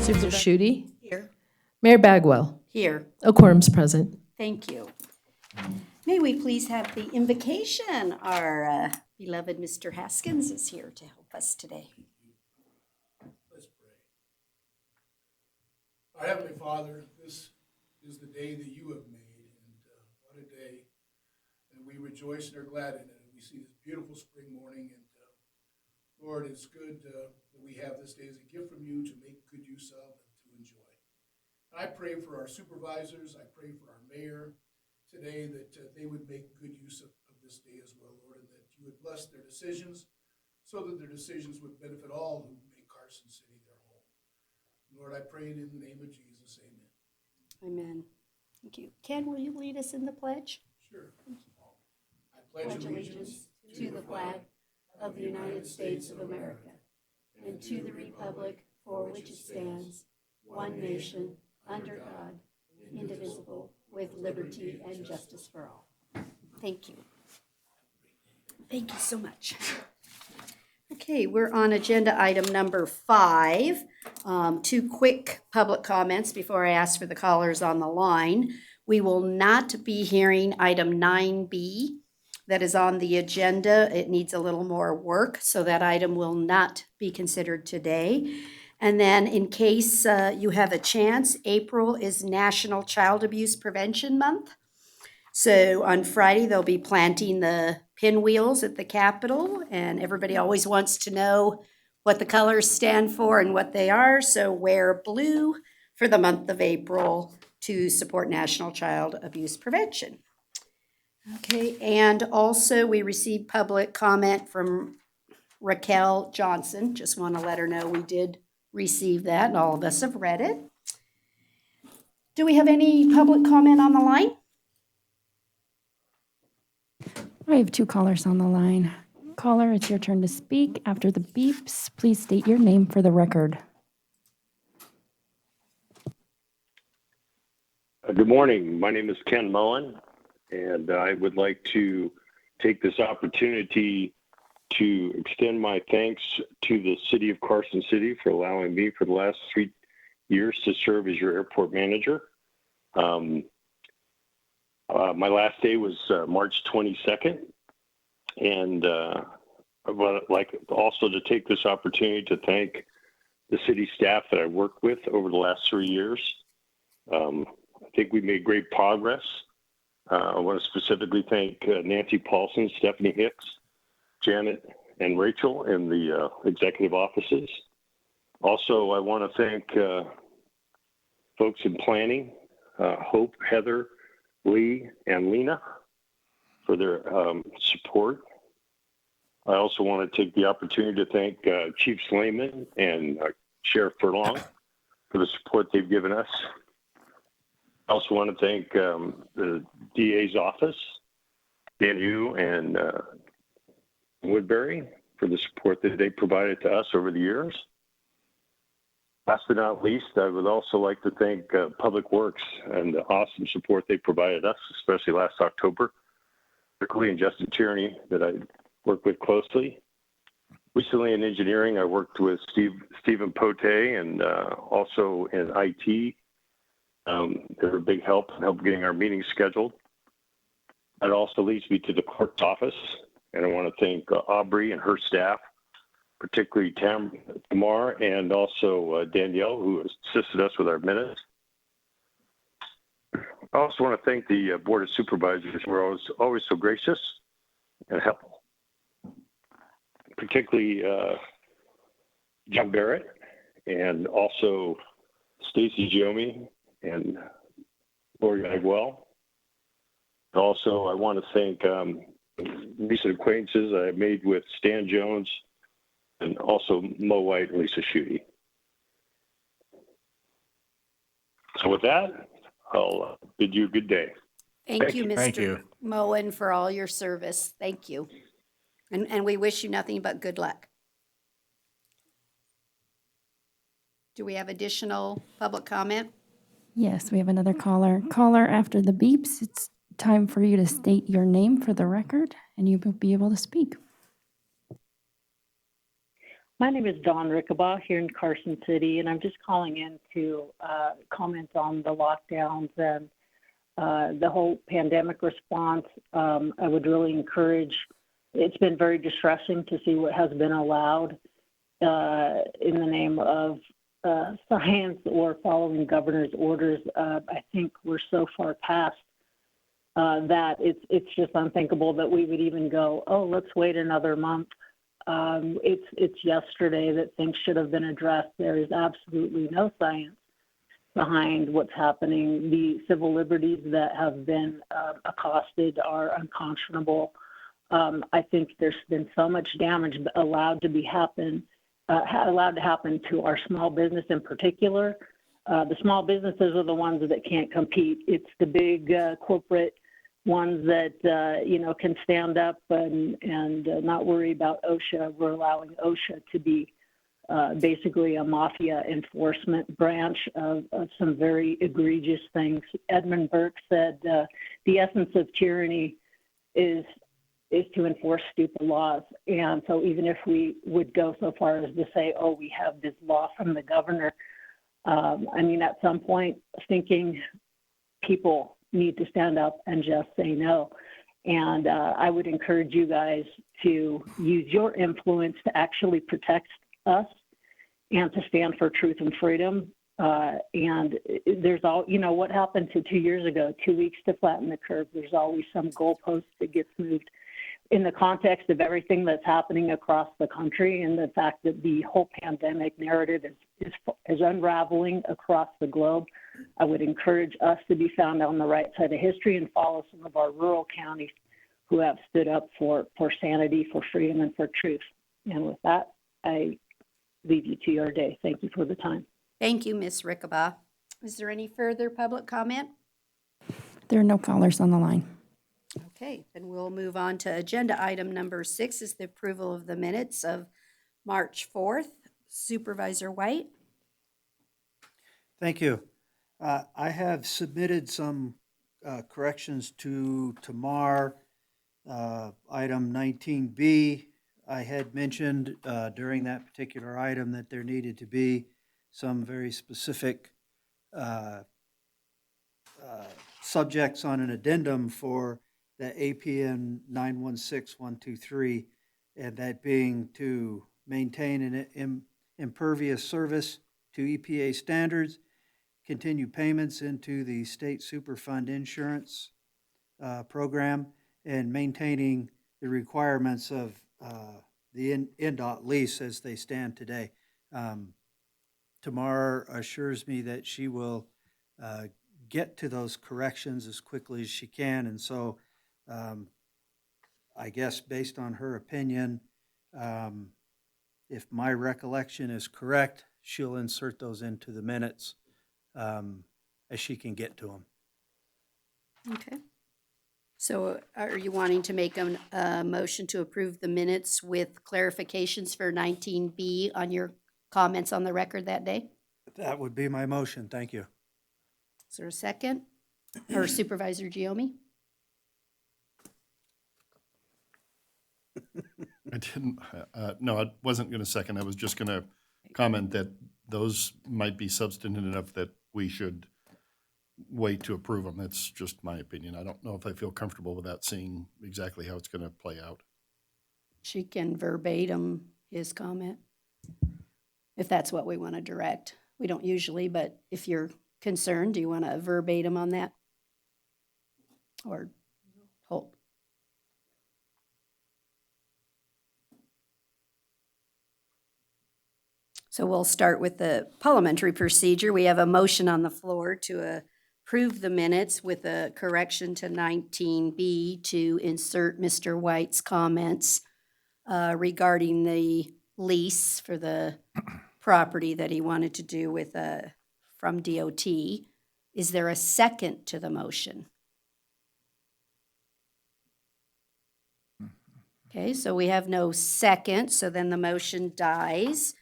Supervisor Schutte, Here. Mayor Bagwell. Here. A quorum's present. Thank you. May we please have the invocation? Our beloved Mr. Haskins is here to help us today. Let's pray. Our Heavenly Father, this is the day that you have made, and what a day. And we rejoice and are glad in it. And we see this beautiful spring morning, and Lord, it's good that we have this day as a gift from you to make good use of and to enjoy. I pray for our supervisors, I pray for our mayor today that they would make good use of this day as well, Lord, and that you would bless their decisions so that their decisions would benefit all who make Carson City their home. Lord, I pray it in the name of Jesus, amen. Amen. Thank you. Ken, will you lead us in the pledge? Sure. I pledge allegiance to the flag of the United States of America and to the republic for which it stands, one nation, under God, indivisible, with liberty and justice for all. Thank you. Thank you so much. Okay, we're on agenda item number 5. 2 quick public comments before I ask for the callers on the line. We will not be hearing item 9B that is on the agenda. It needs a little more work, so that item will not be considered today. And then in case you have a chance, April is National Child Abuse Prevention Month. So on Friday, they'll be planting the pinwheels at the Capitol, and everybody always wants to know what the colors stand for and what they are. So wear blue for the month of April to support National Child Abuse Prevention. Okay, and also we received public comment from Raquel Johnson. Just want to let her know we did receive that, and all of us have read it. Do we have any public comment on the line? I have 2 callers on the line. Caller, it's your turn to speak. After the beeps, please state your name for the record. Good morning. My name is Ken Mullen, and I would like to take this opportunity to extend my thanks to the city of Carson City for allowing me for the last 3 years to serve as your airport manager. My last day was March 22nd, and I would like also to take this opportunity to thank the city staff that I worked with over the last 3 years. I think we made great progress. I want to specifically thank Nancy Paulson, Stephanie Hicks, Janet, and Rachel in the executive offices. Also, I want to thank folks in planning, Hope, Heather, Lee, and Lena for their support. I also want to take the opportunity to thank Chief Slayman and Sheriff Furlong for the support they've given us. I also want to thank the DA's office, Dan Yu and Woodbury, for the support that they provided to us over the years. Last but not least, I would also like to thank Public Works and the awesome support they provided us, especially last October, particularly in Justin Tierney, that I worked with closely. Recently in engineering, I worked with Stephen Pote and also in IT. They were a big help in helping getting our meetings scheduled. That also leads me to the clerk's office, and I want to thank Aubrey and her staff, particularly Tamar and also Danielle, who assisted us with our minutes. I also want to thank the Board of Supervisors, who are always so gracious and helpful, particularly John Barrett and also Stacy Giomi and Lori Bagwell. Also, I want to thank recent acquaintances I made with Stan Jones and also Mo White and Lisa Schutte. So with that, I'll bid you a good day. Thank you, Thank Mr. you. Moen, for all your service. Thank you. And we wish you nothing but good luck. Do we have additional public comment? Yes, we have another caller. Caller, after the beeps, it's time for you to state your name for the record, and you will be able to speak. My name is Dawn Rickabaugh here in Carson City, and I'm just calling in to comment on the lockdowns and the whole pandemic response. I would really encourage, it's been very distressing to see what has been allowed in the name of science or following governor's orders. I think we're so far past that it's just unthinkable that we would even go, oh, let's wait another month. It's yesterday that things should have been addressed. There is absolutely no science behind what's happening. The civil liberties that have been accosted are unconscionable. I think there's been so much damage allowed to happen to our small business in particular. The small businesses are the ones that can't compete. It's the big corporate ones that can stand up and not worry about OSHA. We're allowing OSHA to be basically a mafia enforcement branch of some very egregious things. Edmund Burke said the essence of tyranny is to enforce stupid laws. And so even if we would go so far as to say, oh, we have this law from the governor, at some point, thinking people need to stand up and just say no. And I would encourage you guys to use your influence to actually protect us and to stand for truth and freedom. And there's what happened to 2 years ago, 2 weeks to flatten the curve. There's always some goalpost that gets moved. In the context of everything that's happening across the country and the fact that the whole pandemic narrative is unraveling across the globe, I would encourage us to be found on the right side of history and follow some of our rural counties who have stood up for sanity, for freedom, and for truth. And with that, I leave you to your day. Thank you for the time. Thank you, Ms. Rickabaugh. Is there any further public comment? There are no callers on the line. Okay, then we'll move on to agenda item number 6 is the approval of the minutes of March 4th. Supervisor White. Thank you. I have submitted some corrections to Tamar. Item 19B, I had mentioned during that particular item that there needed to be some very specific subjects on an addendum for the APN 916123, and that being to maintain an impervious service to EPA standards, continue payments into the state Superfund insurance program, and maintaining the requirements of the NDOT lease as they stand today. Tamar assures me that she will get to those corrections as quickly as she can, and so I guess based on her opinion, if my recollection is correct, she'll insert those into the minutes as she can get to them. Okay. So are you wanting to make a motion to approve the minutes with clarifications for 19B on your comments on the record that day? That would be my motion. Thank you. Is there a second? Or Supervisor Giomi? I didn't, no, I wasn't going to second. I was just going to comment that those might be substantive enough that we should wait to approve them. That's just my opinion. I don't know if I feel comfortable without seeing exactly how it's going to play out. She can verbatim his comment, if that's what we want to direct. We don't usually, but if you're concerned, do you want to verbatim on that? Or hold? So we'll start with the parliamentary procedure. We have a motion on the floor to approve the minutes with a correction to 19B to insert Mr. White's comments regarding the lease for the property that he wanted to do with from DOT. Is there a second to the motion? Okay, so we have no second, so then the motion dies.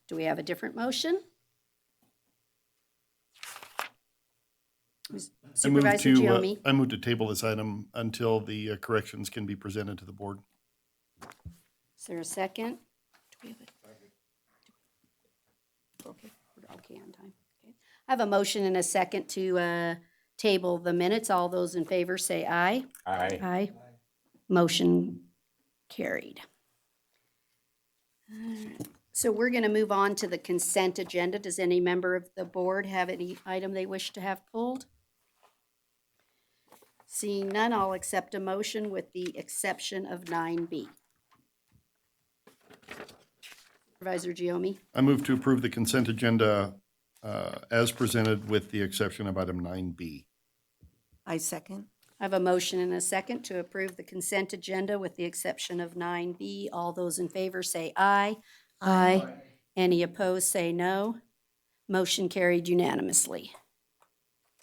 Do we have a different motion? Supervisor Giomi? I move to table this item until the corrections can be presented to the board. Is there a second? we have okay, we're okay on time. Okay. I have a motion and a second to table the minutes. All those in favor say aye. Aye. Aye. Motion carried. All right. So we're going to move on to the consent agenda. Does any member of the board have any item they wish to have pulled? Seeing none, I'll accept a motion with the exception of 9B. Supervisor Giomi? I move to approve the consent agenda as presented with the exception of item 9B. I second. I have a motion and a second to approve the consent agenda with the exception of 9B. All those in favor say aye. Aye. Any opposed say no. Motion carried unanimously.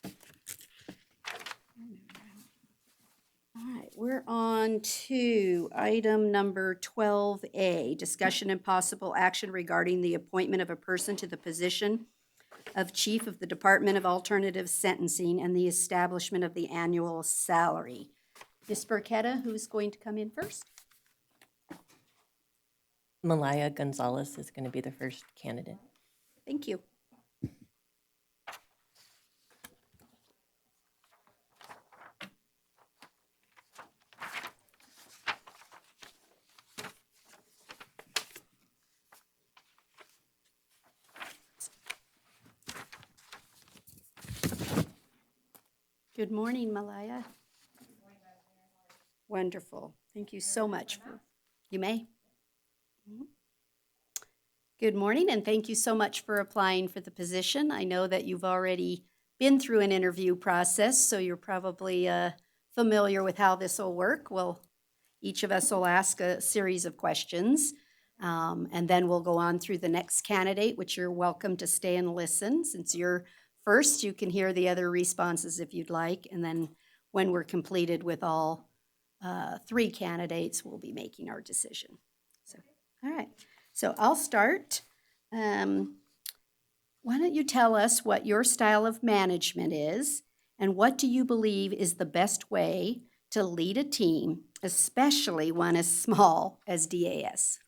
All right, we're on to item number 12A, discussion and possible action regarding the appointment of a person to the position of Chief of the Department of Alternative Sentencing and the establishment of the annual salary. Ms. Burketta, who's going to come in first? Malaya Gonzalez is going to be the first candidate. Thank you. Good morning, Malaya. Wonderful. Thank you so much. You may. Good morning, and thank you so much for applying for the position. I know that you've already been through an interview process, so you're probably familiar with how this will work. Well, each of us will ask a series of questions, and then we'll go on through the next candidate, which you're welcome to stay and listen. Since you're first, you can hear the other responses if you'd like, and then when we're completed with all three candidates, we'll be making our decision. So, all right. So I'll start. Why don't you tell us what your style of management is, and what do you believe is the best way to lead a team, especially one as small as DAS?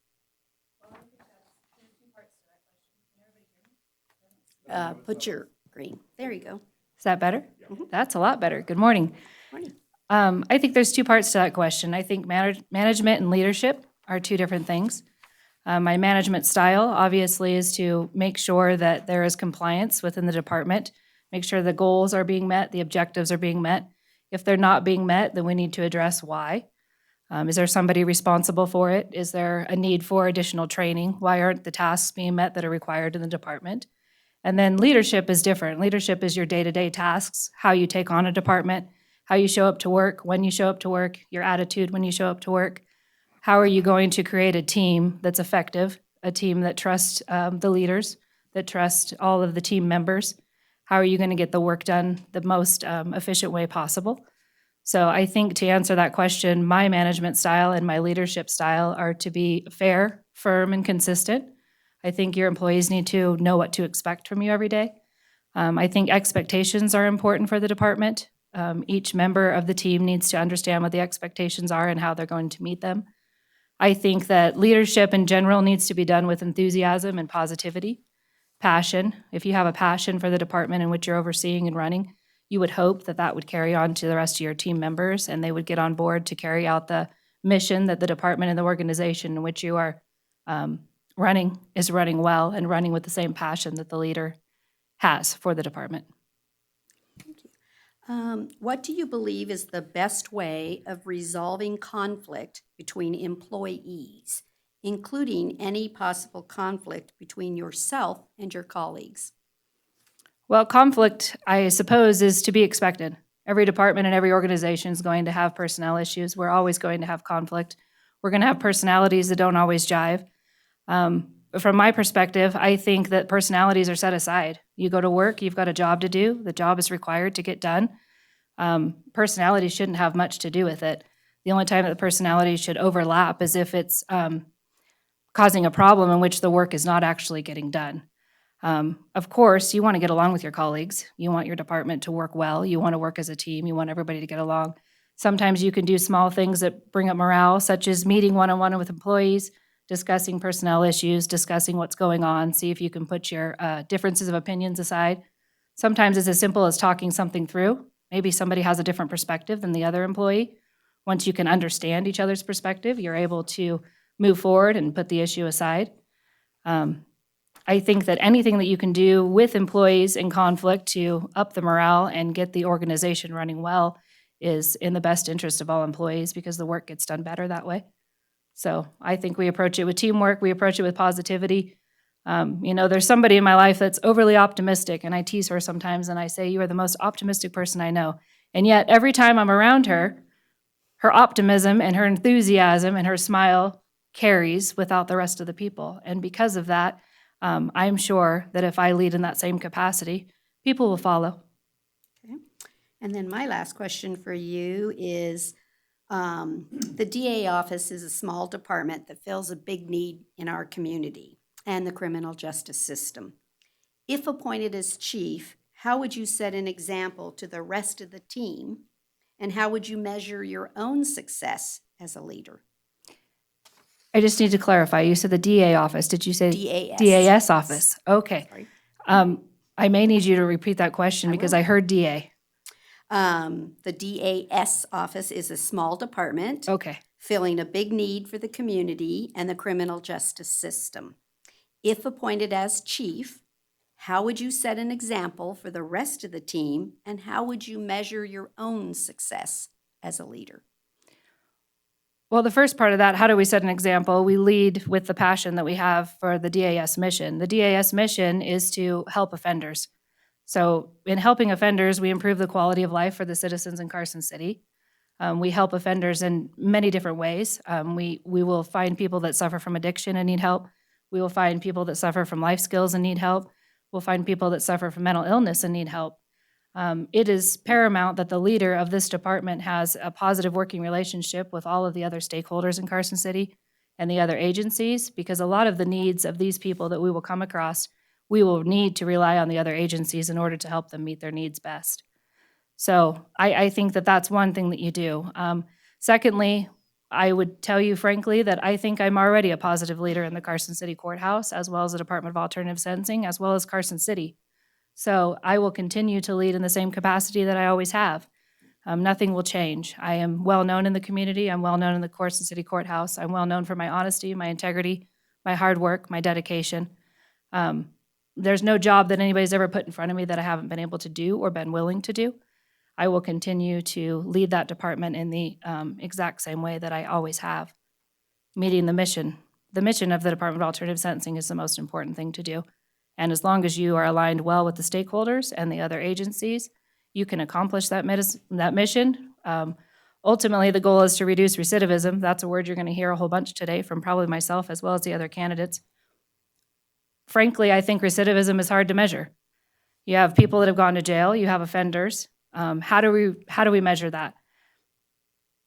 Put your green. There you go. Is that better? That's a lot better. Good morning. Morning. I think there's two parts to that question. I think management and leadership are two different things. My management style, obviously, is to make sure that there is compliance within the department, make sure the goals are being met, the objectives are being met. If they're not being met, then we need to address why. Is there somebody responsible for it? Is there a need for additional training? Why aren't the tasks being met that are required in the department? And then leadership is different. Leadership is your day-to-day tasks, how you take on a department, how you show up to work, when you show up to work, your attitude when you show up to work. How are you going to create a team that's effective, a team that trusts the leaders, that trusts all of the team members? How are you going to get the work done the most efficient way possible? So I think to answer that question, my management style and my leadership style are to be fair, firm, and consistent. I think your employees need to know what to expect from you every day. I think expectations are important for the department. Each member of the team needs to understand what the expectations are and how they're going to meet them. I think that leadership in general needs to be done with enthusiasm and positivity, passion. If you have a passion for the department in which you're overseeing and running, you would hope that that would carry on to the rest of your team members and they would get on board to carry out the mission that the department and the organization in which you are running is running well and running with the same passion that the leader has for the department. Thank you. What do you believe is the best way of resolving conflict between employees, including any possible conflict between yourself and your colleagues? Well, conflict, I suppose, is to be expected. Every department and every organization is going to have personnel issues. We're always going to have conflict. We're going to have personalities that don't always jive. From my perspective, I think that personalities are set aside. You go to work, you've got a job to do. The job is required to get done. Personality shouldn't have much to do with it. The only time that the personality should overlap is if it's causing a problem in which the work is not actually getting done. Of course, you want to get along with your colleagues. You want your department to work well. You want to work as a team. You want everybody to get along. Sometimes you can do small things that bring up morale, such as meeting one-on-one with employees, discussing personnel issues, discussing what's going on, see if you can put your differences of opinions aside. Sometimes it's as simple as talking something through. Maybe somebody has a different perspective than the other employee. Once you can understand each other's perspective, you're able to move forward and put the issue aside. I think that anything that you can do with employees in conflict to up the morale and get the organization running well is in the best interest of all employees because the work gets done better that way. So I think we approach it with teamwork, we approach it with positivity. There's somebody in my life that's overly optimistic, and I tease her sometimes and I say, "You are the most optimistic person I know." And yet every time I'm around her, her optimism and her enthusiasm and her smile carries without the rest of the people. And because of that, I'm sure that if I lead in that same capacity, people will follow. Okay. And then my last question for you is, the DA office is a small department that fills a big need in our community and the criminal justice system. If appointed as chief, how would you set an example to the rest of the team? And how would you measure your own success as a leader? I just need to clarify. You said the DA office. Did you say DAS. DAS office? Okay. Sorry. I may need you to repeat that question because I heard DA. The DAS office is a small department Okay. filling a big need for the community and the criminal justice system. If appointed as chief, how would you set an example for the rest of the team, and how would you measure your own success as a leader? Well, the first part of that, how do we set an example? We lead with the passion that we have for the DAS mission. The DAS mission is to help offenders. So in helping offenders, we improve the quality of life for the citizens in Carson City. We help offenders in many different ways. We will find people that suffer from addiction and need help. We will find people that suffer from life skills and need help. We'll find people that suffer from mental illness and need help. It is paramount that the leader of this department has a positive working relationship with all of the other stakeholders in Carson City and the other agencies, because a lot of the needs of these people that we will come across, we will need to rely on the other agencies in order to help them meet their needs best. So I think that that's one thing that you do. Secondly, I would tell you frankly that I think I'm already a positive leader in the Carson City Courthouse, as well as the Department of Alternative Sentencing, as well as Carson City. So I will continue to lead in the same capacity that I always have. Nothing will change. I am well known in the community. I'm well known in the Carson City Courthouse. I'm well known for my honesty, my integrity, my hard work, my dedication. There's no job that anybody's ever put in front of me that I haven't been able to do or been willing to do. I will continue to lead that department in the exact same way that I always have, meeting the mission. The mission of the Department of Alternative Sentencing is the most important thing to do. And as long as you are aligned well with the stakeholders and the other agencies, you can accomplish that mission. Ultimately, the goal is to reduce recidivism. That's a word you're going to hear a whole bunch today from probably myself as well as the other candidates. Frankly, I think recidivism is hard to measure. You have people that have gone to jail, you have offenders. How do we measure that?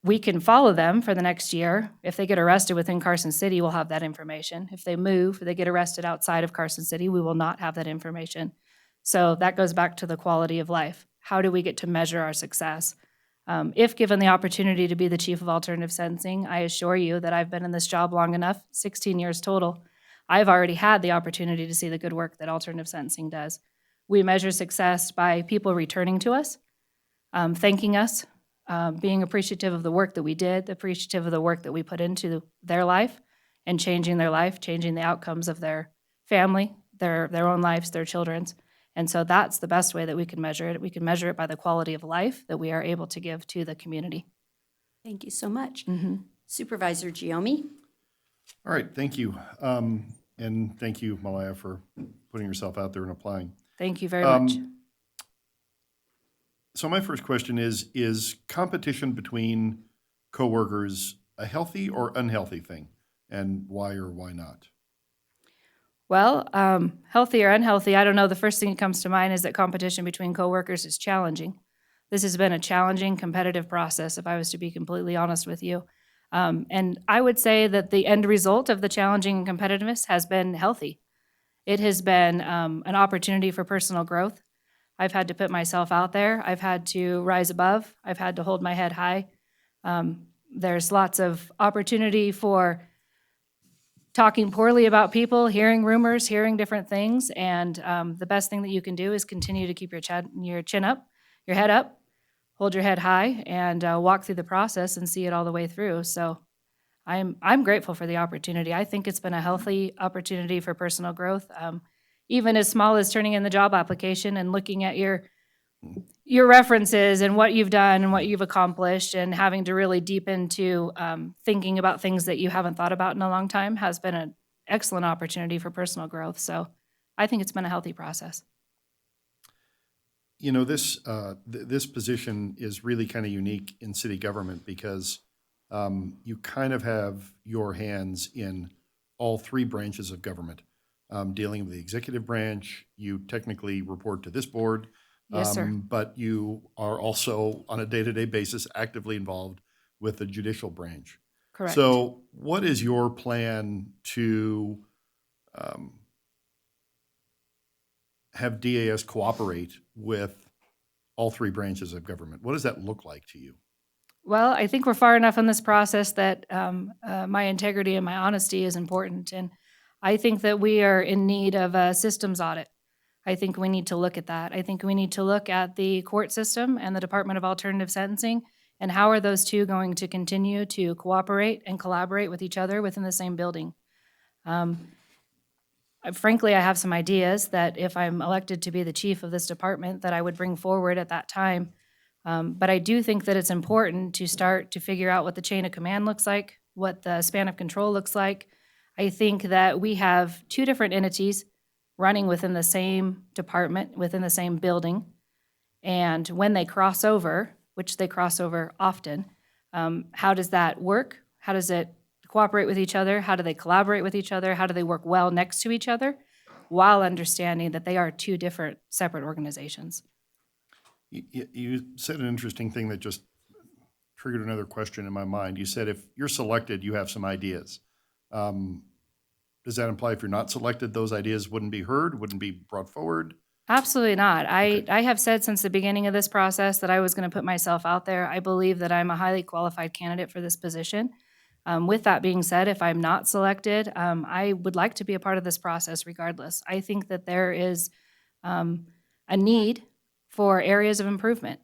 We can follow them for the next year. If they get arrested within Carson City, we'll have that information. If they move, they get arrested outside of Carson City, we will not have that information. So that goes back to the quality of life. How do we get to measure our success? If given the opportunity to be the chief of alternative sentencing, I assure you that I've been in this job long enough, 16 years total. I've already had the opportunity to see the good work that alternative sentencing does. We measure success by people returning to us, thanking us, being appreciative of the work that we did, appreciative of the work that we put into their life and changing their life, changing the outcomes of their family, their own lives, their children's. And so that's the best way that we can measure it. We can measure it by the quality of life that we are able to give to the community. Thank you so much. Mm-hmm. Supervisor Giomi? All right, thank you. And thank you, Malaya, for putting yourself out there and applying. Thank you very much. So my first question is competition between coworkers a healthy or unhealthy thing? And why or why not? Well, healthy or unhealthy, I don't know. The first thing that comes to mind is that competition between coworkers is challenging. This has been a challenging, competitive process, if I was to be completely honest with you. And I would say that the end result of the challenging competitiveness has been healthy. It has been an opportunity for personal growth. I've had to put myself out there. I've had to rise above. I've had to hold my head high. There's lots of opportunity for talking poorly about people, hearing rumors, hearing different things. And the best thing that you can do is continue to keep your chin up, your head up, hold your head high, and walk through the process and see it all the way through. So I'm grateful for the opportunity. I think it's been a healthy opportunity for personal growth, even as small as turning in the job application and looking at your references and what you've done and what you've accomplished, and having to really deep into thinking about things that you haven't thought about in a long time has been an excellent opportunity for personal growth. So I think it's been a healthy process. You know, this position is really kind of unique in city government because you kind of have your hands in all three branches of government. Dealing with the executive branch, you technically report to this board. Yes, sir. But you are also, on a day-to-day basis, actively involved with the judicial branch. Correct. So what is your plan to have DAS cooperate with all three branches of government? What does that look like to you? Well, I think we're far enough in this process that my integrity and my honesty is important. And I think that we are in need of a systems audit. I think we need to look at that. I think we need to look at the court system and the Department of Alternative Sentencing, and how are those two going to continue to cooperate and collaborate with each other within the same building. Frankly, I have some ideas that if I'm elected to be the chief of this department, that I would bring forward at that time. But I do think that it's important to start to figure out what the chain of command looks like, what the span of control looks like. I think that we have two different entities running within the same department, within the same building. And when they cross over, which they cross over often, how does that work? How does it cooperate with each other? How do they collaborate with each other? How do they work well next to each other while understanding that they are two different separate organizations? You said an interesting thing that just triggered another question in my mind. You said if you're selected, you have some ideas. Does that imply if you're not selected, those ideas wouldn't be heard, wouldn't be brought forward? Absolutely not. Okay. I have said since the beginning of this process that I was going to put myself out there. I believe that I'm a highly qualified candidate for this position. With that being said, if I'm not selected, I would like to be a part of this process regardless. I think that there is a need for areas of improvement.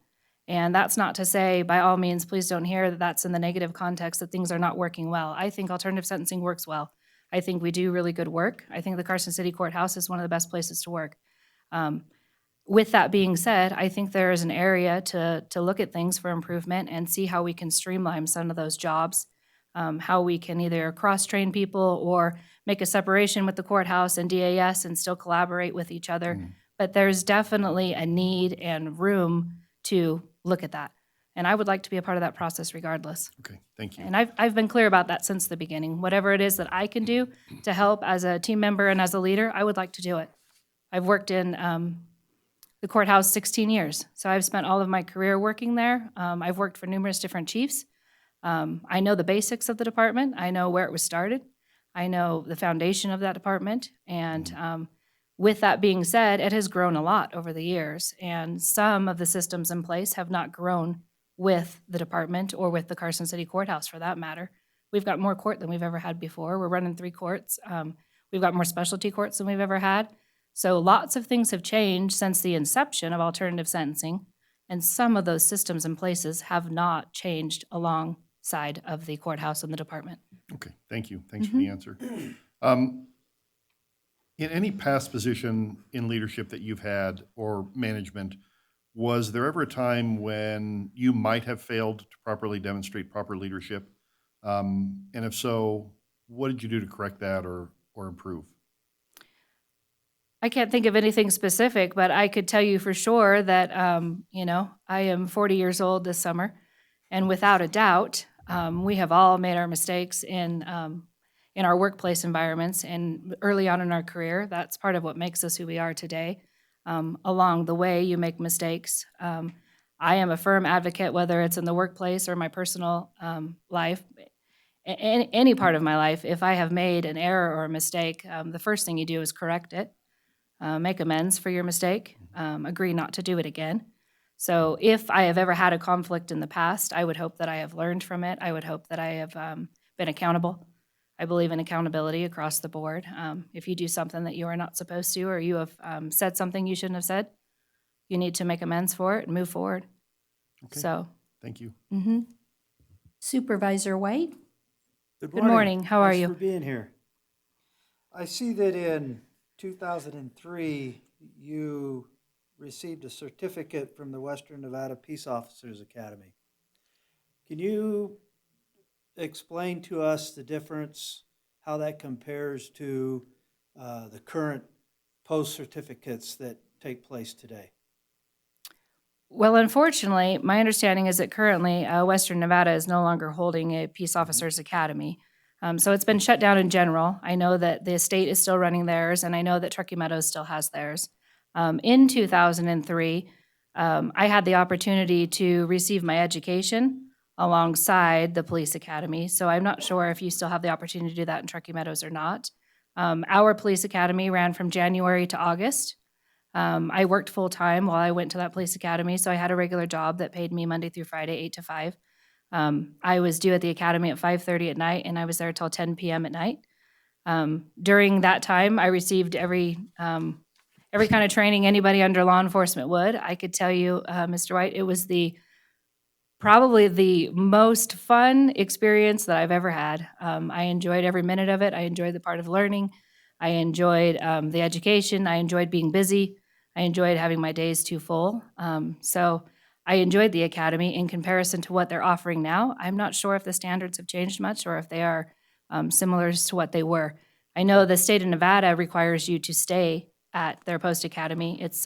And that's not to say, by all means, please don't hear that that's in the negative context, that things are not working well. I think alternative sentencing works well. I think we do really good work. I think the Carson City Courthouse is one of the best places to work. With that being said, I think there is an area to look at things for improvement and see how we can streamline some of those jobs, how we can either cross-train people or make a separation with the courthouse and DAS and still collaborate with each other. But there's definitely a need and room to look at that. And I would like to be a part of that process regardless. Okay, thank you. And I've been clear about that since the beginning. Whatever it is that I can do to help as a team member and as a leader, I would like to do it. I've worked in the courthouse 16 years, so I've spent all of my career working there. I've worked for numerous different chiefs. I know the basics of the department. I know where it was started. I know the foundation of that department. And with that being said, it has grown a lot over the years. And some of the systems in place have not grown with the department or with the Carson City Courthouse for that matter. We've got more court than we've ever had before. We're running 3 courts. We've got more specialty courts than we've ever had. So lots of things have changed since the inception of alternative sentencing. And some of those systems and places have not changed alongside of the courthouse and the department. Okay, thank you. Thanks for the answer. In any past position in leadership that you've had or management, was there ever a time when you might have failed to properly demonstrate proper leadership? And if so, what did you do to correct that or improve? I can't think of anything specific, but I could tell you for sure that, I am 40 years old this summer. And without a doubt, we have all made our mistakes in our workplace environments and early on in our career. That's part of what makes us who we are today. Along the way, you make mistakes. I am a firm advocate, whether it's in the workplace or my personal life, any part of my life. If I have made an error or a mistake, the first thing you do is correct it, make amends for your mistake, agree not to do it again. So if I have ever had a conflict in the past, I would hope that I have learned from it. I would hope that I have been accountable. I believe in accountability across the board. If you do something that you are not supposed to, or you have said something you shouldn't have said, you need to make amends for it and move forward. Okay. So, Thank you. Supervisor White? Good Good morning. How are you? Thanks for being here. I see that in 2003, you received a certificate from the Western Nevada Peace Officers Academy. Can you explain to us the difference, how that compares to the current post certificates that take place today? Well, unfortunately, my understanding is that currently Western Nevada is no longer holding a Peace Officers Academy. So it's been shut down in general. I know that the state is still running theirs, and I know that Truckee Meadows still has theirs. In 2003, I had the opportunity to receive my education alongside the police academy. So I'm not sure if you still have the opportunity to do that in Truckee Meadows or not. Our police academy ran from January to August. I worked full-time while I went to that police academy, so I had a regular job that paid me Monday through Friday, 8 to 5. I was due at the academy at 5:30 at night, and I was there till 10 p.m. at night. During that time, I received every kind of training anybody under law enforcement would. I could tell you, Mr. White, it was probably the most fun experience that I've ever had. I enjoyed every minute of it. I enjoyed the part of learning. I enjoyed the education. I enjoyed being busy. I enjoyed having my days too full. So I enjoyed the academy in comparison to what they're offering now. I'm not sure if the standards have changed much or if they are similar to what they were. I know the state of Nevada requires you to stay at their post academy. It's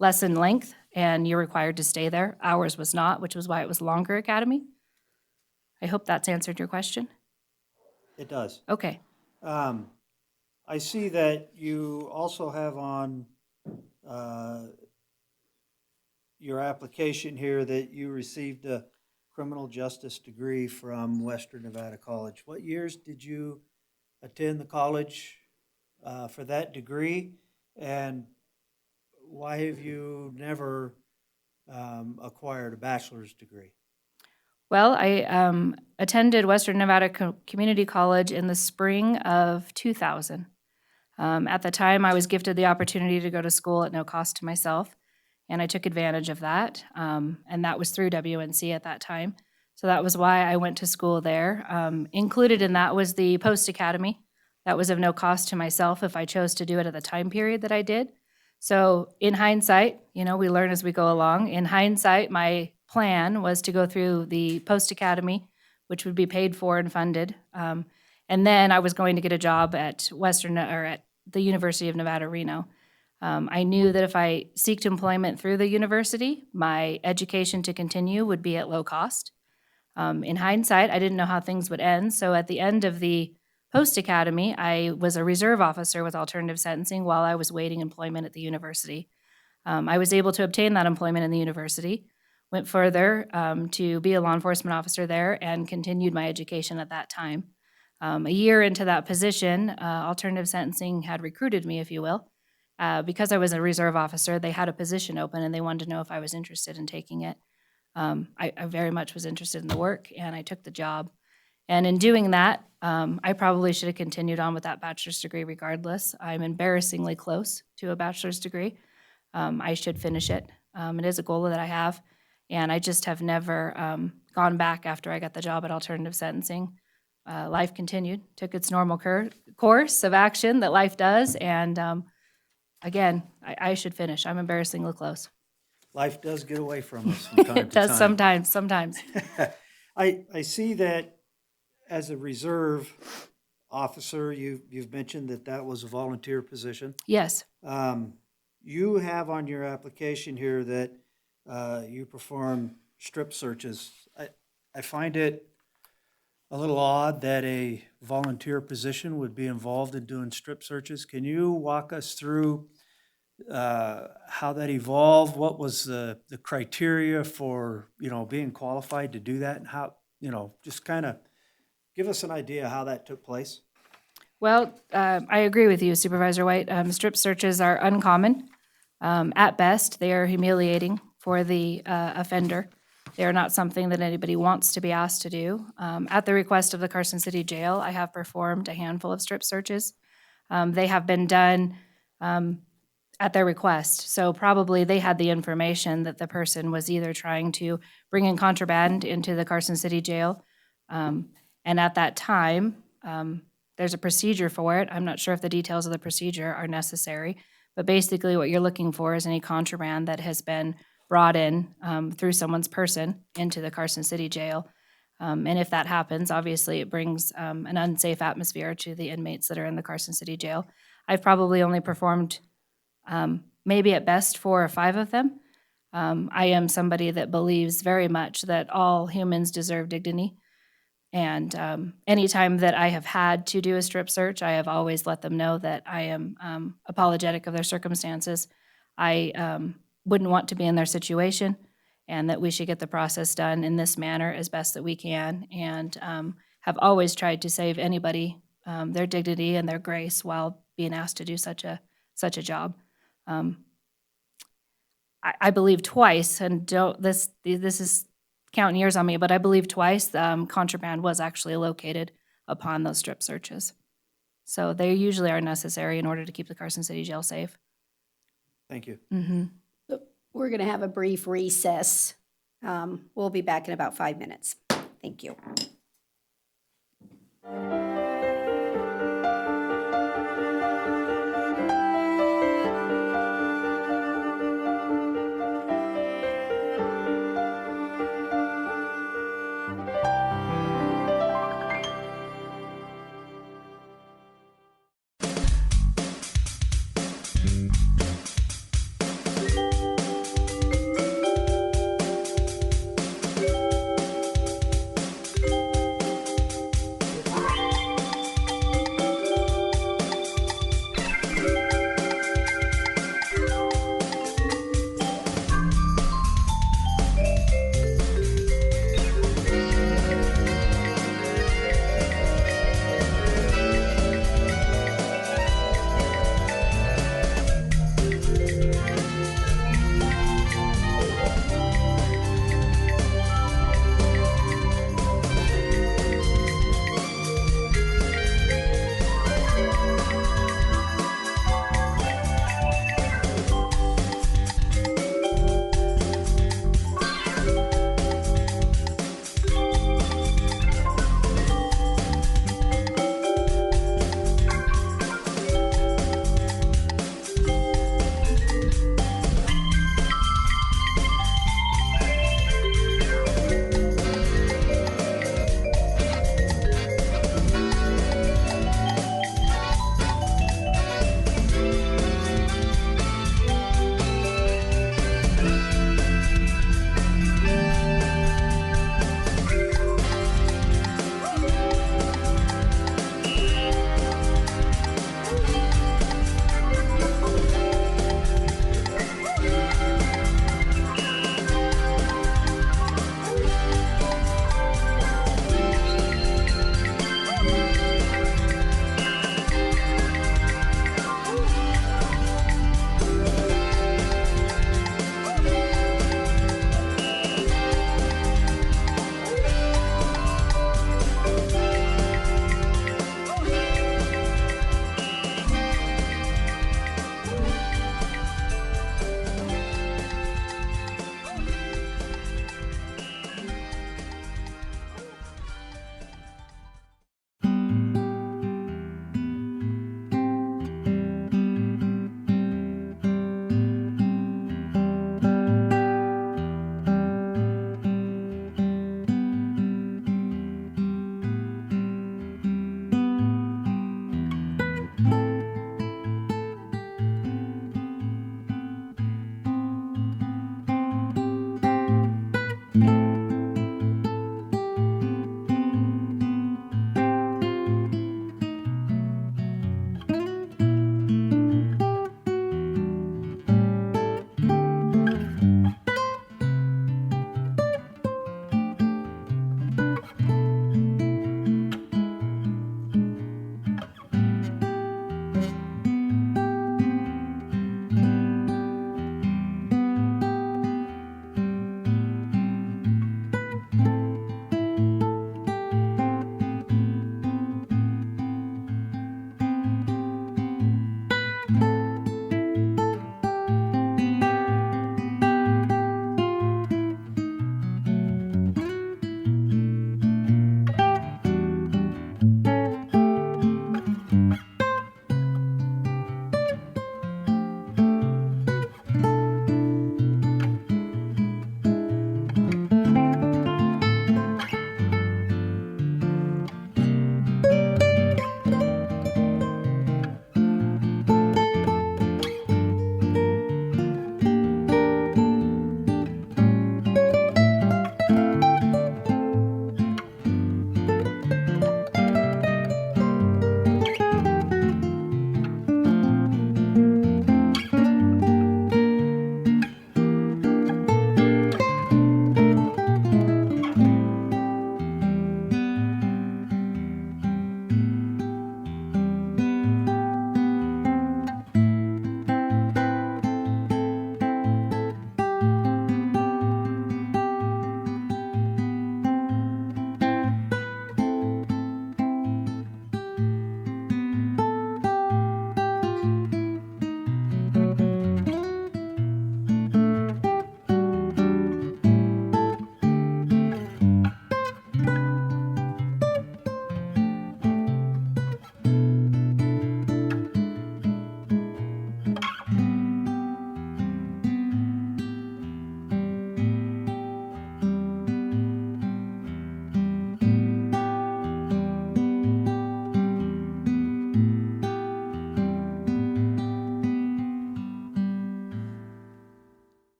less in length, and you're required to stay there. Ours was not, which was why it was longer academy. I hope that's answered your question. It does. Okay. I see that you also have on your application here that you received a criminal justice degree from Western Nevada College. What years did you attend the college for that degree? And why have you never acquired a bachelor's degree? Well, I attended Western Nevada Community College in the spring of 2000. At the time, I was gifted the opportunity to go to school at no cost to myself, and I took advantage of that, and that was through WNC at that time. So that was why I went to school there. Included in that was the Post Academy. That was of no cost to myself if I chose to do it at the time period that I did. So in hindsight, we learn as we go along. In hindsight, my plan was to go through the Post Academy, which would be paid for and funded. And then I was going to get a job at at the University of Nevada, Reno. I knew that if I sought employment through the university, my education to continue would be at low cost. In hindsight, I didn't know how things would end. So at the end of the Post Academy, I was a reserve officer with alternative sentencing while I was waiting employment at the university. I was able to obtain that employment in the university, went further to be a law enforcement officer there, and continued my education at that time. A year into that position, alternative sentencing had recruited me, if you will. Because I was a reserve officer, they had a position open, and they wanted to know if I was interested in taking it. I very much was interested in the work, and I took the job. And in doing that, I probably should have continued on with that bachelor's degree regardless. I'm embarrassingly close to a bachelor's degree. I should finish it. It is a goal that I have, and I just have never gone back after I got the job at alternative sentencing. Life continued, took its normal course of action that life does, and again, I should finish. I'm embarrassingly close. Life does get away from us from time to It does time. sometimes. I see that as a reserve officer, you've mentioned that was a volunteer position. Yes. You have on your application here that you perform strip searches. I find it a little odd that a volunteer position would be involved in doing strip searches. Can you walk us through how that evolved? What was the criteria for, being qualified to do that, and how, just kind of give us an idea how that took place? Well, I agree with you, Supervisor White. Strip searches are uncommon. At best, they are humiliating for the offender. They are not something that anybody wants to be asked to do. At the request of the Carson City Jail, I have performed a handful of strip searches. They have been done at their request. So probably they had the information that the person was either trying to bring in contraband into the Carson City Jail. And at that time, there's a procedure for it. I'm not sure if the details of the procedure are necessary, but basically what you're looking for is any contraband that has been brought in through someone's person into the Carson City Jail. And if that happens, obviously it brings an unsafe atmosphere to the inmates that are in the Carson City Jail. I've probably only performed maybe at best 4 or 5 of them. I am somebody that believes very much that all humans deserve dignity. And anytime that I have had to do a strip search, I have always let them know that I am apologetic of their circumstances. I wouldn't want to be in their situation, and that we should get the process done in this manner as best that we can, and have always tried to save anybody their dignity and their grace while being asked to do such a job. I believe twice, and this is counting years on me, but I believe twice contraband was actually located upon those strip searches. So they usually are necessary in order to keep the Carson City Jail safe. Thank you. We're going to have a brief recess. We'll be back in about 5 minutes. Thank you.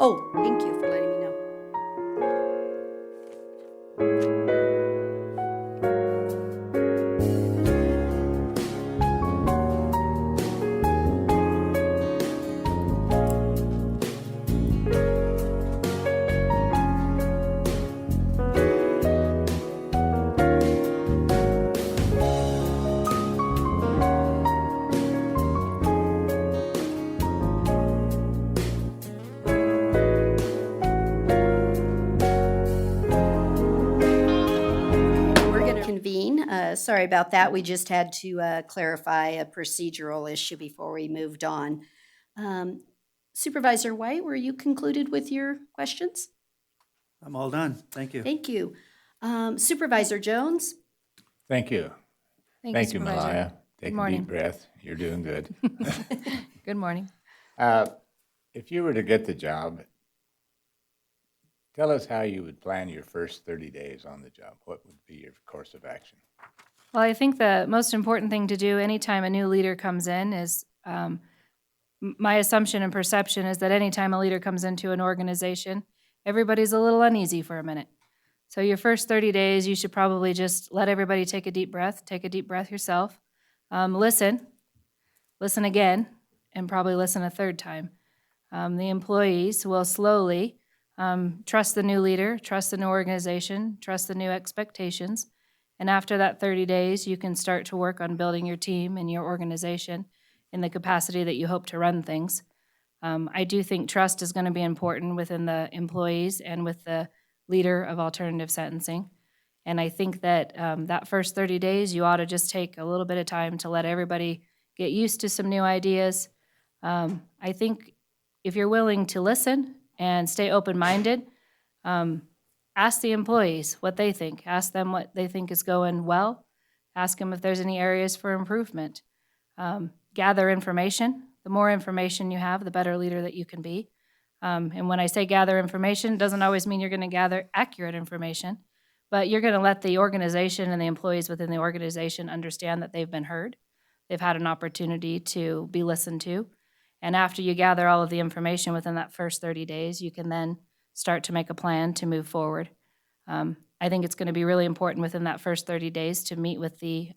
Oh, thank you for letting me know. We're going to convene. Sorry about that. We just had to clarify a procedural issue before we moved on. Supervisor White, were you concluded with your questions? I'm all done. Thank you. Thank you. Supervisor Jones? Thank you. Thank Thank you, Supervisor. Malaya. Take a morning. deep breath. You're doing good. Good morning. If you were to get the job, tell us how you would plan your first 30 days on the job. What would be your course of action? Well, I think the most important thing to do anytime a new leader comes in is, my assumption and perception is that anytime a leader comes into an organization, everybody's a little uneasy for a minute. So your first 30 days, you should probably just let everybody take a deep breath yourself. Listen again, and probably listen a third time. The employees will slowly trust the new leader, trust the new organization, trust the new expectations. And after that 30 days, you can start to work on building your team and your organization in the capacity that you hope to run things. I do think trust is going to be important within the employees and with the leader of alternative sentencing. And I think that that first 30 days, you ought to just take a little bit of time to let everybody get used to some new ideas. I think if you're willing to listen and stay open-minded, ask the employees what they think. Ask them what they think is going well. Ask them if there's any areas for improvement. Gather information. The more information you have, the better leader that you can be. And when I say gather information, it doesn't always mean you're going to gather accurate information, but you're going to let the organization and the employees within the organization understand that they've been heard. They've had an opportunity to be listened to. And after you gather all of the information within that first 30 days, you can then start to make a plan to move forward. I think it's going to be really important within that first 30 days to meet with the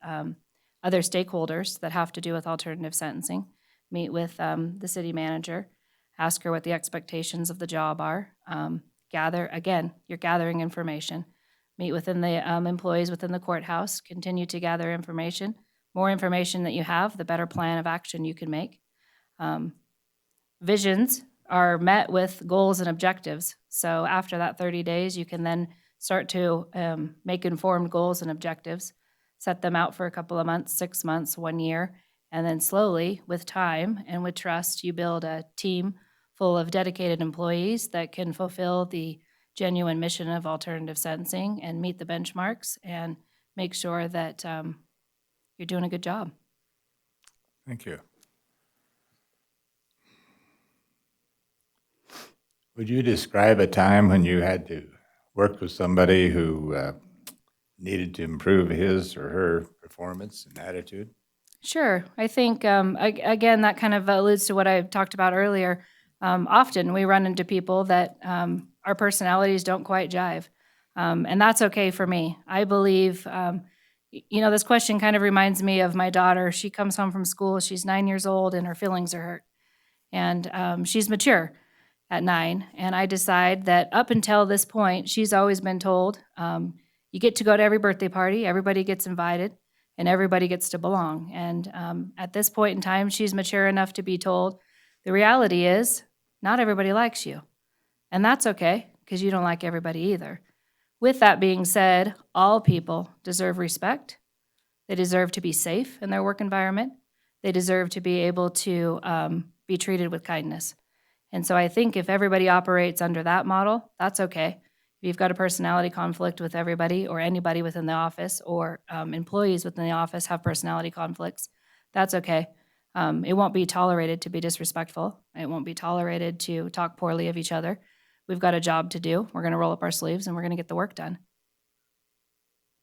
other stakeholders that have to do with alternative sentencing, meet with the city manager, ask her what the expectations of the job are. You're gathering information. Meet within the employees within the courthouse, continue to gather information. More information that you have, the better plan of action you can make. Visions are met with goals and objectives. So after that 30 days, you can then start to make informed goals and objectives, set them out for a couple of months, 6 months, 1 year, and then slowly, with time and with trust, you build a team full of dedicated employees that can fulfill the genuine mission of alternative sentencing and meet the benchmarks and make sure that you're doing a good job. Thank you. Would you describe a time when you had to work with somebody who needed to improve his or her performance and attitude? Sure. I think, again, that kind of alludes to what I talked about earlier. Often we run into people that our personalities don't quite jive, and that's okay for me. I believe, this question kind of reminds me of my daughter. She comes home from school, she's 9 years old, and her feelings are hurt. And she's mature at 9, and I decide that up until this point, she's always been told, you get to go to every birthday party, everybody gets invited, and everybody gets to belong. And at this point in time, she's mature enough to be told, the reality is, not everybody likes you. And that's okay, because you don't like everybody either. With that being said, all people deserve respect. They deserve to be safe in their work environment. They deserve to be able to be treated with kindness. And so I think if everybody operates under that model, that's okay. If you've got a personality conflict with everybody or anybody within the office or employees within the office have personality conflicts, that's okay. It won't be tolerated to be disrespectful. It won't be tolerated to talk poorly of each other. We've got a job to do. We're going to roll up our sleeves and we're going to get the work done.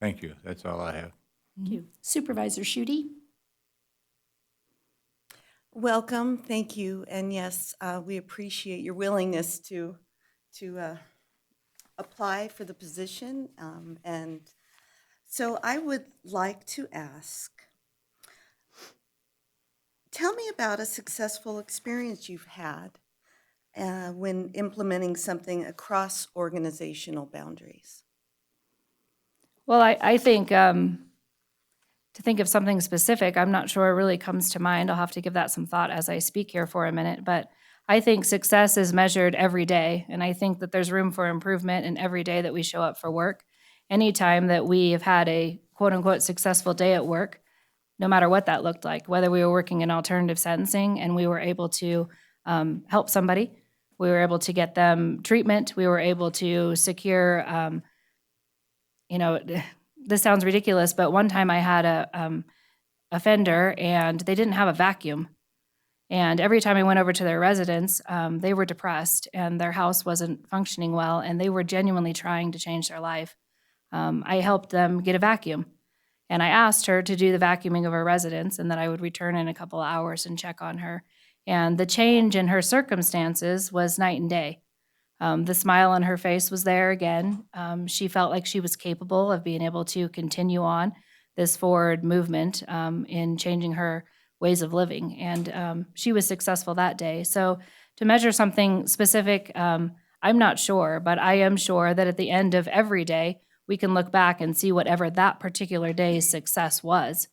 Thank you. That's all I have. Thank you. Supervisor Schutte? Welcome, thank you, and yes, we appreciate your willingness to apply for the position. And so I would like to ask, tell me about a successful experience you've had when implementing something across organizational boundaries. Well, I think to think of something specific, I'm not sure it really comes to mind. I'll have to give that some thought as I speak here for a minute. But I think success is measured every day. And I think that there's room for improvement in every day that we show up for work. Anytime that we have had a quote unquote successful day at work, no matter what that looked like, whether we were working in alternative sentencing and we were able to help somebody, we were able to get them treatment, we were able to secure, this sounds ridiculous, but one time I had a offender and they didn't have a vacuum. And every time I went over to their residence, they were depressed and their house wasn't functioning well and they were genuinely trying to change their life. I helped them get a vacuum. And I asked her to do the vacuuming of her residence and that I would return in a couple of hours and check on her. And the change in her circumstances was night and day. The smile on her face was there again. She felt like she was capable of being able to continue on this forward movement in changing her ways of living. And she was successful that day. So to measure something specific, I'm not sure, but I am sure that at the end of every day, we can look back and see whatever that particular day's success was.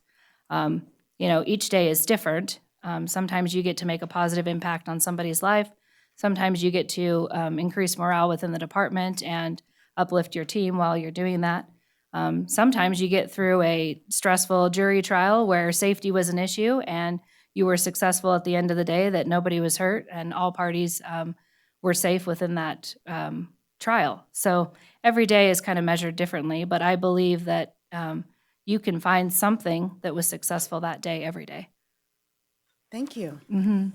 Each day is different. Sometimes you get to make a positive impact on somebody's life. Sometimes you get to increase morale within the department and uplift your team while you're doing that. Sometimes you get through a stressful jury trial where safety was an issue and you were successful at the end of the day that nobody was hurt and all parties were safe within that trial. So every day is kind of measured differently, but I believe that you can find something that was successful that day every day. Thank you. Mm-hmm.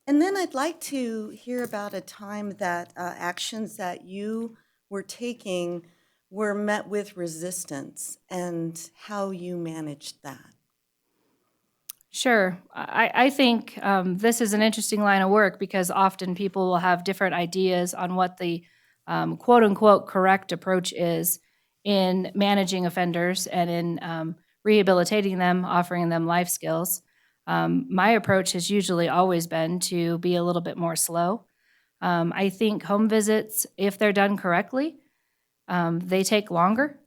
And then I'd like to hear about a time that actions that you were taking were met with resistance and how you managed that. Sure. I think this is an interesting line of work because often people will have different ideas on what the quote-unquote correct approach is in managing offenders and in rehabilitating them, offering them life skills. My approach has usually always been to be a little bit more slow. I think home visits, if they're done correctly, they take longer.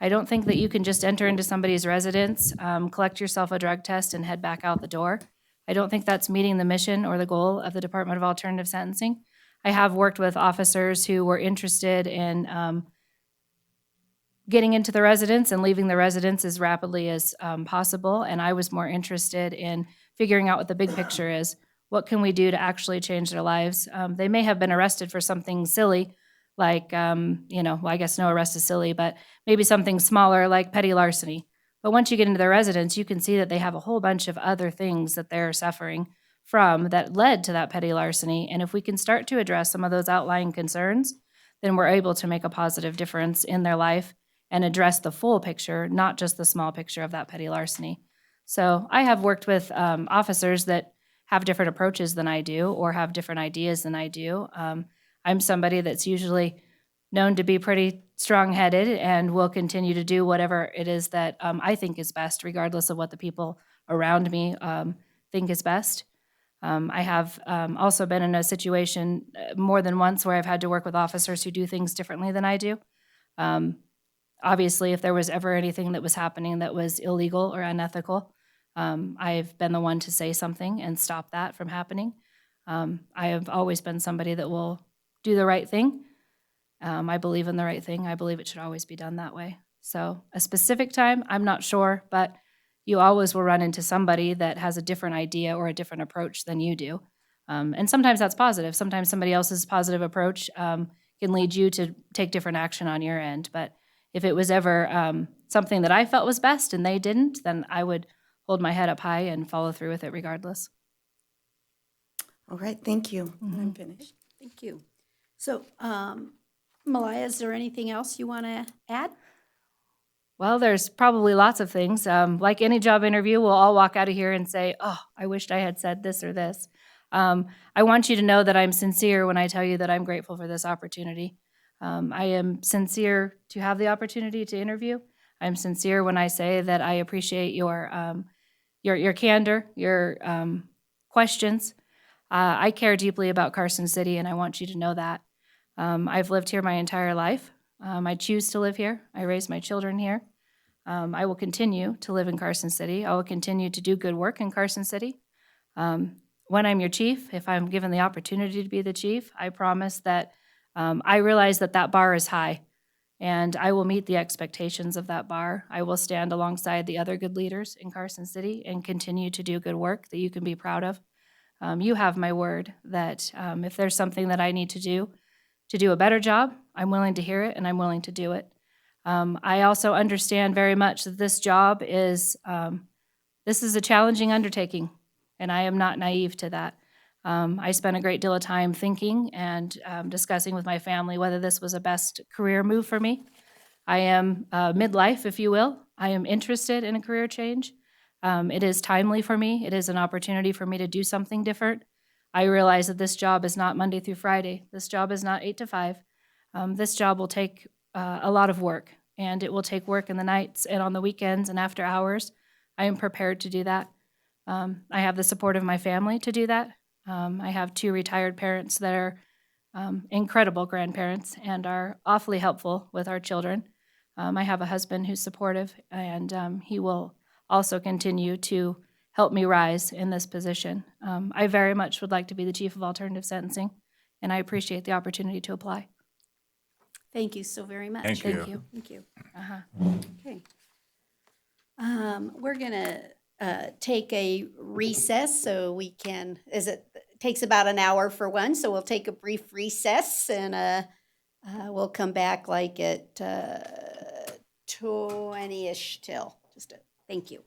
I don't think that you can just enter into somebody's residence, collect yourself a drug test, and head back out the door. I don't think that's meeting the mission or the goal of the Department of Alternative Sentencing. I have worked with officers who were interested in getting into the residence and leaving the residence as rapidly as possible, and I was more interested in figuring out what the big picture is. What can we do to actually change their lives? They may have been arrested for something silly, like, I guess no arrest is silly, but maybe something smaller like petty larceny. But once you get into their residence, you can see that they have a whole bunch of other things that they're suffering from that led to that petty larceny. And if we can start to address some of those outlying concerns, then we're able to make a positive difference in their life and address the full picture, not just the small picture of that petty larceny. So I have worked with officers that have different approaches than I do or have different ideas than I do. I'm somebody that's usually known to be pretty strong-headed and will continue to do whatever it is that I think is best, regardless of what the people around me think is best. I have also been in a situation more than once where I've had to work with officers who do things differently than I do. Obviously, if there was ever anything that was happening that was illegal or unethical, I've been the one to say something and stop that from happening. I have always been somebody that will do the right thing. I believe in the right thing. I believe it should always be done that way. So a specific time, I'm not sure, but you always will run into somebody that has a different idea or a different approach than you do. And sometimes that's positive. Sometimes somebody else's positive approach can lead you to take different action on your end. But if it was ever something that I felt was best and they didn't, then I would hold my head up high and follow through with it regardless. All right, thank you. Mm-hmm. I'm finished. Thank you. So, Malaya, is there anything else you want to add? Well, there's probably lots of things. Like any job interview, we'll all walk out of here and say, oh, I wished I had said this or this. I want you to know that I'm sincere when I tell you that I'm grateful for this opportunity. I am sincere to have the opportunity to interview. I'm sincere when I say that I appreciate your candor, your questions. I care deeply about Carson City, and I want you to know that. I've lived here my entire life. I choose to live here. I raise my children here. I will continue to live in Carson City. I will continue to do good work in Carson City. When I'm your chief, if I'm given the opportunity to be the chief, I promise that I realize that that bar is high, and I will meet the expectations of that bar. I will stand alongside the other good leaders in Carson City and continue to do good work that you can be proud of. You have my word that if there's something that I need to do a better job, I'm willing to hear it and I'm willing to do it. I also understand very much that this job is a challenging undertaking, and I am not naive to that. I spent a great deal of time thinking and discussing with my family whether this was a best career move for me. I am midlife, if you will. I am interested in a career change. It is timely for me. It is an opportunity for me to do something different. I realize that this job is not Monday through Friday. This job is not 8 to 5. This job will take a lot of work, and it will take work in the nights and on the weekends and after hours. I am prepared to do that. I have the support of my family to do that. I have 2 retired parents that are incredible grandparents and are awfully helpful with our children. I have a husband who's supportive, and he will also continue to help me rise in this position. I very much would like to be the chief of alternative sentencing, and I appreciate the opportunity to apply. Thank you so very much. Thank you. Thank you. Thank you. Uh-huh. Okay. We're going to take a recess so we can, it takes about an hour for one, so we'll take a brief recess and we'll come back like at 20-ish till. Thank you.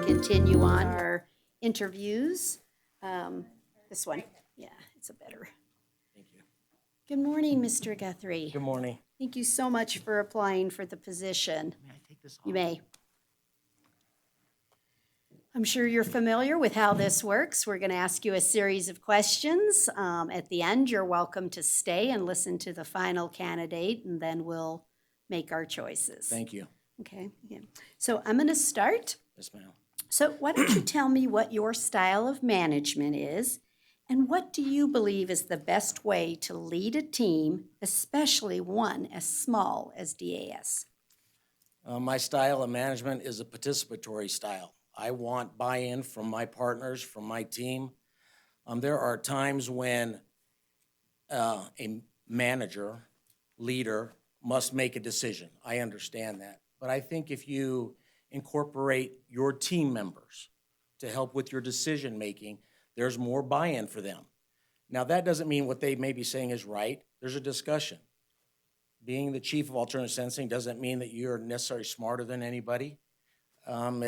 Continue on our interviews. This one, yeah, it's a better. Thank you. Good morning, Mr. Guthrie. Good morning. Thank you so much for applying for the position. May I take this off? You may. I'm sure you're familiar with how this works. We're going to ask you a series of questions. At the end, you're welcome to stay and listen to the final candidate, and then we'll make our choices. Thank you. Okay. Yeah. So I'm going to start. Yes, ma'am. So why don't you tell me what your style of management is, and what do you believe is the best way to lead a team, especially one as small as DAS? My style of management is a participatory style. I want buy-in from my partners, from my team. There are times when a manager, leader, must make a decision. I understand that. But I think if you incorporate your team members to help with your decision-making, there's more buy-in for them. Now, that doesn't mean what they may be saying is right. There's a discussion. Being the chief of alternative sensing doesn't mean that you're necessarily smarter than anybody. You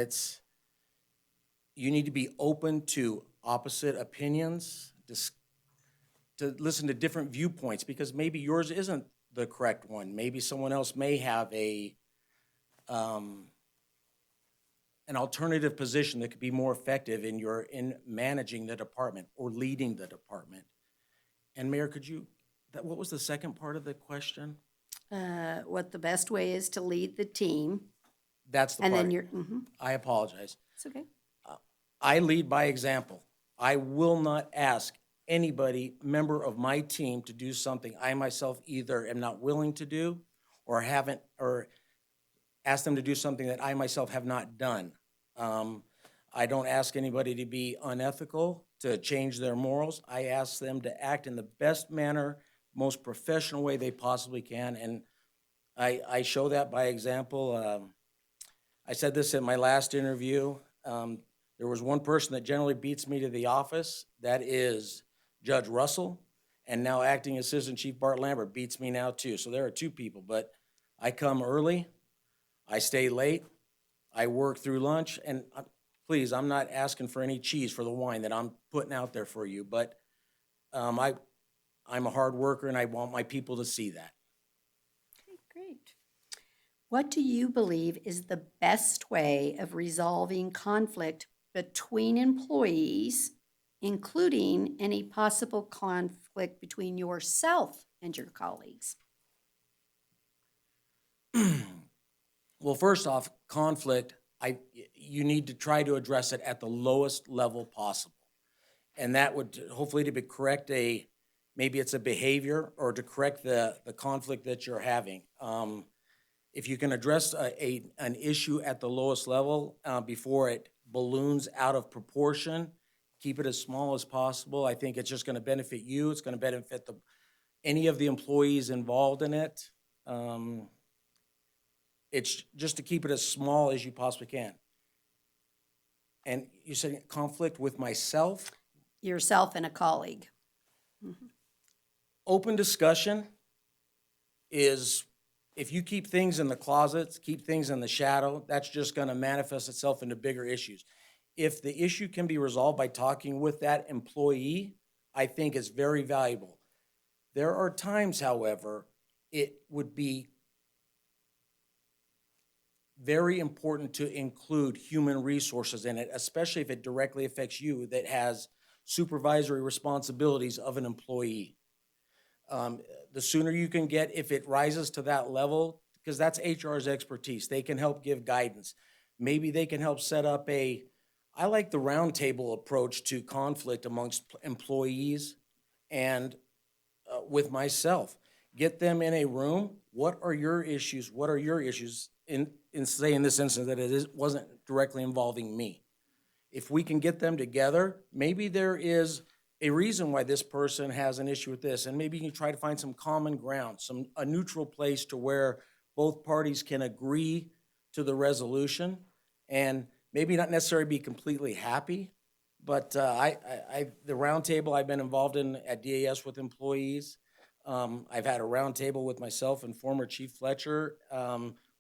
need to be open to opposite opinions, to listen to different viewpoints, because maybe yours isn't the correct one. Maybe someone else may have an alternative position that could be more effective in managing the department or leading the department. And Mayor, what was the second part of the question? What the best way is to lead the team. That's the And part. then you're, I apologize. it's okay. I lead by example. I will not ask anybody, member of my team, to do something I myself either am not willing to do or haven't, or ask them to do something that I myself have not done. I don't ask anybody to be unethical, to change their morals. I ask them to act in the best manner most professional way they possibly can. And I show that by example. I said this in my last interview. There was one person that generally beats me to the office. That is Judge Russell. And now Acting Assistant Chief Bart Lambert beats me now too. So there are two people, but I come early, I stay late, I work through lunch, and please, I'm not asking for any cheese for the wine that I'm putting out there for you, but I'm a hard worker and I want my people to see that. Okay, great. What do you believe is the best way of resolving conflict between employees, including any possible conflict between yourself and your colleagues? Well, first off, conflict, you need to try to address it at the lowest level possible. And that would hopefully to correct maybe it's a behavior or to correct the conflict that you're having. If you can address an issue at the lowest level before it balloons out of proportion, keep it as small as possible. I think it's just going to benefit you. It's going to benefit any of the employees involved in it. It's just to keep it as small as you possibly can. And you said conflict with myself? Yourself and a colleague. Open discussion is, if you keep things in the closets, keep things in the shadow, that's just going to manifest itself into bigger issues. If the issue can be resolved by talking with that employee, I think it's very valuable. There are times, however, it would be very important to include human resources in it, especially if it directly affects you that has supervisory responsibilities of an employee. The sooner you can get, if it rises to that level, because that's HR's expertise, they can help give guidance. Maybe they can help set up I like the roundtable approach to conflict amongst employees and with myself. Get them in a room. What are your issues? What are your issues? In say in this instance that it wasn't directly involving me. If we can get them together, maybe there is a reason why this person has an issue with this, and maybe you can try to find some common ground, a neutral place to where both parties can agree to the resolution, and maybe not necessarily be completely happy, but the roundtable I've been involved in at DAS with employees. I've had a roundtable with myself and former Chief Fletcher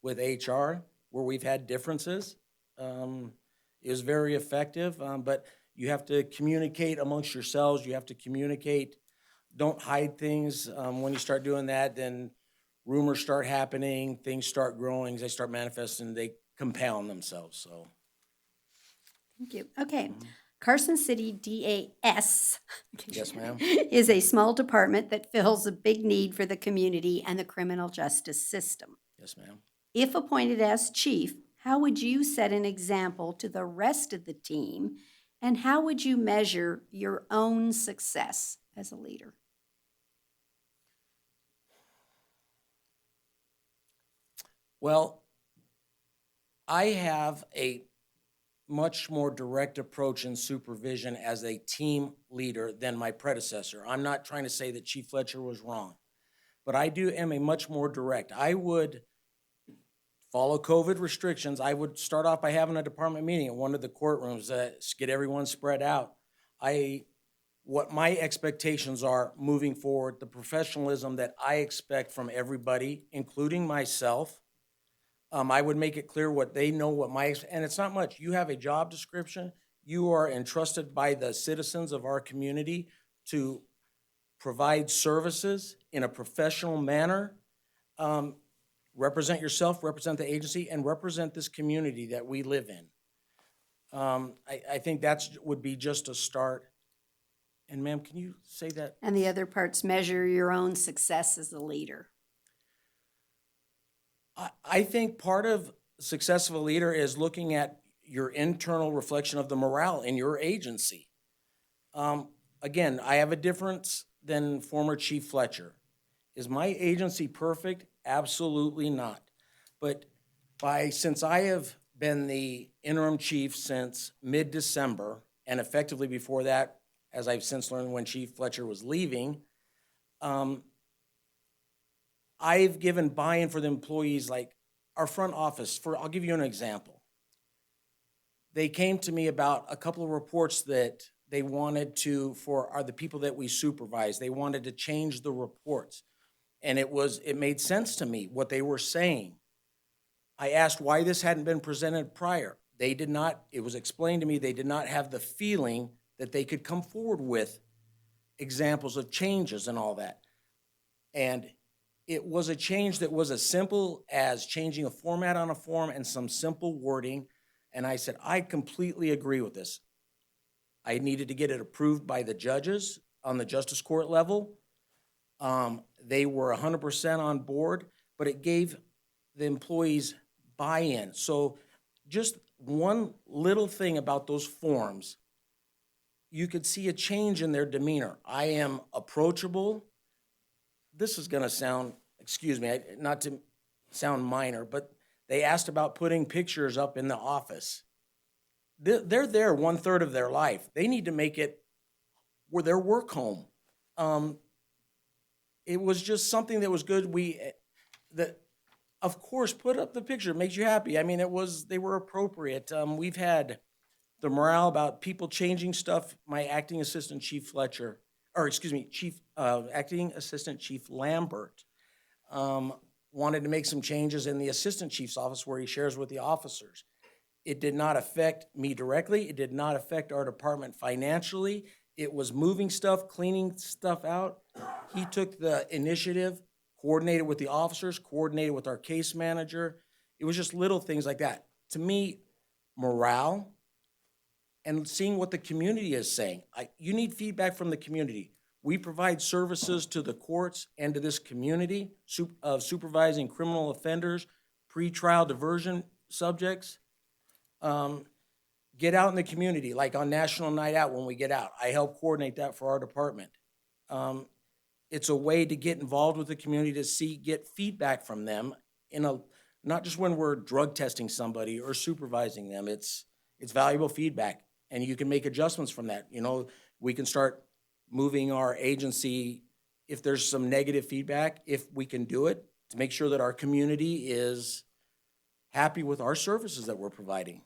with HR where we've had differences. It was very effective, but you have to communicate amongst yourselves. You have to communicate. Don't hide things. When you start doing that, then rumors start happening, things start growing, they start manifesting, they compound themselves, so. Thank you. Okay. Carson City DAS Yes, ma'am. is a small department that fills a big need for the community and the criminal justice system. Yes, ma'am. If appointed as chief, how would you set an example to the rest of the team, and how would you measure your own success as a leader? Well, I have a much more direct approach in supervision as a team leader than my predecessor. I'm not trying to say that Chief Fletcher was wrong, but I am a much more direct. I would follow COVID restrictions. I would start off by having a department meeting at one of the courtrooms, get everyone spread out. What my expectations are moving forward, the professionalism that I expect from everybody, including myself. I would make it clear what they know, and it's not much. You have a job description. You are entrusted by the citizens of our community to provide services in a professional manner. Represent yourself, represent the agency, and represent this community that we live in. I think that would be just a start. And ma'am, can you say that? And the other parts, measure your own success as a leader. I think part of success of a leader is looking at your internal reflection of the morale in your agency. Again, I have a difference than former Chief Fletcher. Is my agency perfect? Absolutely not. But since I have been the interim chief since mid-December, and effectively before that, as I've since learned when Chief Fletcher was leaving, I've given buy-in for the employees, like our front office, I'll give you an example. They came to me about a couple of reports that they wanted to, are the people that we supervise, they wanted to change the reports. And it made sense to me what they were saying. I asked why this hadn't been presented prior. They did not, it was explained to me, they did not have the feeling that they could come forward with examples of changes and all that. And it was a change that was as simple as changing a format on a form and some simple wording. And I said, I completely agree with this. I needed to get it approved by the judges on the justice court level. They were 100% on board, but it gave the employees buy-in. So just one little thing about those forms, you could see a change in their demeanor. I am approachable. This is gonna sound, excuse me, not to sound minor, but they asked about putting pictures up in the office. They're there 1/3 of their life. They need to make it where their work home. It was just something that was good. Of course, put up the picture. It makes you happy. I mean, they were appropriate. We've had the morale about people changing stuff. My acting assistant, Chief Fletcher, acting assistant Chief Lambert, wanted to make some changes in the assistant chief's office where he shares with the officers. It did not affect me directly. It did not affect our department financially. It was moving stuff, cleaning stuff out. He took the initiative, coordinated with the officers, coordinated with our case manager. It was just little things like that. To me, morale and seeing what the community is saying. You need feedback from the community. We provide services to the courts and to this community of supervising criminal offenders, pretrial diversion subjects. Get out in the community, like on National Night Out when we get out. I help coordinate that for our department. It's a way to get involved with the community to get feedback from them not just when we're drug testing somebody or supervising them. It's valuable feedback, and you can make adjustments from that. You know, we can start moving our agency if there's some negative feedback, if we can do it, to make sure that our community is happy with our services that we're providing.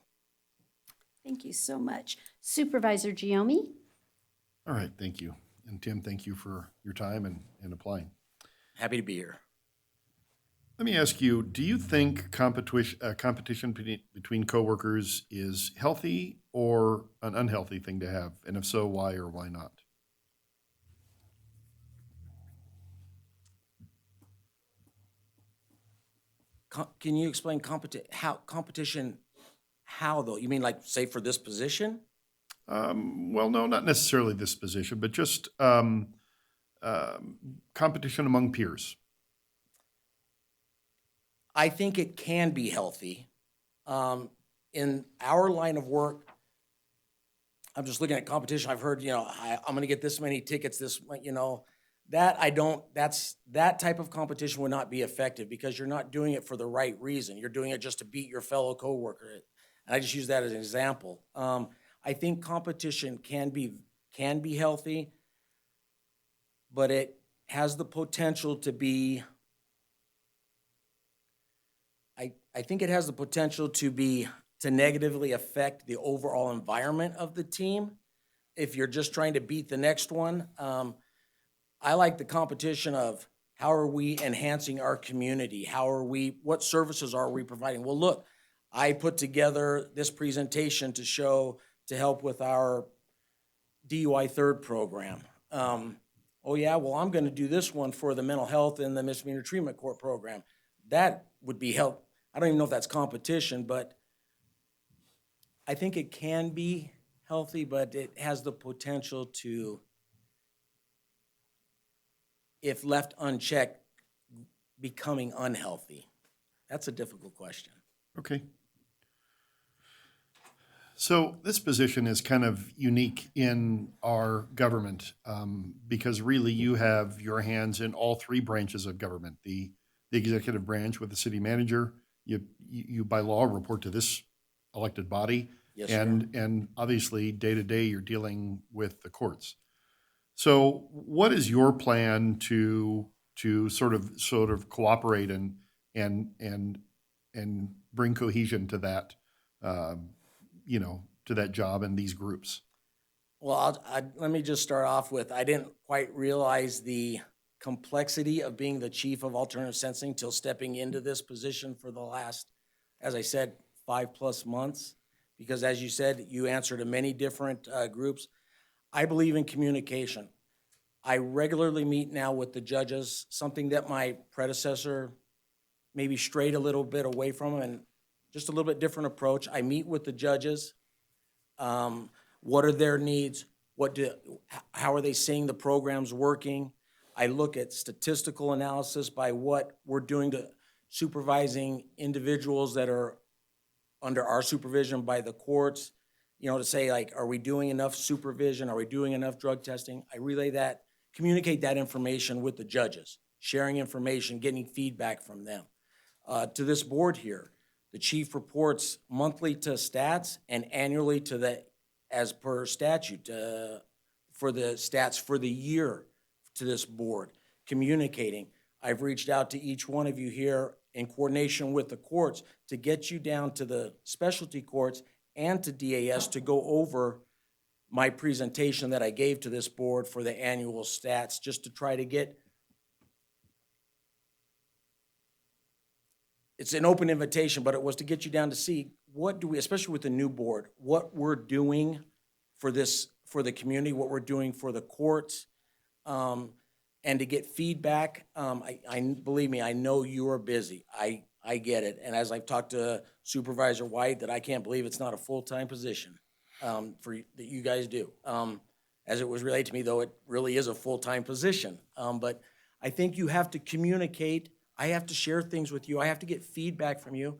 Thank you so much. Supervisor Giomi? All right, thank you. And Tim, thank you for your time and applying. Happy to be here. Let me ask you, do you think competition between coworkers is healthy or an unhealthy thing to have? And if so, why or why not? Can you explain competition? How though? You mean like, say, for this position? Well, no, not necessarily this position, but just competition among peers. I think it can be healthy. In our line of work, I'm just looking at competition. I've heard, I'm going to get this many tickets, that type of competition would not be effective because you're not doing it for the right reason. You're doing it just to beat your fellow coworker. And I just use that as an example. I think competition can be healthy, but it has the potential to be, I think it has the potential to negatively affect the overall environment of the team if you're just trying to beat the next one. I like the competition of how are we enhancing our community? What services are we providing? Well, look, I put together this presentation to help with our DUI third program. Oh yeah, well, I'm gonna do this one for the mental health and the misdemeanor treatment court program. That would be help. I don't even know if that's competition, but I think it can be healthy, but it has the potential to, if left unchecked, becoming unhealthy. That's a difficult question. Okay. So this position is kind of unique in our government because really you have your hands in all three branches of government. The executive branch with the city manager, you by law report to this elected body. Yes, and obviously day to day you're dealing with the courts. So what is your plan to to sort of cooperate and bring cohesion to that, to that job and these groups? Well, let me just start off with, I didn't quite realize the complexity of being the chief of alternative sensing till stepping into this position for the last, as I said, 5+ months. Because as you said, you answer to many different groups. I believe in communication. I regularly meet now with the judges, something that my predecessor maybe strayed a little bit away from, and just a little bit different approach. I meet with the judges. What are their needs? How are they seeing the programs working? I look at statistical analysis by what we're doing to supervising individuals that are under our supervision by the courts, to say, like, are we doing enough supervision? Are we doing enough drug testing? I relay that, communicate that information with the judges, sharing information, getting feedback from them. To this board here, the chief reports monthly to stats and annually to the, as per statute, for the stats for the year to this board, communicating. I've reached out to each one of you here in coordination with the courts to get you down to the specialty courts and to DAS to go over my presentation that I gave to this board for the annual stats, just to try to get, it's an open invitation, but it was to get you down to see what do we, especially with the new board, what we're doing for this, for the community, what we're doing for the courts, and to get feedback. Believe me, I know you are busy. I get it. And as I've talked to Supervisor White, that I can't believe it's not a full-time position that you guys do. As it was relayed to me, though, it really is a full-time position. But I think you have to communicate. I have to share things with you. I have to get feedback from you.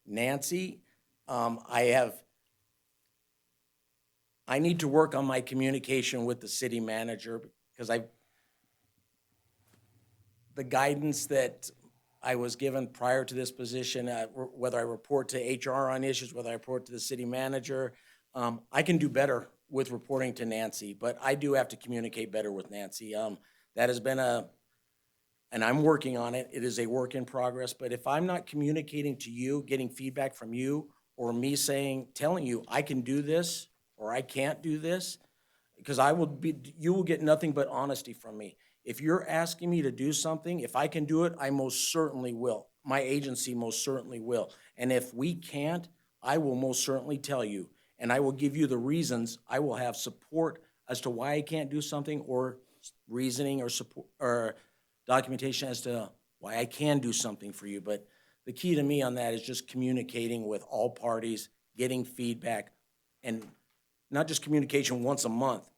Nancy, I need to work on my communication with the city manager, because the guidance that I was given prior to this position, whether I report to HR on issues, whether I report to the city manager, I can do better with reporting to Nancy, but I do have to communicate better with Nancy. That has been and I'm working on it. It is a work in progress, but if I'm not communicating to you, getting feedback from you, or me telling you I can do this or I can't do this, because you will get nothing but honesty from me. If you're asking me to do something, if I can do it, I most certainly will. My agency most certainly will. And if we can't, I will most certainly tell you, and I will give you the reasons. I will have support as to why I can't do something, or reasoning or support or documentation as to why I can do something for you. But the key to me on that is just communicating with all parties, getting feedback, and not just communication once a month,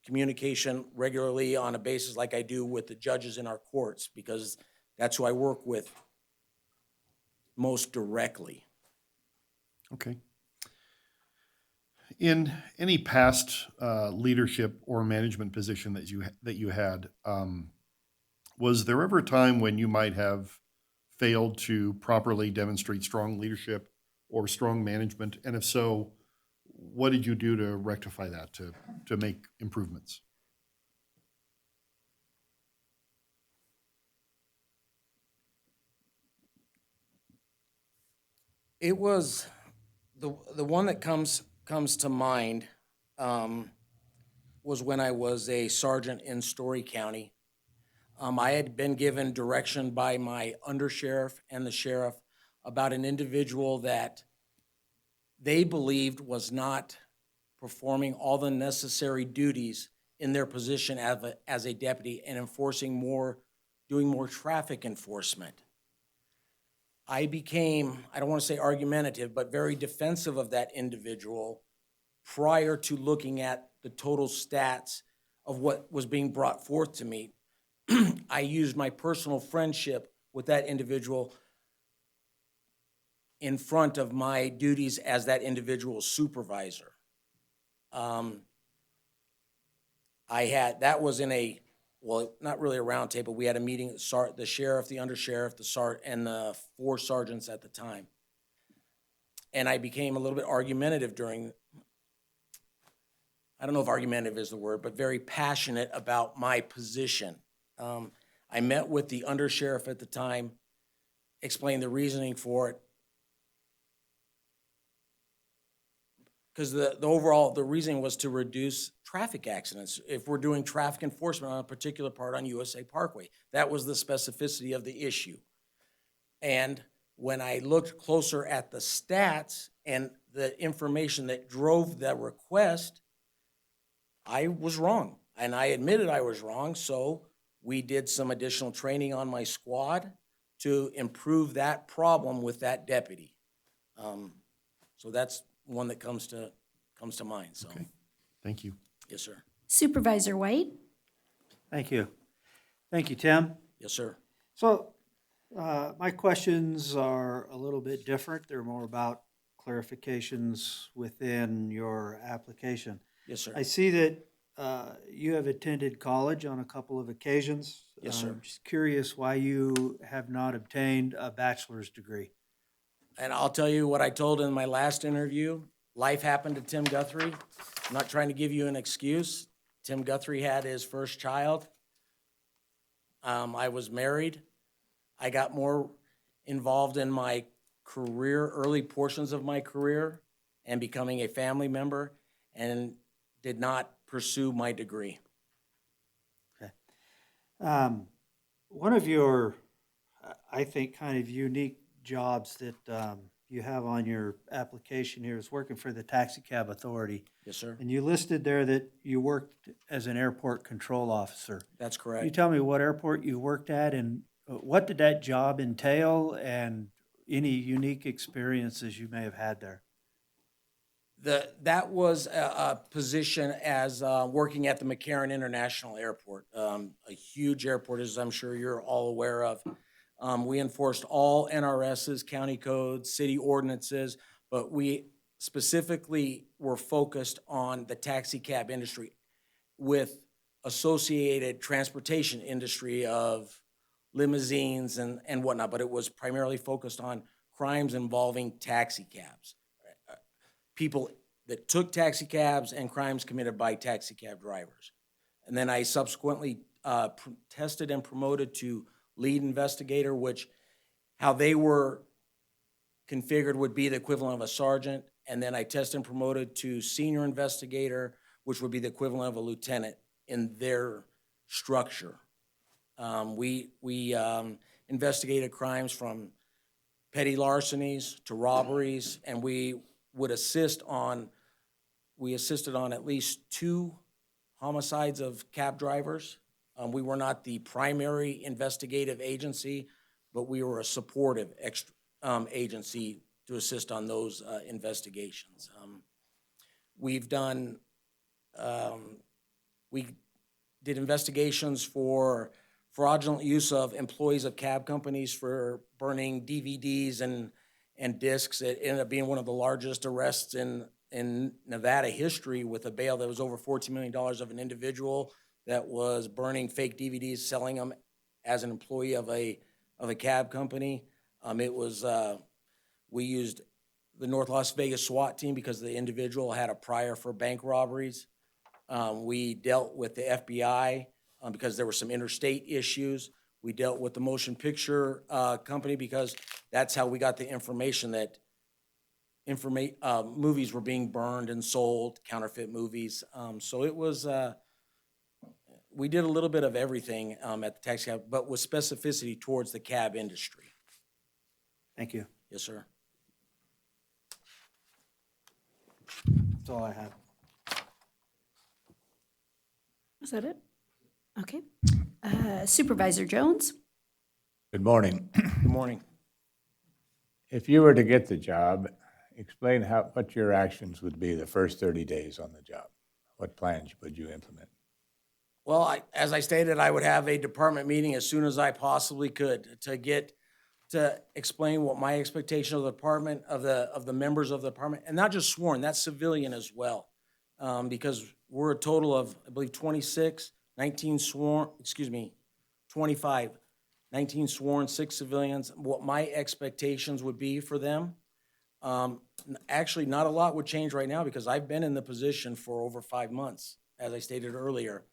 communication regularly on a basis like I do with the judges in our courts, because that's who I work with most directly. Okay. In any past leadership or management position that you had, was there ever a time when you might have failed to properly demonstrate strong leadership or strong management? And if so, what did you do to rectify that, to make improvements? It was the one that comes to mind was when I was a sergeant in Story County. I had been given direction by my undersheriff and the sheriff about an individual that they believed was not performing all the necessary duties in their position as a deputy and doing more traffic enforcement. I became, I don't want to say argumentative, but very defensive of that individual prior to looking at the total stats of what was being brought forth to me. I used my personal friendship with that individual in front of my duties as that individual's supervisor. That was in not really a round table. We had a meeting, the sheriff, the undersheriff, and the 4 sergeants at the time. And I became a little bit argumentative I don't know if argumentative is the word, but very passionate about my position. I met with the undersheriff at the time, explained the reasoning for it. Because the reasoning was to reduce traffic accidents. If we're doing traffic enforcement on a particular part on USA Parkway, that was the specificity of the issue. And when I looked closer at the stats and the information that drove that request, I was wrong. And I admitted I was wrong, so we did some additional training on my squad to improve that problem with that deputy. So that's one that comes to mind, so. Okay. Thank you. Yes, sir. Supervisor White? Thank you. Thank you, Tim. Yes, sir. So, my questions are a little bit different. They're more about clarifications within your application. Yes, sir. I see that you have attended college on a couple of occasions. Yes, sir. I'm just curious why you have not obtained a bachelor's degree. And I'll tell you what I told in my last interview. Life happened to Tim Guthrie. I'm not trying to give you an excuse. Tim Guthrie had his first child. I was married. I got more involved in my career, early portions of my career, and becoming a family member, and did not pursue my degree. Okay. One of your, I think, kind of unique jobs that you have on your application here is working for the Taxi Cab Authority. Yes, sir. And you listed there that you worked as an airport control officer. That's Can you correct. tell me what airport you worked at and what did that job entail and any unique experiences you may have had there? That was a position as working at the McCarran International Airport, a huge airport, as I'm sure you're all aware of. We enforced all NRSs, county codes, city ordinances, but we specifically were focused on the taxi cab industry with associated transportation industry of limousines and whatnot, but it was primarily focused on crimes involving taxi cabs. People that took taxi cabs and crimes committed by taxi cab drivers. And then I subsequently tested and promoted to lead investigator, which how they were configured would be the equivalent of a sergeant. And then I tested and promoted to senior investigator, which would be the equivalent of a lieutenant in their structure. We investigated crimes from petty larcenies to robberies, and we assisted on at least 2 homicides of cab drivers. We were not the primary investigative agency, but we were a supportive agency to assist on those investigations. We did investigations for fraudulent use of employees of cab companies for burning DVDs and discs. It ended up being one of the largest arrests in Nevada history, with a bail that was over $14 million of an individual that was burning fake DVDs, selling them as an employee of a cab company. We used the North Las Vegas SWAT team because the individual had a prior for bank robberies. We dealt with the FBI because there were some interstate issues. We dealt with the motion picture company because that's how we got the information that movies were being burned and sold, counterfeit movies. So it was, we did a little bit of everything at the taxi cab, but with specificity towards the cab industry. Thank you. Yes, sir. That's all I have. Is that it? Okay. Supervisor Jones? Good morning. Good morning. If you were to get the job, explain what your actions would be the first 30 days on the job. What plans would you implement? Well, as I stated, I would have a department meeting as soon as I possibly could to explain what my expectation of the department, of the members of the department, and not just sworn, that's civilian as well. Because we're a total of, I believe, 25, 19 sworn, 6 civilians. What my expectations would be for them, actually not a lot would change right now because I've been in the position for over 5 months, as I stated earlier.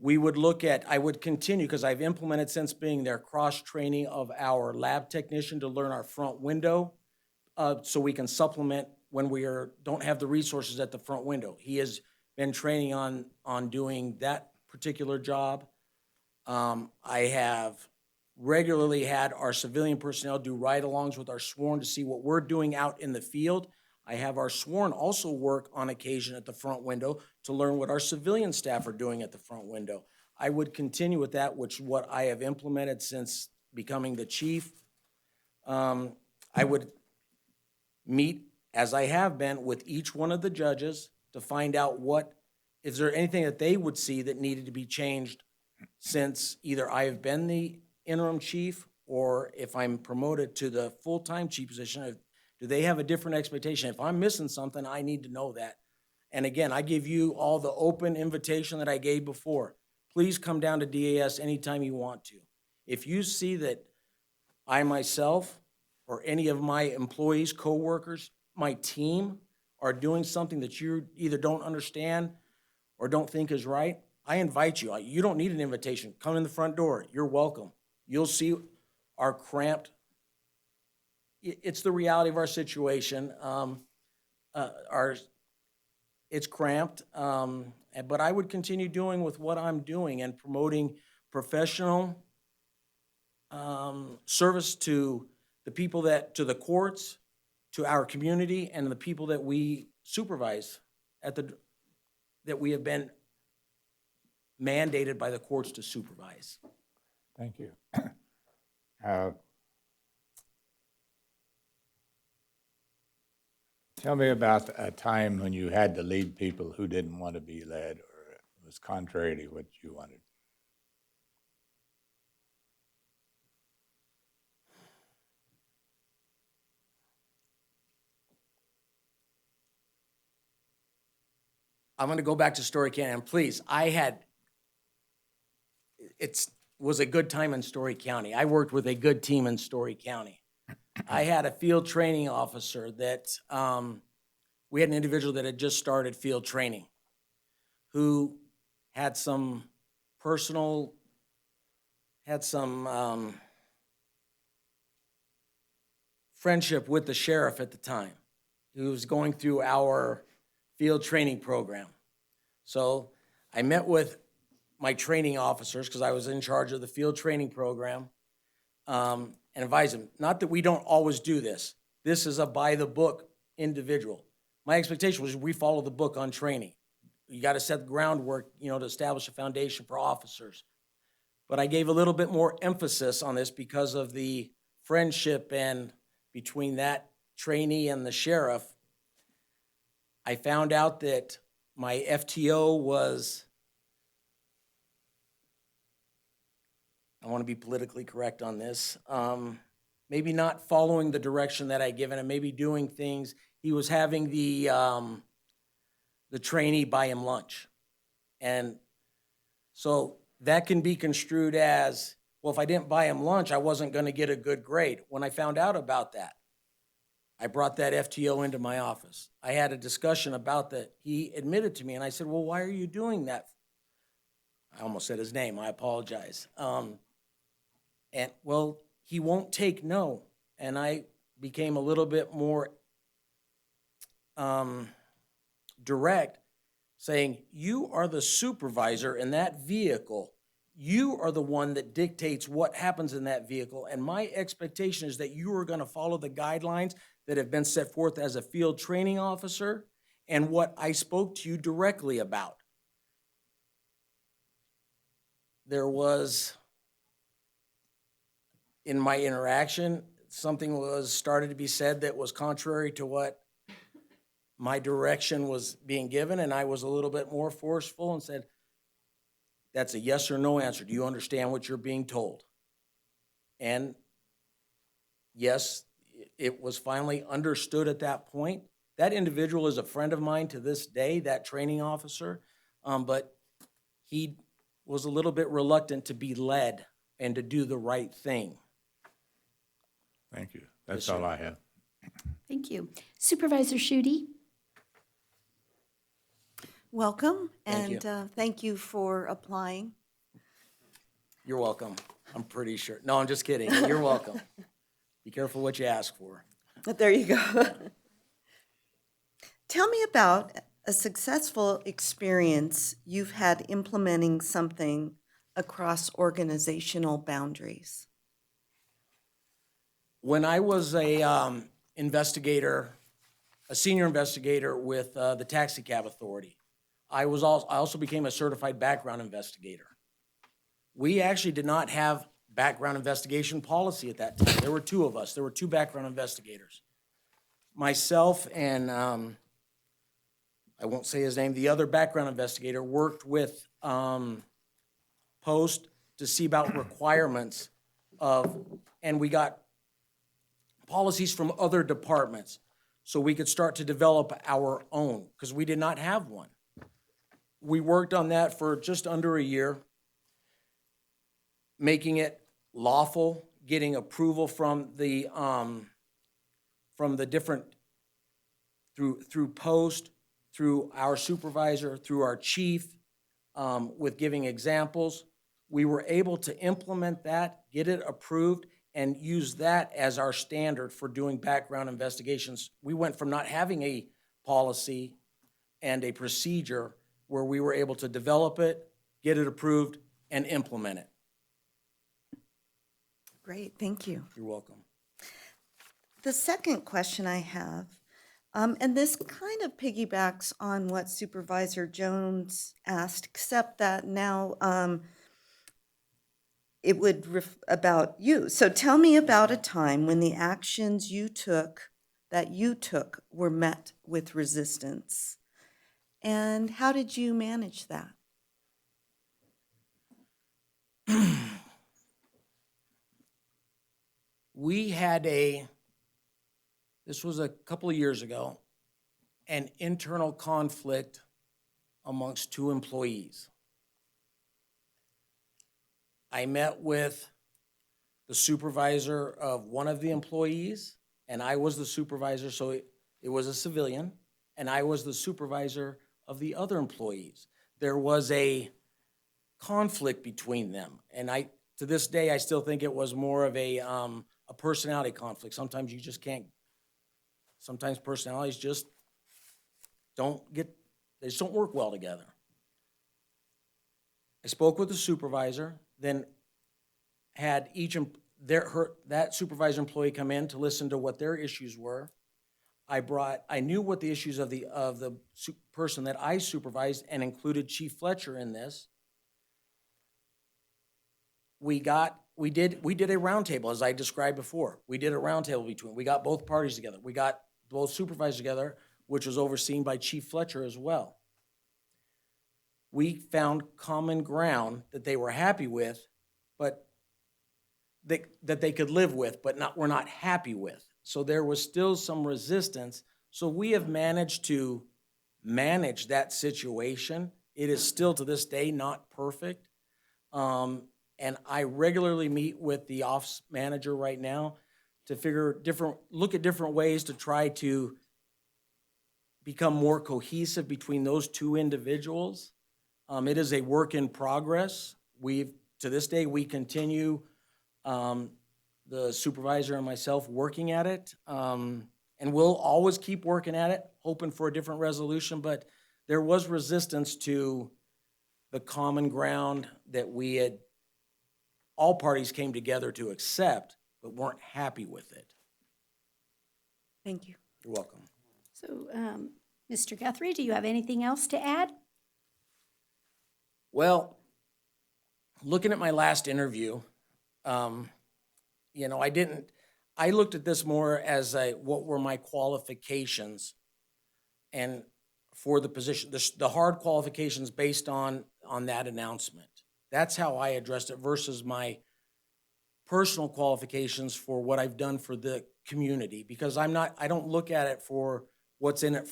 we would look at, I would continue, because I've implemented since being there, cross-training of our lab technician to learn our front window, so we can supplement when don't have the resources at the front window. He has been training on doing that particular job. I have regularly had our civilian personnel do ride-alongs with our sworn to see what we're doing out in the field. I have our sworn also work on occasion at the front window to learn what our civilian staff are doing at the front window. I would continue with that, which is what I have implemented since becoming the chief. I would meet, as I have been, with each one of the judges to find out is there anything that they would see that needed to be changed since either I have been the interim chief or if I'm promoted to the full-time chief position. Do they have a different expectation? If I'm missing something, I need to know that. And again, I give you all the open invitation that I gave before. Please come down to DAS anytime you want to. If you see that I myself or any of my employees, coworkers, my team are doing something that you either don't understand or don't think is right, I invite you. You don't need an invitation. Come in the front door. You're welcome. You'll see our cramped. It's the reality of our situation. It's cramped, but I would continue doing with what I'm doing and promoting professional service to the people to the courts, to our community, and the people that we supervise that we have been mandated by the courts to supervise. Thank you. Tell me about a time when you had to lead people who didn't want to be led or it was contrary to what you wanted. I'm going to go back to Story County, and please, it was a good time in Story County. I worked with a good team in Story County. I had a field training officer that, we had an individual that had just started field training who had some friendship with the sheriff at the time, who was going through our field training program. So I met with my training officers, because I was in charge of the field training program, and advised them, not that we don't always do this. This is a by-the-book individual. My expectation was we follow the book on training. You got to set the groundwork, to establish a foundation for officers. But I gave a little bit more emphasis on this because of the friendship and between that trainee and the sheriff. I found out that my FTO was, I want to be politically correct on this, maybe not following the direction that I given him, maybe doing things. He was having the trainee buy him lunch. And so that can be construed as, well, if I didn't buy him lunch, I wasn't going to get a good grade. When I found out about that, I brought that FTO into my office. I had a discussion about that. He admitted to me, and I said, well, why are you doing that? I almost said his name. I apologize. And, well, he won't take no. And I became a little bit more direct, saying, you are the supervisor in that vehicle. You are the one that dictates what happens in that vehicle. And my expectation is that you are going to follow the guidelines that have been set forth as a field training officer and what I spoke to you directly about. There was, in my interaction, something was started to be said that was contrary to what my direction was being given, and I was a little bit more forceful and said, that's a yes or no answer. Do you understand what you're being told? And yes, it was finally understood at that point. That individual is a friend of mine to this day, that training officer, but he was a little bit reluctant to be led and to do the right thing. Thank you. That's all I have. Thank you. Supervisor Schutte? Welcome, Thank and thank you for applying. You're welcome. I'm pretty sure. No, I'm just kidding. You're welcome. Be careful what you ask for. There you go. Tell me about a successful experience you've had implementing something across organizational boundaries. When I was a investigator, a senior investigator with the Taxi Cab Authority, I also became a certified background investigator. We actually did not have background investigation policy at that time. There were two of us. There were two background investigators. Myself and, I won't say his name, the other background investigator worked with Post to see about requirements of, and we got policies from other departments so we could start to develop our own, because we did not have one. We worked on that for just under a year, making it lawful, getting approval from the different, through Post, through our supervisor, through our chief, with giving examples. We were able to implement that, get it approved, and use that as our standard for doing background investigations. We went from not having a policy and a procedure where we were able to develop it, get it approved, and implement it. Great, thank you. You're welcome. The second question I have, and this kind of piggybacks on what Supervisor Jones asked, except that now it would about you. So tell me about a time when the actions that you took were met with resistance, and how did you manage that? We had this was a couple of years ago, an internal conflict amongst two employees. I met with the supervisor of one of the employees, and I was the supervisor, so it was a civilian, and I was the supervisor of the other employees. There was a conflict between them, and to this day, I still think it was more of a personality conflict. Sometimes you just can't, sometimes personalities just they just don't work well together. I spoke with the supervisor, then had that supervisor employee come in to listen to what their issues were. I knew what the issues of the person that I supervised, and included Chief Fletcher in this. We did a roundtable, as I described before. We did a roundtable we got both parties together. We got both supervisors together, which was overseen by Chief Fletcher as well. We found common ground that they were happy with, but that they could live with, but were not happy with. So there was still some resistance. So we have managed to manage that situation. It is still to this day not perfect. And I regularly meet with the office manager right now to look at different ways to try to become more cohesive between those two individuals. It is a work in progress. To this day, we continue, the supervisor and myself, working at it. And we'll always keep working at it, hoping for a different resolution. But there was resistance to the common ground that all parties came together to accept, but weren't happy with it. Thank you. You're welcome. So, Mr. Guthrie, do you have anything else to add? Well, looking at my last interview, I looked at this more as what were my qualifications and for the position, the hard qualifications based on that announcement. That's how I addressed it versus my personal qualifications for what I've done for the community, because I don't look at it for what's in it.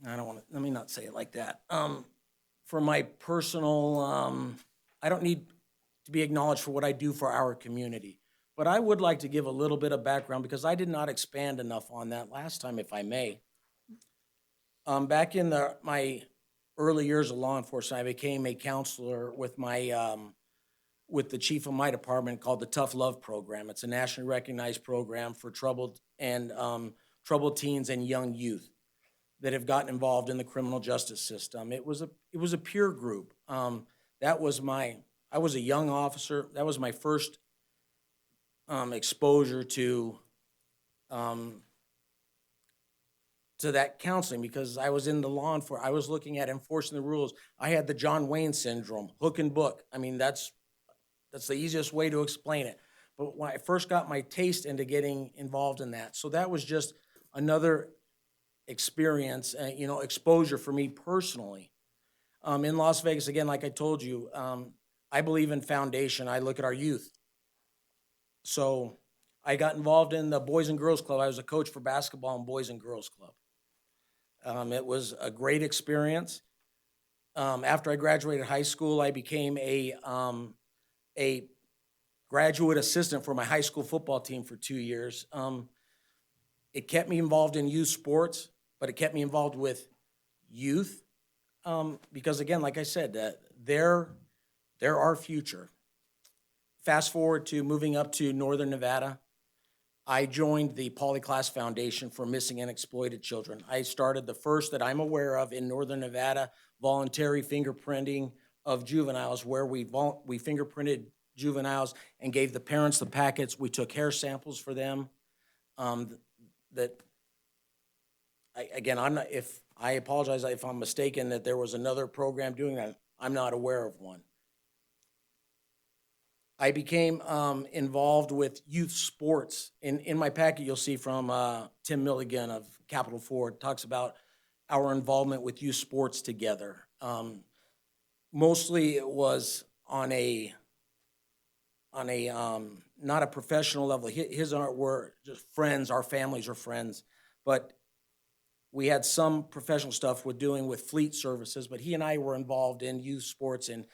Let me not say it like that. For my personal, I don't need to be acknowledged for what I do for our community. But I would like to give a little bit of background because I did not expand enough on that last time, if I may. Back in my early years of law enforcement, I became a counselor with with the chief of my department called the Tough Love Program. It's a nationally recognized program for troubled teens and young youth that have gotten involved in the criminal justice system. It was a peer group. I was a young officer. That was my first exposure to that counseling, because I was in the law enforcement. I was looking at enforcing the rules. I had the John Wayne syndrome, hook and book. I mean, that's the easiest way to explain it. But when I first got my taste into getting involved in that, so that was just another experience, exposure for me personally. In Las Vegas, again, like I told you, I believe in foundation. I look at our youth. So I got involved in the Boys and Girls Club. I was a coach for basketball and Boys and Girls Club. It was a great experience. After I graduated high school, I became a graduate assistant for my high school football team for 2 years. It kept me involved in youth sports, but it kept me involved with youth because, again, like I said, they're our future. Fast forward to moving up to Northern Nevada. I joined the Polyclass Foundation for Missing and Exploited Children. I started the first that I'm aware of in Northern Nevada voluntary fingerprinting of juveniles, where we fingerprinted juveniles and gave the parents the packets. We took hair samples for them. I apologize if I'm mistaken that there was another program doing that. I'm not aware of one. I became involved with youth sports. In my packet, you'll see from Tim Milligan of Capital Ford, talks about our involvement with youth sports together. Mostly it was on a not a professional level. His art were just friends, our families are friends, but we had some professional stuff with fleet services, but he and I were involved in youth sports, and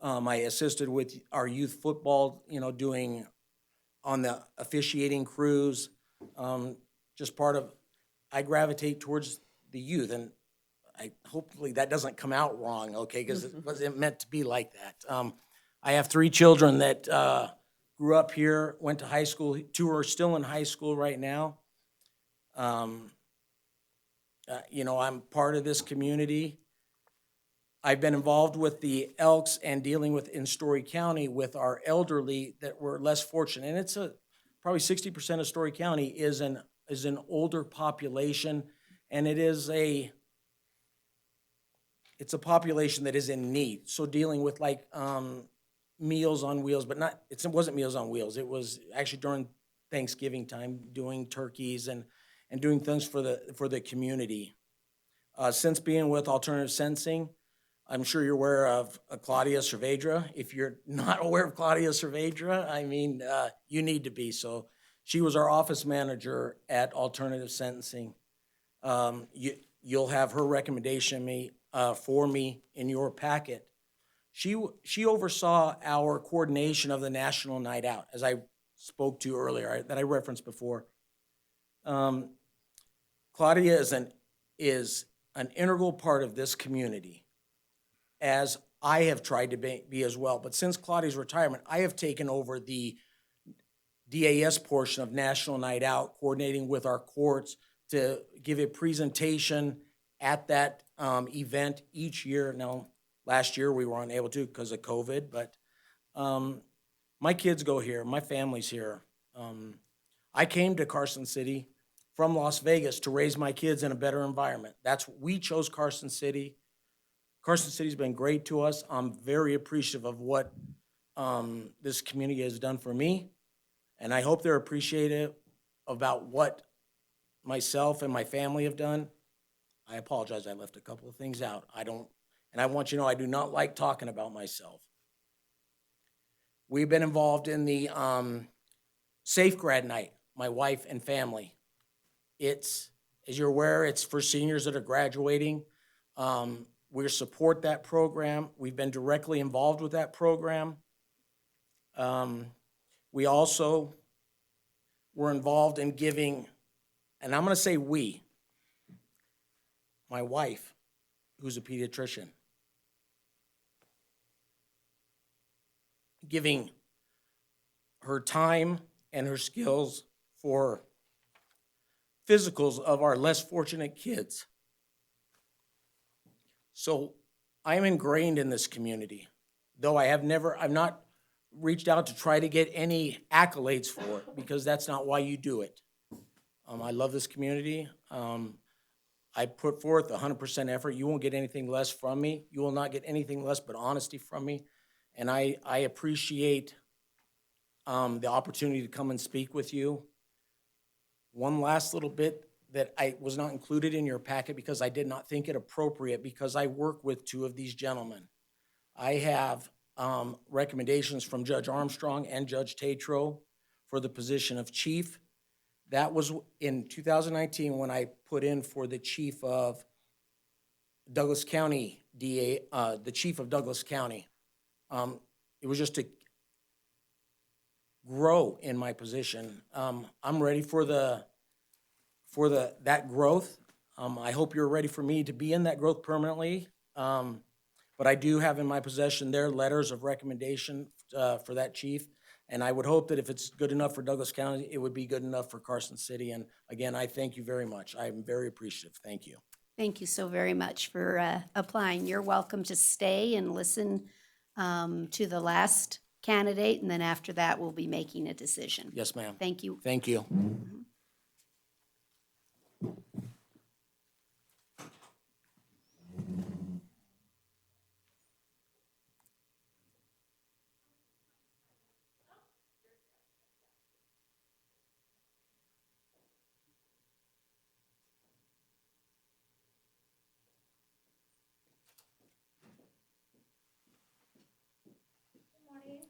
I assisted with our youth football, doing on the officiating crews. I gravitate towards the youth, and hopefully that doesn't come out wrong, okay, because it wasn't meant to be like that. I have 3 children that grew up here, went to high school. 2 are still in high school right now. I'm part of this community. I've been involved with the Elks and dealing with in Story County with our elderly that were less fortunate. And it's probably 60% of Story County is an older population, and it's a population that is in need. So dealing with Meals on Wheels, but it wasn't Meals on Wheels. It was actually during Thanksgiving time, doing turkeys and doing things for the community. Since being with Alternative Sensing, I'm sure you're aware of Claudia Cervedra. If you're not aware of Claudia Cervedra, you need to be. So she was our office manager at Alternative Sentencing. You'll have her recommendation for me in your packet. She oversaw our coordination of the National Night Out, as I spoke to earlier, that I referenced before. Claudia is an integral part of this community, as I have tried to be as well. But since Claudia's retirement, I have taken over the DAS portion of National Night Out, coordinating with our courts to give a presentation at that event each year. Now, last year we were unable to because of COVID, but my kids go here, my family's here. I came to Carson City from Las Vegas to raise my kids in a better environment. We chose Carson City. Carson City's been great to us. I'm very appreciative of what this community has done for me, and I hope they're appreciative about what myself and my family have done. I apologize, I left a couple of things out. And I want you to know I do not like talking about myself. We've been involved in the Safe Grad Night, my wife and family. As you're aware, it's for seniors that are graduating. We support that program. We've been directly involved with that program. We also were involved in giving, and I'm going to say we, my wife who's a pediatrician. Giving her time and her skills for physicals of our less fortunate kids. So I'm ingrained in this community, though I've not reached out to try to get any accolades for it, because that's not why you do it. I love this community. I put forth 100% effort. You won't get anything less from me. You will not get anything less but honesty from me. And I appreciate the opportunity to come and speak with you. One last little bit that I was not included in your packet because I did not think it appropriate, because I work with two of these gentlemen. I have recommendations from Judge Armstrong and Judge Tatro for the position of chief. That was in 2019 when I put in for the chief of Douglas County DA, the chief of Douglas County. It was just to grow in my position. I'm ready for that growth. I hope you're ready for me to be in that growth permanently. But I do have in my possession their letters of recommendation for that chief. And I would hope that if it's good enough for Douglas County, it would be good enough for Carson City. And again, I thank you very much. I'm very appreciative. Thank you. Thank you so very much for applying. You're welcome to stay and listen to the last candidate, and then after that, we'll be making a decision. Yes, ma'am. Thank you. Thank you.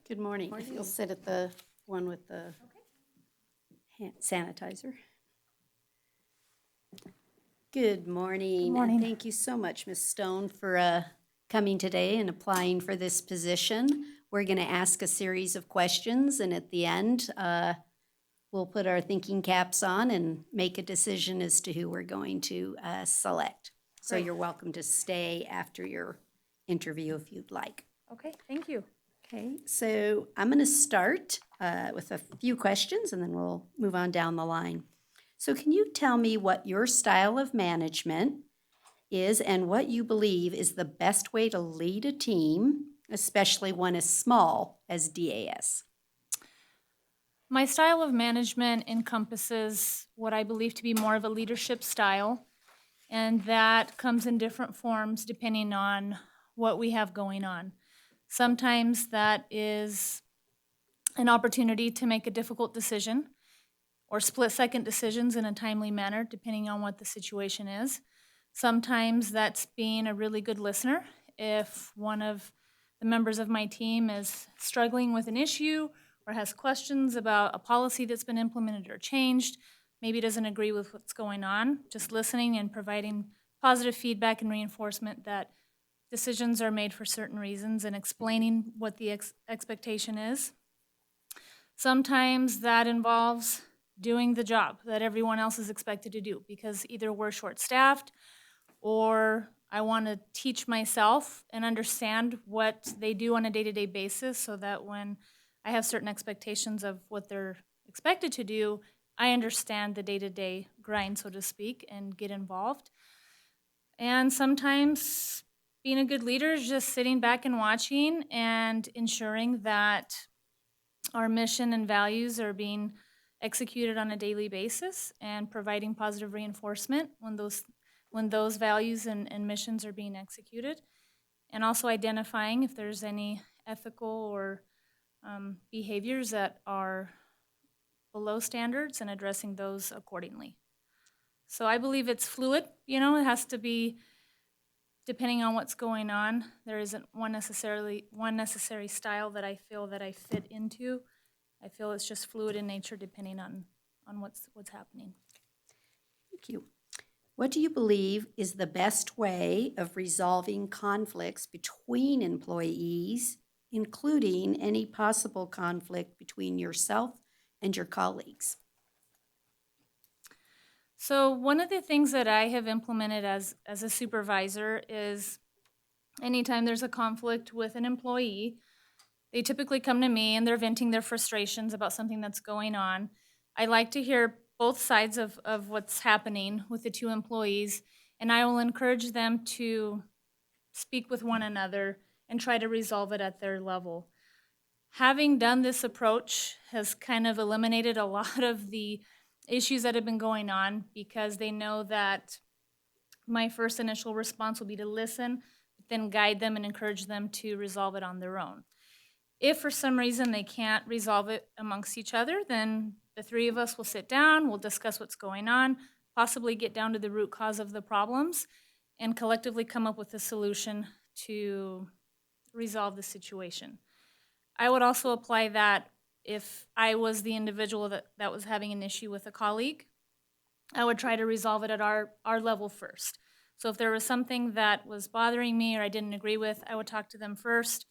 Good morning. If you'll sit at the one with the hand sanitizer. Good morning. Good morning. And thank you so much, Ms. Stone, for coming today and applying for this position. We're going to ask a series of questions, and at the end, we'll put our thinking caps on and make a decision as to who we're going to select. So Great. you're welcome to stay after your interview if you'd like. Okay, thank you. Okay, so I'm going to start with a few questions, and then we'll move on down the line. So can you tell me what your style of management is and what you believe is the best way to lead a team, especially one as small as DAS? My style of management encompasses what I believe to be more of a leadership style, and that comes in different forms depending on what we have going on. Sometimes that is an opportunity to make a difficult decision or split-second decisions in a timely manner, depending on what the situation is. Sometimes that's being a really good listener. If one of the members of my team is struggling with an issue or has questions about a policy that's been implemented or changed, maybe doesn't agree with what's going on, just listening and providing positive feedback and reinforcement that decisions are made for certain reasons and explaining what the expectation is. Sometimes that involves doing the job that everyone else is expected to do because either we're short-staffed or I want to teach myself and understand what they do on a day-to-day basis so that when I have certain expectations of what they're expected to do, I understand the day-to-day grind, so to speak, and get involved. And sometimes being a good leader is just sitting back and watching and ensuring that our mission and values are being executed on a daily basis and providing positive reinforcement when those values and missions are being executed, and also identifying if there's any ethical or behaviors that are below standards and addressing those accordingly. So I believe it's fluid, it has to be depending on what's going on. There isn't one necessary style that I feel that I fit into. I feel it's just fluid in nature depending on what's happening. Thank you. What do you believe is the best way of resolving conflicts between employees, including any possible conflict between yourself and your colleagues? So one of the things that I have implemented as a supervisor is anytime there's a conflict with an employee, they typically come to me and they're venting their frustrations about something that's going on. I like to hear both sides of what's happening with the two employees, and I will encourage them to speak with one another and try to resolve it at their level. Having done this approach has kind of eliminated a lot of the issues that have been going on because they know that my first initial response will be to listen, but then guide them and encourage them to resolve it on their own. If for some reason they can't resolve it amongst each other, then the three of us will sit down, we'll discuss what's going on, possibly get down to the root cause of the problems, and collectively come up with a solution to resolve the situation. I would also apply that if I was the individual that was having an issue with a colleague. I would try to resolve it at our level first. So if there was something that was bothering me or I didn't agree with, I would talk to them first.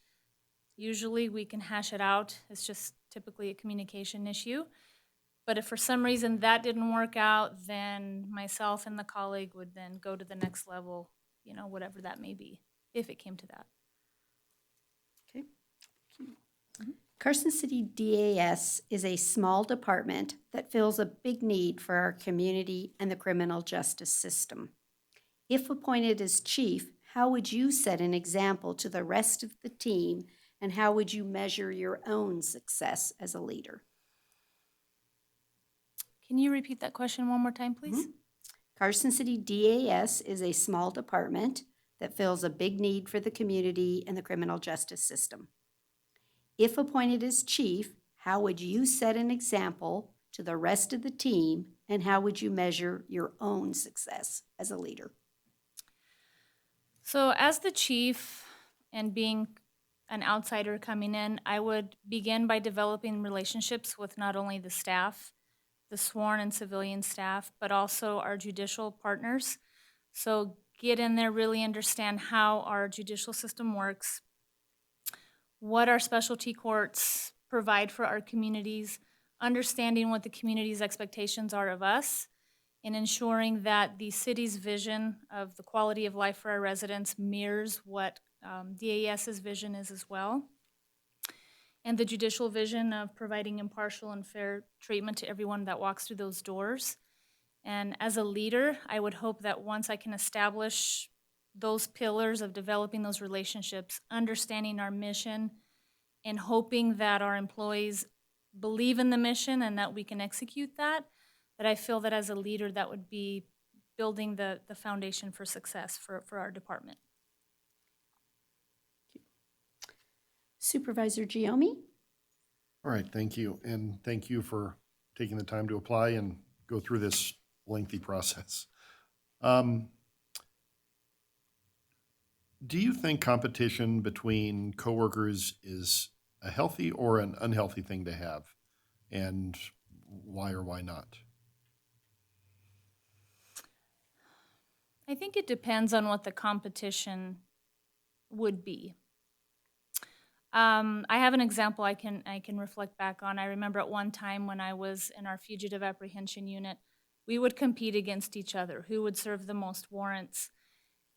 Usually we can hash it out. It's just typically a communication issue. But if for some reason that didn't work out, then myself and the colleague would then go to the next level, whatever that may be, if it came to that. Okay. Carson City DAS is a small department that fills a big need for our community and the criminal justice system. If appointed as chief, how would you set an example to the rest of the team, and how would you measure your own success as a leader? Can you repeat that question one more time, please? Carson City DAS is a small department that fills a big need for the community and the criminal justice system. If appointed as chief, how would you set an example to the rest of the team, and how would you measure your own success as a leader? So as the chief and being an outsider coming in, I would begin by developing relationships with not only the staff, the sworn and civilian staff, but also our judicial partners. So get in there, really understand how our judicial system works, what our specialty courts provide for our communities, understanding what the community's expectations are of us, and ensuring that the city's vision of the quality of life for our residents mirrors what DAS's vision is as well, and the judicial vision of providing impartial and fair treatment to everyone that walks through those doors. And as a leader, I would hope that once I can establish those pillars of developing those relationships, understanding our mission, and hoping that our employees believe in the mission and that we can execute that I feel that as a leader, that would be building the foundation for success for our department. Supervisor Giomi? All right, thank you. And thank you for taking the time to apply and go through this lengthy process. Do you think competition between coworkers is a healthy or an unhealthy thing to have? And why or why not? I think it depends on what the competition would be. I have an example I can reflect back on. I remember at one time when I was in our fugitive apprehension unit, we would compete against each other, who would serve the most warrants.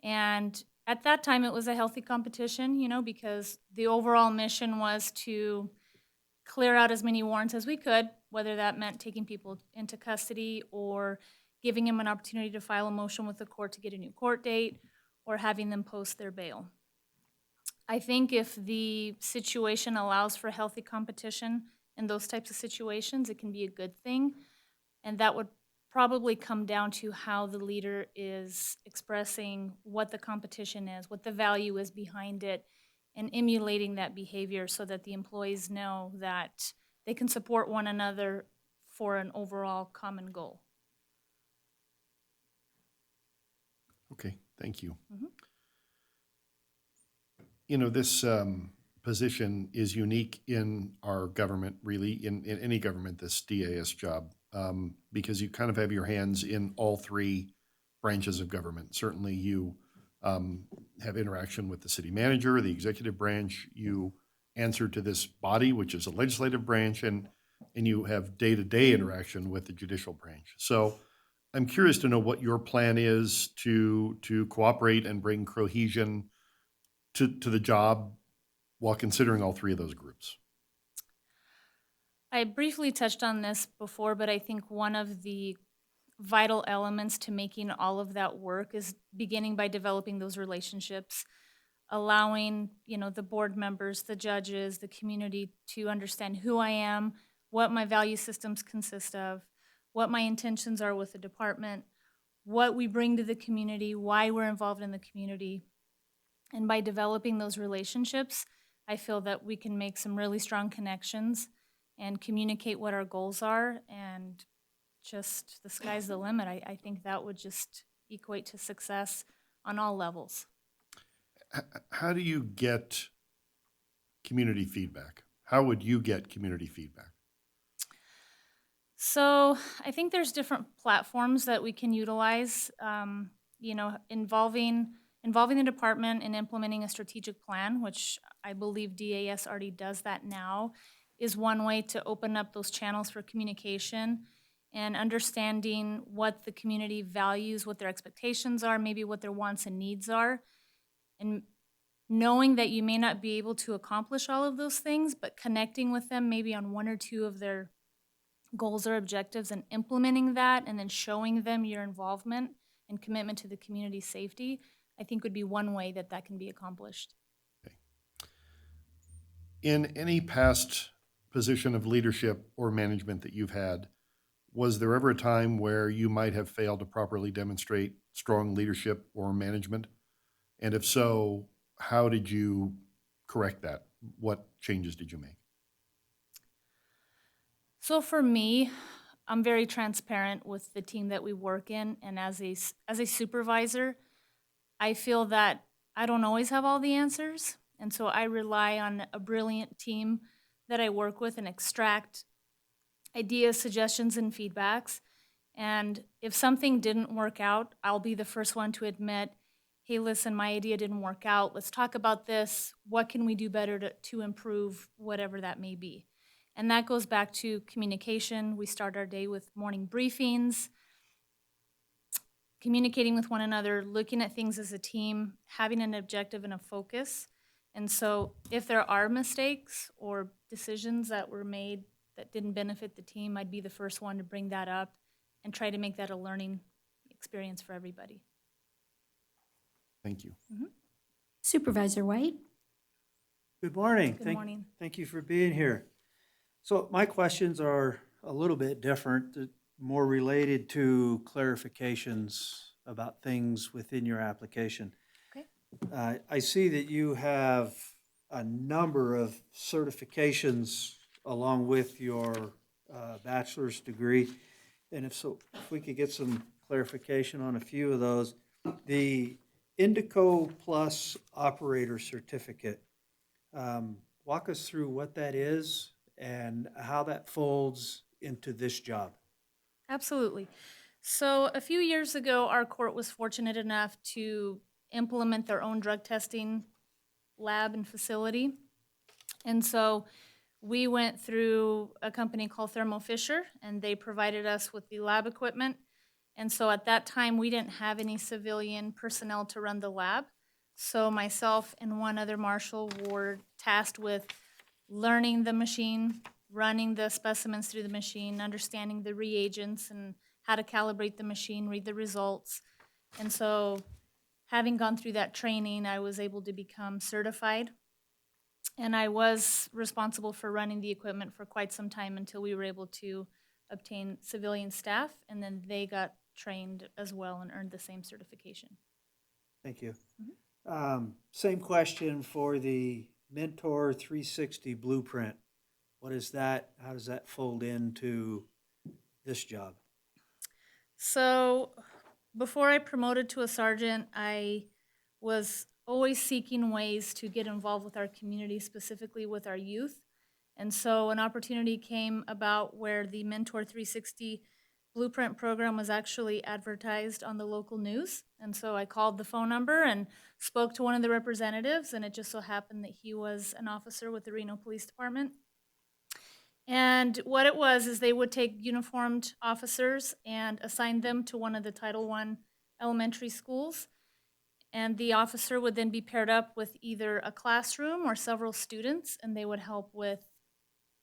And at that time, it was a healthy competition, because the overall mission was to clear out as many warrants as we could, whether that meant taking people into custody or giving them an opportunity to file a motion with the court to get a new court date or having them post their bail. I think if the situation allows for healthy competition in those types of situations, it can be a good thing. And that would probably come down to how the leader is expressing what the competition is, what the value is behind it, and emulating that behavior so that the employees know that they can support one another for an overall common goal. Okay, thank you. Mhm. This position is unique in our government, really, in any government, this DAS job, because you kind of have your hands in all three branches of government. Certainly you have interaction with the city manager, the executive branch, you answer to this body, which is a legislative branch, and you have day-to-day interaction with the judicial branch. So I'm curious to know what your plan is to cooperate and bring cohesion to the job while considering all three of those groups. I briefly touched on this before, but I think one of the vital elements to making all of that work is beginning by developing those relationships, allowing, the board members, the judges, the community to understand who I am, what my value systems consist of, what my intentions are with the department, what we bring to the community, why we're involved in the community. And by developing those relationships, I feel that we can make some really strong connections and communicate what our goals are, and just the sky's the limit. I think that would just equate to success on all levels. How do you get community feedback? How would you get community feedback? So I think there's different platforms that we can utilize, involving the department in implementing a strategic plan, which I believe DAS already does that now, is one way to open up those channels for communication and understanding what the community values, what their expectations are, maybe what their wants and needs are, and knowing that you may not be able to accomplish all of those things, but connecting with them maybe on one or two of their goals or objectives and implementing that, and then showing them your involvement and commitment to the community safety, I think would be one way that that can be accomplished. Okay. In any past position of leadership or management that you've had, was there ever a time where you might have failed to properly demonstrate strong leadership or management? And if so, how did you correct that? What changes did you make? So for me, I'm very transparent with the team that we work in, and as a supervisor, I feel that I don't always have all the answers, and so I rely on a brilliant team that I work with and extract ideas, suggestions, and feedbacks. And if something didn't work out, I'll be the first one to admit, hey, listen, my idea didn't work out. Let's talk about this. What can we do better to improve whatever that may be? And that goes back to communication. We start our day with morning briefings, communicating with one another, looking at things as a team, having an objective and a focus. And so if there are mistakes or decisions that were made that didn't benefit the team, I'd be the first one to bring that up and try to make that a learning experience for everybody. Thank you. Mm-hmm. Supervisor White? Good morning. Good morning. Thank you for being here. So my questions are a little bit different, more related to clarifications about things within your application. Okay. I see that you have a number of certifications along with your bachelor's degree. And if we could get some clarification on a few of those. The Indico Plus Operator Certificate, walk us through what that is and how that folds into this job. Absolutely. So a few years ago, our court was fortunate enough to implement their own drug testing lab and facility. And so we went through a company called Thermo Fisher, and they provided us with the lab equipment. And so at that time, we didn't have any civilian personnel to run the lab. So myself and one other marshal were tasked with learning the machine, running the specimens through the machine, understanding the reagents and how to calibrate the machine, read the results. And so having gone through that training, I was able to become certified. And I was responsible for running the equipment for quite some time until we were able to obtain civilian staff, and then they got trained as well and earned the same certification. Thank you. Same question for the Mentor 360 Blueprint. What is that? How does that fold into this job? So before I promoted to a sergeant, I was always seeking ways to get involved with our community, specifically with our youth. And so an opportunity came about where the Mentor 360 Blueprint program was actually advertised on the local news. And so I called the phone number and spoke to one of the representatives, and it just so happened that he was an officer with the Reno Police Department. And what it was is they would take uniformed officers and assign them to one of the Title I elementary schools. And the officer would then be paired up with either a classroom or several students, and they would help with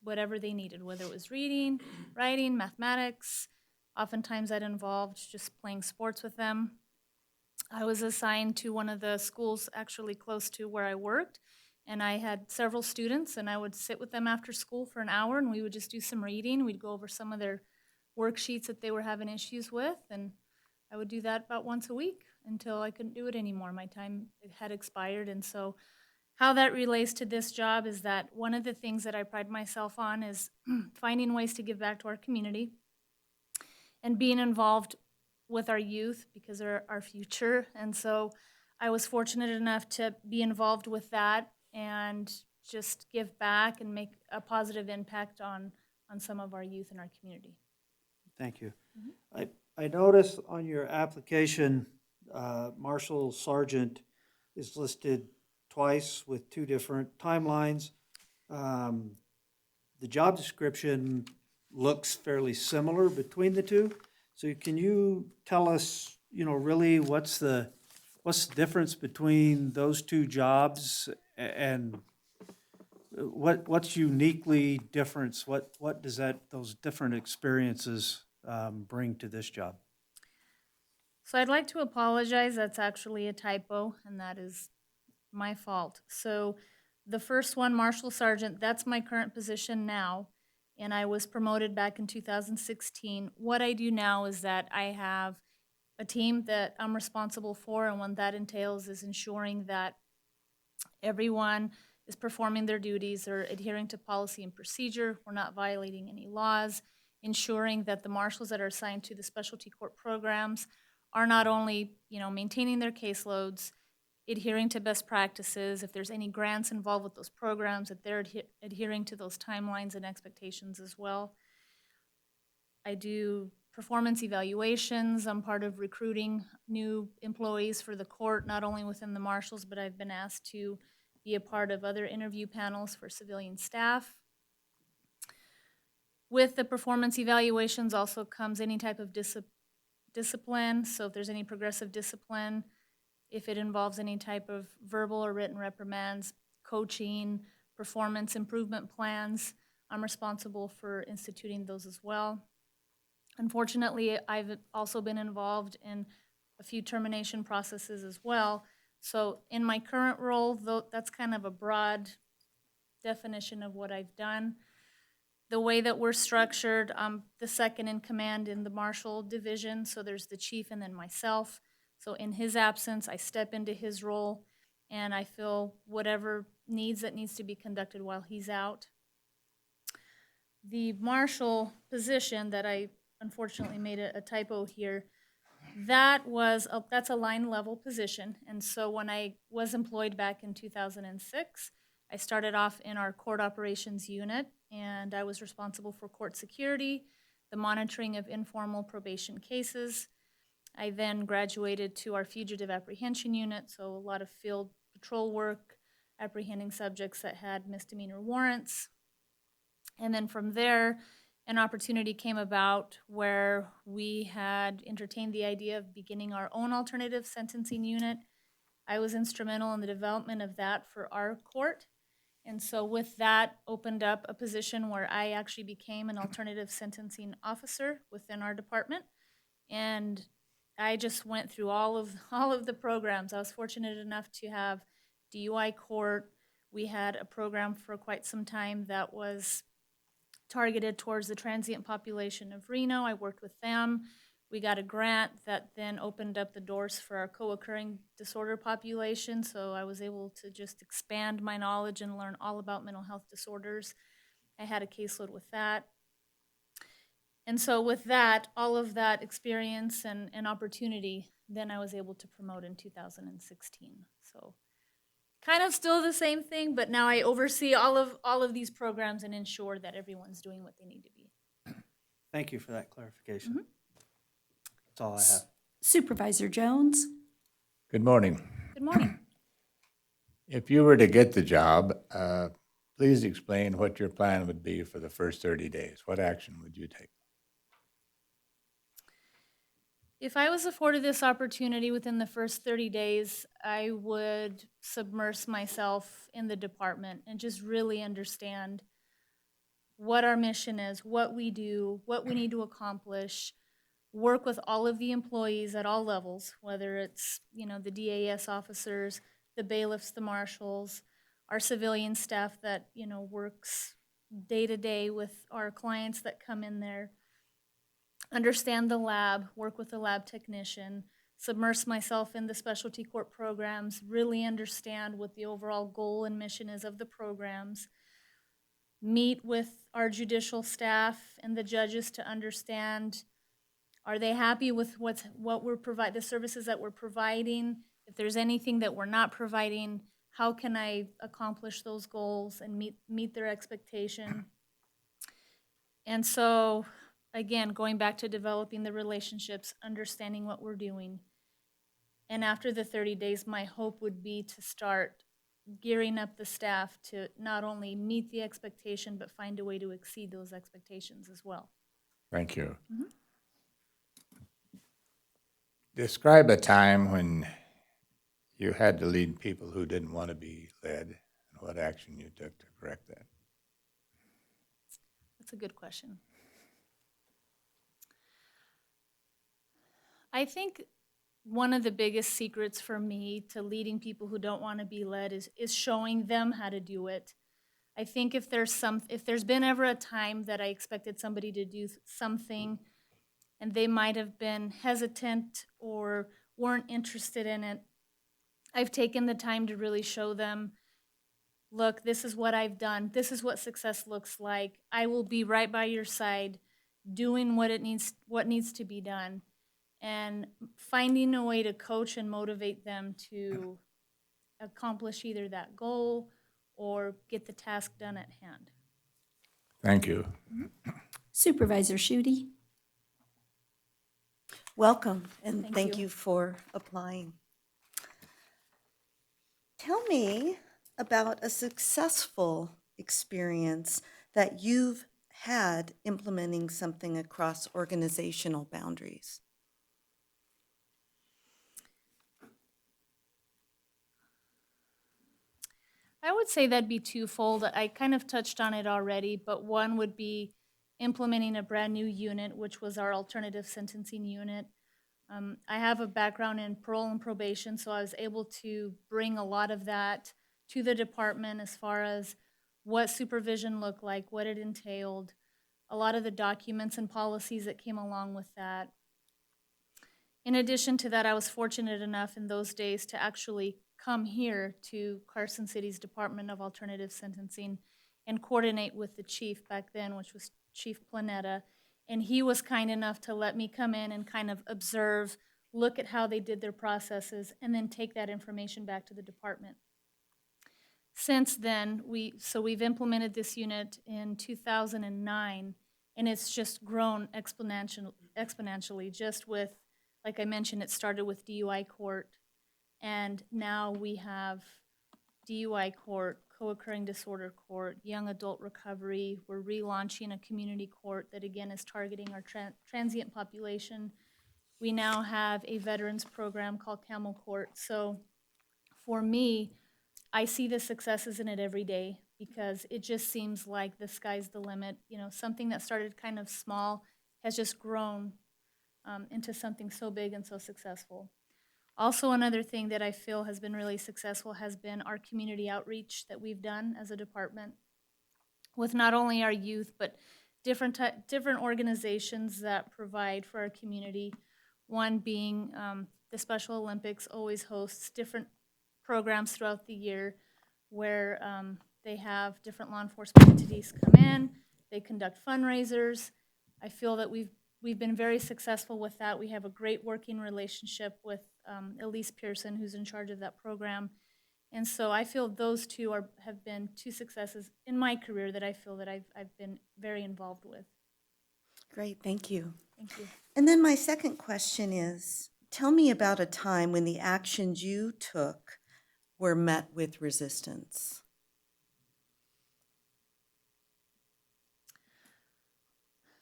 whatever they needed, whether it was reading, writing, mathematics. Oftentimes that involved just playing sports with them. I was assigned to one of the schools actually close to where I worked, and I had several students, and I would sit with them after school for an hour, and we would just do some reading. We'd go over some of their worksheets that they were having issues with, and I would do that about once a week until I couldn't do it anymore. My time had expired, and so how that relates to this job is that one of the things that I pride myself on is finding ways to give back to our community and being involved with our youth because they're our future. And so I was fortunate enough to be involved with that and just give back and make a positive impact on some of our youth in our community. Thank you. I noticed on your application, Marshal Sergeant is listed twice with two different timelines. The job description looks fairly similar between the two. So can you tell us, really what's the difference between those two jobs and what's uniquely different? What does those different experiences bring to this job? So I'd like to apologize. That's actually a typo, and that is my fault. So the first one, Marshal Sergeant, that's my current position now, and I was promoted back in 2016. What I do now is that I have a team that I'm responsible for, and what that entails is ensuring that everyone is performing their duties or adhering to policy and procedure. We're not violating any laws, ensuring that the marshals that are assigned to the specialty court programs are not only, maintaining their caseloads, adhering to best practices, if there's any grants involved with those programs, that they're adhering to those timelines and expectations as well. I do performance evaluations. I'm part of recruiting new employees for the court, not only within the marshals, but I've been asked to be a part of other interview panels for civilian staff. With the performance evaluations also comes any type of discipline. So if there's any progressive discipline, if it involves any type of verbal or written reprimands, coaching, performance improvement plans, I'm responsible for instituting those as well. Unfortunately, I've also been involved in a few termination processes as well. So in my current role, though, that's kind of a broad definition of what I've done. The way that we're structured, I'm the second in command in the Marshal Division, so there's the chief and then myself. So in his absence, I step into his role and I fill whatever needs to be conducted while he's out. The Marshal position that I unfortunately made a typo here, that's a line level position. And so when I was employed back in 2006, I started off in our court operations unit, and I was responsible for court security, the monitoring of informal probation cases. I then graduated to our fugitive apprehension unit, so a lot of field patrol work, apprehending subjects that had misdemeanor warrants. And then from there, an opportunity came about where we had entertained the idea of beginning our own alternative sentencing unit. I was instrumental in the development of that for our court. And so with that opened up a position where I actually became an alternative sentencing officer within our department. And I just went through all of the programs. I was fortunate enough to have DUI court. We had a program for quite some time that was targeted towards the transient population of Reno. I worked with them. We got a grant that then opened up the doors for our co-occurring disorder population, so I was able to just expand my knowledge and learn all about mental health disorders. I had a caseload with that. And so with that, all of that experience and opportunity, then I was able to promote in 2016. So kind of still the same thing, but now I oversee all of these programs and ensure that everyone's doing what they need to be. Thank you for that clarification. That's all I have. Supervisor Jones? Good morning. Good morning. If you were to get the job, Please explain what your plan would be for the first 30 days. What action would you take? If I was afforded this opportunity within the first 30 days, I would submerge myself in the department and just really understand what our mission is, what we do, what we need to accomplish, work with all of the employees at all levels, whether it's, the DAS officers, the bailiffs, the marshals, our civilian staff that, works day to day with our clients that come in there. Understand the lab, work with the lab technician, submerge myself in the specialty court programs, really understand what the overall goal and mission is of the programs, meet with our judicial staff and the judges to understand, are they happy with what we're providing, the services that we're providing? If there's anything that we're not providing, how can I accomplish those goals and meet their expectation? And so, again, going back to developing the relationships, understanding what we're doing. And after the 30 days, my hope would be to start gearing up the staff to not only meet the expectation, but find a way to exceed those expectations as well. Thank you. Mm-hmm. Describe a time when you had to lead people who didn't want to be led, and what action you took to correct that. That's a good question. I think one of the biggest secrets for me to leading people who don't want to be led is showing them how to do it. I think if there's been ever a time that I expected somebody to do something and they might have been hesitant or weren't interested in it, I've taken the time to really show them, look, this is what I've done. This is what success looks like. I will be right by your side doing what needs to be done, and finding a way to coach and motivate them to accomplish either that goal or get the task done at hand. Thank you. Supervisor Schutte. Welcome, and Thank thank you. you for applying. Tell me about a successful experience that you've had implementing something across organizational boundaries. I would say that'd be twofold. I kind of touched on it already, but one would be implementing a brand new unit, which was our alternative sentencing unit. I have a background in parole and probation, so I was able to bring a lot of that to the department as far as what supervision looked like, what it entailed, a lot of the documents and policies that came along with that. In addition to that, I was fortunate enough in those days to actually come here to Carson City's Department of Alternative Sentencing and coordinate with the chief back then, which was Chief Planeta. And he was kind enough to let me come in and kind of observe, look at how they did their processes, and then take that information back to the department. Since then, we've implemented this unit in 2009, and it's just grown exponentially, just with, like I mentioned, it started with DUI court, and now we have DUI court, co-occurring disorder court, young adult recovery. We're relaunching a community court that, again, is targeting our transient population. We now have a veterans program called Camel Court. So for me, I see the successes in it every day because it just seems like the sky's the limit. Something that started kind of small has just grown into something so big and so successful. Also, another thing that I feel has been really successful has been our community outreach that we've done as a department with not only our youth, but different organizations that provide for our community. One being the Special Olympics always hosts different programs throughout the year where they have different law enforcement entities come in, they conduct fundraisers. I feel that we've been very successful with that. We have a great working relationship with Elise Pearson, who's in charge of that program. And so I feel those two have been two successes in my career that I feel that I've been very involved with. Great, thank you. Thank you. And then my second question is, tell me about a time when the actions you took were met with resistance.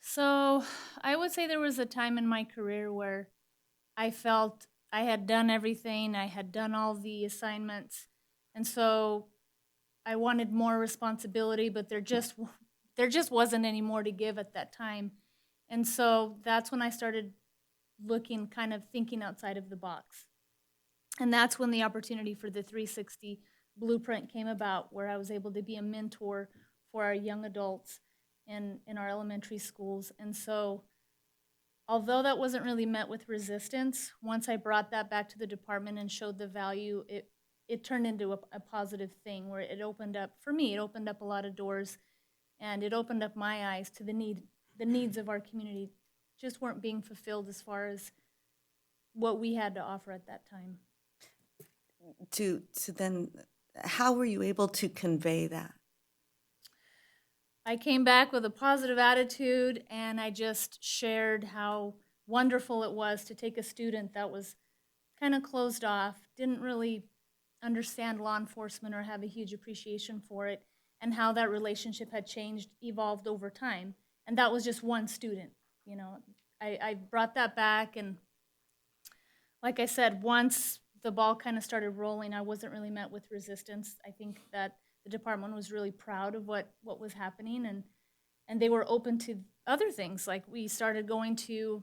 So I would say there was a time in my career where I felt I had done everything, I had done all the assignments, and so I wanted more responsibility, but there just wasn't any more to give at that time. And so that's when I started looking, kind of thinking outside of the box. And that's when the opportunity for the 360 blueprint came about, where I was able to be a mentor for our young adults in our elementary schools. And so although that wasn't really met with resistance, once I brought that back to the department and showed the value, it turned into a positive thing where it opened up, for me, it opened up a lot of doors, and it opened up my eyes to the needs of our community just weren't being fulfilled as far as what we had to offer at that time. To then, how were you able to convey that? I came back with a positive attitude, and I just shared how wonderful it was to take a student that was kind of closed off, didn't really understand law enforcement or have a huge appreciation for it, and how that relationship had changed, evolved over time. And that was just one student. You know, I brought that back, and like I said, once the ball kind of started rolling, I wasn't really met with resistance. I think that the department was really proud of what was happening, and they were open to other things. Like we started going to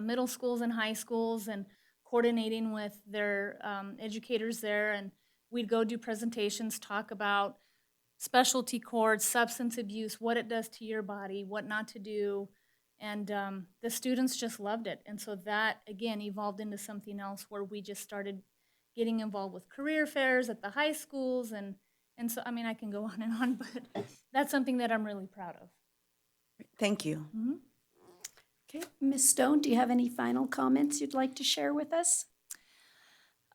middle schools and high schools and coordinating with their educators there, and we'd go do presentations, talk about specialty courts, substance abuse, what it does to your body, what not to do, and the students just loved it. And so that, again, evolved into something else where we just started getting involved with career fairs at the high schools, and so, I mean, I can go on and on, but that's something that I'm really proud of. Thank you. Mm-hmm. Okay, Ms. Stone, do you have any final comments you'd like to share with us?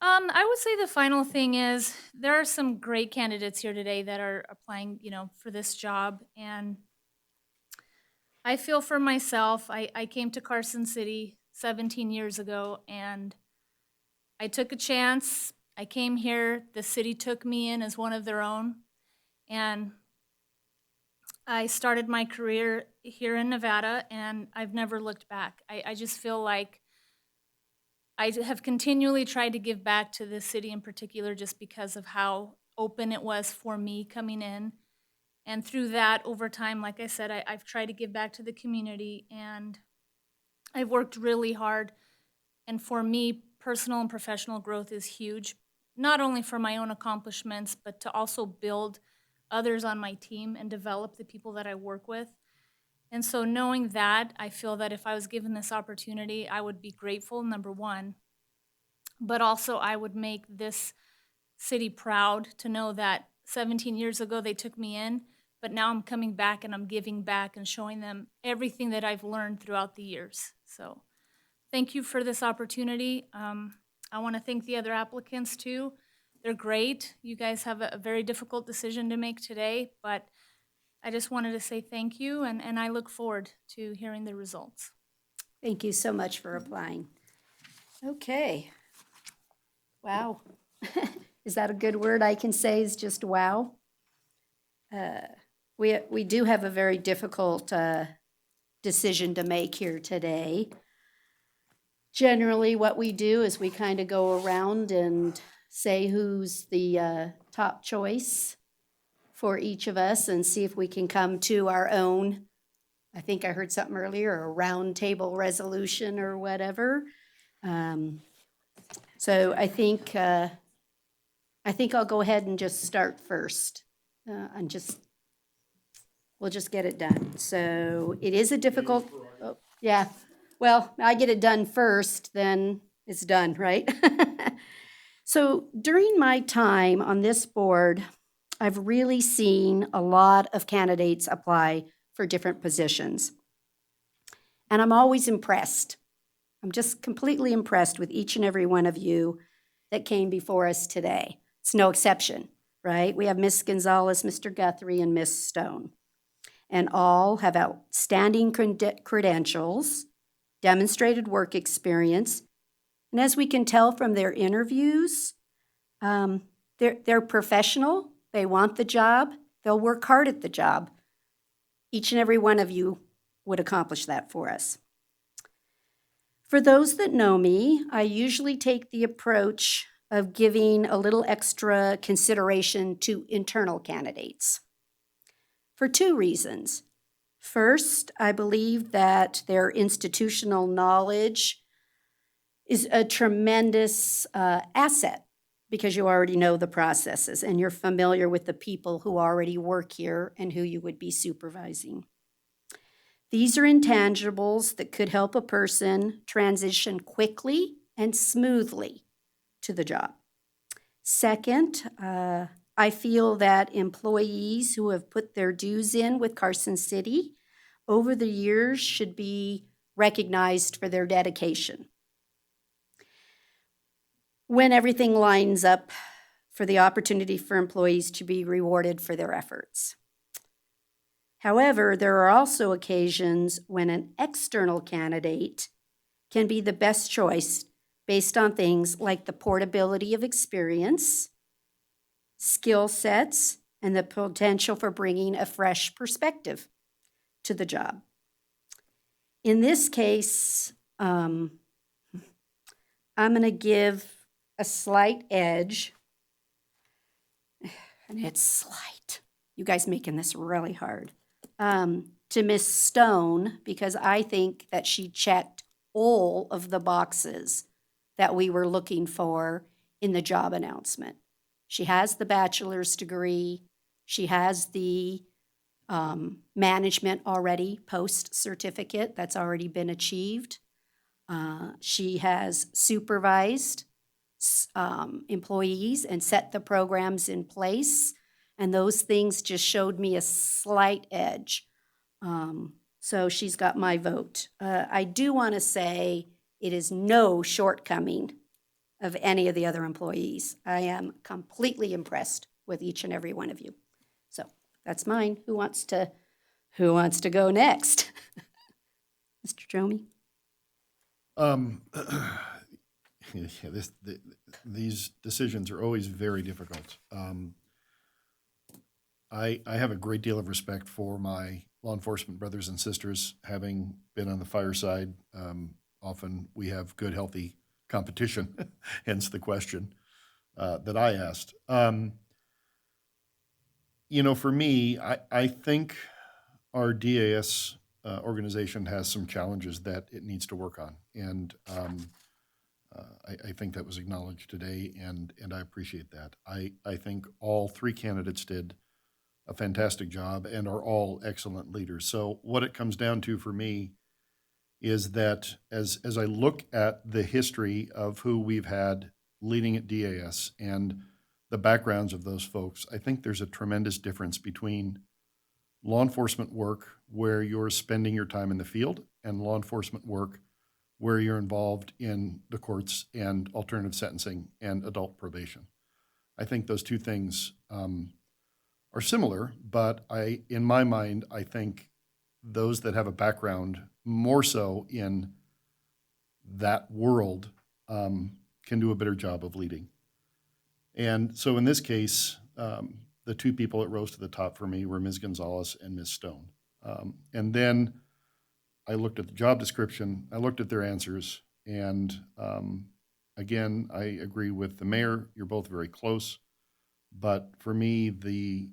I would say the final thing is there are some great candidates here today that are applying, for this job. And I feel for myself, I came to Carson City 17 years ago, and I took a chance. I came here. The city took me in as one of their own. And I started my career here in Nevada, and I've never looked back. I just feel like I have continually tried to give back to this city in particular just because of how open it was for me coming in. And through that, over time, like I said, I've tried to give back to the community, and I've worked really hard. And for me, personal and professional growth is huge, not only for my own accomplishments, but to also build others on my team and develop the people that I work with. And so knowing that, I feel that if I was given this opportunity, I would be grateful, number one, but also I would make this city proud to know that 17 years ago they took me in, but now I'm coming back and I'm giving back and showing them everything that I've learned throughout the years. So thank you for this opportunity. I want to thank the other applicants too. They're great. You guys have a very difficult decision to make today, but I just wanted to say thank you, and I look forward to hearing the results. Thank you so much for applying. Okay. Wow. Is that a good word I can say is just wow? We do have a very difficult decision to make here today. Generally, what we do is we kind of go around and say who's the top choice for each of us and see if we can come to our own, I think I heard something earlier, a round table resolution or whatever. So I think I'll go ahead and just start first. We'll just get it done. So it is a difficult, yeah. Well, I get it done first, then it's done, right? So during my time on this board, I've really seen a lot of candidates apply for different positions. And I'm always impressed. I'm just completely impressed with each and every one of you that came before us today. It's no exception, right? We have Ms. Gonzalez, Mr. Guthrie, and Ms. Stone. And all have outstanding credentials, demonstrated work experience, and as we can tell from their interviews, they're professional. They want the job. They'll work hard at the job. Each and every one of you would accomplish that for us. For those that know me, I usually take the approach of giving a little extra consideration to internal candidates for two reasons. First, I believe that their institutional knowledge is a tremendous asset because you already know the processes and you're familiar with the people who already work here and who you would be supervising. These are intangibles that could help a person transition quickly and smoothly to the job. Second, I feel that employees who have put their dues in with Carson City over the years should be recognized for their dedication. When everything lines up for the opportunity for employees to be rewarded for their efforts. However, there are also occasions when an external candidate can be the best choice based on things like the portability of experience, skill sets, and the potential for bringing a fresh perspective to the job. In this case, I'm going to give a slight edge, and it's slight. You guys making this really hard. To Miss Stone, because I think that she checked all of the boxes that we were looking for in the job announcement. She has the bachelor's degree. She has the management already, post-certificate that's already been achieved. She has supervised employees and set the programs in place. And those things just showed me a slight edge. So she's got my vote. I do want to say it is no shortcoming of any of the other employees. I am completely impressed with each and every one of you. So that's mine. Who wants to go next? Mr. Dromey? These decisions are always very difficult. I have a great deal of respect for my law enforcement brothers and sisters, having been on the fireside. Often we have good, healthy competition, hence the question that I asked. For me, I think our DAS organization has some challenges that it needs to work on. And I think that was acknowledged today, and I appreciate that. I think all three candidates did a fantastic job and are all excellent leaders. So what it comes down to for me is that as I look at the history of who we've had leading at DAS and the backgrounds of those folks, I think there's a tremendous difference between law enforcement work where you're spending your time in the field and law enforcement work where you're involved in the courts and alternative sentencing and adult probation. I think those two things are similar, but in my mind, I think those that have a background more so in that world can do a better job of leading. And so in this case, the two people that rose to the top for me were Ms. Gonzalez and Ms. Stone. And then I looked at the job description, I looked at their answers, and again, I agree with the mayor. You're both very close. But for me, the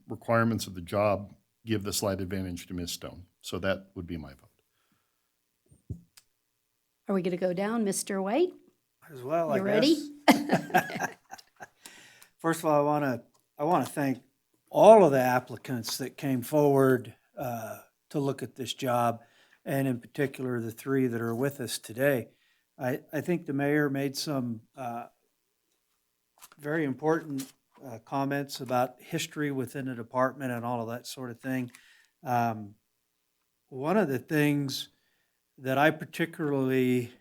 requirements of the job give the slight advantage to Ms. Stone. So that would be my vote. Are we going to go down, Mr. White? As well, I You guess. ready? First of all, I want to thank all of the applicants that came forward to look at this job, and in particular, the three that are with us today. I think the mayor made some very important comments about history within the department and all of that sort of thing. One of the things that I particularly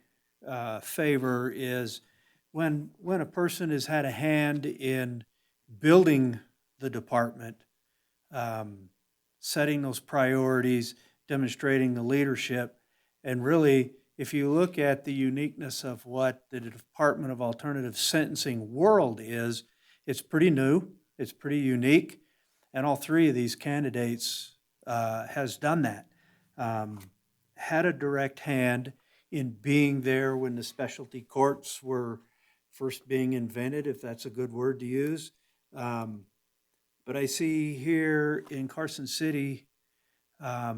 favor is when a person has had a hand in building the department, setting those priorities, demonstrating the leadership, and really, if you look at the uniqueness of what the Department of Alternative Sentencing world is, it's pretty new, it's pretty unique, and all three of these candidates has done that. had a direct hand in being there when the specialty courts were first being invented, if that's a good word to use. But I see here in Carson City, I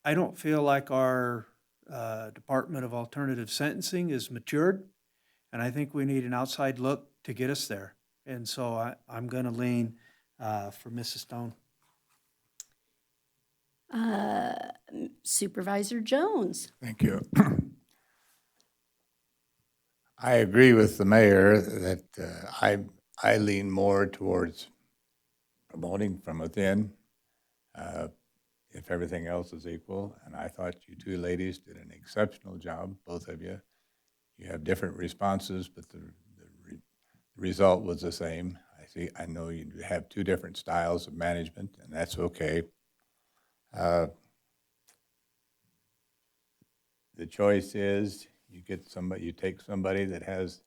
don't feel like our Department of Alternative Sentencing is matured, and I think we need an outside look to get us there. And so I'm going to lean for Mrs. Stone. Supervisor Jones. Thank you. I agree with the mayor that I lean more towards promoting from within, if everything else is equal. And I thought you two ladies did an exceptional job, both of you. You have different responses, but the result was the same. I know you have two different styles of management, and that's okay. The choice is you take somebody that has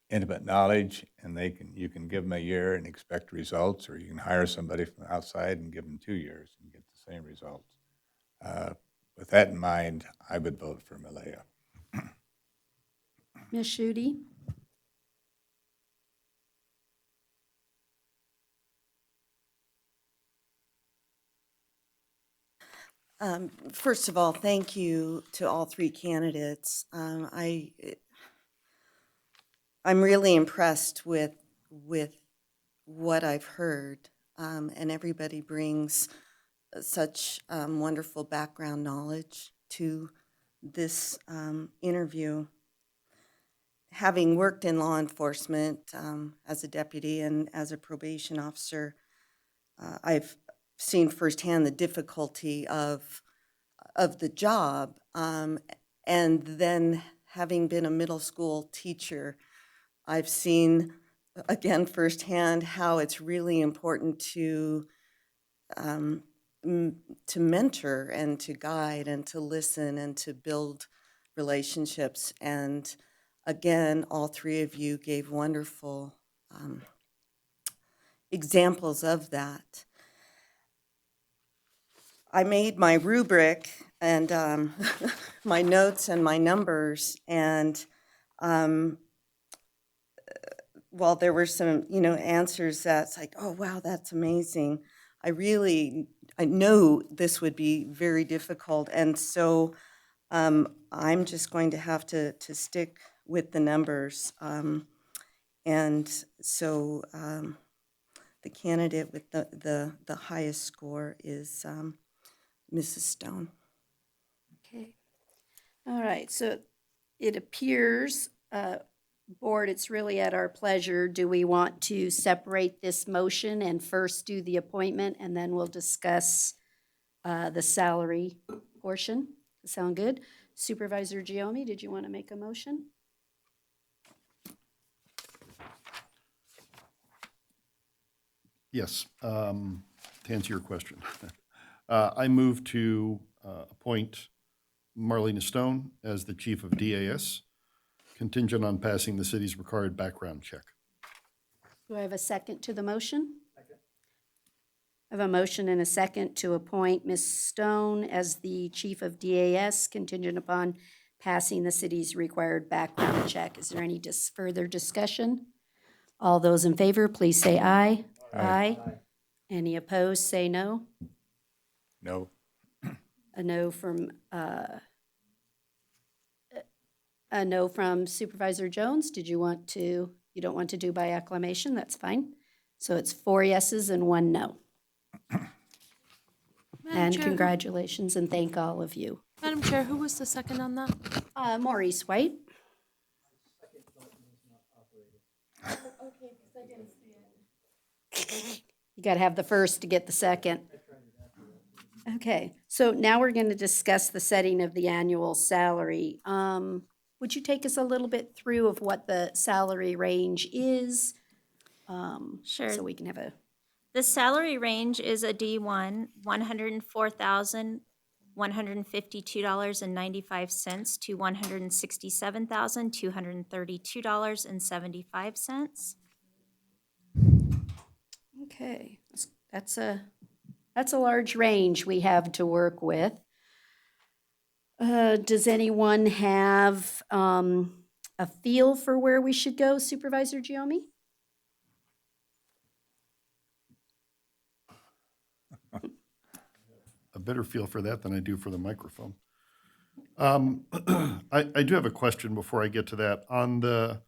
intimate knowledge, and you can give them a year and expect results, or you can hire somebody from outside and give them 2 years and get the same results. With that in mind, I would vote for Malaya. Ms. Schutte? First of all, thank you to all three candidates. I'm really impressed with what I've heard, and everybody brings such wonderful background knowledge to this interview. Having worked in law enforcement as a deputy and as a probation officer, I've seen firsthand the difficulty of the job, and then having been a middle school teacher, I've seen again firsthand how it's really important to mentor and to guide and to listen and to build relationships. And again, all three of you gave wonderful examples of that. I made my rubric and my notes and my numbers, and while there were some, answers that's like, oh, wow, that's amazing, I know this would be very difficult, and so I'm just going to have to stick with the numbers. And so the candidate with the highest score is Mrs. Stone. Okay. All right, so it appears, Board, it's really at our pleasure. Do we want to separate this motion and first do the appointment, and then we'll discuss the salary portion? Sound good? Supervisor Giomi, did you want to make a motion? Yes, to answer your question. I move to appoint Marlena Stone as the Chief of DAS, contingent on passing the city's required background check. Do I have a second to the motion? Second. I have a motion and a second to appoint Ms. Stone as the Chief of DAS, contingent upon passing the city's required background check. Is there any further discussion? All those in favor, please say aye. Aye. Any opposed, say no. No. A no from Supervisor Jones. You don't want to do by acclamation, that's fine. So it's 4 yeses and 1 no. And Chair, congratulations and thank all of you. Madam Chair, who was the second on that? Maurice White. You got to have the first to get the second. Okay, so now we're going to discuss the setting of the annual salary. Would you take us a little bit through of what the salary range is? Sure. So we can have a... The salary range is a D1, $104,152.95 to $167,232.75. Okay, that's a That's a large range we have to work with. Does anyone have a feel for where we should go, Supervisor Giomi? A better feel for that than I do for the microphone. I do have a question before I get to that. On the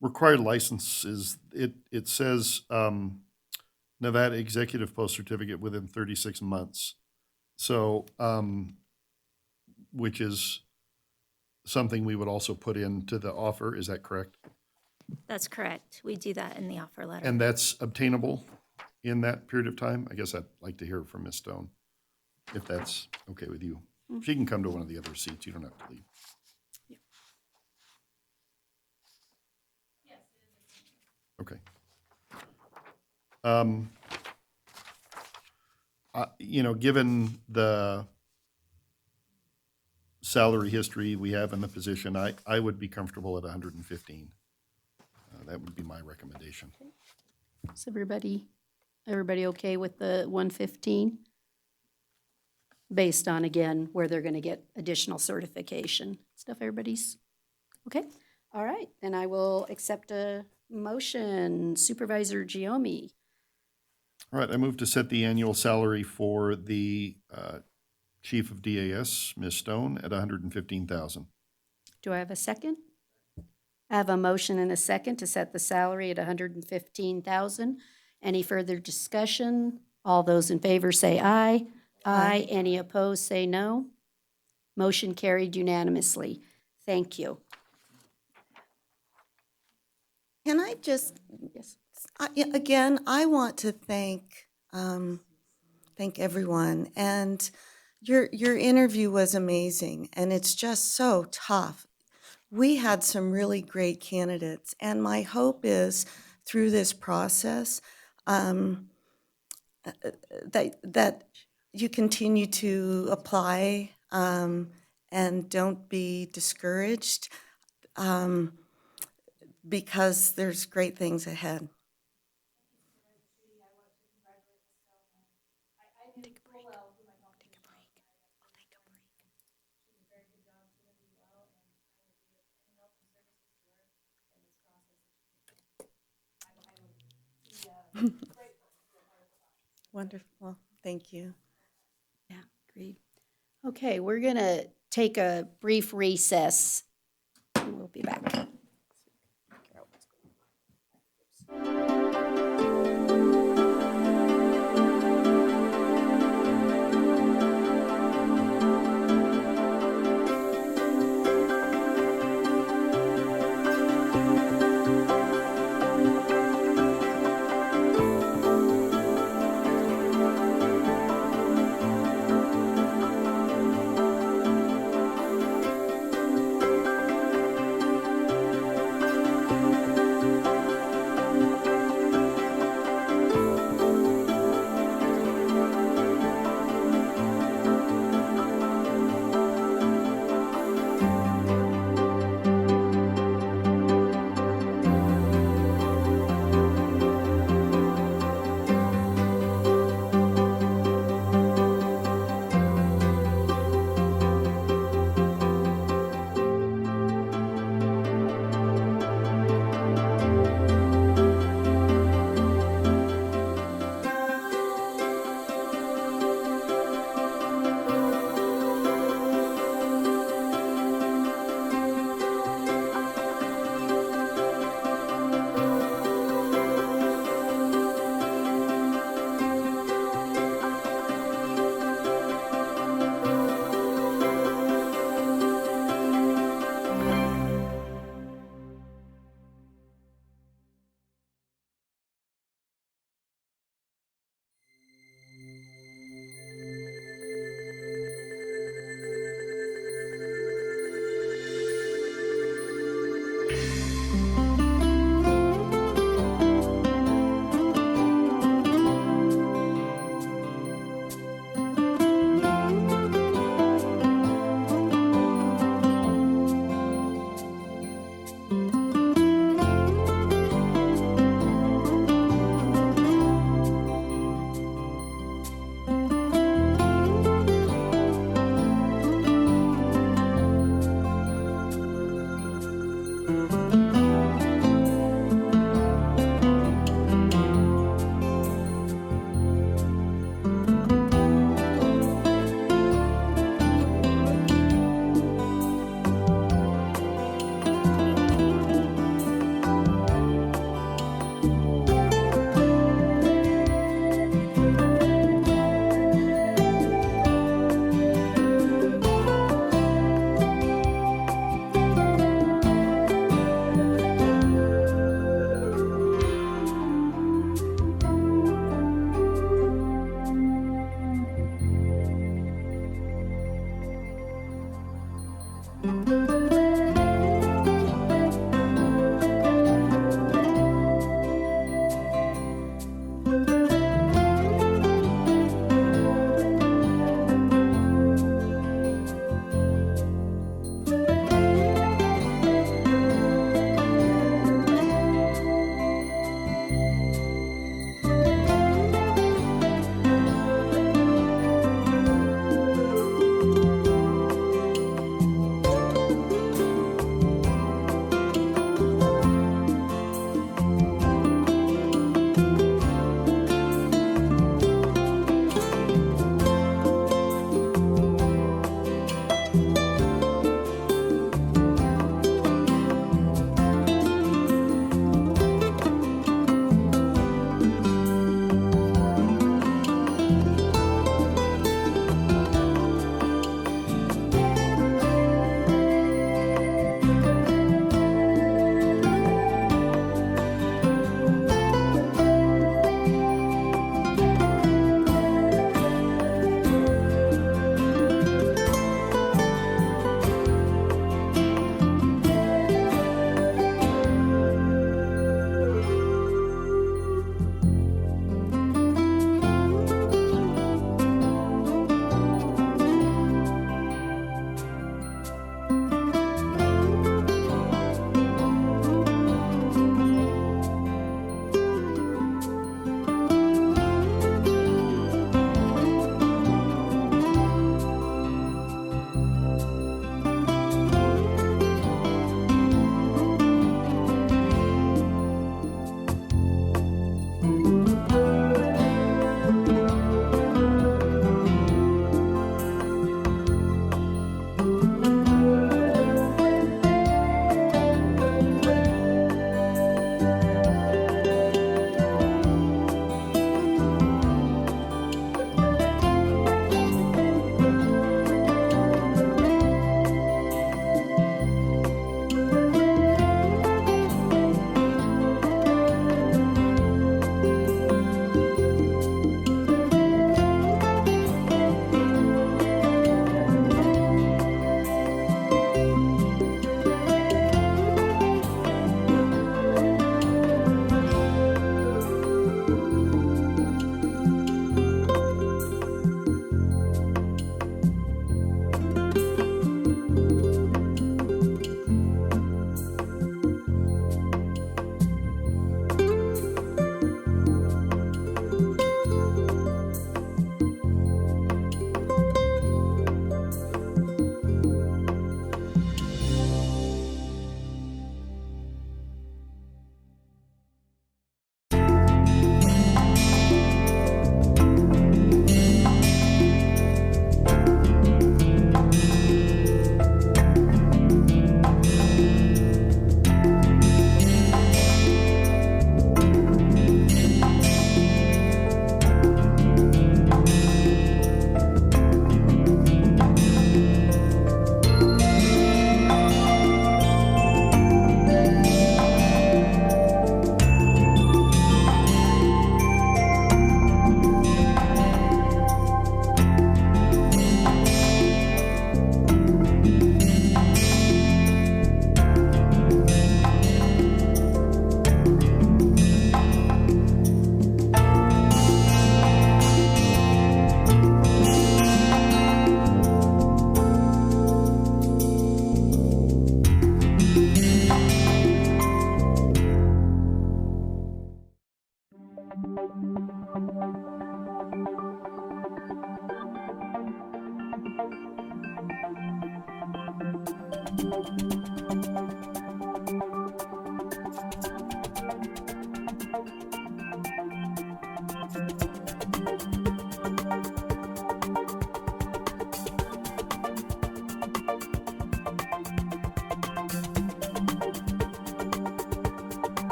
required licenses, it says Nevada Executive Post Certificate within 36 months. So, which is something we would also put into the offer, is that correct? That's correct. We do that in the offer letter. And that's obtainable in that period of time? I guess I'd like to hear from Ms. Stone, if that's okay with you. She can come to one of the other seats. You don't have to leave. Okay. Given the salary history we have in the position, I would be comfortable at 115. That would be my recommendation. Is everybody okay with the 115? Based on, again, where they're going to get additional certification stuff, everybody's, okay? All right, then I will accept a motion. Supervisor Giomi. All right, I move to set the annual salary for the Chief of DAS, Ms. Stone, at $115,000. Do I have a second? I have a motion and a second to set the salary at $115,000. Any further discussion? All those in favor say aye. Aye. Any opposed, say no. Motion carried unanimously. Thank you. Can I just, Yes. again, I want to thank everyone. And your interview was amazing, and it's just so tough. We had some really great candidates, and my hope is through this process that you continue to apply and don't be discouraged because there's great things ahead. Wonderful. Thank you. Yeah, agreed. Okay, we're going to take a brief recess. We'll be back.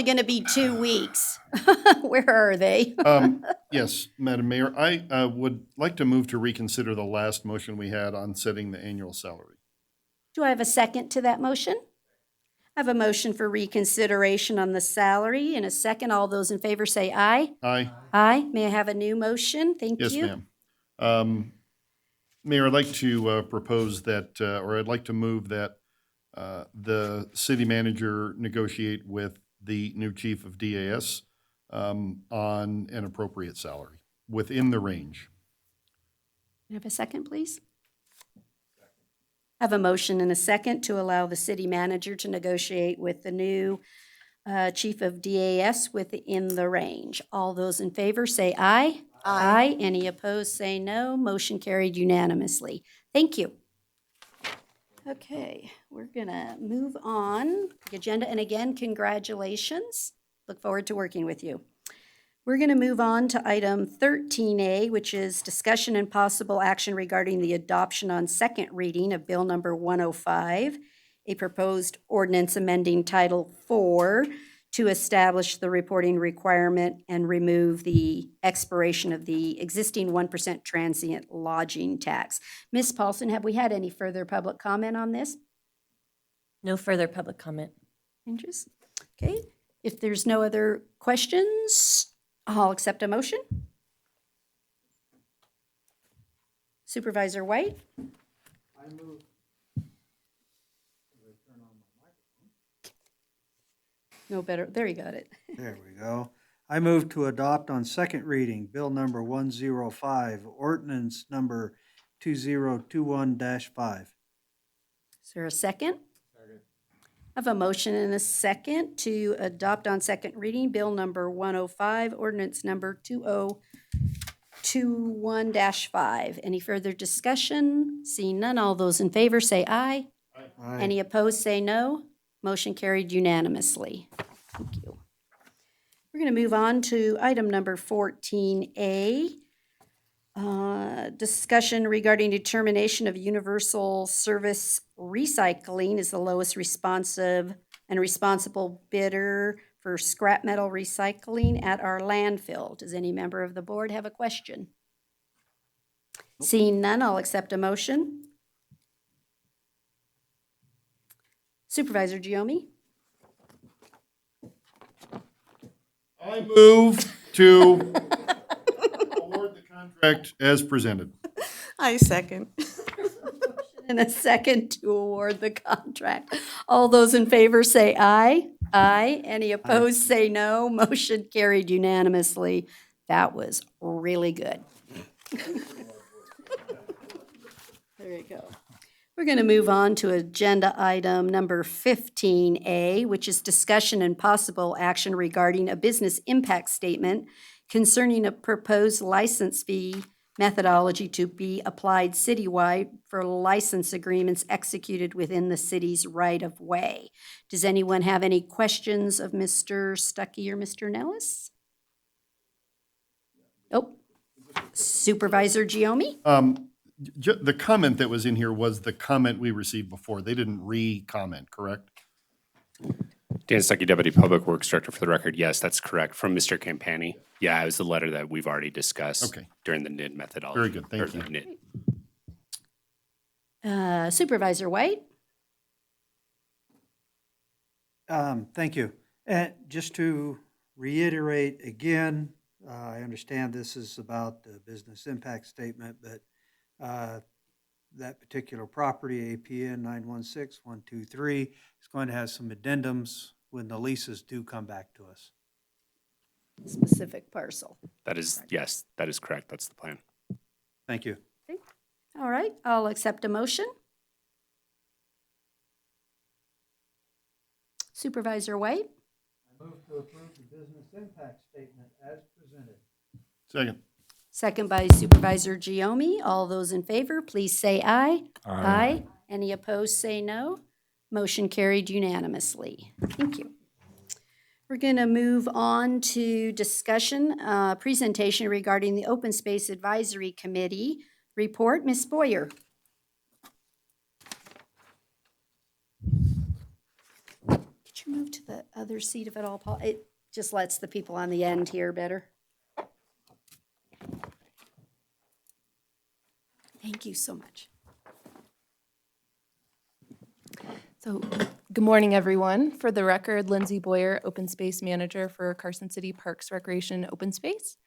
going to be 2 weeks. Where are they? Yes, Madam Mayor, I would like to move to reconsider the last motion we had on setting the annual salary. Do I have a second to that motion? I have a motion for reconsideration on the salary. In a second, all those in favor say aye. Aye. Aye. May I have a new motion? Thank Yes, you. ma'am. Mayor, I'd like to propose that, or I'd like to move that the city manager negotiate with the new chief of DAS on an appropriate salary within the range. Can I have a second, please? I have a motion and a second to allow the city manager to negotiate with the new chief of DAS within the range. All those in favor say aye. Aye. Any opposed say no. Motion carried unanimously. Thank you. Okay, we're gonna move on the agenda, and again, congratulations. Look forward to working with you. We're gonna move on to item 13A, which is discussion and possible action regarding the adoption on second reading of Bill Number 105, a proposed ordinance amending Title IV to establish the reporting requirement and remove the expiration of the existing 1% transient lodging tax. Ms. Paulson, have we had any further public comment on this? No further public comment. Changes? Okay, if there's no other questions, I'll accept a motion. Supervisor White? I move. No better, there you got it. There we go. I move to adopt on second reading Bill number 105, ordinance number 2021-5. Is there a second? Second. I have a motion and a second to adopt on second reading Bill number 105, ordinance number 2021-5. Any further discussion? Seeing none, all those in favor say aye. Aye. Any opposed say no. Motion carried unanimously. Thank you. We're going to move on to item number 14A. Discussion regarding determination of universal service recycling is the lowest responsive and responsible bidder for scrap metal recycling at our landfill. Does any member of the board have a question? Seeing none, I'll accept a motion. Supervisor Giomi? I move to award the contract as presented. I second. And a second to award the contract. All those in favor say aye. Aye. Any opposed say no. Motion carried unanimously. That was really good. There you go. We're going to move on to agenda item number 15A, which is discussion and possible action regarding a business impact statement concerning a proposed license fee methodology to be applied citywide for license agreements executed within the city's right-of-way. Does anyone have any questions of Mr. Stuckey or Mr. Nellis? Oh, Supervisor Giomi? The comment that was in here was the comment we received before. They didn't re-comment, correct? Dan Stuckey, Deputy Public Works Director, for the record. Yes, that's correct. From Mr. Campani. Yeah, it was the letter that we've already discussed during the NID methodology. Very good, thank you. NID. Supervisor White? Thank you. And just to reiterate again, I understand this is about the business impact statement, but that particular property, APN 916123, is going to have some addendums when the leases do come back to us. Specific parcel. That is, yes, that is correct. That's the plan. Thank you. Okay. All right, I'll accept a motion. Supervisor White? I move to approve the business impact statement as presented. Second. Second by Supervisor Giomi. All those in favor, please say aye. Aye. Any opposed, say no. Motion carried unanimously. Thank you. We're going to move on to discussion, presentation regarding the Open Space Advisory Committee report. Ms. Boyer. Get you move to the other seat if at all, Paul? It just lets the people on the end hear better. Thank you so much. So, good morning, everyone. For the record, Lindsay Boyer, Open Space Manager for Carson City Parks, Recreation, and Open Space.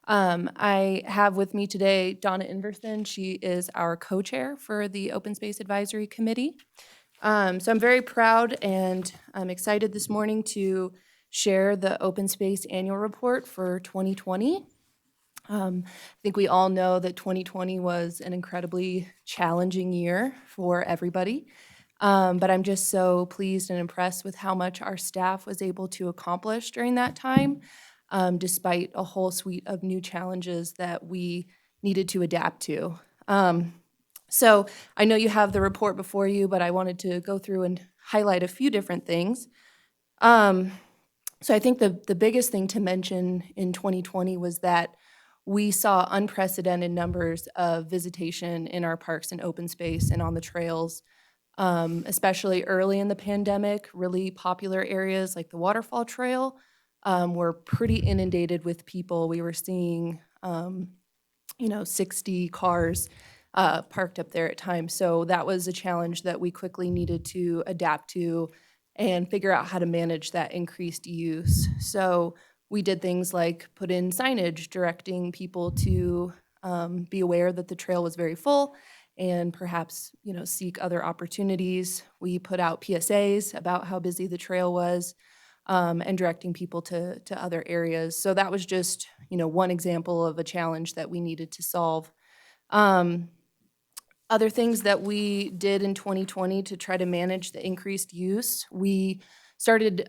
I have with me today Donna Inverson. She is our co-chair for the Open Space Advisory Committee. So I'm very proud and I'm excited this morning to share the Open Space Annual Report for 2020. I think we all know that 2020 was an incredibly challenging year for everybody. But I'm just so pleased and impressed with how much our staff was able to accomplish during that time, despite a whole suite of new challenges that we needed to adapt to. So I know you have the report before you, but I wanted to go through and highlight a few different things. So I think the biggest thing to mention in 2020 was that we saw unprecedented numbers of visitation in our parks and open space and on the trails. Especially early in the pandemic, really popular areas like the Waterfall Trail were pretty inundated with people. We were seeing, 60 cars parked up there at times. So that was a challenge that we quickly needed to adapt to and figure out how to manage that increased use. So we did things like put in signage directing people to be aware that the trail was very full and perhaps, seek other opportunities. We put out PSAs about how busy the trail was, and directing people to other areas. So that was just, one example of a challenge that we needed to solve. Other things that we did in 2020 to try to manage the increased use, we started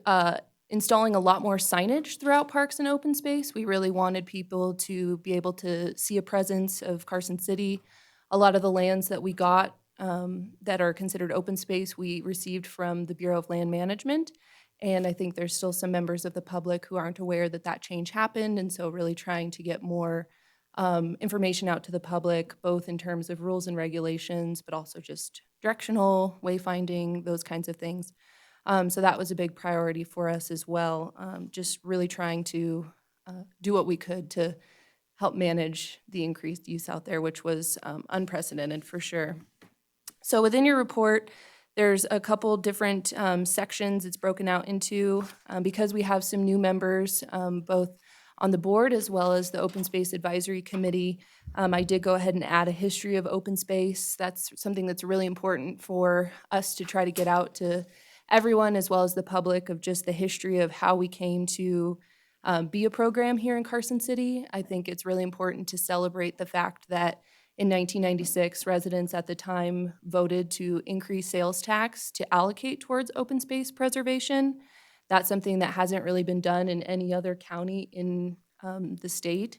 installing a lot more signage throughout parks and open space. We really wanted people to be able to see a presence of Carson City. A lot of the lands that we got that are considered open space, we received from the Bureau of Land Management. And I think there's still some members of the public who aren't aware that that change happened. And so really trying to get more information out to the public, both in terms of rules and regulations, but also just directional, wayfinding, those kinds of things. So that was a big priority for us as well, just really trying to do what we could to help manage the increased use out there, which was unprecedented for sure. So within your report, there's a couple different sections it's broken out into. Because we have some new members, both on the board as well as the Open Space Advisory Committee, I did go ahead and add a history of open space. That's something that's really important for us to try to get out to everyone as well as the public, of just the history of how we came to be a program here in Carson City. I think it's really important to celebrate the fact that in 1996, residents at the time voted to increase sales tax to allocate towards open space preservation. That's something that hasn't really been done in any other county in the state.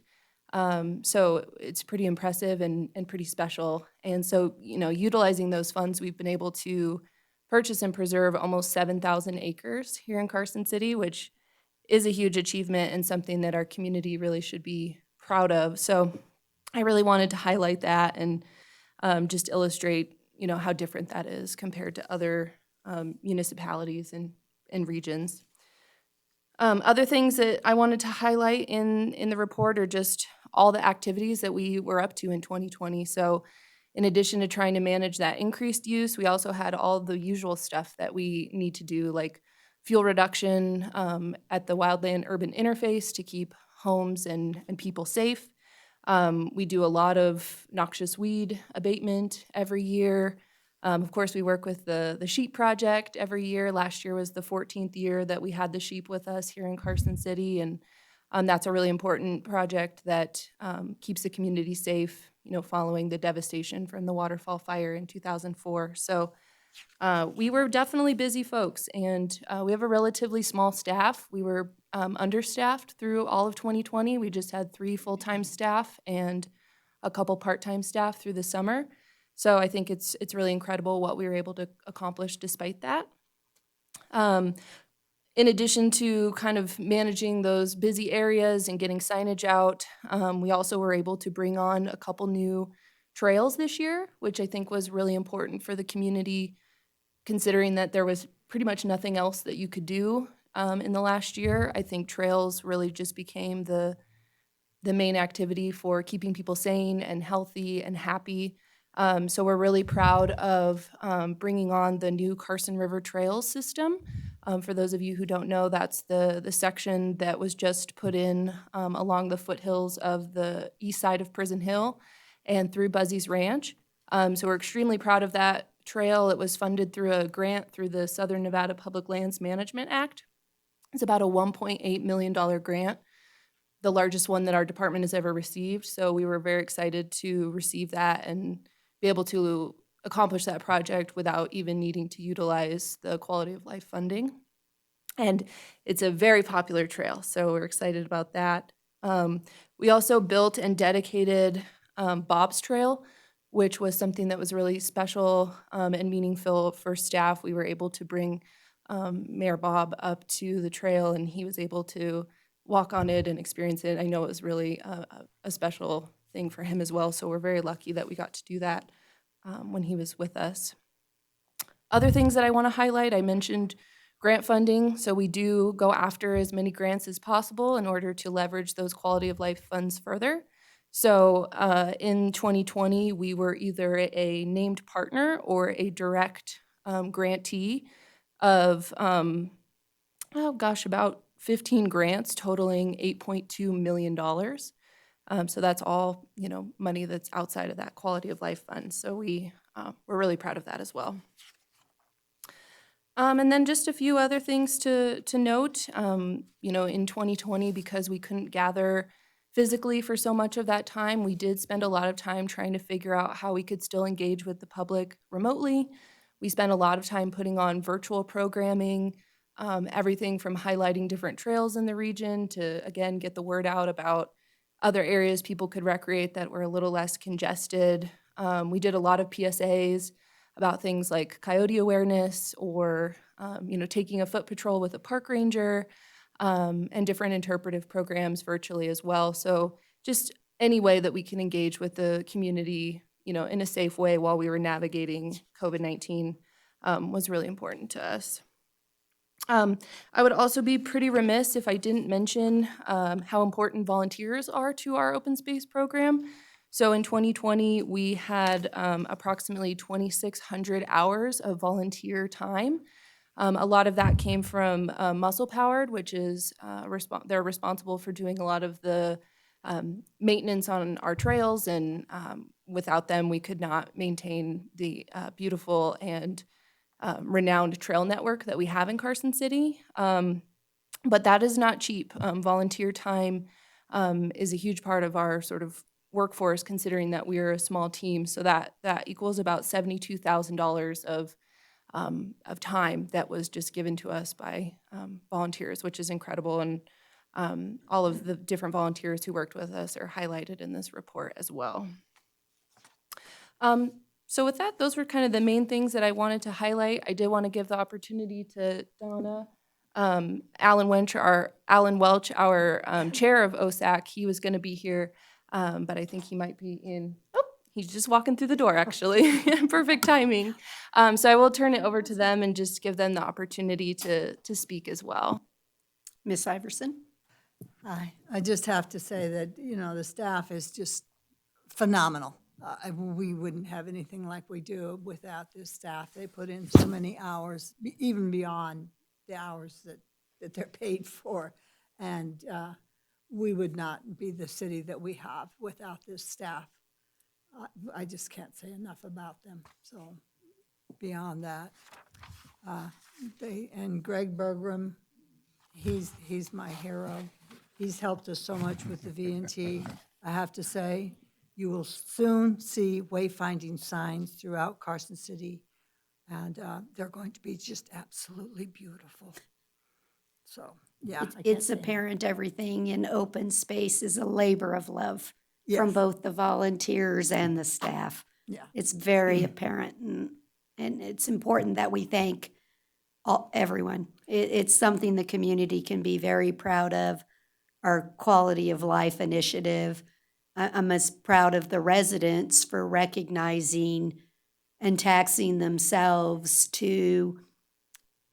So it's pretty impressive and pretty special. And so, utilizing those funds, we've been able to purchase and preserve almost 7,000 acres here in Carson City, which is a huge achievement and something that our community really should be proud of. So I really wanted to highlight that and just illustrate, how different that is compared to other municipalities and regions. Other things that I wanted to highlight in the report are just all the activities that we were up to in 2020. So in addition to trying to manage that increased use, we also had all the usual stuff that we need to do, like fuel reduction at the wildland urban interface to keep homes and people safe. We do a lot of noxious weed abatement every year. Of course, we work with the sheep project every year. Last year was the 14th year that we had the sheep with us here in Carson City, and that's a really important project that keeps the community safe, following the devastation from the Waterfall Fire in 2004. So we were definitely busy folks, and we have a relatively small staff. We were understaffed through all of 2020. We just had 3 full-time staff and a couple part-time staff through the summer. So I think it's really incredible what we were able to accomplish despite that. In addition to kind of managing those busy areas and getting signage out, we also were able to bring on a couple new trails this year, which I think was really important for the community, considering that there was pretty much nothing else that you could do in the last year. I think trails really just became the main activity for keeping people sane and healthy and happy. So we're really proud of bringing on the new Carson River Trails system. For those of you who don't know, that's the section that was just put in along the foothills of the east side of Prison Hill and through Buzzy's Ranch. So we're extremely proud of that trail. It was funded through a grant through the Southern Nevada Public Lands Management Act. It's about a $1.8 million grant, the largest one that our department has ever received. So we were very excited to receive that and be able to accomplish that project without even needing to utilize the quality of life funding. And it's a very popular trail, so we're excited about that. We also built and dedicated Bob's Trail, which was something that was really special and meaningful for staff. We were able to bring Mayor Bob up to the trail, and he was able to walk on it and experience it. I know it was really a special thing for him as well, so we're very lucky that we got to do that when he was with us. Other things that I want to highlight, I mentioned grant funding, so we do go after as many grants as possible in order to leverage those quality of life funds further. So in 2020, we were either a named partner or a direct grantee of, about 15 grants totaling $8.2 million. So that's all, money that's outside of that quality of life fund. So we're really proud of that as well. And then just a few other things to note, in 2020, because we couldn't gather physically for so much of that time, we did spend a lot of time trying to figure out how we could still engage with the public remotely. We spent a lot of time putting on virtual programming, everything from highlighting different trails in the region to, again, get the word out about other areas people could recreate that were a little less congested. We did a lot of PSAs about things like coyote awareness or, taking a foot patrol with a park ranger, and different interpretive programs virtually as well. So just any way that we can engage with the community, in a safe way while we were navigating COVID-19 was really important to us. I would also be pretty remiss if I didn't mention how important volunteers are to our open space program. So in 2020, we had approximately 2,600 hours of volunteer time. A lot of that came from Muscle Powered, which is they're responsible for doing a lot of the maintenance on our trails, and without them, we could not maintain the beautiful and renowned trail network that we have in Carson City. But that is not cheap. Volunteer time is a huge part of our sort of workforce, considering that we're a small team. So that equals about $72,000 of time that was just given to us by volunteers, which is incredible. And all of the different volunteers who worked with us are highlighted in this report as well. So with that, those were kind of the main things that I wanted to highlight. I did want to give the opportunity to Donna, Alan Welch, our chair of OSAC. He was going to be here, but I think he might be in. Oh, he's just walking through the door, actually. Perfect timing. So I will turn it over to them and just give them the opportunity to speak as well. Ms. Iverson? Hi. I just have to say that, the staff is just phenomenal. We wouldn't have anything like we do without this staff. They put in so many hours, even beyond the hours that they're paid for. And we would not be the city that we have without this staff. I just can't say enough about them. So beyond that, and Greg Bergram, he's my hero. He's helped us so much with the V&T. I have to say, you will soon see wayfinding signs throughout Carson City, and they're going to be just absolutely beautiful. So, yeah. It's apparent everything in open space is a labor of love from both the volunteers and the staff. Yeah. It's very apparent, and it's important that we thank everyone. It's something the community can be very proud of, our quality of life initiative. I'm as proud of the residents for recognizing and taxing themselves to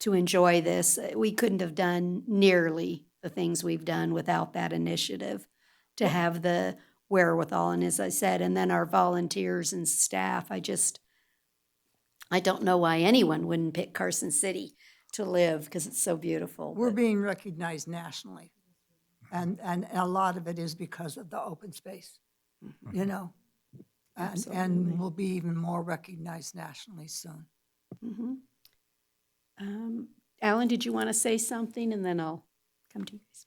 to enjoy this. We couldn't have done nearly the things we've done without that initiative to have the wherewithal. And as I said, and then our volunteers and staff, I don't know why anyone wouldn't pick Carson City to live because it's so beautiful. We're being recognized nationally. And a lot of it is because of the open space, you know? And we'll be even more recognized nationally soon. Alan, did you want to say something? And then I'll come to you guys.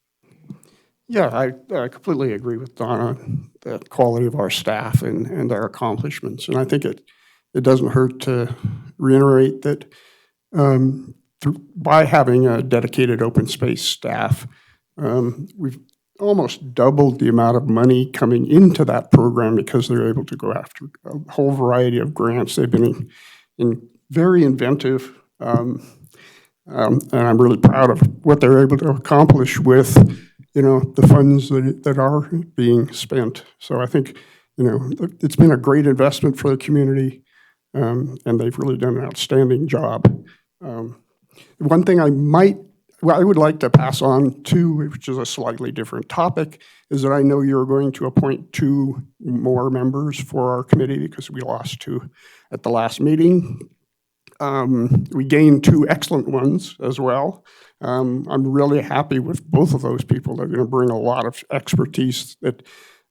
Yeah, I completely agree with Donna, the quality of our staff and their accomplishments. And I think it doesn't hurt to reiterate that by having a dedicated open space staff, we've almost doubled the amount of money coming into that program because they're able to go after a whole variety of grants. They've been very inventive, and I'm really proud of what they're able to accomplish with, the funds that are being spent. So I think, it's been a great investment for the community, and they've really done an outstanding job. One thing I would like to pass on to, which is a slightly different topic, is that I know you're going to appoint 2 more members for our committee because we lost 2 at the last meeting. We gained 2 excellent ones as well. I'm really happy with both of those people. They're going to bring a lot of expertise that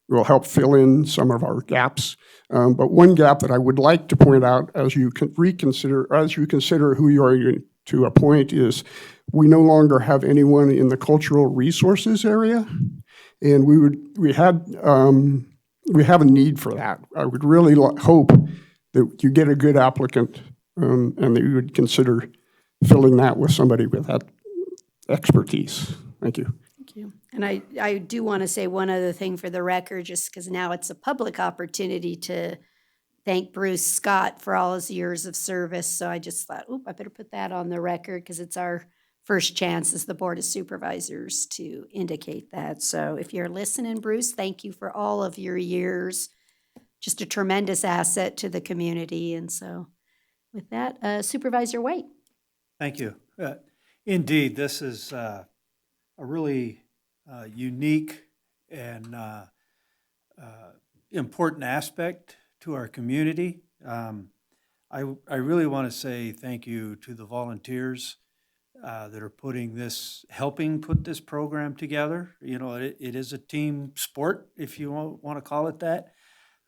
will help fill in some of our gaps. But one gap that I would like to point out as you consider who you are going to appoint is we no longer have anyone in the cultural resources area, and we have a need for that. I would really hope that you get a good applicant, and that you would consider filling that with somebody with that expertise. Thank you. Thank you. And I do want to say one other thing for the record, just because now it's a public opportunity to thank Bruce Scott for all his years of service. So I just thought, I better put that on the record because it's our first chance as the Board of Supervisors to indicate that. So if you're listening, Bruce, thank you for all of your years. Just a tremendous asset to the community. And so with that, Supervisor White. Thank you. Indeed, this is a really unique and important aspect to our community. I really want to say thank you to the volunteers that are helping put this program together. It is a team sport, if you want to call it that.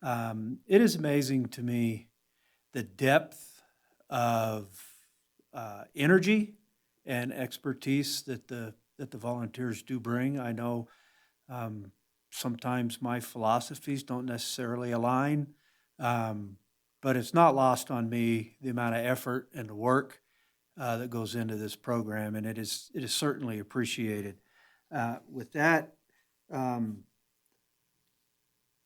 It is amazing to me the depth of energy and expertise that the volunteers do bring. I know sometimes my philosophies don't necessarily align, but it's not lost on me the amount of effort and the work that goes into this program, and it is certainly appreciated. With that,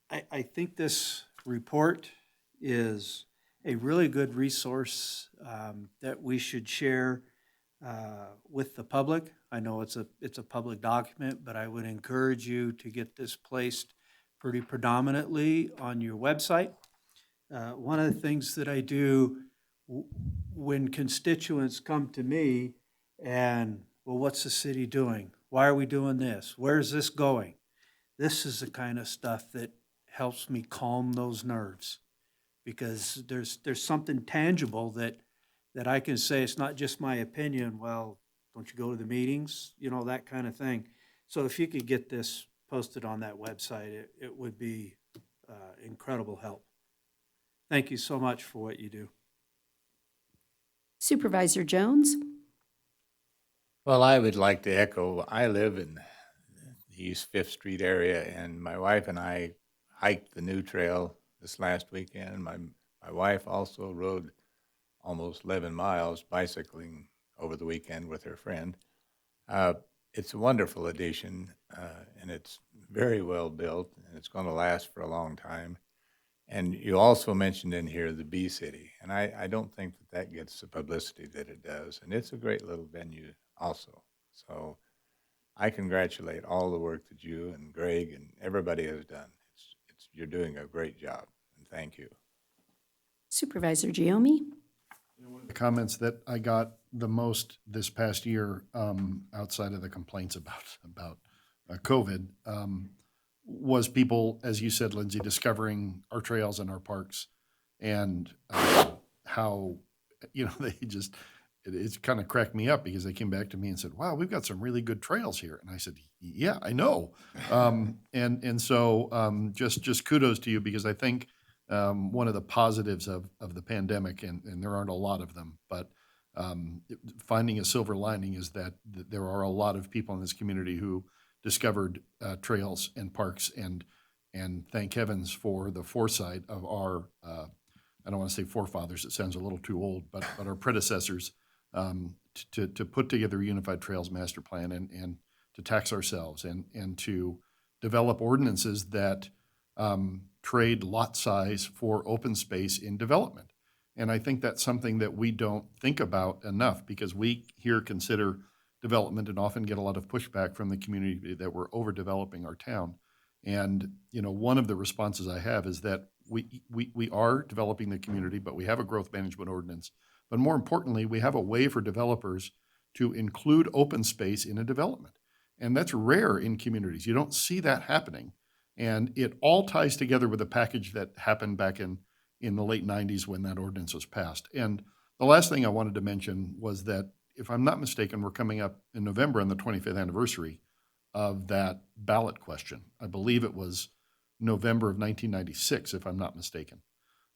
I think this report is a really good resource that we should share with the public. I know it's a public document, but I would encourage you to get this placed pretty predominantly on your website. One of the things that I do when constituents come to me and, well, what's the city doing? Why are we doing this? Where's this going? This is the kind of stuff that helps me calm those nerves, because there's something tangible that I can say. It's not just my opinion. Well, don't you go to the meetings? That kind of thing. So if you could get this posted on that website, it would be incredible help. Thank you so much for what you do. Supervisor Jones. Well, I would like to echo, I live in the East 5th Street area, and my wife and I hiked the new trail this last weekend. My wife also rode almost 11 miles bicycling over the weekend with her friend. It's a wonderful addition, and it's very well built, and it's going to last for a long time. And you also mentioned in here the Bee City, and I don't think that gets the publicity that it does, and it's a great little venue also. So I congratulate all the work that you and Greg and everybody has done. You're doing a great job, and thank you. Supervisor Giomi. The comments that I got the most this past year, outside of the complaints about COVID, was people, as you said, Lindsay, discovering our trails and our parks, and how, they just, it's kind of cracked me up because they came back to me and said, "Wow, we've got some really good trails here." And I said, "Yeah, I know." So just kudos to you, because I think one of the positives of the pandemic, and there aren't a lot of them, but finding a silver lining is that there are a lot of people in this community who discovered trails and parks, and thank heavens for the foresight of our, I don't want to say forefathers, it sounds a little too old, but our predecessors, to put together a unified trails master plan, and to tax ourselves, and to develop ordinances that trade lot size for open space in development. And I think that's something that we don't think about enough, because we here consider development and often get a lot of pushback from the community that we're overdeveloping our town. And, one of the responses I have is that we are developing the community, but we have a growth management ordinance. But more importantly, we have a way for developers to include open space in a development. And that's rare in communities. You don't see that happening. And it all ties together with a package that happened back in the late 90s when that ordinance was passed. And the last thing I wanted to mention was that, if I'm not mistaken, we're coming up in November on the 25th anniversary of that ballot question. I believe it was November of 1996, if I'm not mistaken.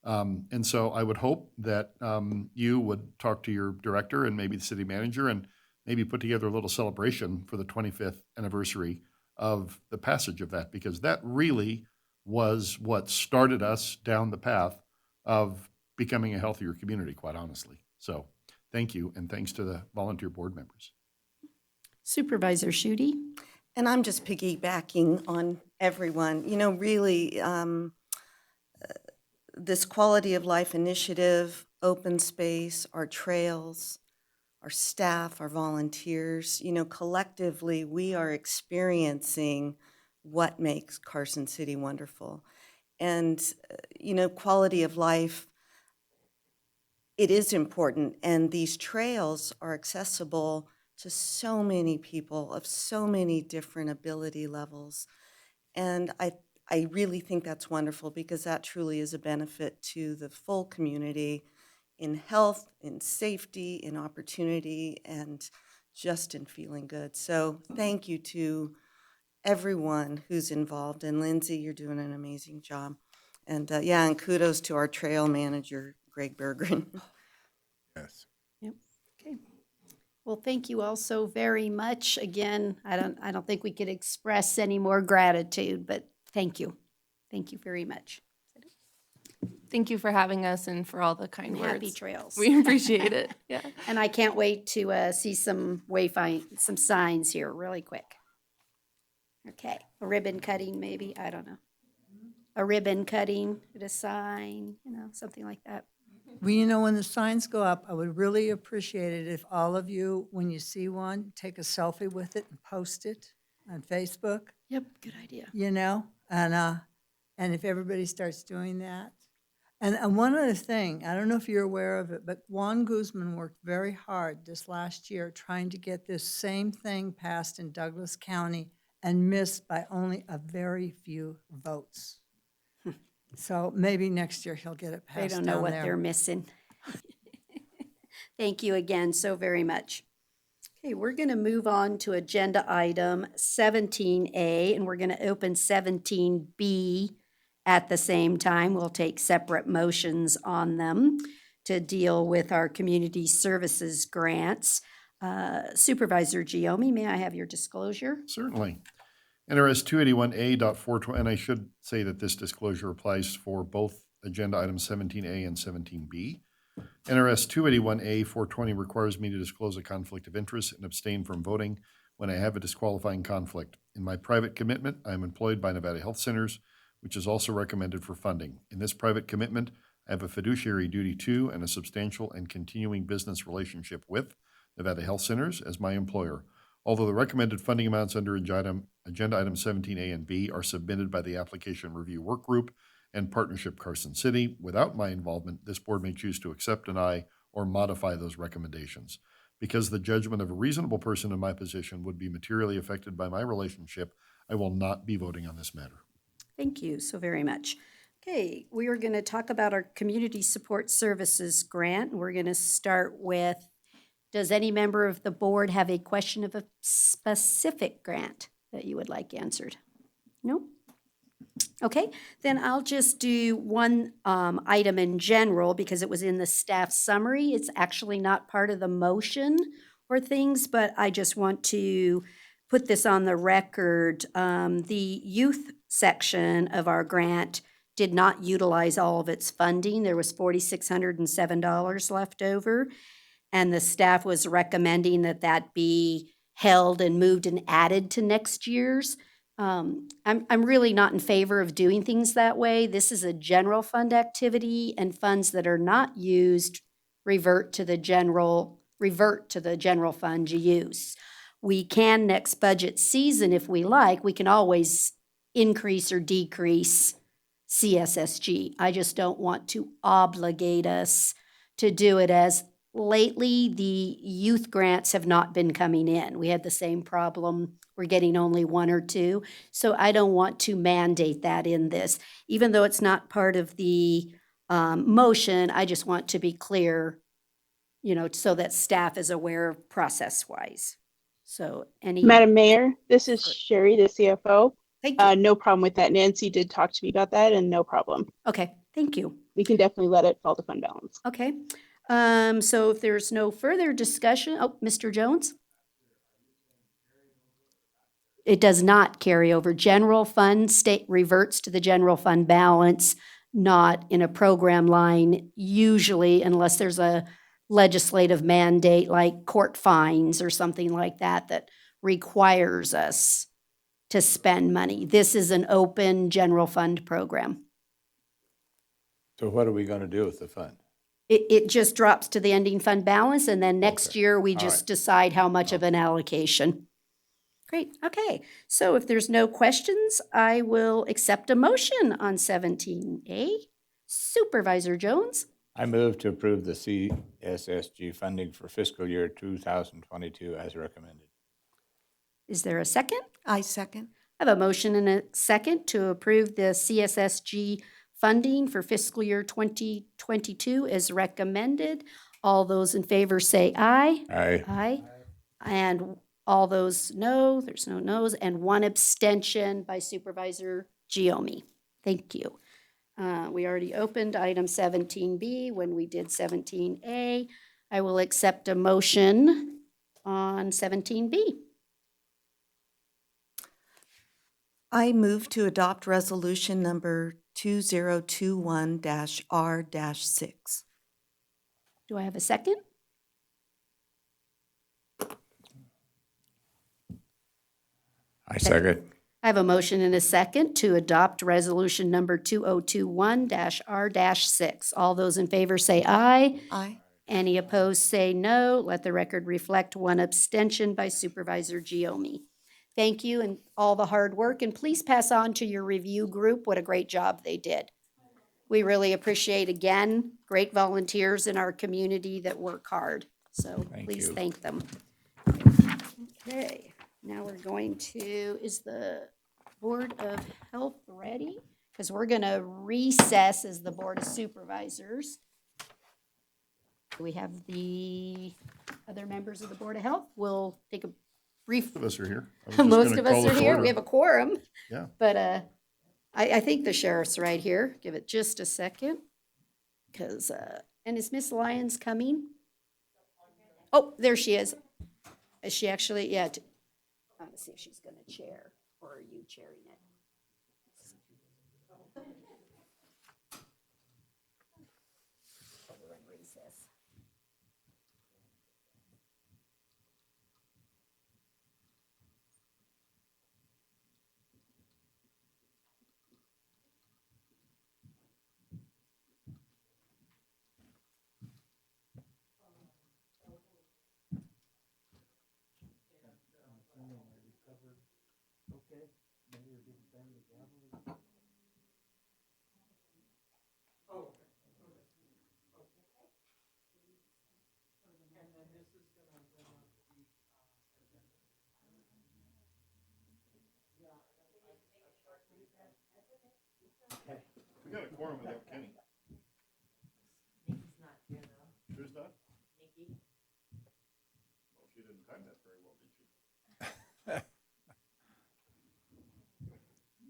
And so I would hope that you would talk to your director and maybe the city manager, and maybe put together a little celebration for the 25th anniversary of the passage of that, because that really was what started us down the path of becoming a healthier community, quite honestly. So thank you, and thanks to the volunteer board members. Supervisor Schutte? And I'm just piggybacking on everyone. Really, this quality of life initiative, open space, our trails, our staff, our volunteers, collectively, we are experiencing what makes Carson City wonderful. And, quality of life, it is important. And these trails are accessible to so many people of so many different ability levels. And I really think that's wonderful, because that truly is a benefit to the full community in health, in safety, in opportunity, and just in feeling good. So thank you to everyone who's involved. And Lindsay, you're doing an amazing job. And and kudos to our trail manager, Greg Berggren. Yes. Yep. Okay. Well, thank you all so very much. Again, I don't think we could express any more gratitude, but thank you. Thank you very much. Thank you for having us and for all the kind And words. happy trails. We appreciate it. Yeah. And I can't wait to see some signs here really quick. Okay, a ribbon cutting maybe, I don't know. A ribbon cutting at a sign, something like that. Well, when the signs go up, I would really appreciate it if all of you, when you see one, take a selfie with it and post it on Facebook. Yep, good idea. And if everybody starts doing that. And one other thing, I don't know if you're aware of it, but Juan Guzman worked very hard this last year trying to get this same thing passed in Douglas County, and missed by only a very few votes. So maybe next year he'll get it passed down there. They don't know what they're missing. Thank you again so very much. Okay, we're going to move on to agenda item 17A, and we're going to open 17B at the same time. We'll take separate motions on them to deal with our community services grants. Supervisor Giomi, may I have your disclosure? Certainly. NRS 281A.420, and I should say that this disclosure applies for both agenda items 17A and 17B. NRS 281A.420 requires me to disclose a conflict of interest and abstain from voting when I have a disqualifying conflict. In my private commitment, I am employed by Nevada Health Centers, which is also recommended for funding. In this private commitment, I have a fiduciary duty to and a substantial and continuing business relationship with Nevada Health Centers as my employer. Although the recommended funding amounts under agenda items 17A and B are submitted by the Application Review Work Group and Partnership Carson City, without my involvement, this board may choose to accept, deny, or modify those recommendations. Because the judgment of a reasonable person in my position would be materially affected by my relationship, I will not be voting on this matter. Thank you so very much. Okay, we are going to talk about our Community Support Services grant. We're going to start with, does any member of the board have a question of a specific grant that you would like answered? No? Okay, then I'll just do one item in general because it was in the staff summary. It's actually not part of the motion or things, but I just want to put this on the record. The youth section of our grant did not utilize all of its funding. There was $4,607 left over, and the staff was recommending that that be held and moved and added to next year's. I'm really not in favor of doing things that way. This is a general fund activity, and funds that are not used revert to the general fund use. We can next budget season, if we like, we can always increase or decrease CSSG. I just don't want to obligate us to do it, as lately the youth grants have not been coming in. We had the same problem. We're getting only one or two. So I don't want to mandate that in this. Even though it's not part of the motion, I just want to be clear, so that staff is aware process-wise. So Madam Mayor, this is Sherry, the CFO. Thank you. No problem with that. Nancy did talk to me about that, and no problem. Okay, thank you. We can definitely let it fall to fund balance. Okay. So if there's no further discussion, Mr. Jones? It does not carry over. General fund reverts to the general fund balance, not in a program line, usually, unless there's a legislative mandate like court fines or something like that that requires us to spend money. This is an open general fund program. So what are we going to do with the fund? It just drops to the ending fund balance, and then next year we just decide how much of an allocation. Great, okay. So if there's no questions, I will accept a motion on 17A. Supervisor Jones? I move to approve the CSSG funding for fiscal year 2022 as recommended. Is there a second? I second. I have a motion and a second to approve the CSSG funding for fiscal year 2022 as recommended. All those in favor say aye. Aye. Aye. And all those no, there's no no's, and one abstention by Supervisor Giomi. Thank you. We already opened item 17B when we did 17A. I will accept a motion on 17B. I move to adopt resolution number 2021-R-6. Do I have a second? I second. I have a motion and a second to adopt resolution number 2021-R-6. All those in favor say aye. Aye. Any opposed say no. Let the record reflect one abstention by Supervisor Giomi. Thank you and all the hard work, and please pass on to your review group what a great job they did. We really appreciate, again, great volunteers in our community that work hard. So please thank them. Okay, now we're going to, is the Board of Health ready? Because we're going to recess as the Board of Supervisors. We have the other members of the Board of Health. We'll take a brief. Most of us are here. Most of us are here. We have a quorum. Yeah. But I think the sheriff's right here. Give it just a second. Because, and is Miss Lyons coming? Oh, there she is. Is she actually, yeah. Let's see if she's going to chair, or are you chairing it? We're in recess. quorum without Kenny. Nikki's not here though. Who's not? Nikki. Well, she didn't time that very well, did she?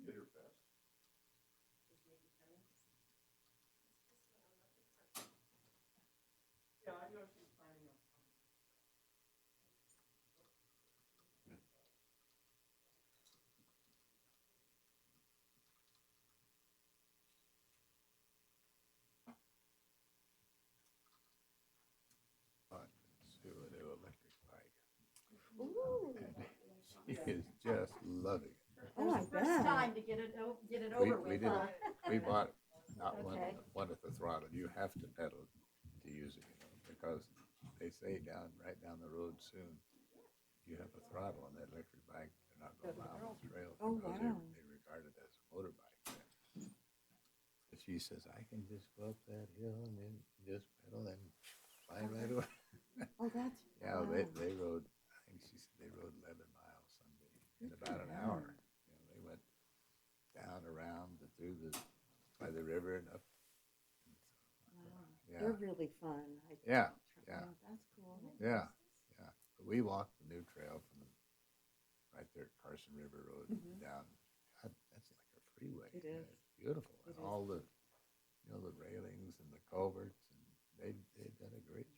Get her fast. Yeah, I know she's planning on. To a new electric bike. Ooh. She is just loving it. Oh, I bet. First time to get it over with. We didn't, we bought not Okay. one at the throttle. You have to pedal to use it, because they say right down the road soon, if you have a throttle on that electric bike, they're not going to allow the trails because they regard it as a motorbike. But she says, I can just go up that hill and then just pedal and fly right away. Oh, that's Yeah, they rode, I think she said they rode 11 miles Sunday in about an hour. They went down, around, by the river and up. wow. Yeah. They're really fun. Yeah. That's cool. Yeah. But we walked the new trail from right there at Carson River Road down. God, that's like a freeway. It is. It's beautiful. It And all the, the railings and the culverts, and they've done a great job.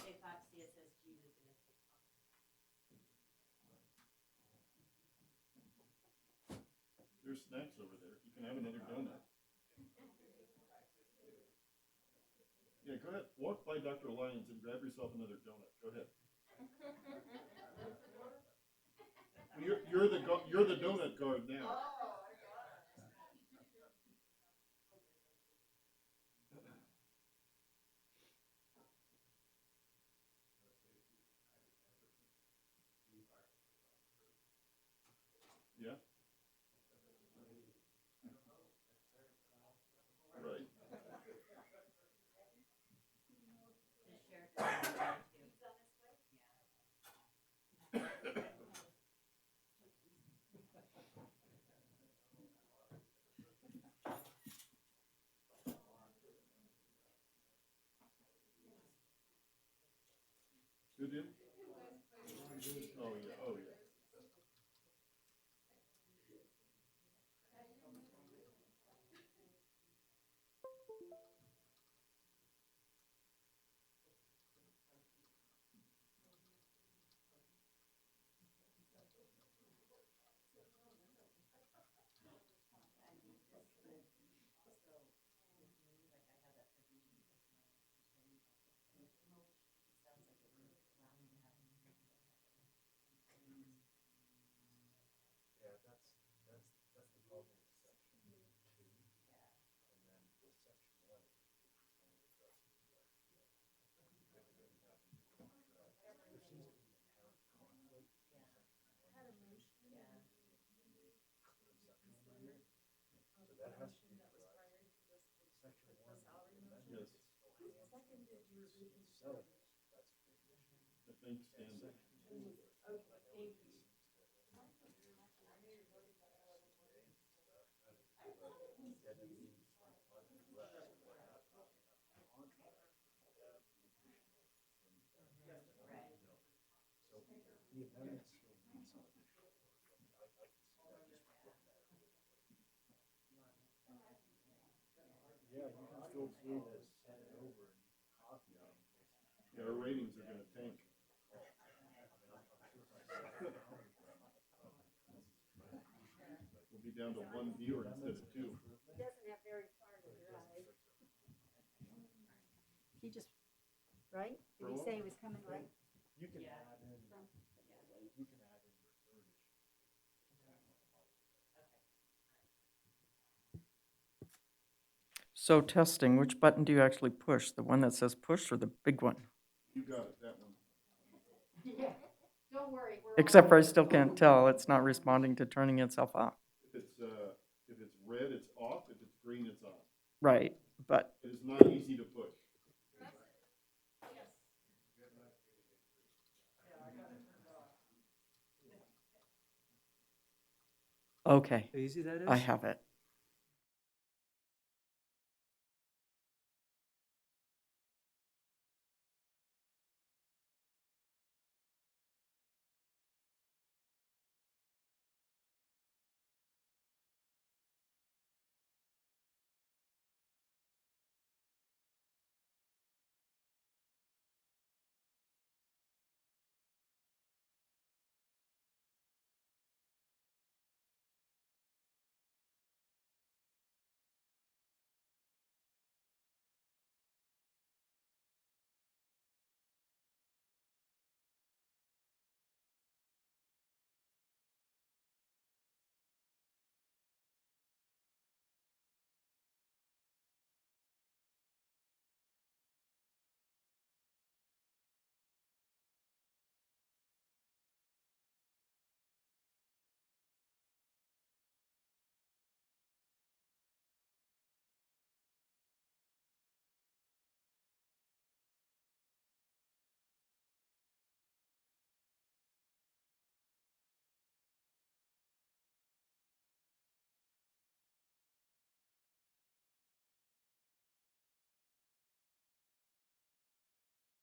They thought CSSG was gonna take off. There's snacks over there. You can have another donut. Yeah, go ahead. Walk by Dr. Lyons and grab yourself another donut. Go ahead. You're the donut guard now. Yeah. Right. Who did? Oh, yeah, oh, yeah. Yes. I think standard. Yeah, you can go through this, send it over, and you can copy them. Yeah, our ratings are gonna tank. We'll be down to one viewer instead of two. He doesn't have very far to drive. He just, right? Did he say he was coming right? You can add in, you can add in your So testing, which button do you actually push? The one that says push or the big one? You got it, that one. Don't worry. Except for I still can't tell. It's not responding to turning itself off. If it's red, it's off. If it's green, it's on. Right, but It is not easy to push. okay. How easy that is? I have it.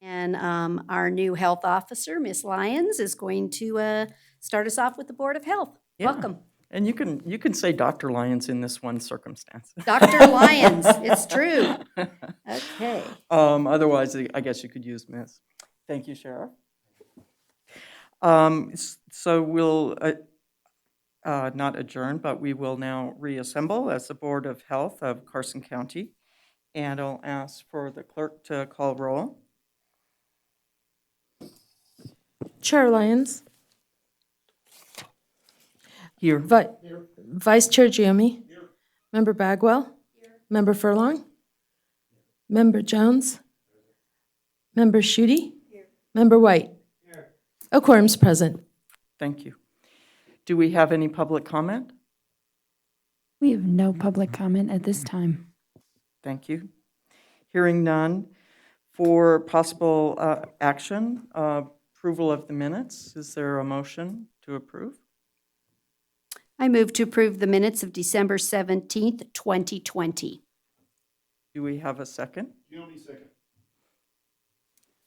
And our new health officer, Miss Lyons, is going to start us off with the Board of Health. Yeah. Welcome. And you can say Dr. Lyons in this one circumstance. Dr. Lyons, it's true. Okay. Otherwise, I guess you could use Miss. Thank you, Sheriff. So we'll not adjourn, but we will now reassemble as the Board of Health of Carson County. And I'll ask for the clerk to call roll. Chair Lyons. Here. Vice Chair Giammi. Member Bagwell. Member Furlong. Member Jones. Member Schutte. Member White. A quorum's present. Thank you. Do we have any public comment? We have no public comment at this time. Thank you. Hearing none. For possible action, approval of the minutes, is there a motion to approve? I move to approve the minutes of December 17th, 2020. Do we have a second? Giammi, second.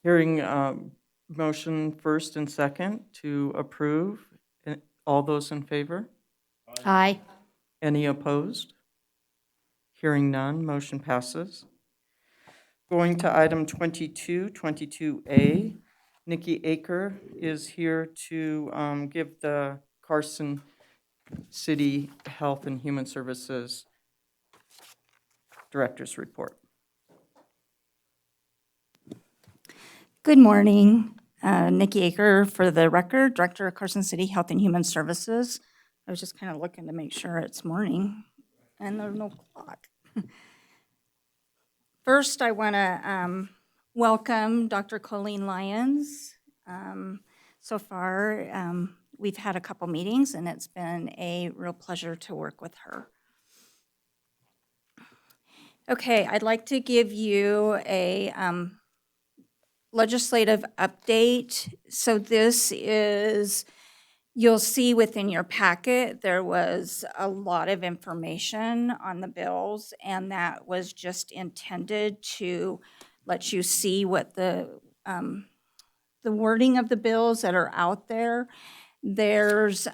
Hearing motion first and second to approve. All those in favor? Aye. Any opposed? Hearing none, motion passes. Going to item 22A, Nikki Aker is here to give the Carson City Health and Human Services Director's report. Good morning. Nikki Aker for the record, Director of Carson City Health and Human Services. I was just kind of looking to make sure it's morning and there's no clock. First, I want to welcome Dr. Colleen Lyons. So far, we've had a couple meetings and it's been a real pleasure to work with her. Okay, I'd like to give you a legislative update. So this is, you'll see within your packet, there was a lot of information on the bills, and that was just intended to let you see what the wording of the bills that are out there. There's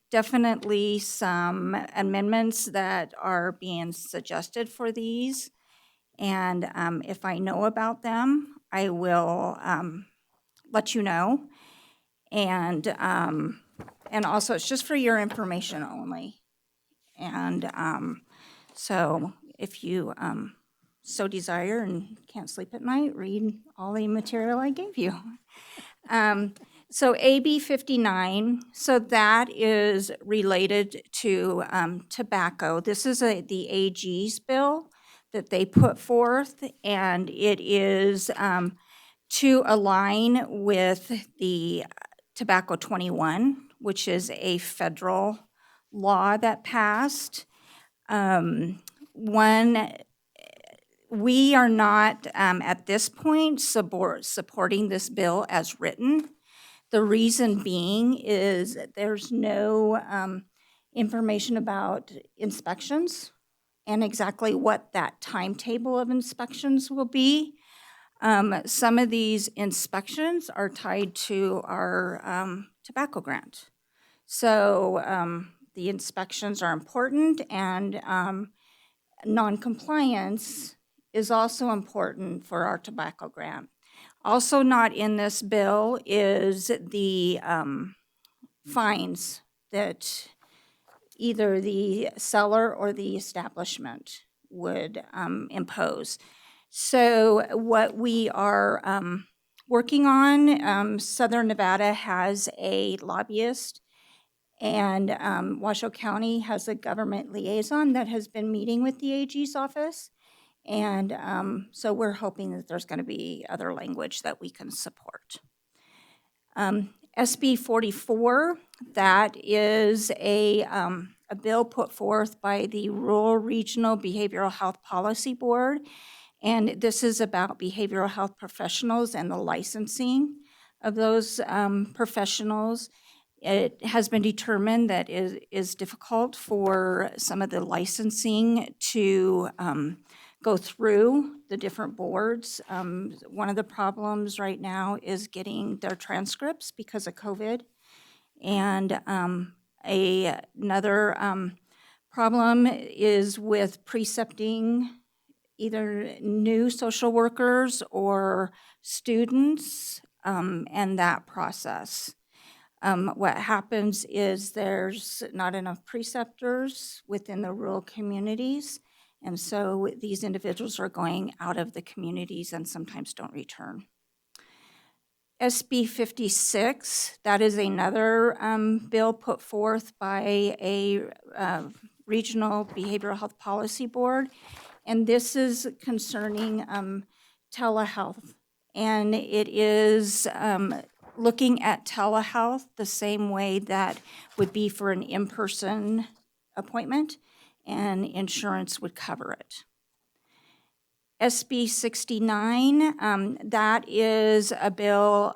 definitely some amendments that are being suggested for these. And if I know about them, I will let you know. And also, it's just for your information only. And so if you so desire and can't sleep at night, read all the material I gave you. So AB 59, so that is related to tobacco. This is the AG's bill. that they put forth, and it is to align with the Tobacco 21, which is a federal law that passed. We are not, at this point, supporting this bill as written. The reason being is that there's no information about inspections and exactly what that timetable of inspections will be. Some of these inspections are tied to our tobacco grant. So the inspections are important, and non-compliance is also important for our tobacco grant. Also not in this bill is the fines that either the seller or the establishment would impose. So what we are working on, Southern Nevada has a lobbyist, and Washoe County has a government liaison that has been meeting with the AG's office. And so we're hoping that there's going to be other language that we can support. SB 44, that is a bill put forth by the Rural Regional Behavioral Health Policy Board. And this is about behavioral health professionals and the licensing of those professionals. It has been determined that it is difficult for some of the licensing to go through the different boards. One of the problems right now is getting their transcripts because of COVID. And another problem is with precepting either new social workers or students and that process. What happens is there's not enough preceptors within the rural communities, and so these individuals are going out of the communities and sometimes don't return. SB 56, that is another bill put forth by a regional behavioral health policy board, and this is concerning telehealth, and it is looking at telehealth the same way that would be for an in-person appointment, and insurance would cover it. SB 69, that is a bill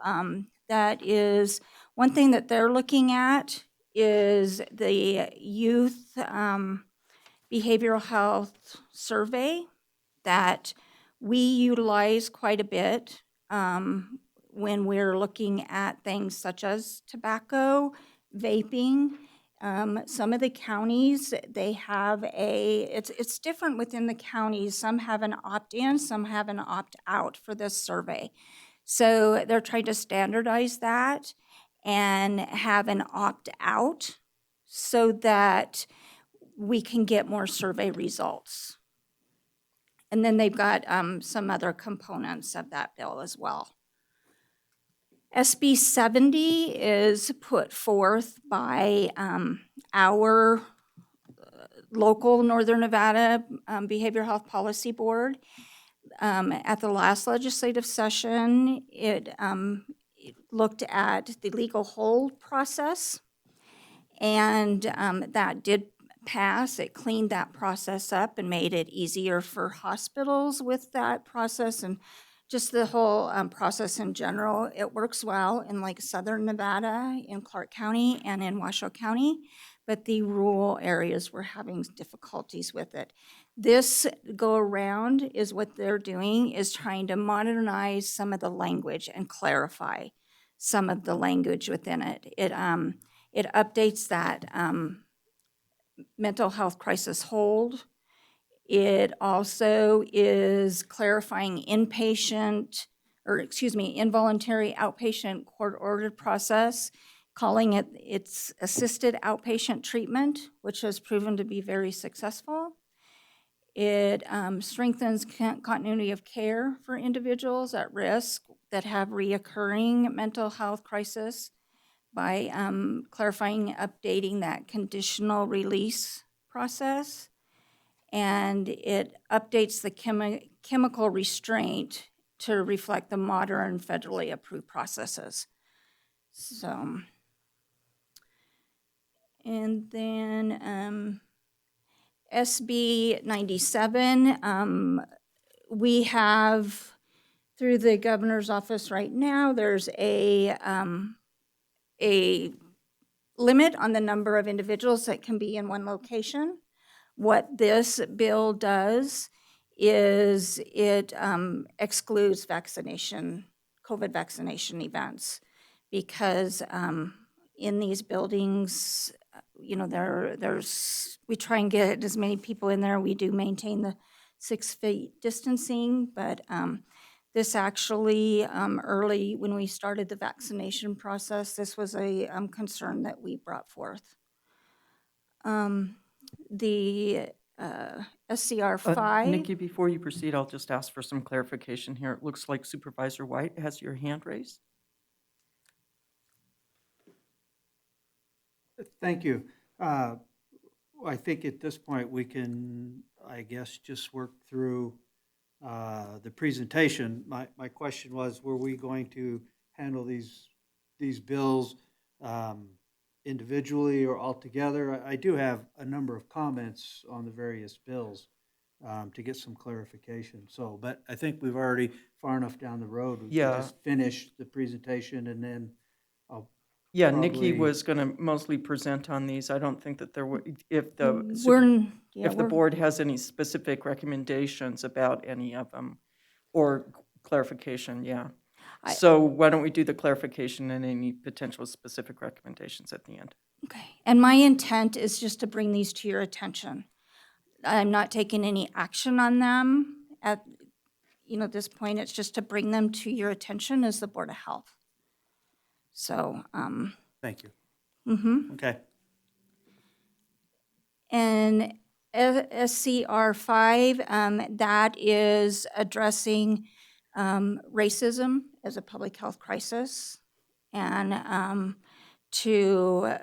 that is, one thing that they're looking at is the youth behavioral health survey that we utilize quite a bit when we're looking at things such as tobacco, vaping. Some of the counties, they have it's different within the counties. Some have an opt-in, some have an opt-out for this survey. So they're trying to standardize that and have an opt-out so that we can get more survey results. And then they've got some other components of that bill as well. SB 70 is put forth by our local Northern Nevada Behavioral Health Policy Board. At the last legislative session, it looked at the legal hold process, and that did pass. It cleaned that process up and made it easier for hospitals with that process, and just the whole process in general. It works well in like Southern Nevada, in Clark County, and in Washoe County, but the rural areas were having difficulties with it. This go around is what they're doing, is trying to modernize some of the language and clarify some of the language within it. It updates that mental health crisis hold. It also is clarifying involuntary outpatient court-ordered process, calling it its assisted outpatient treatment, which has proven to be very successful. It strengthens continuity of care for individuals at risk that have reoccurring mental health crisis by clarifying, updating that conditional release process. and it updates the chemical restraint to reflect the modern federally approved processes. So, and then SB 97, we have through the governor's office right now, there's a limit on the number of individuals that can be in one location. What this bill does is it excludes COVID vaccination events, because in these buildings, you know, we try and get as many people in there. We do maintain the 6 feet distancing, but this actually, early when we started the vaccination process, this was a concern that we brought forth. The SCR 5. Nikki, before you proceed, I'll just ask for some clarification here. It looks like Supervisor White has your hand raised. Thank you. I think at this point we can, I guess, just work through the presentation. My question was, were we going to handle these bills individually or all together? I do have a number of comments on the various bills to get some clarification. So, but I think we've already far enough down the road. We can Yeah. just finish the presentation and then I'll Yeah, Nikki probably- was going to mostly present on these. I don't think that there were, if the We're- board has any specific recommendations about any of them or clarification, yeah. So why don't we do the clarification and any potential specific recommendations at the end? Okay, and my intent is just to bring these to your attention. I'm not taking any action on them at, this point. It's just to bring them to your attention as the Board of Health. So, Thank you. Mm-hmm. Okay. And SCR 5, that is addressing racism as a public health crisis, and to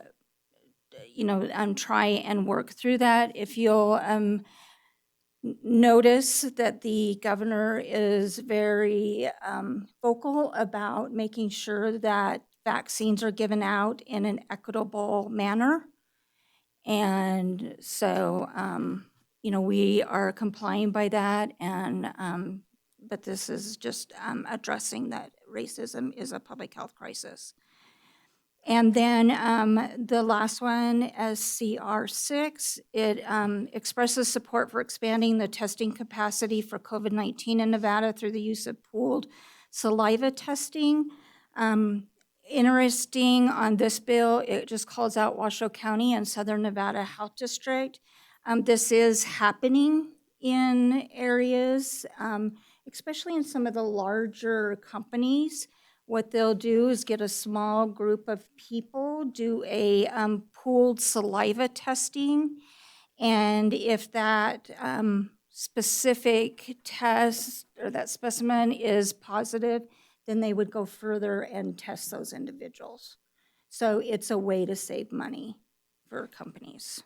try and work through that. If you'll notice that the governor is very vocal about making sure that vaccines are given out in an equitable manner. And so, we are complying by that, and but this is just addressing that racism is a public health crisis. And then the last one, SCR 6, it expresses support for expanding the testing capacity for COVID-19 in Nevada through the use of pooled saliva testing. Interesting on this bill, it just calls out Washoe County and Southern Nevada Health District. This is happening in areas, especially in some of the larger companies. What they'll do is get a small group of people, do a pooled saliva testing, and if that specific test or that specimen is positive, then they would go further and test those individuals. So it's a way to save money for companies.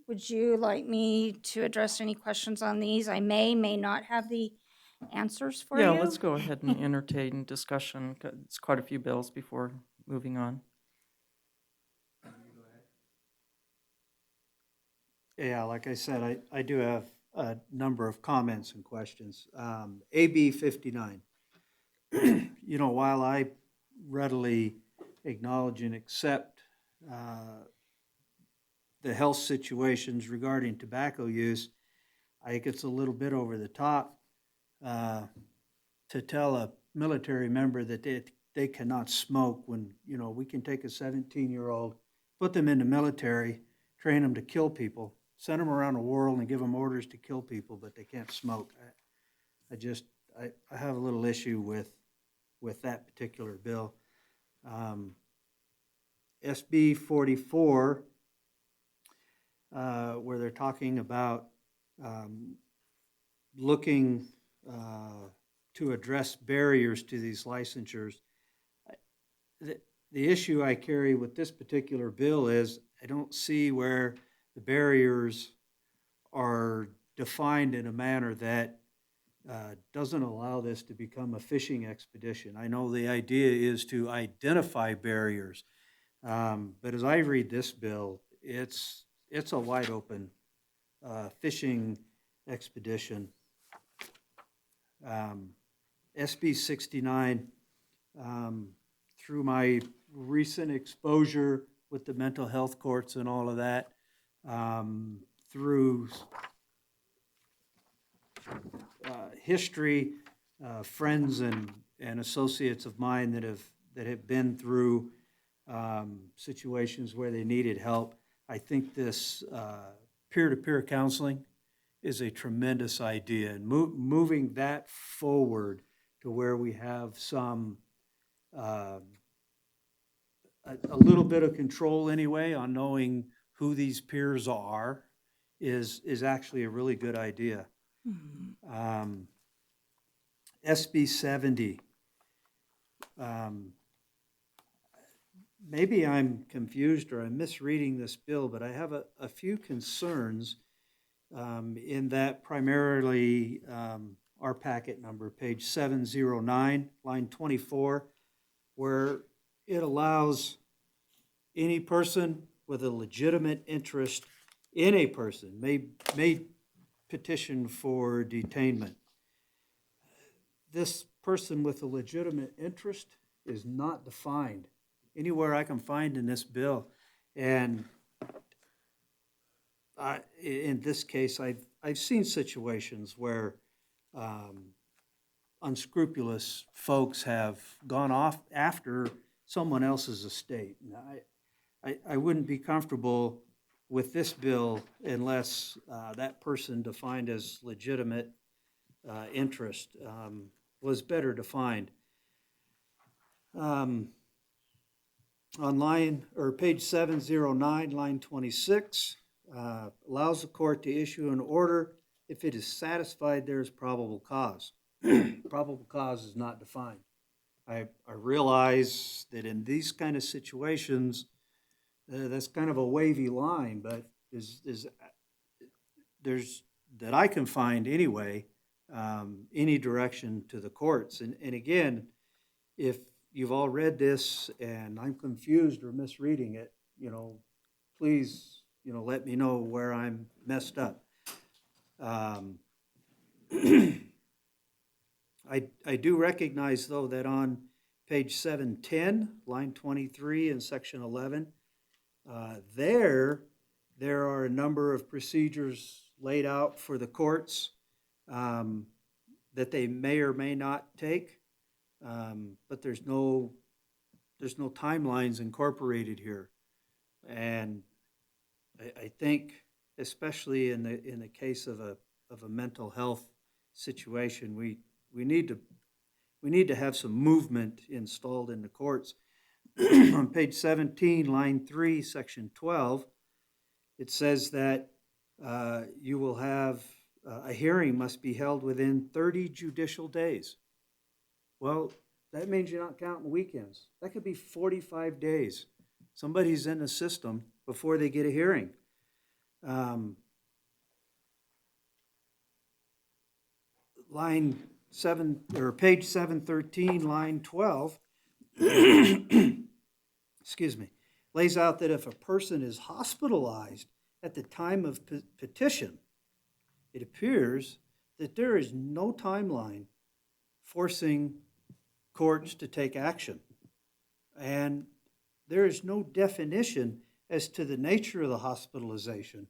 Would you like me to address any questions on these? I may not have the answers for you. Yeah, let's go ahead and entertain discussion. It's quite a few bills before moving on. Yeah, like I said, I do have a number of comments and questions. AB 59. While I readily acknowledge and accept the health situations regarding tobacco use, I think it's a little bit over the top to tell a military member that they cannot smoke when, we can take a 17-year-old, put them in the military, train them to kill people, send them around the world and give them orders to kill people, but they can't smoke. I have a little issue with that particular bill. SB 44, where they're talking about looking to address barriers to these licensures. The issue I carry with this particular bill is I don't see where the barriers are defined in a manner that doesn't allow this to become a fishing expedition. I know the idea is to identify barriers, but as I read this bill, it's a wide open fishing expedition. SB 69, through my recent exposure with the mental health courts and all of that, through history, friends and associates of mine that have been through situations where they needed help. I think this peer-to-peer counseling is a tremendous idea, and moving that forward to where we have some a little bit of control anyway on knowing who these peers are is actually a really good idea. SB 70. Maybe I'm confused or I'm misreading this bill, but I have a few concerns in that primarily our packet number, page 709, line 24, where it allows any person with a legitimate interest in a person may petition for detainment. This person with a legitimate interest is not defined anywhere I can find in this bill. And in this case, I've seen situations where unscrupulous folks have gone off after someone else's estate. And I wouldn't be comfortable with this bill unless that person defined as legitimate interest was better defined. On line, or page 709, line 26, allows the court to issue an order if it is satisfied there is probable cause. Probable cause is not defined. I realize that in these kind of situations, that's kind of a wavy line, but there's that I can find anyway, any direction to the courts. And again, if you've all read this and I'm confused or misreading it, please, let me know where I'm messed up. I do recognize, though, that on page 710, line 23 in section 11, there are a number of procedures laid out for the courts that they may or may not take, but there's no timelines incorporated here. And I think, especially in the case of a mental health situation, we need to have some movement installed in the courts. On page 17, line 3, section 12, it says that you will have a hearing must be held within 30 judicial days. Well, that means you're not counting weekends. That could be 45 days. Somebody's in the system before they get a hearing. Line 7, or page 713, line 12, excuse me, lays out that if a person is hospitalized at the time of petition, it appears that there is no timeline forcing courts to take action. And there is no definition as to the nature of the hospitalization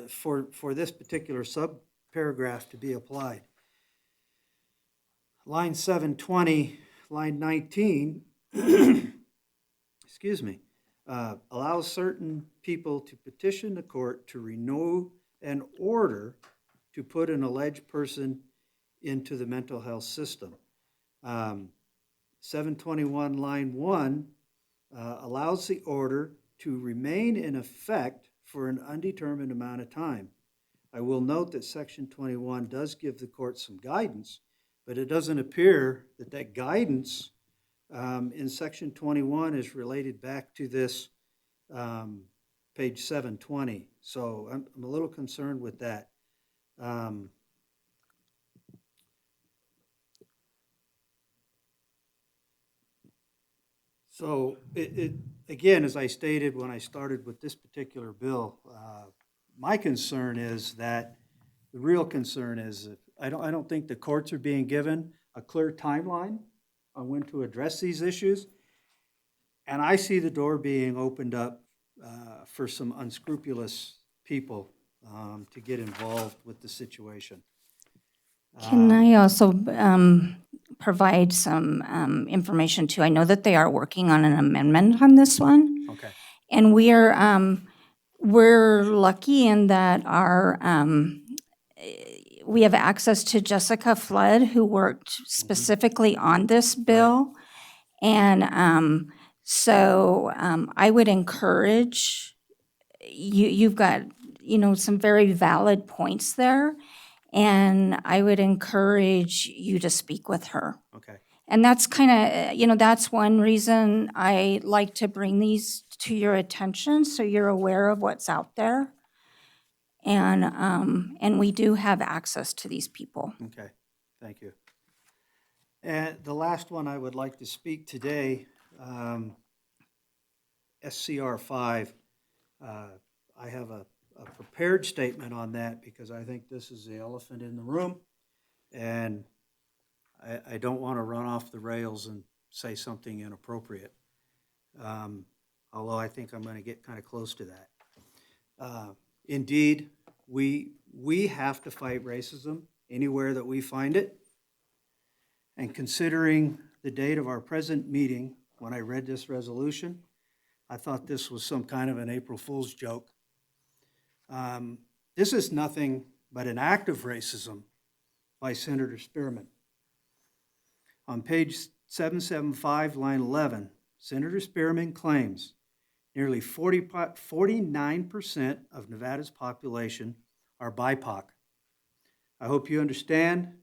for this particular subparagraph to be applied. Line 720, line 19, excuse me, allows certain people to petition the court to renew an order to put an alleged person into the mental health system. 721, line 1, allows the order to remain in effect for an undetermined amount of time. I will note that section 21 does give the court some guidance, but it doesn't appear that that guidance in section 21 is related back to this page 720. So I'm a little concerned with that. So again, as I stated when I started with this particular bill, my concern is that, the real concern is that I don't think the courts are being given a clear timeline on when to address these issues. And I see the door being opened up for some unscrupulous people to get involved with the situation. Can I also provide some information too? I know that they are working on an amendment on this one. Okay. And we're lucky in that we have access to Jessica Flood, who worked specifically on this bill. And so I would encourage, you've got, some very valid points there. And I would encourage you to speak with her. Okay. And that's kind of, that's one reason I like to bring these to your attention, so you're aware of what's out there. And we do have access to these people. Okay, thank you. And the last one I would like to speak today, SCR 5. I have a prepared statement on that because I think this is the elephant in the room. And I don't want to run off the rails and say something inappropriate. Although I think I'm going to get kind of close to that. Indeed, we have to fight racism anywhere that we find it. And considering the date of our present meeting, when I read this resolution, I thought this was some kind of an April Fool's joke. This is nothing but an act of racism by Senator Spearman. On page 775, line 11, Senator Spearman claims nearly 49% of Nevada's population are BIPOC. I hope you understand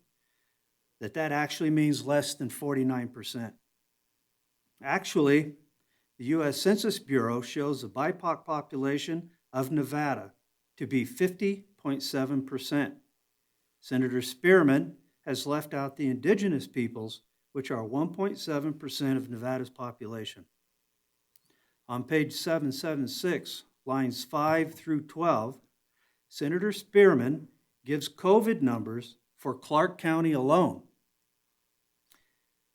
that that actually means less than 49%. Actually, the U.S. Census Bureau shows the BIPOC population of Nevada to be 50.7%. Senator Spearman has left out the indigenous peoples, which are 1.7% of Nevada's population. On page 776, lines 5 through 12, Senator Spearman gives COVID numbers for Clark County alone,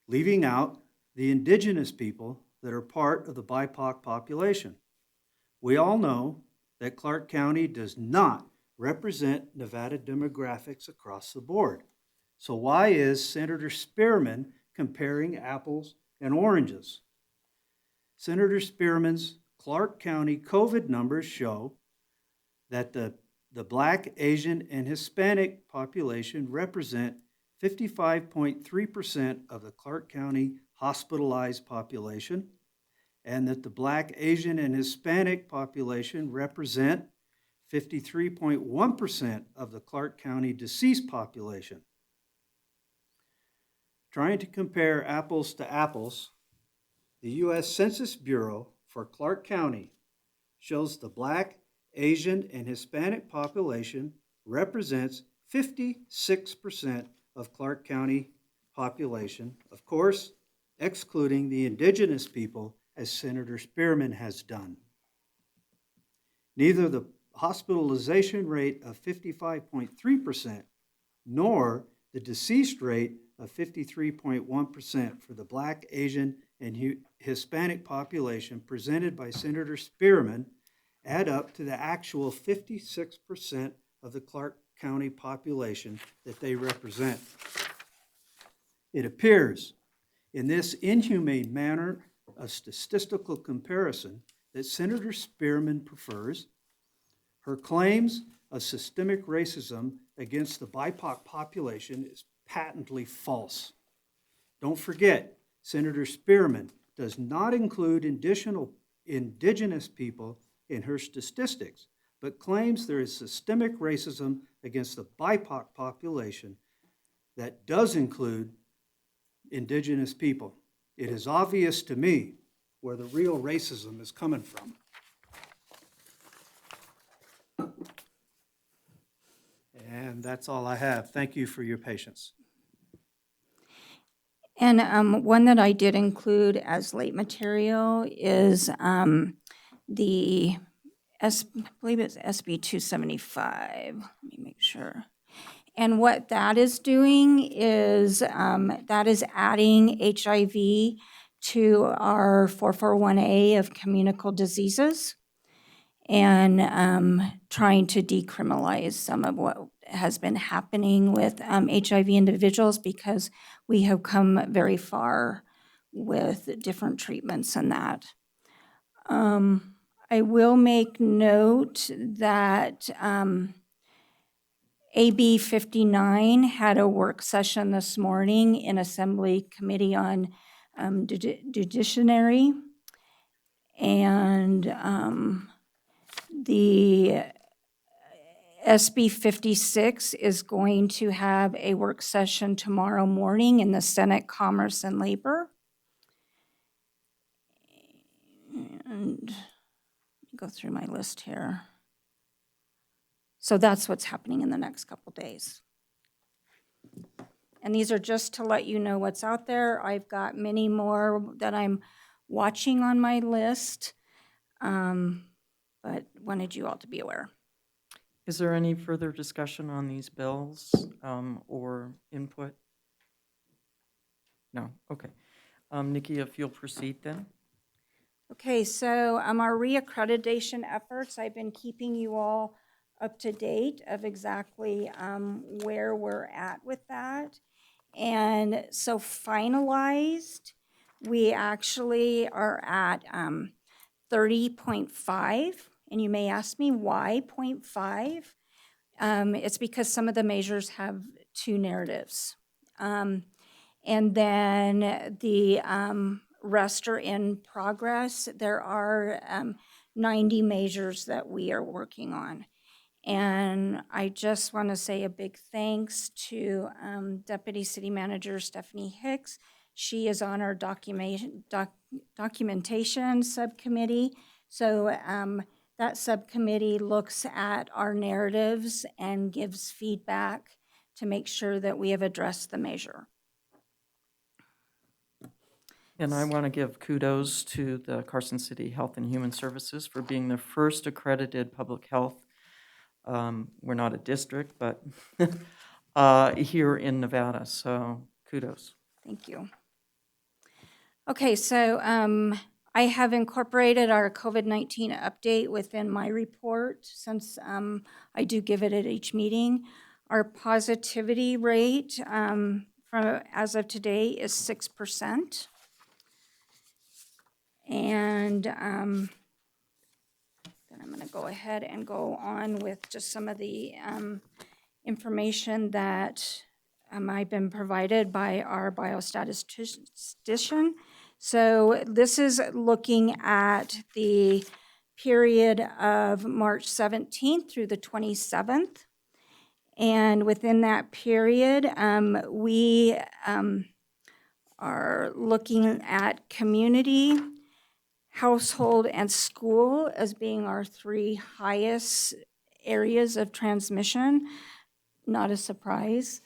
leaving out the indigenous people that are part of the BIPOC population. We all know that Clark County does not represent Nevada demographics across the board. So why is Senator Spearman comparing apples and oranges? Senator Spearman's Clark County COVID numbers show that the Black, Asian, and Hispanic population represent 55.3% of the Clark County hospitalized population, and that the Black, Asian, and Hispanic population represent 53.1% of the Clark County deceased population. Trying to compare apples to apples, the U.S. Census Bureau for Clark County shows the Black, Asian, and Hispanic population represents 56% of Clark County population, of course, excluding the indigenous people, as Senator Spearman has done. Neither the hospitalization rate of 55.3% nor the deceased rate of 53.1% for the Black, Asian, and Hispanic population presented by Senator Spearman add up to the actual 56% of the Clark County population that they represent. It appears in this inhumane manner of statistical comparison that Senator Spearman prefers. Her claims of systemic racism against the BIPOC population is patently false. Don't forget, Senator Spearman does not include indigenous people in her statistics, but claims there is systemic racism against the BIPOC population that does include indigenous people. It is obvious to me where the real racism is coming from. And that's all I have. Thank you for your patience. And one that I did include as late material is the I believe it's SB 275. Let me make sure. And what that is doing is that is adding HIV to our 441A of communicable diseases and trying to decriminalize some of what has been happening with HIV individuals because we have come very far with different treatments and that. I will make note that AB 59 had a work session this morning in Assembly Committee on Judiciary. And the SB 56 is going to have a work session tomorrow morning in the Senate Commerce and Labor. And let me go through my list here. So that's what's happening in the next couple days. And these are just to let you know what's out there. I've got many more that I'm watching on my list, but wanted you all to be aware. Is there any further discussion on these bills or input? No, okay. Nikki, if you'll proceed then. Okay, so our reaccreditation efforts, I've been keeping you all up to date of exactly where we're at with that. And so finalized, we actually are at 30.5. And you may ask me why 0.5? It's because some of the measures have two narratives. And then the rest are in progress. There are 90 measures that we are working on. And I just want to say a big thanks to Deputy City Manager Stephanie Hicks. She is on our documentation subcommittee. So that subcommittee looks at our narratives and gives feedback to make sure that we have addressed the measure. And I want to give kudos to the Carson City Health and Human Services for being the first accredited public health. We're not a district, but here in Nevada, so kudos. Thank you. Okay, so I have incorporated our COVID-19 update within my report since I do give it at each meeting. Our positivity rate as of today is 6%. And then I'm going to go ahead and go on with just some of the information that I've been provided by our biostatistician. So this is looking at the period of March 17th through the 27th. And within that period, we are looking at community, household, and school as being our three highest areas of transmission. Not a surprise.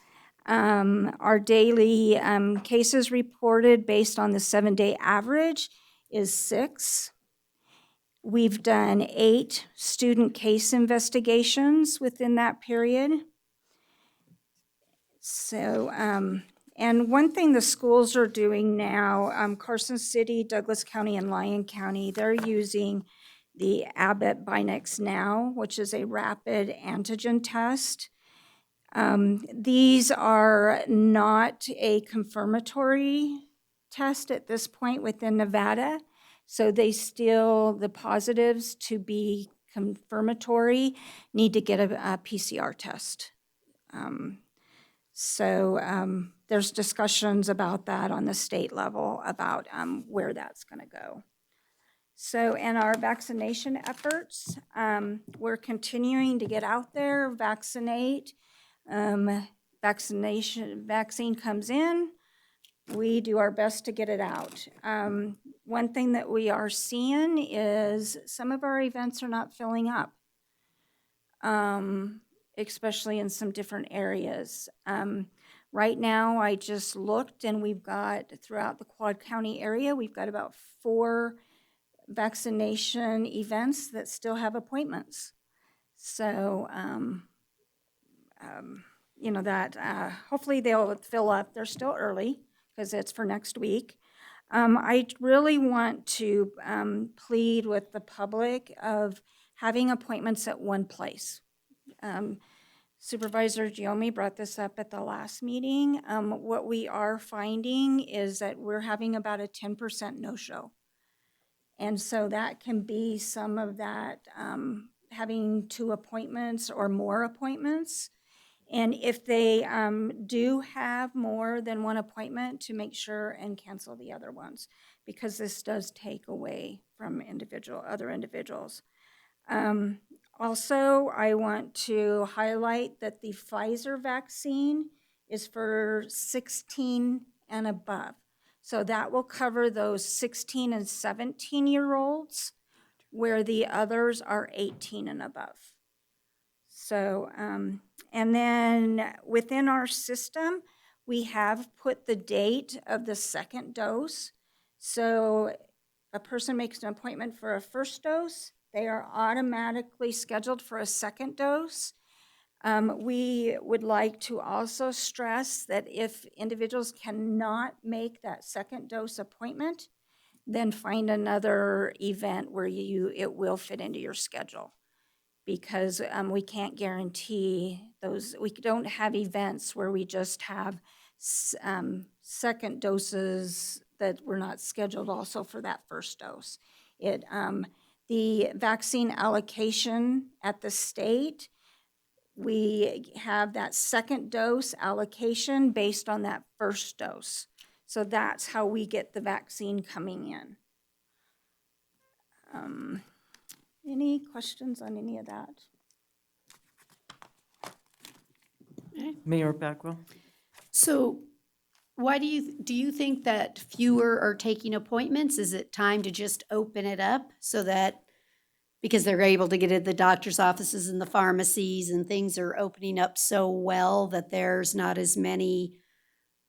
Our daily cases reported based on the 7-day average is 6. We've done 8 student case investigations within that period. So, and one thing the schools are doing now, Carson City, Douglas County, and Lyon County, they're using the Abbott Binex Now, which is a rapid antigen test. These are not a confirmatory test at this point within Nevada, so they still, the positives to be confirmatory need to get a PCR test. There's discussions about that on the state level about where that's going to go. So in our vaccination efforts, we're continuing to get out there, vaccinate. Vaccine comes in, we do our best to get it out. One thing that we are seeing is some of our events are not filling up. especially in some different areas. Right now, I just looked, and we've got, throughout the Quad County area, we've got about 4 vaccination events that still have appointments. So, you know, that hopefully they'll fill up. They're still early because it's for next week. I really want to plead with the public of having appointments at one place. Supervisor Giomi brought this up at the last meeting. What we are finding is that we're having about a 10% no-show. And so that can be some of that having 2 appointments or more appointments. And if they do have more than 1 appointment, to make sure and cancel the other ones, because this does take away from other individuals. Also, I want to highlight that the Pfizer vaccine is for 16 and above. So that will cover those 16 and 17-year-olds, where the others are 18 and above. So, and then within our system, we have put the date of the second dose. So a person makes an appointment for a first dose, they are automatically scheduled for a second dose. We would like to also stress that if individuals cannot make that second dose appointment, then find another event where it will fit into your schedule. Because we can't guarantee those. We don't have events where we just have second doses that were not scheduled also for that first dose. The vaccine allocation at the state, we have that second dose allocation based on that first dose. So that's how we get the vaccine coming in. Any questions on any of that? Mayor Bagwell? So why do you think that fewer are taking appointments? Is it time to just open it up so that, because they're able to get at the doctor's offices and the pharmacies and things are opening up so well that there's not as many,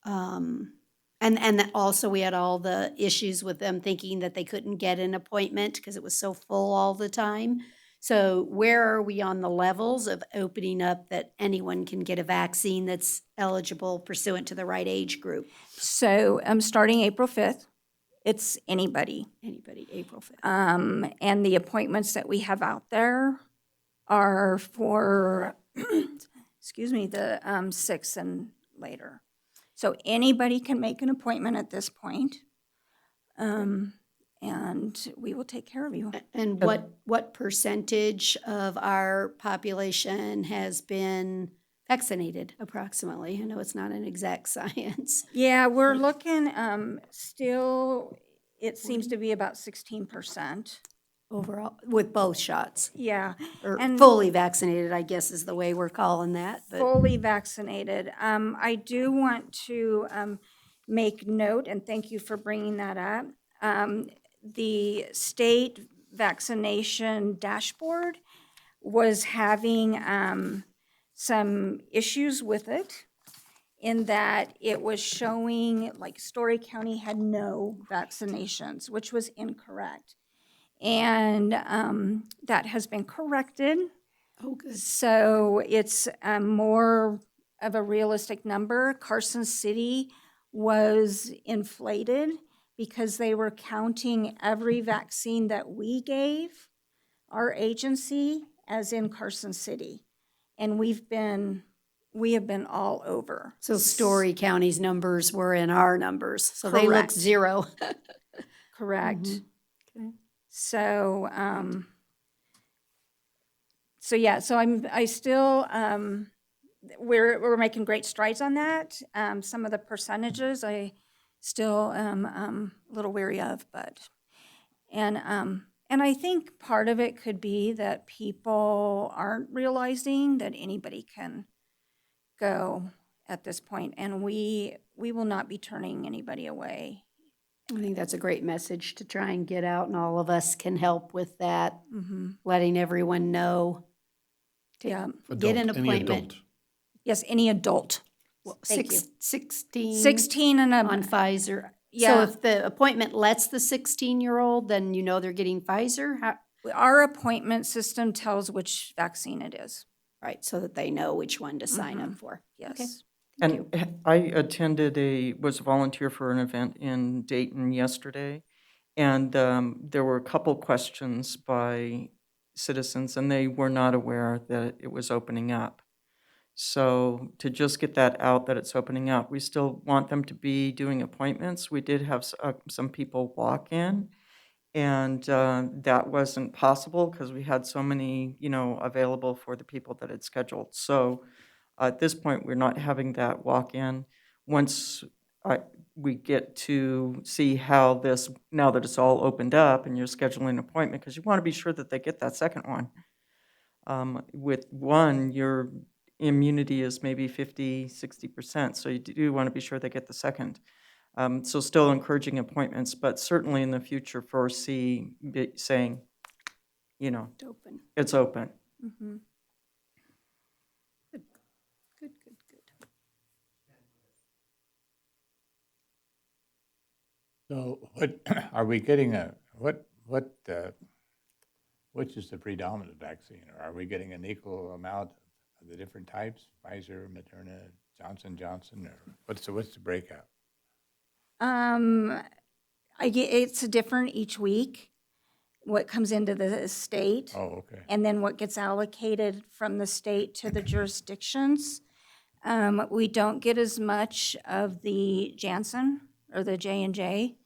and that also we had all the issues with them thinking that they couldn't get an appointment because it was so full all the time. So where are we on the levels of opening up that anyone can get a vaccine that's eligible pursuant to the right age group? So starting April 5th, it's anybody. Anybody, April 5th. And the appointments that we have out there are for, excuse me, the 6 and later. So anybody can make an appointment at this point, and we will take care of you. And what percentage of our population has been vaccinated approximately? I know it's not an exact science. Yeah, we're looking, still, it seems to be about 16%. Overall, with both shots. Yeah. Or and fully vaccinated, I guess is the way we're calling that. But fully vaccinated. I do want to make note, and thank you for bringing that up. The state vaccination dashboard was having some issues with it, in that it was showing like Story County had no vaccinations, which was incorrect. And that has been corrected. Oh, good. So it's more of a realistic number. Carson City was inflated because they were counting every vaccine that we gave, our agency, as in Carson City. And we have been all over. So Story County's numbers were in our numbers, so they look Correct. 0. Correct. Mm-hmm. Okay. So, I still, we're making great strides on that. Some of the percentages I still am a little weary of, and I think part of it could be that people aren't realizing that anybody can go at this point, and we will not be turning anybody away. I think that's a great message to try and get out, and all of us can help with that, Mm-hmm. letting everyone know. Yeah, Adult, get an any appointment. adult. Yes, any adult. Thank you. 16. 16 and on Pfizer. So Yeah. if the appointment lets the 16-year-old, then you know they're getting Pfizer? Our appointment system tells which vaccine it is. Right, so that they know which one to sign up for. Okay. Yes. And I attended was a volunteer for an event in Dayton yesterday, and there were a couple questions by citizens, and they were not aware that it was opening up. So to just get that out, that it's opening up, we still want them to be doing appointments. We did have some people walk in, and that wasn't possible because we had so many, available for the people that had scheduled. So at this point, we're not having that walk-in. Once we get to see how this, now that it's all opened up and you're scheduling an appointment, because you want to be sure that they get that second one. With one, your immunity is maybe 50, 60%, so you do want to be sure they get the second. So still encouraging appointments, but certainly in the future foresee saying, It's open. it's open. Mhm. Good, good, good, good. So what, are we getting which is the predominant vaccine? Or are we getting an equal amount of the different types? Pfizer, Moderna, Johnson & Johnson, or what's the breakout? It's different each week, what comes into the state. Oh, okay. And then what gets allocated from the state to the jurisdictions. We don't get as much of the Janssen or the J&J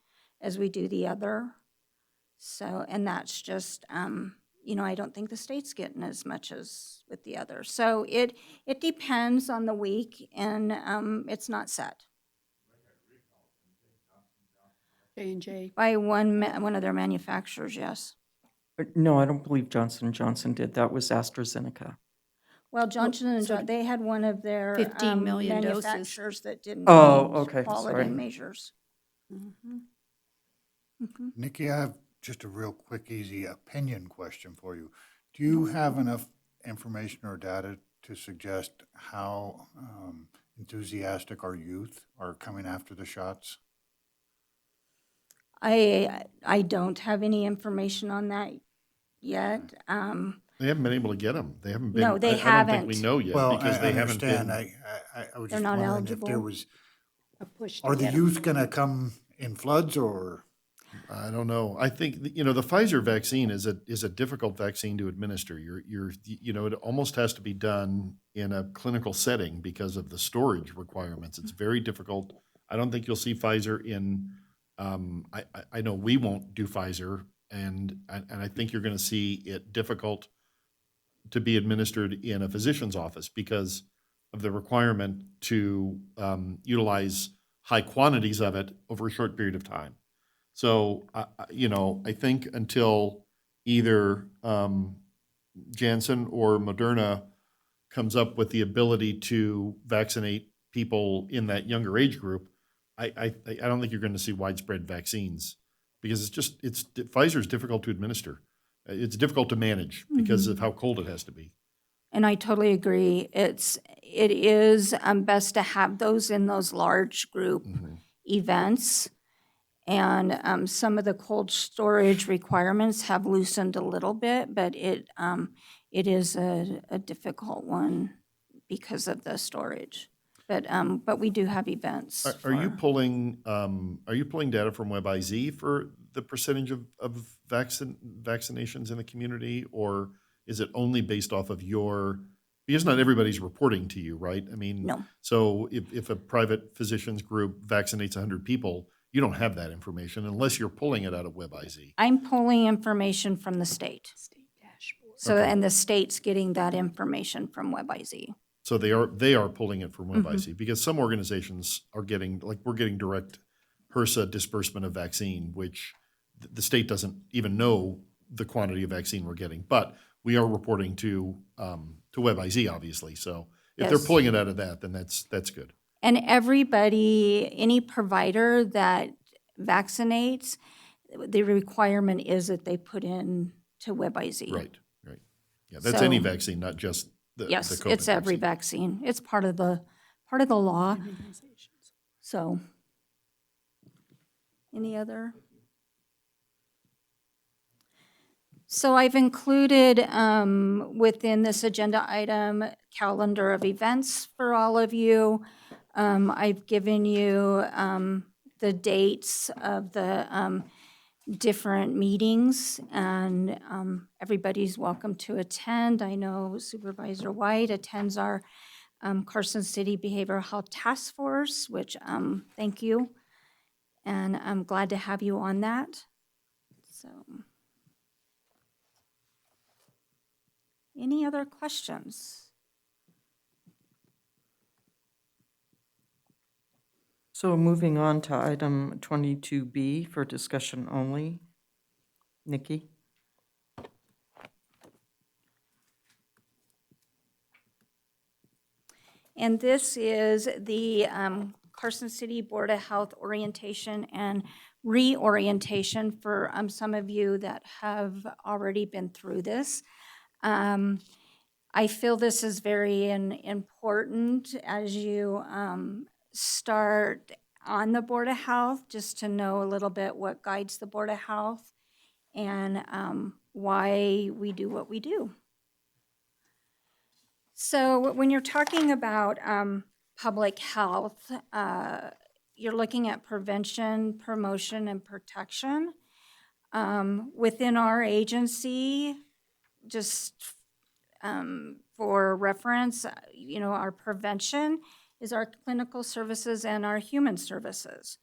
as we do the other. So, and that's just, I don't think the state's getting as much as with the others. So it depends on the week, and it's not set. J&J. By one of their manufacturers, yes. No, I don't believe Johnson & Johnson did. That was AstraZeneca. Well, Johnson & Johnson, they had one of their 15 million doses. manufacturers that didn't Oh, meet okay, quality sorry. measures. Nikki, I have just a real quick, easy opinion question for you. Do you have enough information or data to suggest how enthusiastic our youth are coming after the shots? I don't have any information on that yet. They haven't been able to get them. They haven't been. No, they I don't think we haven't. know yet Well, because I they haven't been. understand. I was They're just not wondering if there eligible. was, A push to are the get 'em. youth going to come in floods or? I don't know. I think, the Pfizer vaccine is a difficult vaccine to administer. It almost has to be done in a clinical setting because of the storage requirements. It's very difficult. I don't think you'll see Pfizer in, I know we won't do Pfizer, and I think you're going to see it difficult to be administered in a physician's office because of the requirement to utilize high quantities of it over a short period of time. So, I think until either Janssen or Moderna comes up with the ability to vaccinate people in that younger age group, I don't think you're going to see widespread vaccines because Pfizer's difficult to administer. It's difficult to manage because of how cold it has to be. And I totally agree. It is best to have those in those large group events. And some of the cold storage requirements have loosened a little bit, but it is a difficult one because of the storage. But we do have events. Are you pulling data from WebIZ for the percentage of vaccinations in the community, or is it only based off of because not everybody's reporting to you, right? I mean, No. So if a private physicians group vaccinates 100 people, you don't have that information unless you're pulling it out of WebIZ. I'm pulling information from the state. Dashboard. So, Okay. and the state's getting that information from WebIZ. So they are pulling it from WebIZ because some organizations are getting, like we're getting direct HRSA disbursement of vaccine, which the state doesn't even know the quantity of vaccine we're getting. But we are reporting to WebIZ, obviously. So if they're Yes. pulling it out of that, then that's good. And any provider that vaccinates, the requirement is that they put in to WebIZ. Right. Yeah, that's any So- vaccine, not just Yes, COVID it's every vaccine. vaccine. It's part of the law. So, any other? So I've included within this agenda item calendar of events for all of you. I've given you the dates of the different meetings, and everybody's welcome to attend. I know Supervisor White attends our Carson City Behavioral Health Task Force, which thank you, and I'm glad to have you on that. So, any other questions? So moving on to item 22B for discussion only. Nikki? And this is the Carson City Board of Health orientation and reorientation for some of you that have already been through this. I feel this is very important as you start on the Board of Health, just to know a little bit what guides the Board of Health and why we do what we do. So when you're talking about public health, you're looking at prevention, promotion, and protection. Within our agency, just for reference, our prevention is our clinical services and our human services.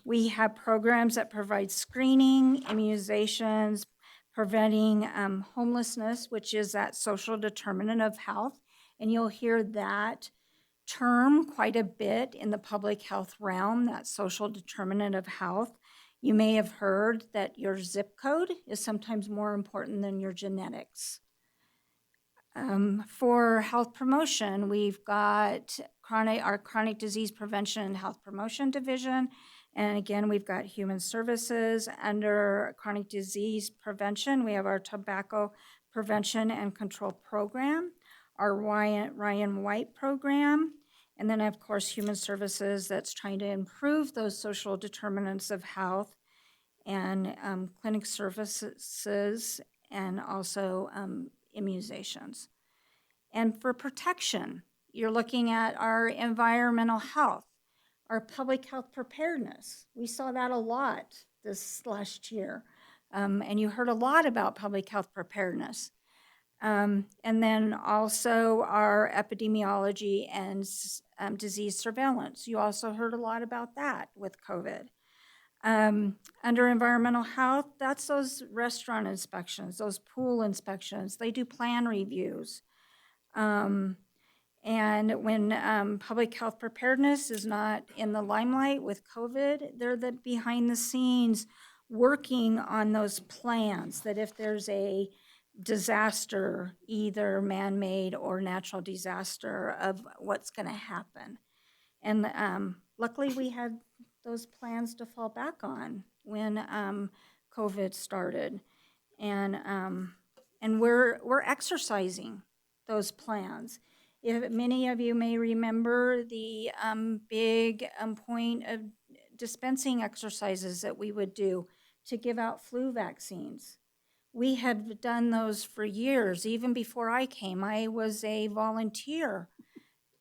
We have programs that provide screening, immunizations, preventing homelessness, which is that social determinant of health. And you'll hear that term quite a bit in the public health realm, that social determinant of health. You may have heard that your zip code is sometimes more important than your genetics. For health promotion, we've got our chronic disease prevention and health promotion division. And again, we've got human services. Under chronic disease prevention, we have our tobacco prevention and control program, our Ryan White program, and then of course, human services that's trying to improve those social determinants of health, and clinic services, and also immunizations. And for protection, you're looking at our environmental health, our public health preparedness. We saw that a lot this last year. And you heard a lot about public health preparedness. And then also our epidemiology and disease surveillance. You also heard a lot about that with COVID. Under environmental health, that's those restaurant inspections, those pool inspections. They do plan reviews. And when public health preparedness is not in the limelight with COVID, they're the behind the scenes working on those plans that if there's a disaster, either man-made or natural disaster, of what's going to happen. And luckily we had those plans to fall back on when COVID started. And we're exercising those plans. If many of you may remember the big point of dispensing exercises that we would do to give out flu vaccines. We had done those for years. Even before I came, I was a volunteer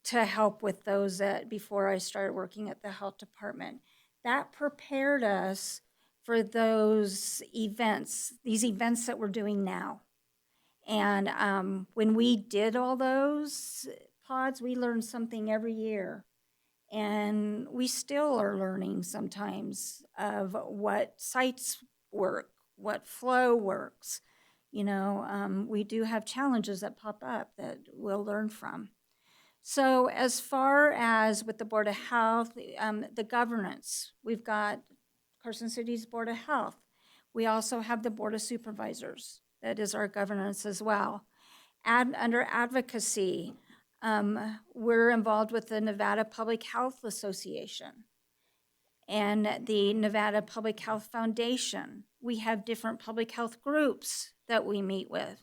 to help with those before I started working at the health department. That prepared us for those events, these events that we're doing now. And when we did all those pods, we learned something every year. And we still are learning sometimes of what sites work, what flow works. We do have challenges that pop up that we'll learn from. So as far as with the Board of Health, the governance, we've got Carson City's Board of Health. We also have the Board of Supervisors. That is our governance as well. Under advocacy, we're involved with the Nevada Public Health Association and the Nevada Public Health Foundation. We have different public health groups that we meet with.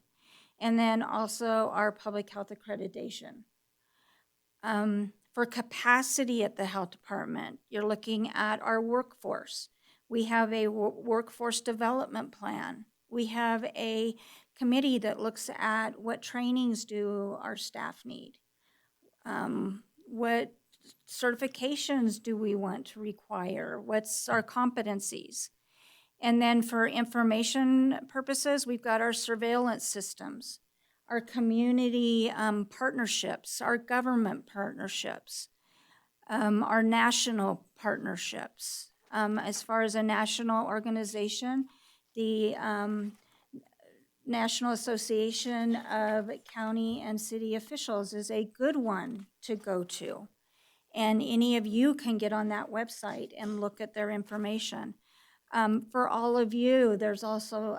and then also our public health accreditation. For capacity at the health department, you're looking at our workforce. We have a workforce development plan. We have a committee that looks at what trainings do our staff need. What certifications do we want to require? What's our competencies? And then for information purposes, we've got our surveillance systems, our community partnerships, our government partnerships, our national partnerships. As far as a national organization, the National Association of County and City Officials is a good one to go to. And any of you can get on that website and look at their information. For all of you, there's also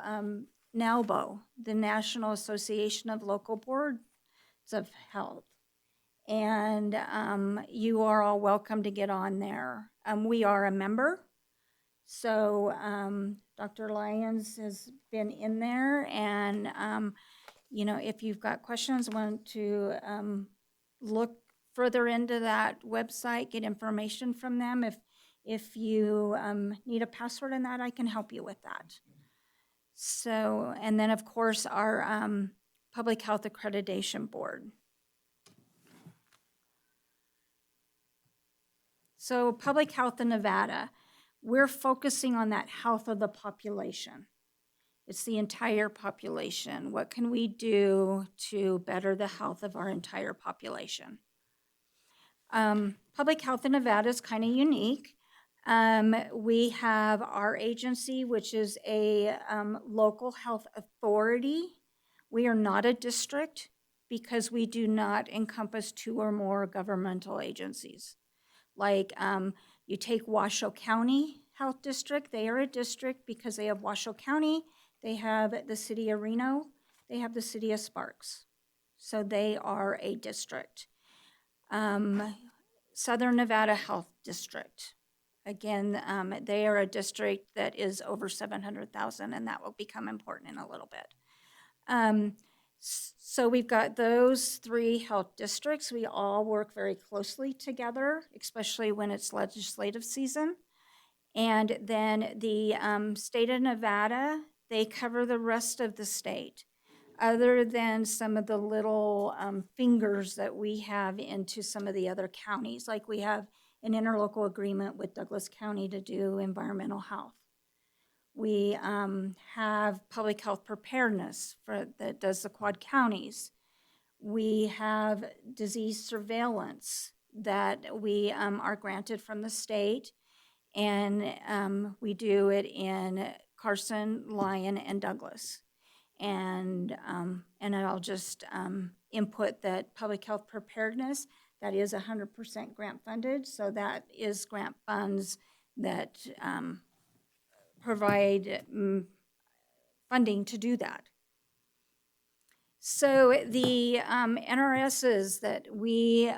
NALBO, the National Association of Local Boards of Health. And you are all welcome to get on there. We are a member. So Dr. Lyons has been in there, and if you've got questions, want to look further into that website, get information from them. If you need a password in that, I can help you with that. So, and then of course our Public Health Accreditation Board. So Public Health in Nevada, we're focusing on that health of the population. It's the entire population. What can we do to better the health of our entire population? Public Health in Nevada is kind of unique. We have our agency, which is a local health authority. We are not a district because we do not encompass 2 or more governmental agencies. Like you take Washoe County Health District, they are a district because they have Washoe County, they have the city of Reno, they have the city of Sparks. So they are a district. Southern Nevada Health District. Again, they are a district that is over 700,000, and that will become important in a little bit. So we've got those 3 health districts. We all work very closely together, especially when it's legislative season. And then the state of Nevada, they cover the rest of the state, other than some of the little fingers that we have into some of the other counties. Like we have an interlocal agreement with Douglas County to do environmental health. We have public health preparedness that does the Quad Counties. We have disease surveillance that we are granted from the state, and we do it in Carson, Lyon, and Douglas. And I'll just input that public health preparedness, that is 100% grant funded, so that is grant funds that provide funding to do that. So the NRSs that we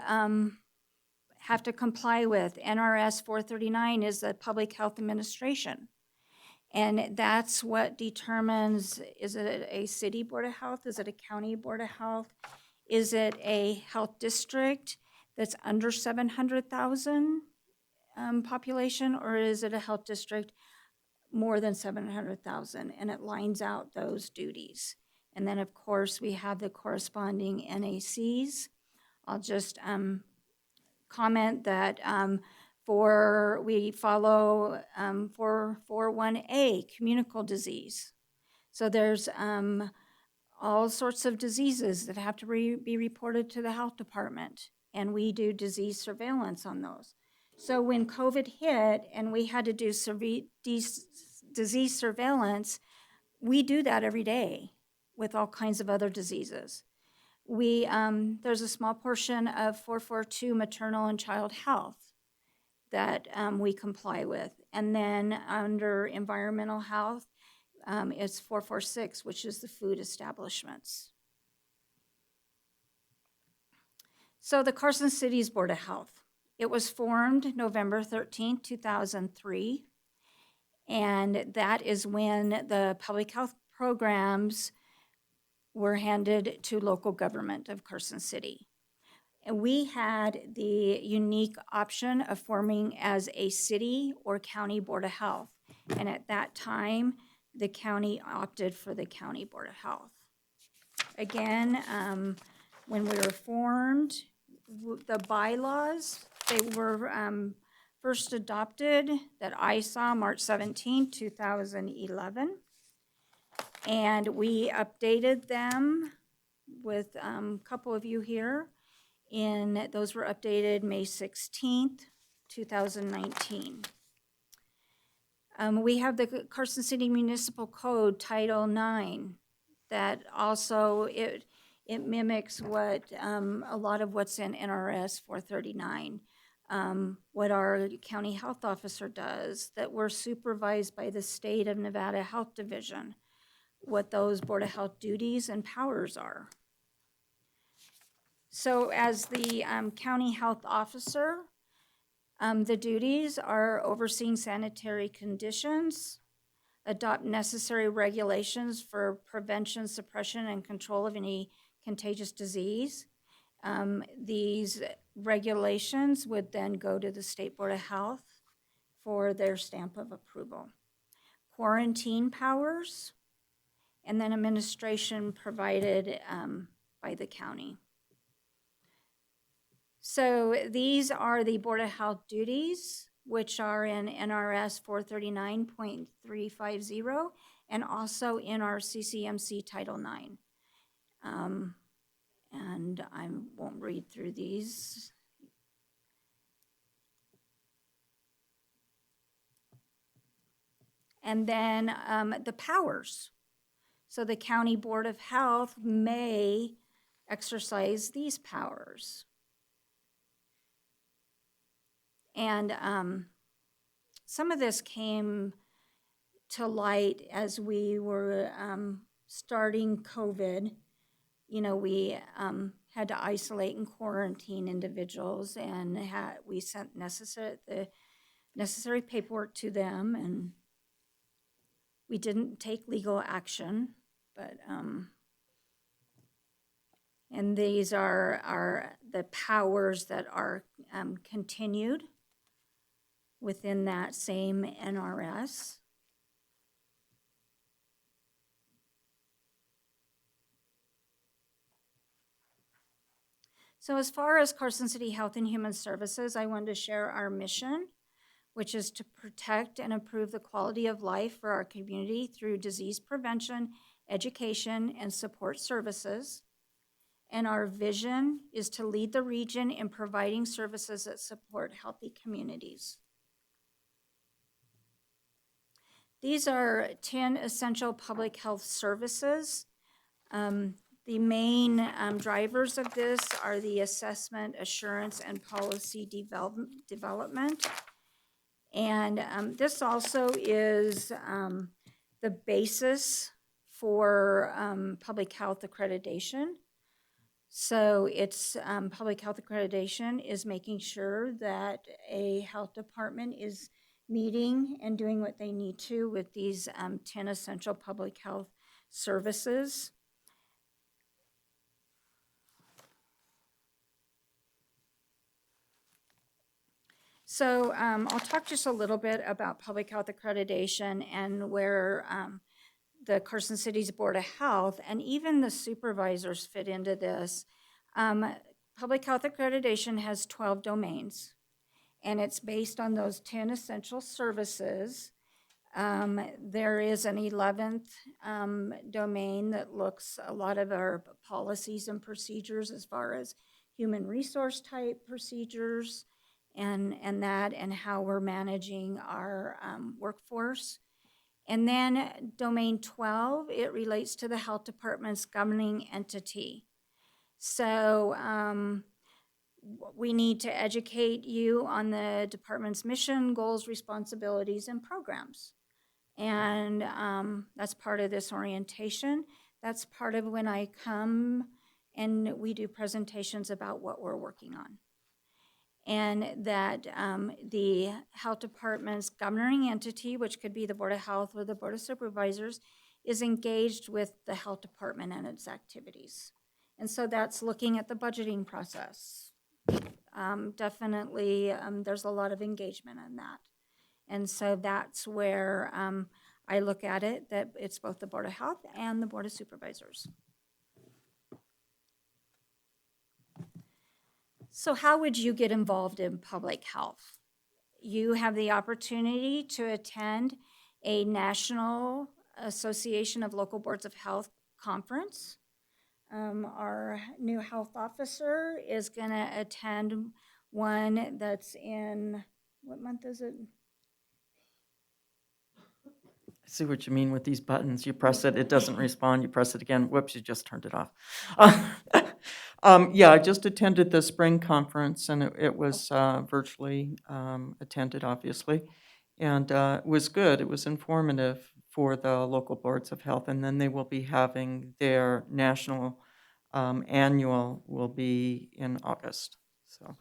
have to comply with, NRS 439 is the Public Health Administration. And that's what determines, is it a city board of health? Is it a county board of health? Is it a health district that's under 700,000 population, or is it a health district more than 700,000? And it lines out those duties. And then of course we have the corresponding NACs. I'll just comment that we follow 441A, communicable disease. So there's all sorts of diseases that have to be reported to the health department, and we do disease surveillance on those. So when COVID hit and we had to do disease surveillance, we do that every day with all kinds of other diseases. There's a small portion of 442 maternal and child health that we comply with. And then under environmental health, it's 446, which is the food establishments. So the Carson City's Board of Health, it was formed November 13, 2003. And that is when the public health programs were handed to local government of Carson City. And we had the unique option of forming as a city or county board of health. And at that time, the county opted for the county board of health. Again, when we were formed, the bylaws, they were first adopted that I saw March 17, 2011. And we updated them with a couple of you here. Those were updated May 16th, 2019. We have the Carson City Municipal Code, Title IX, that also, it mimics what, a lot of what's in NRS 439, what our county health officer does, that we're supervised by the State of Nevada Health Division, what those Board of Health duties and powers are. So as the county health officer, the duties are overseeing sanitary conditions, adopt necessary regulations for prevention, suppression, and control of any contagious disease. These regulations would then go to the State Board of Health for their stamp of approval. Quarantine powers, and then administration provided by the county. So these are the Board of Health duties, which are in NRS 439.350 and also in our CCMC Title IX. And I won't read through these. And then the powers. So the County Board of Health may exercise these powers. And some of this came to light as we were starting COVID. You know, we had to isolate and quarantine individuals, and we sent the necessary paperwork to them, and we didn't take legal action, but and these are the powers that are continued within that same NRS. So as far as Carson City Health and Human Services, I wanted to share our mission, which is to protect and improve the quality of life for our community through disease prevention, education, and support services. And our vision is to lead the region in providing services that support healthy communities. These are 10 essential public health services. The main drivers of this are the assessment, assurance, and policy development. And this also is the basis for public health accreditation. So it's public health accreditation is making sure that a health department is meeting and doing what they need to with these 10 essential public health services. So I'll talk just a little bit about public health accreditation and where the Carson City's Board of Health and even the supervisors fit into this. Public health accreditation has 12 domains, and it's based on those 10 essential services. There is an 11th domain that looks a lot of our policies and procedures as far as human resource type procedures and how we're managing our workforce. And then domain 12, it relates to the health department's governing entity. So we need to educate you on the department's mission, goals, responsibilities, and programs. And that's part of this orientation. That's part of when I come and we do presentations about what we're working on. And that the health department's governing entity, which could be the Board of Health or the Board of Supervisors, is engaged with the health department and its activities. And so that's looking at the budgeting process. Definitely, there's a lot of engagement in that. And so that's where I look at it, that it's both the Board of Health and the Board of Supervisors. So how would you get involved in public health? You have the opportunity to attend a National Association of Local Boards of Health conference. Our new health officer is going to attend one that's in, what month is it? I see what you mean with these buttons. You press it, it doesn't respond. You press it again. Whoops, you just turned it off. Yeah, I just attended the spring conference, and it was virtually attended, obviously. And it was good. It was informative for the local boards of health. And then they will be having their national annual will be in August. So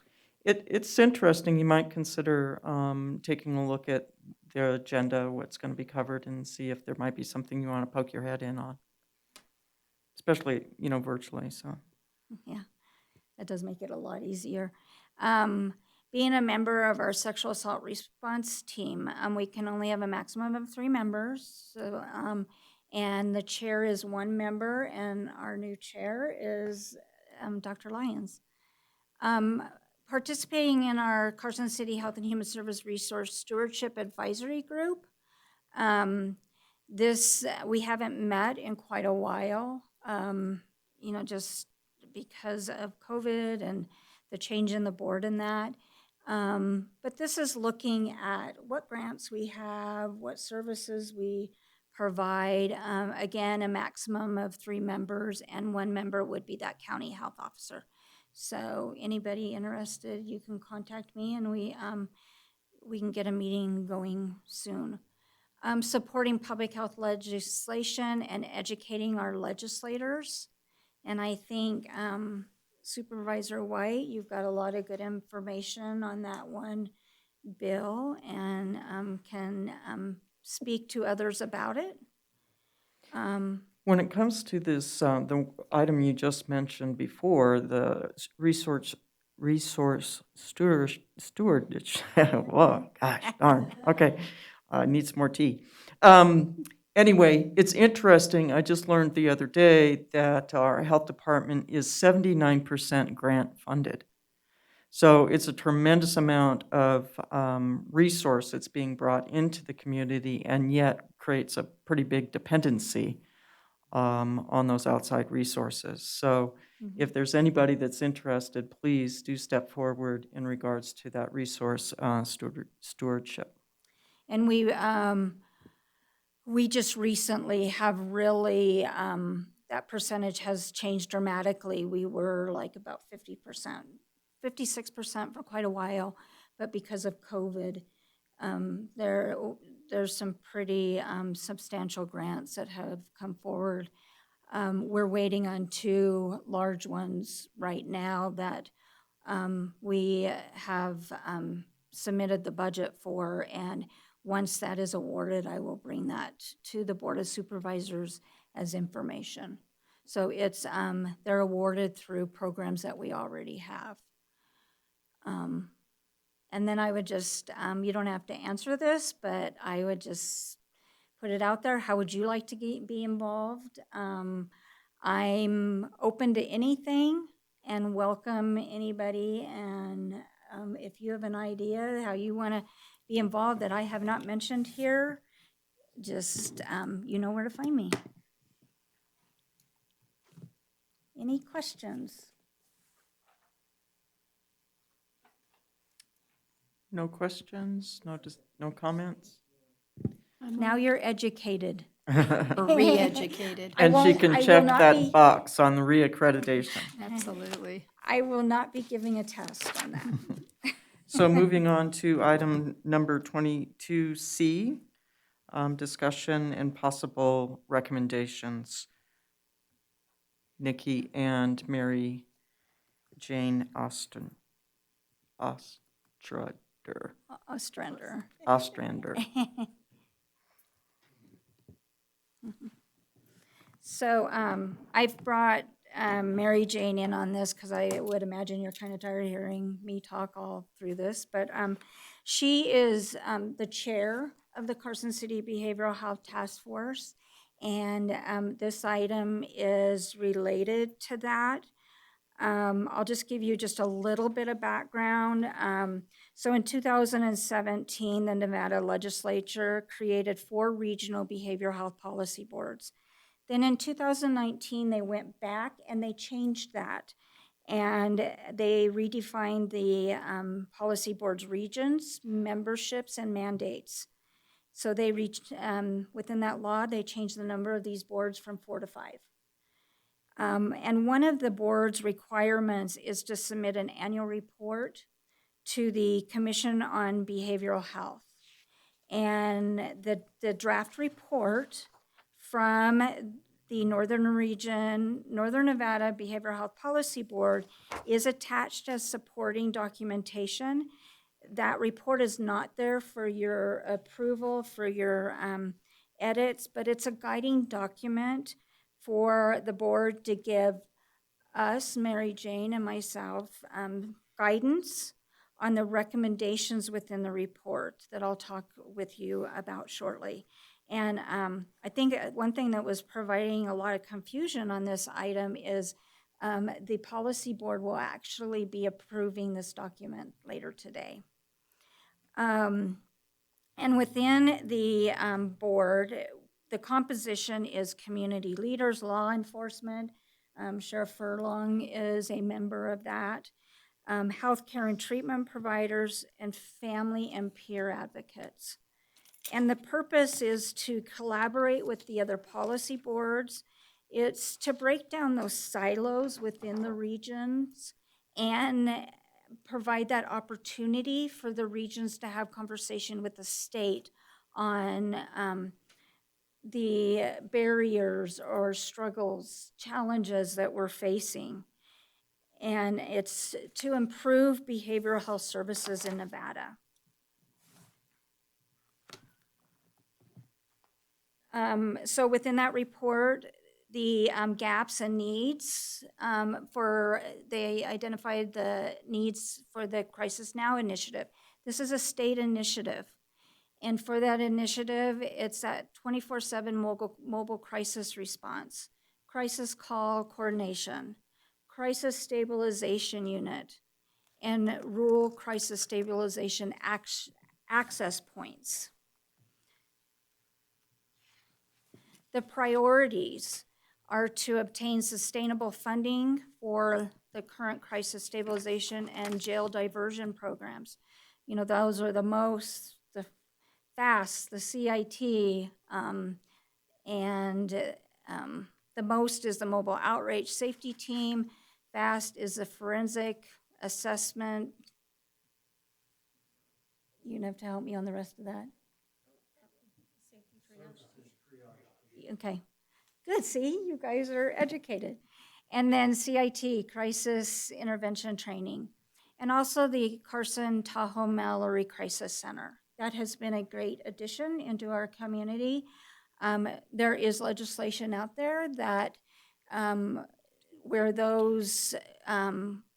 it's interesting. You might consider taking a look at their agenda, what's going to be covered, and see if there might be something you want to poke your head in on, especially, virtually. So. Yeah, that does make it a lot easier. Being a member of our sexual assault response team, we can only have a maximum of 3 members. So, and the chair is 1 member, and our new chair is Dr. Lyons. Participating in our Carson City Health and Human Service Resource Stewardship Advisory Group. We haven't met in quite a while, just because of COVID and the change in the board and that. But this is looking at what grants we have, what services we provide. Again, a maximum of 3 members, and 1 member would be that county health officer. So anybody interested, you can contact me, and we can get a meeting going soon. Supporting public health legislation and educating our legislators. And I think Supervisor White, you've got a lot of good information on that one bill, and can speak to others about it. When it comes to this, the item you just mentioned before, the resource stewardship. Whoa, gosh, darn. Okay, needs more tea. Anyway, it's interesting. I just learned the other day that our health department is 79% grant funded. So it's a tremendous amount of resource that's being brought into the community, and yet creates a pretty big dependency on those outside resources. So if there's anybody that's interested, please do step forward in regards to that resource stewardship. And we just recently have really, that percentage has changed dramatically. We were like about 50%, 56% for quite a while, but because of COVID, there's some pretty substantial grants that have come forward. We're waiting on 2 large ones right now that we have submitted the budget for, and once that is awarded, I will bring that to the Board of Supervisors as information. So it's they're awarded through programs that we already have. And then I would just, you don't have to answer this, but I would just put it out there. How would you like to be involved? I'm open to anything and welcome anybody. And if you have an idea how you want to be involved that I have not mentioned here, just, you know where to find me. Any questions? No questions? No comments? Now you're educated. Or re-educated. And she can check that be, box on the reaccreditation. Absolutely. I will not be giving a test on that. So moving on to item number 22C, discussion and possible recommendations. Nikki and Mary Jane Ostrander. Ostrander. Ostrander. So I've brought Mary Jane in on this because I would imagine you're kind of tired of hearing me talk all through this. But she is the chair of the Carson City Behavioral Health Task Force. And this item is related to that. I'll just give you just a little bit of background. So in 2017, the Nevada legislature created 4 regional behavioral health policy boards. Then in 2019, they went back and they changed that. And they redefined the policy board's regions, memberships, and mandates. So they reached, within that law, they changed the number of these boards from 4 to 5. And one of the board's requirements is to submit an annual report to the Commission on Behavioral Health. And the draft report from the Northern Nevada Behavioral Health Policy Board is attached as supporting documentation. That report is not there for your approval, for your edits, but it's a guiding document for the board to give us, Mary Jane and myself, guidance on the recommendations within the report that I'll talk with you about shortly. And I think one thing that was providing a lot of confusion on this item is the policy board will actually be approving this document later today. And within the board, the composition is community leaders, law enforcement. Sheriff Furlong is a member of that. Healthcare and treatment providers, and family and peer advocates. And the purpose is to collaborate with the other policy boards. It's to break down those silos within the regions and provide that opportunity for the regions to have conversation with the state on the barriers or struggles, challenges that we're facing. And it's to improve behavioral health services in Nevada. So within that report, the gaps and needs they identified the needs for the Crisis Now initiative. This is a state initiative. And for that initiative, it's at 24/7 mobile crisis response, crisis call coordination, crisis stabilization unit, and rural crisis stabilization access points. The priorities are to obtain sustainable funding for the current crisis stabilization and jail diversion programs. You know, those are the FAST, the CIT, and the most is the mobile outreach safety team. FAST is the forensic assessment. You're gonna have to help me on the rest of that. Okay, good, see, you guys are educated. And then CIT, Crisis Intervention Training, and also the Carson Tahoe Mallory Crisis Center. That has been a great addition into our community. There is legislation out there that where those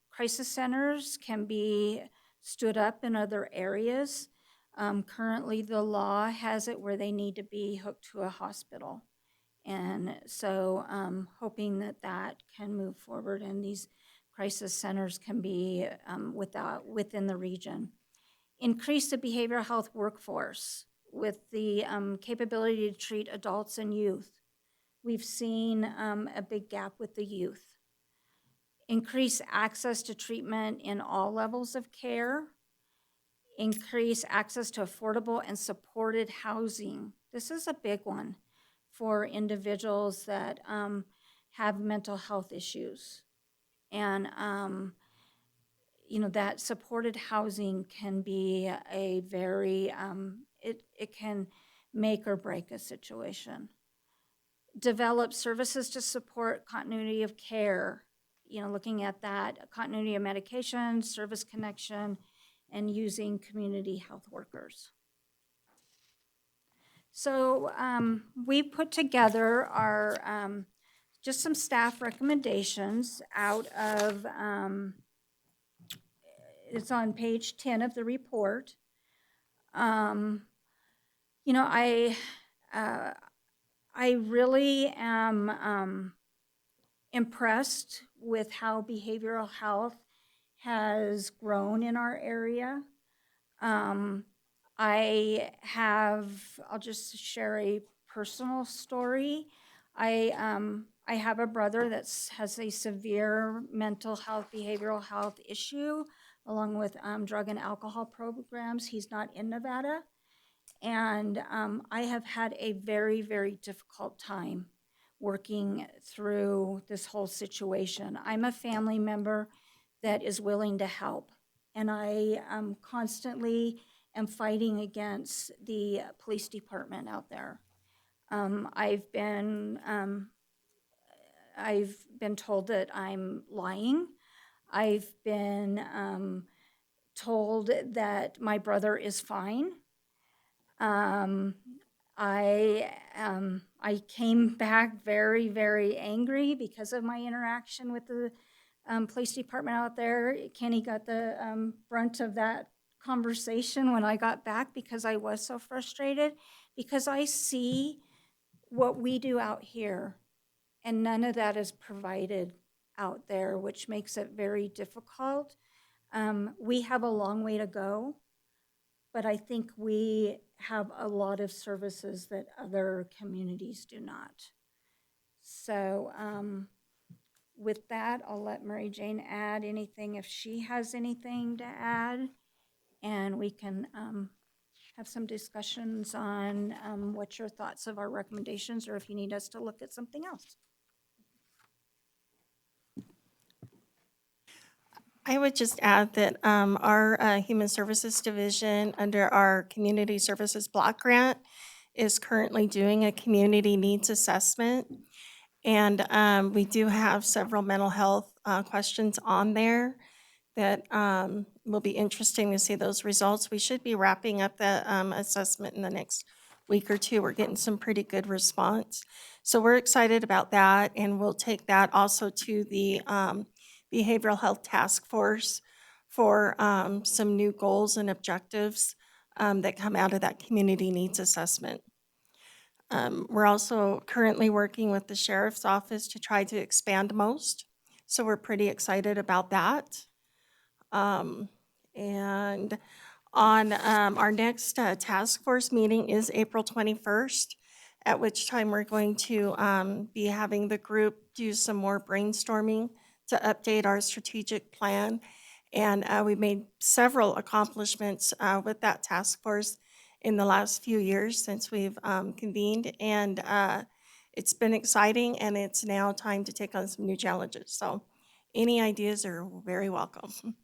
crisis centers can be stood up in other areas. Currently, the law has it where they need to be hooked to a hospital. And so hoping that that can move forward and these crisis centers can be within the region. Increase the behavioral health workforce with the capability to treat adults and youth. We've seen a big gap with the youth. Increase access to treatment in all levels of care. Increase access to affordable and supported housing. This is a big one for individuals that have mental health issues. And you know, that supported housing can be a very, it can make or break a situation. Develop services to support continuity of care, you know, looking at that continuity of medication, service connection, and using community health workers. So we put together our just some staff recommendations out of, it's on page 10 of the report. You know, I really am impressed with how behavioral health has grown in our area. I'll just share a personal story. I have a brother that has a severe mental health, behavioral health issue, along with drug and alcohol programs. He's not in Nevada. And I have had a very, very difficult time working through this whole situation. I'm a family member that is willing to help, and I constantly am fighting against the police department out there. I've been told that I'm lying. I've been told that my brother is fine. I came back very, very angry because of my interaction with the police department out there. Kenny got the brunt of that conversation when I got back because I was so frustrated, because I see what we do out here and none of that is provided out there, which makes it very difficult. We have a long way to go, but I think we have a lot of services that other communities do not. So with that, I'll let Mary Jane add anything if she has anything to add, and we can have some discussions on what your thoughts of our recommendations, or if you need us to look at something else. I would just add that our Human Services Division, under our Community Services Block Grant, is currently doing a community needs assessment. And we do have several mental health questions on there that will be interesting to see those results. We should be wrapping up the assessment in the next week or two. We're getting some pretty good response. So we're excited about that, and we'll take that also to the Behavioral Health Task Force for some new goals and objectives that come out of that community needs assessment. We're also currently working with the Sheriff's Office to try to expand MOST, so we're pretty excited about that. And on our next task force meeting is April 21st, at which time we're going to be having the group do some more brainstorming to update our strategic plan. And we made several accomplishments with that task force in the last few years since we've convened. And it's been exciting, and it's now time to take on some new challenges. So any ideas are very welcome.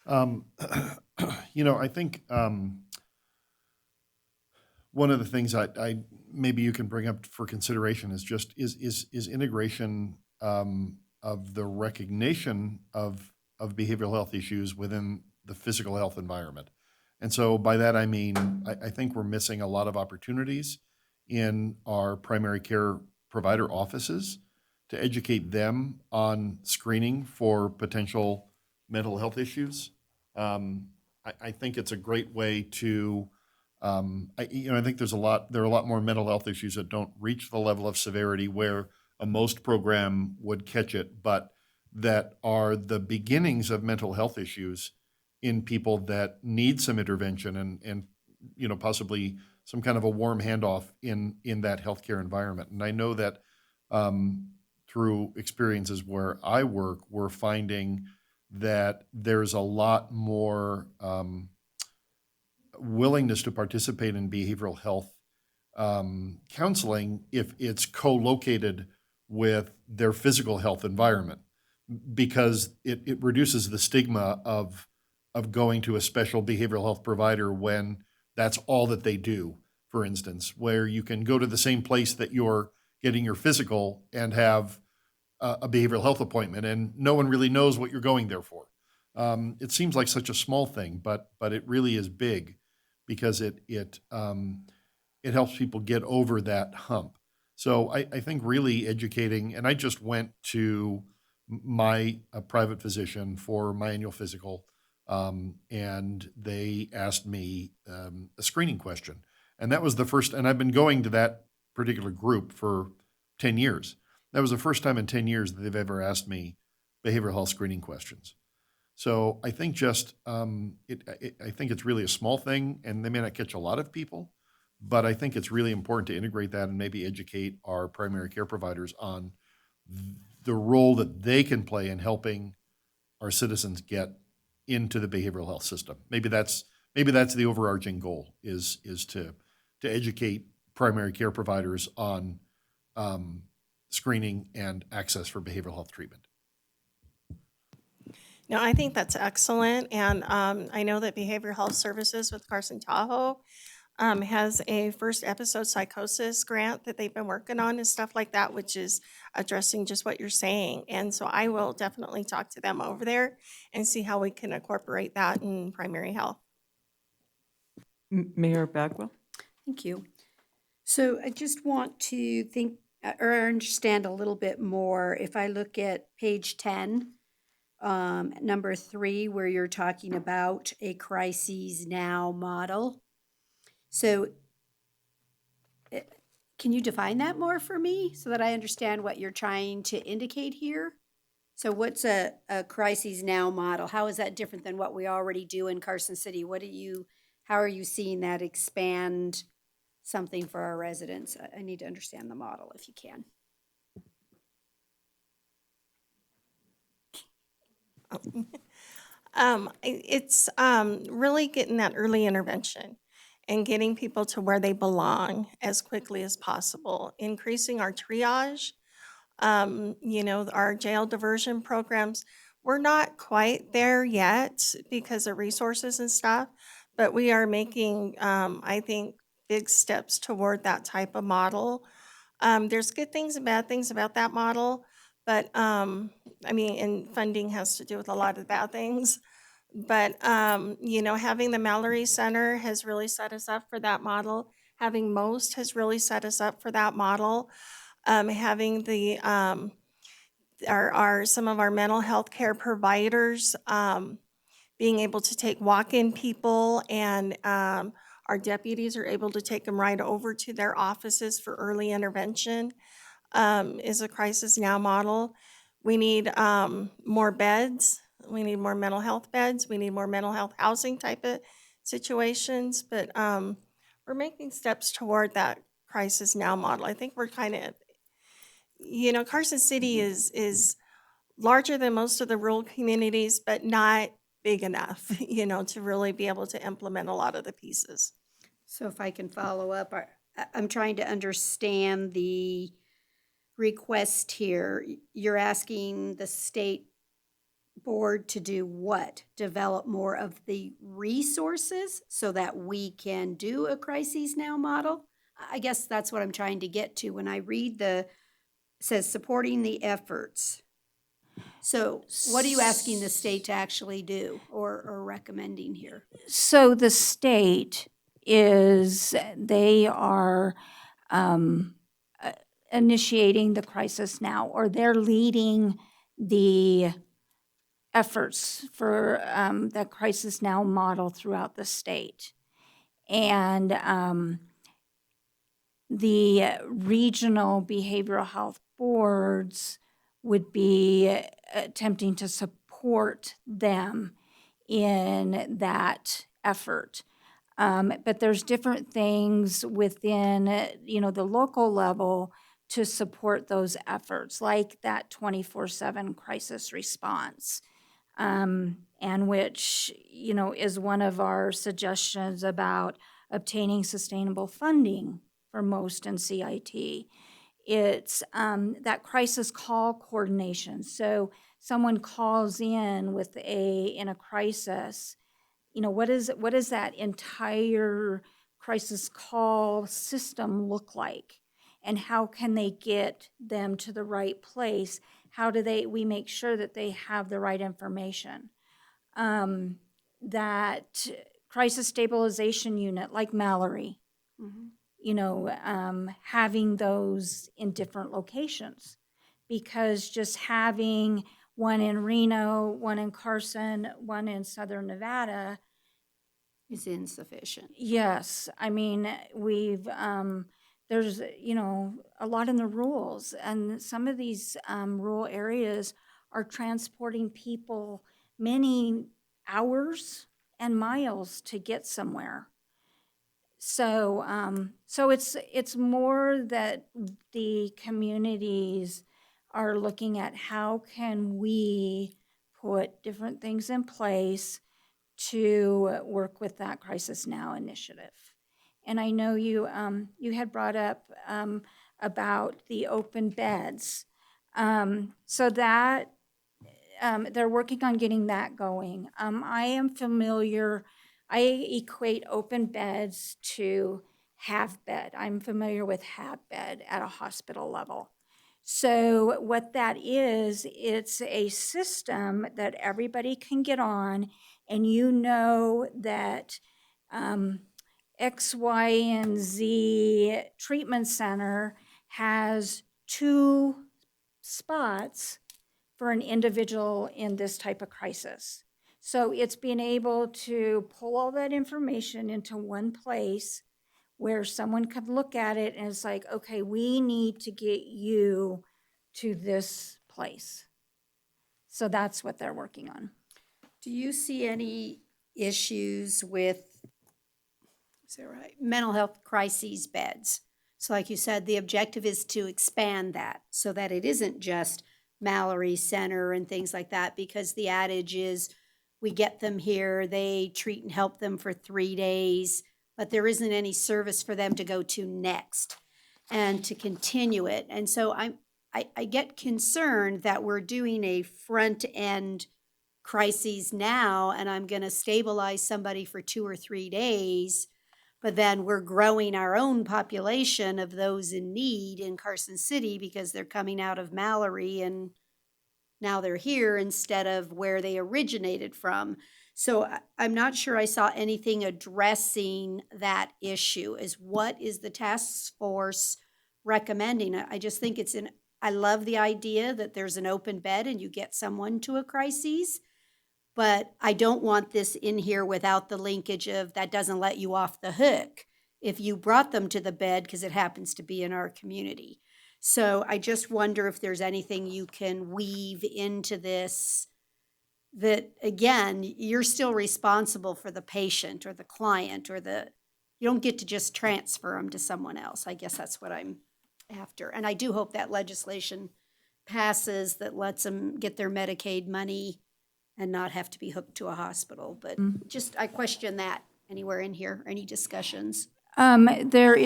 I think one of the things I maybe you can bring up for consideration is just is integration of the recognition of behavioral health issues within the physical health environment. And so by that I mean I think we're missing a lot of opportunities in our primary care provider offices to educate them on screening for potential mental health issues. I think it's a great way to, I think there are a lot more mental health issues that don't reach the level of severity where a MOST program would catch it, but that are the beginnings of mental health issues in people that need some intervention and possibly some kind of a warm handoff in that healthcare environment. And I know that through experiences where I work, we're finding that there's a lot more willingness to participate in behavioral health counseling if it's co-located with their physical health environment, because it reduces the stigma of going to a special behavioral health provider when that's all that they do, for instance, where you can go to the same place that you're getting your physical and have a behavioral health appointment, and no one really knows what you're going there for. It seems like such a small thing, but it really is big because it helps people get over that hump. So I think really educating, and I just went to my private physician for my annual physical, and they asked me a screening question. And that was the first, and I've been going to that particular group for 10 years. That was the first time in 10 years that they've ever asked me behavioral health screening questions. So I think just, I think it's really a small thing, and they may not catch a lot of people, but I think it's really important to integrate that and maybe educate our primary care providers on the role that they can play in helping our citizens get into the behavioral health system. Maybe that's the overarching goal is to educate primary care providers on screening and access for behavioral health treatment. No, I think that's excellent, and I know that Behavioral Health Services with Carson Tahoe has a first episode psychosis grant that they've been working on and stuff like that, which is addressing just what you're saying. And so I will definitely talk to them over there and see how we can incorporate that in primary health. Mayor Bagwell? Thank you. So I just want to think or understand a little bit more. If I look at page 10, number 3, where you're talking about a crises now model. So can you define that more for me so that I understand what you're trying to indicate here? So what's a crises now model? How is that different than what we already do in Carson City? How are you seeing that expand something for our residents? I need to understand the model if you can. It's really getting that early intervention and getting people to where they belong as quickly as possible, increasing our triage, our jail diversion programs. We're not quite there yet because of resources and stuff, but we are making, I think, big steps toward that type of model. There's good things and bad things about that model, but and funding has to do with a lot of bad things. But, having the Mallory Center has really set us up for that model. Having MOST has really set us up for that model. Having the some of our mental health care providers being able to take walk-in people, and our deputies are able to take them right over to their offices for early intervention is a crisis now model. We need more beds. We need more mental health beds. We need more mental health housing type of situations. But we're making steps toward that crisis now model. I think we're kind of, Carson City is larger than most of the rural communities, but not big enough, to really be able to implement a lot of the pieces. So if I can follow up, I'm trying to understand the request here. You're asking the state board to do what? Develop more of the resources so that we can do a crises now model? I guess that's what I'm trying to get to. When I read it says supporting the efforts. So what are you asking the state to actually do or recommending here? So the state they are initiating the crisis now, or they're leading the efforts for the crisis now model throughout the state. And the regional behavioral health boards would be attempting to support them in that effort. But there's different things within, the local level to support those efforts, like that 24/7 crisis response, and which, is one of our suggestions about obtaining sustainable funding for MOST and CIT. It's that crisis call coordination. So someone calls in in a crisis, what does that entire crisis call system look like? And how can they get them to the right place? How do we make sure that they have the right information? That crisis stabilization unit like Mallory, having those in different locations. Because just having one in Reno, one in Carson, one in Southern Nevada, Is insufficient. yes, I mean, there's, a lot in the rules, and some of these rural areas are transporting people many hours and miles to get somewhere. So, it's more that the communities are looking at how can we put different things in place to work with that Crisis Now initiative. And I know you had brought up about the open beds. So that they're working on getting that going. I am familiar, I equate open beds to half bed. I'm familiar with half bed at a hospital level. So what that is, it's a system that everybody can get on, and you know that X, Y, and Z treatment center has 2 spots for an individual in this type of crisis. So it's being able to pull all that information into one place where someone could look at it and it's like, okay, we need to get you to this place. So that's what they're working on. Do you see any issues with, is that right, mental health crises beds? So like you said, the objective is to expand that so that it isn't just Mallory Center and things like that, because the adage is we get them here, they treat and help them for 3 days, but there isn't any service for them to go to next and to continue it. And so I get concerned that we're doing a front end crises now, and I'm going to stabilize somebody for 2 or 3 days, but then we're growing our own population of those in need in Carson City because they're coming out of Mallory and now they're here instead of where they originated from. So I'm not sure I saw anything addressing that issue. Is what is the task force recommending? I just think I love the idea that there's an open bed and you get someone to a crisis, but I don't want this in here without the linkage of that doesn't let you off the hook if you brought them to the bed because it happens to be in our community. So I just wonder if there's anything you can weave into this that, again, you're still responsible for the patient or the client or you don't get to just transfer them to someone else. I guess that's what I'm after. And I do hope that legislation passes that lets them get their Medicaid money and not have to be hooked to a hospital. But I question that anywhere in here, any discussions. There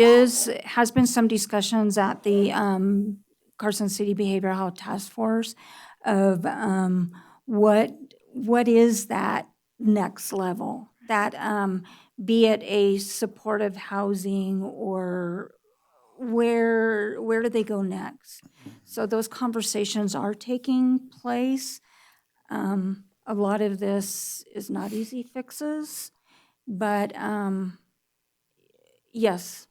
has been some discussions at the Carson City Behavioral Health Task Force of what is that next level, that be it a supportive housing or where do they go next? So those conversations are taking place. A lot of this is not easy fixes, but yes,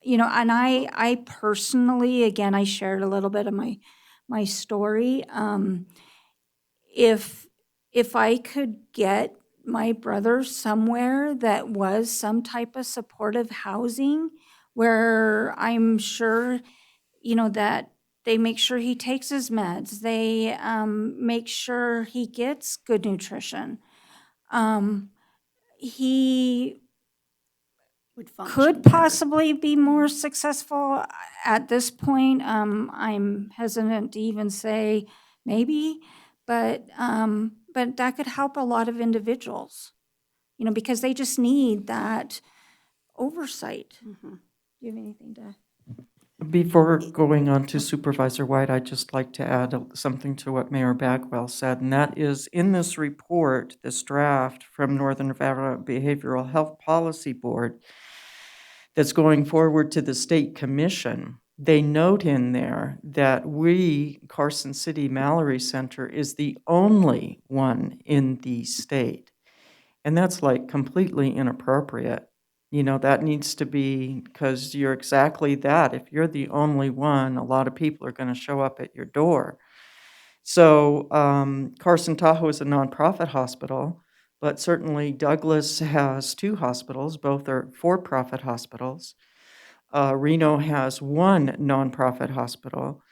and I personally, again, I shared a little bit of my story. If I could get my brother somewhere that was some type of supportive housing where I'm sure, that they make sure he takes his meds, they make sure he gets good nutrition. He could possibly be more successful at this point. I'm hesitant to even say maybe, but that could help a lot of individuals, because they just need that oversight. Do you have anything to? Before going on to Supervisor White, I'd just like to add something to what Mayor Bagwell said, and that is in this report, this draft from Northern Nevada Behavioral Health Policy Board that's going forward to the State Commission, they note in there that Carson City Mallory Center, is the only one in the state. And that's like completely inappropriate. You know, that needs to be, because you're exactly that. If you're the only one, a lot of people are going to show up at your door. So Carson Tahoe is a nonprofit hospital, but certainly Douglas has 2 hospitals. Both are for-profit hospitals. Reno has 1 nonprofit hospital.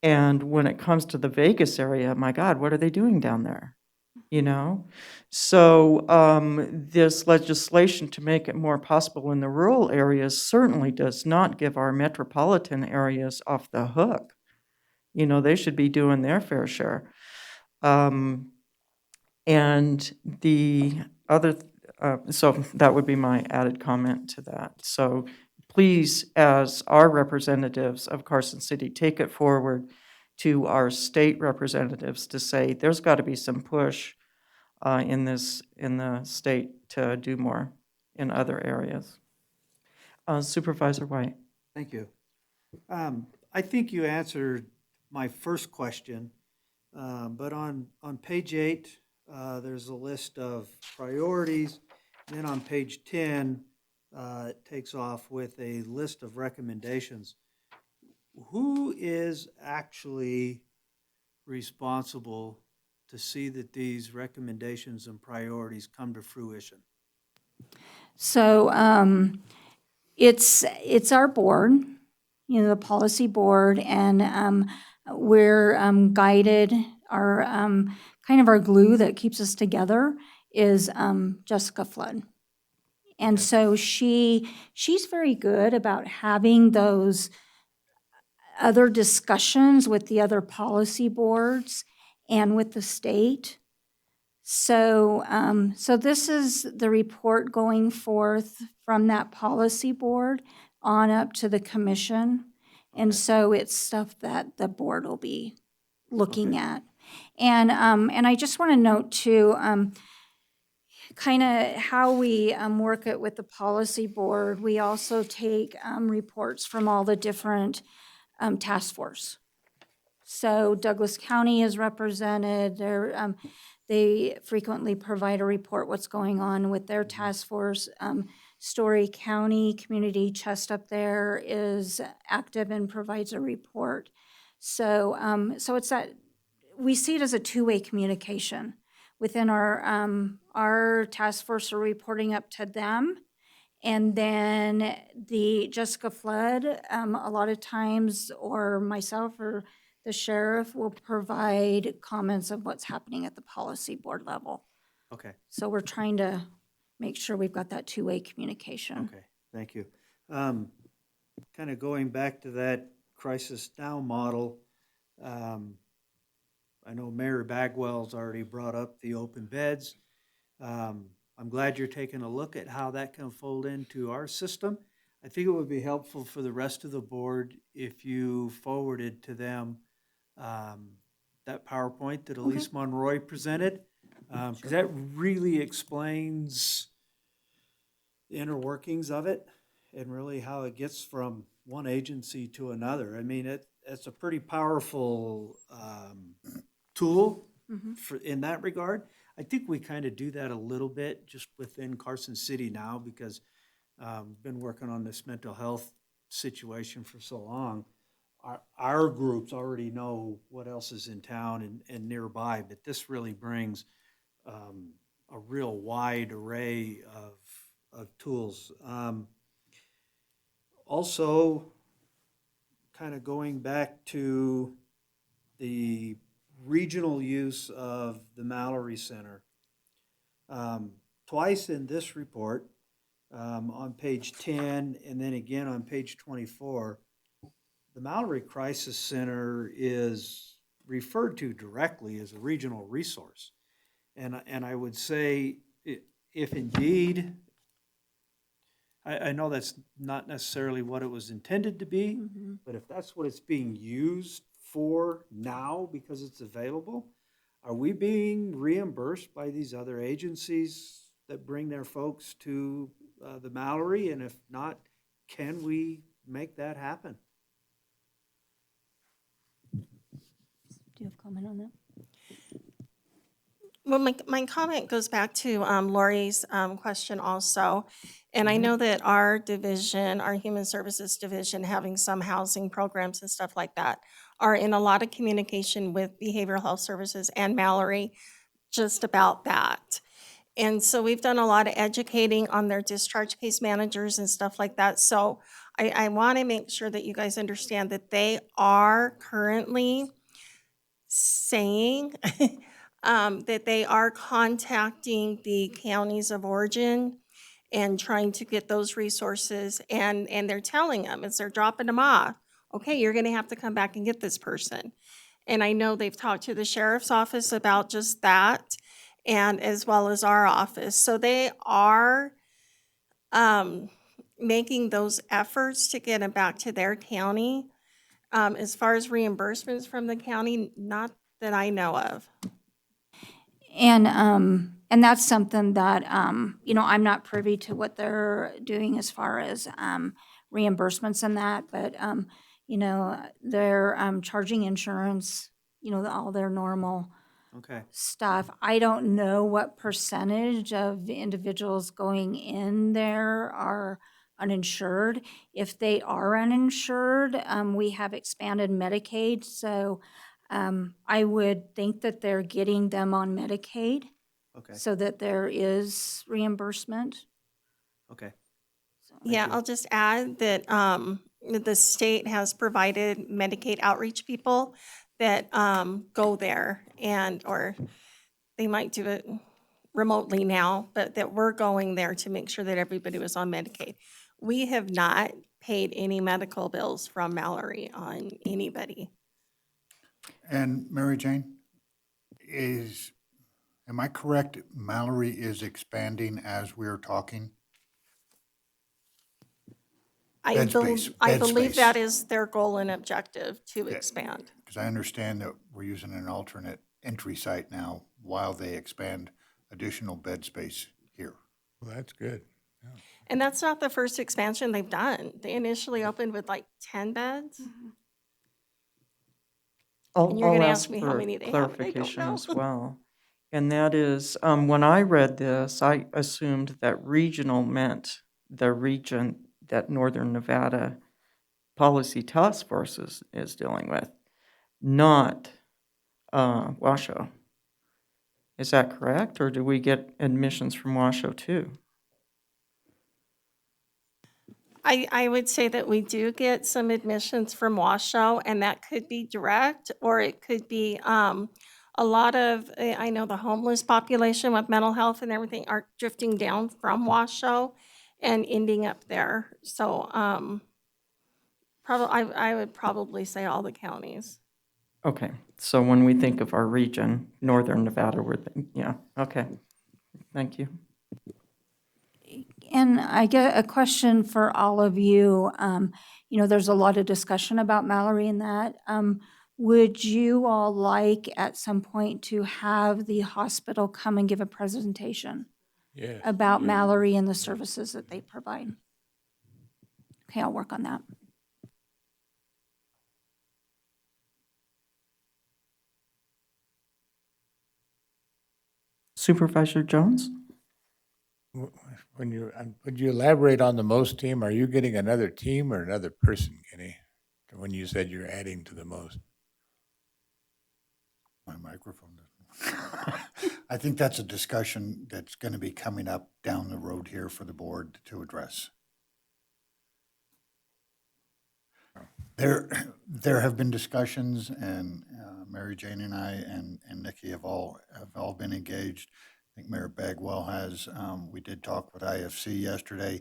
And when it comes to the Vegas area, my God, what are they doing down there? You know? So this legislation to make it more possible in the rural areas certainly does not give our metropolitan areas off the hook. You know, they should be doing their fair share. And the other, so that would be my added comment to that. So please, as our representatives of Carson City, take it forward to our state representatives to say there's got to be some push in the state to do more in other areas. Supervisor White. Thank you. I think you answered my first question, but on page 8, there's a list of priorities. Then on page 10, it takes off with a list of recommendations. Who is actually responsible to see that these recommendations and priorities come to fruition? So it's our board, you know, the policy board, and we're guided. Our kind of our glue that keeps us together is Jessica Flood. And so she's very good about having those other discussions with the other policy boards and with the state. So, so this is the report going forth from that policy board on up to the commission. And so it's stuff that the board will be looking at. And I just want to note too, kind of how we work it with the policy board. We also take reports from all the different task force. So Douglas County is represented. They frequently provide a report what's going on with their task force. Story County Community Chest up there is active and provides a report. So so it's that we see it as a two-way communication. Within our task force are reporting up to them. And then the Jessica Flood, a lot of times, or myself or the sheriff will provide comments of what's happening at the policy board level. Okay. So we're trying to make sure we've got that two-way communication. Okay, thank you. Kind of going back to that crisis now model, I know Mayor Bagwell's already brought up the open beds. I'm glad you're taking a look at how that can fold into our system. I think it would be helpful for the rest of the board if you forwarded to them that PowerPoint that Elise Monroy presented, because that really explains the inner workings of it and really how it gets from one agency to another. I mean, it's a pretty powerful tool in that regard. I think we kind of do that a little bit just within Carson City now because we've been working on this mental health situation for so long. Our groups already know what else is in town and nearby, but this really brings a real wide array of tools. Also, kind of going back to the regional use of the Mallory Center. Twice in this report, on page 10 and then again on page 24, the Mallory Crisis Center is referred to directly as a regional resource. And I would say if indeed, I know that's not necessarily what it was intended to be, but if that's what it's being used for now because it's available, are we being reimbursed by these other agencies that bring their folks to the Mallory? And if not, can we make that happen? Do you have a comment on that? Well, my comment goes back to Lori's question also. And I know that our division, our Human Services Division, having some housing programs and stuff like that, are in a lot of communication with Behavioral Health Services and Mallory just about that. And so we've done a lot of educating on their discharge case managers and stuff like that. So I want to make sure that you guys understand that they are currently saying that they are contacting the counties of origin and trying to get those resources, and they're telling them as they're dropping them off, okay, you're going to have to come back and get this person. And I know they've talked to the sheriff's office about just that, and as well as our office. So they are making those efforts to get them back to their county. As far as reimbursements from the county, not that I know of. And that's something that, I'm not privy to what they're doing as far as reimbursements and that, but, they're charging insurance, all their normal Okay. stuff. I don't know what percentage of individuals going in there are uninsured. If they are uninsured, we have expanded Medicaid, so I would think that they're getting them on Medicaid. Okay. So that there is reimbursement. Okay. Yeah, I'll just add that the state has provided Medicaid outreach people that go there, or they might do it remotely now, but that we're going there to make sure that everybody was on Medicaid. We have not paid any medical bills from Mallory on anybody. And Mary Jane, am I correct, Mallory is expanding as we're talking? I Bed believe space. that is their goal and objective, to expand. Because I understand that we're using an alternate entry site now while they expand additional bed space here. Well, that's good. And that's not the first expansion they've done. They initially opened with like 10 beds. And you're I'll gonna ask ask me how for many they have. I don't clarification know. as well. And that is, when I read this, I assumed that regional meant the region that Northern Nevada Policy Task Force is dealing with, not Washoe. Is that correct, or do we get admissions from Washoe too? I would say that we do get some admissions from Washoe, and that could be direct, or it could be a lot of, I know the homeless population with mental health and everything are drifting down from Washoe and ending up there. So I would probably say all the counties. Okay, so when we think of our region, Northern Nevada, yeah, okay, thank you. And I get a question for all of you. There's a lot of discussion about Mallory and that. Would you all like at some point to have the hospital come and give a presentation Yes. about Mallory and the services that they provide? Okay, I'll work on that. Supervisor Jones? Would you elaborate on the most team? Are you getting another team or another person, Kenny? When you said you're adding to the most. My microphone doesn't. I think that's a discussion that's going to be coming up down the road here for the board to address. There have been discussions, and Mary Jane and I and Nikki have all been engaged. I think Mayor Bagwell has. We did talk with IFC yesterday.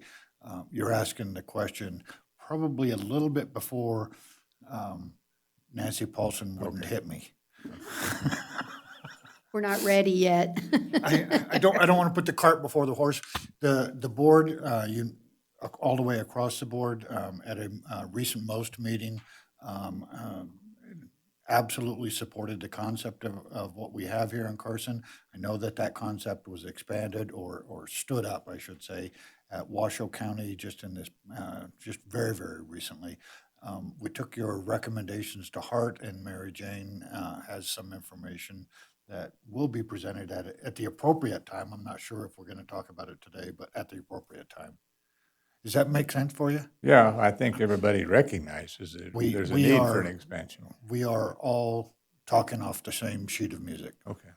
You're asking the question probably a little bit before Nancy Paulson wouldn't hit me. We're not ready yet. I don't want to put the cart before the horse. The board, all the way across the board, at a recent MOST meeting, absolutely supported the concept of what we have here in Carson. I know that concept was expanded or stood up, I should say, at Washoe County just in this, just very, very recently. We took your recommendations to heart, and Mary Jane has some information that will be presented at the appropriate time. I'm not sure if we're going to talk about it today, but at the appropriate time. Does that make sense for you? Yeah, I think everybody recognizes that there's a need for an expansion. We are all talking off the same sheet of music. Okay.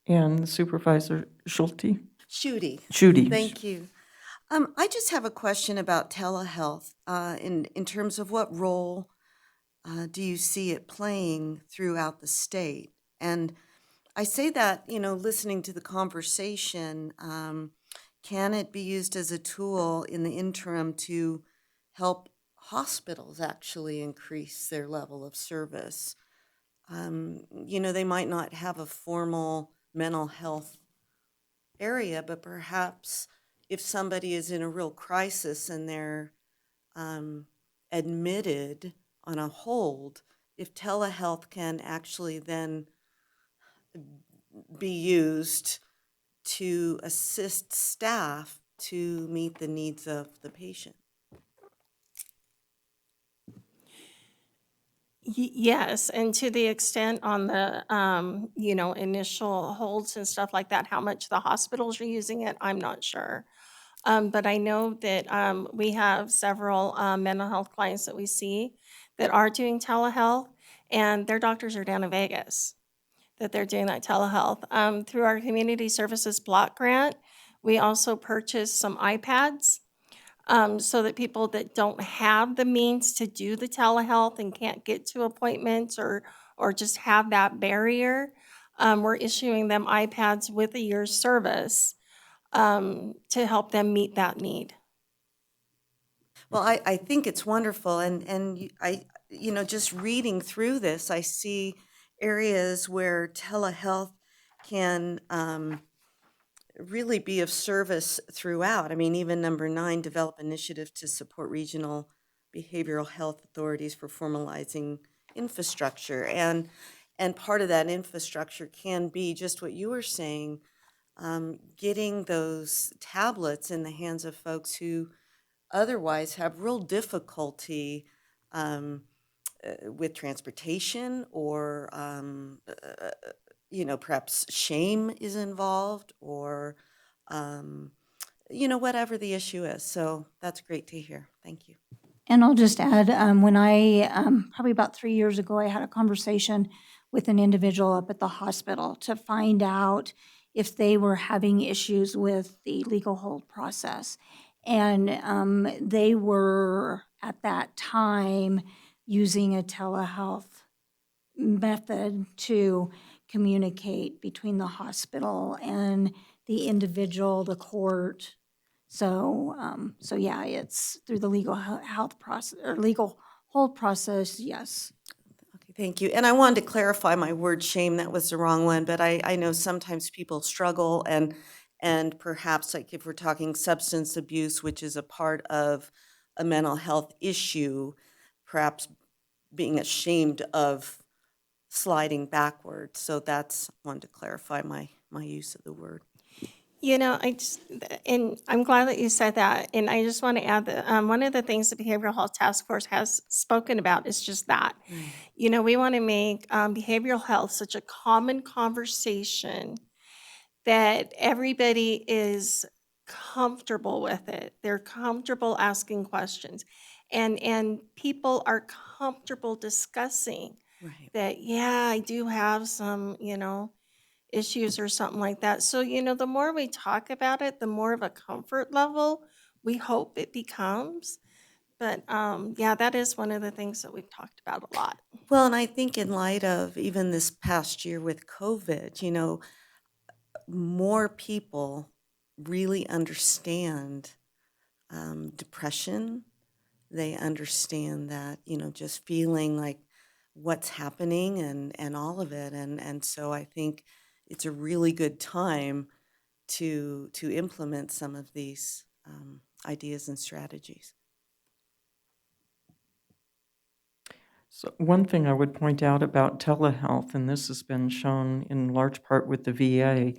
And Supervisor Schulte? Shooty. Thank you. I just have a question about telehealth in terms of what role do you see it playing throughout the state? And I say that, listening to the conversation, can it be used as a tool in the interim to help hospitals actually increase their level of service? They might not have a formal mental health area, but perhaps if somebody is in a real crisis and they're admitted on a hold, if telehealth can actually then be used to assist staff to meet the needs of the patient. Yes, and to the extent on the, initial holds and stuff like that, how much the hospitals are using it, I'm not sure. But I know that we have several mental health clients that we see that are doing telehealth, and their doctors are down in Vegas, that they're doing that telehealth. Through our Community Services Block Grant, we also purchased some iPads so that people that don't have the means to do the telehealth and can't get to appointments or just have that barrier, we're issuing them iPads with a year's service to help them meet that need. Well, I think it's wonderful, and just reading through this, I see areas where telehealth can really be of service throughout. I mean, even number 9, develop initiative to support regional behavioral health authorities for formalizing infrastructure. And part of that infrastructure can be just what you were saying, getting those tablets in the hands of folks who otherwise have real difficulty with transportation or perhaps shame is involved or, whatever the issue is. So that's great to hear. Thank you. And I'll just add, when I, probably about 3 years ago, I had a conversation with an individual up at the hospital to find out if they were having issues with the legal hold process. And they were, at that time, using a telehealth method to communicate between the hospital and the individual, the court. So yeah, it's through the legal health process or legal hold process. Yes. Okay, thank you. And I wanted to clarify my word shame. That was the wrong one, but I know sometimes people struggle and perhaps like if we're talking substance abuse, which is a part of a mental health issue, perhaps being ashamed of sliding backwards. So that's wanted to clarify my use of the word. And I'm glad that you said that. And I just want to add that one of the things the Behavioral Health Task Force has spoken about is just that. We want to make behavioral health such a common conversation that everybody is comfortable with it. They're comfortable asking questions. And people are comfortable discussing that, yeah, I do have some, issues or something like that. So, the more we talk about it, the more of a comfort level we hope it becomes. But yeah, that is one of the things that we've talked about a lot. Well, and I think in light of even this past year with COVID, more people really understand depression. They understand that, just feeling like what's happening and all of it. And so I think it's a really good time to implement some of these ideas and strategies. So one thing I would point out about telehealth, and this has been shown in large part with the VA,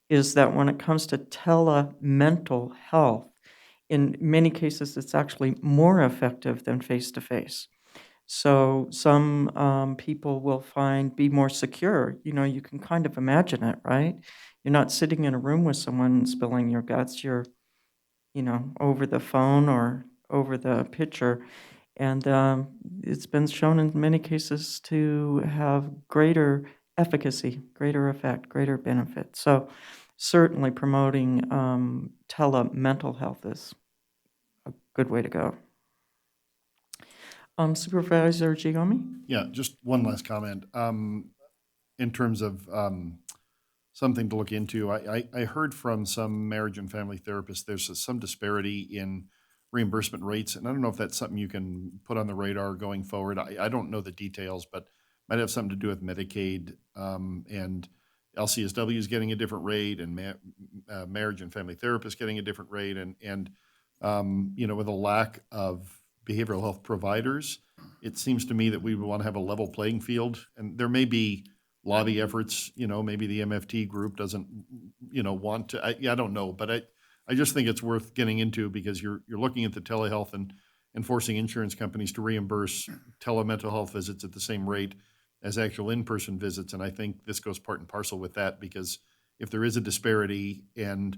is that when it comes to telemental health, in many cases, it's actually more effective than face-to-face. So some people will be more secure. You know, you can kind of imagine it, right? You're not sitting in a room with someone spilling your guts. You're, you know, over the phone or over the picture. And it's been shown in many cases to have greater efficacy, greater effect, greater benefit. So certainly promoting tele-mental health is a good way to go. Supervisor Gigomi? Yeah, just one last comment. In terms of something to look into, I heard from some marriage and family therapists, there's some disparity in reimbursement rates, and I don't know if that's something you can put on the radar going forward. I don't know the details, but might have something to do with Medicaid, and LCSW is getting a different rate, and marriage and family therapists getting a different rate, and you know, with a lack of behavioral health providers, it seems to me that we would want to have a level playing field, and there may be lobby efforts, you know, maybe the MFT group doesn't, you know, want to, I don't know, but I just think it's worth getting into, because you're looking at the telehealth and forcing insurance companies to reimburse telemental health visits at the same rate as actual in-person visits, and I think this goes part and parcel with that, because if there is a disparity, and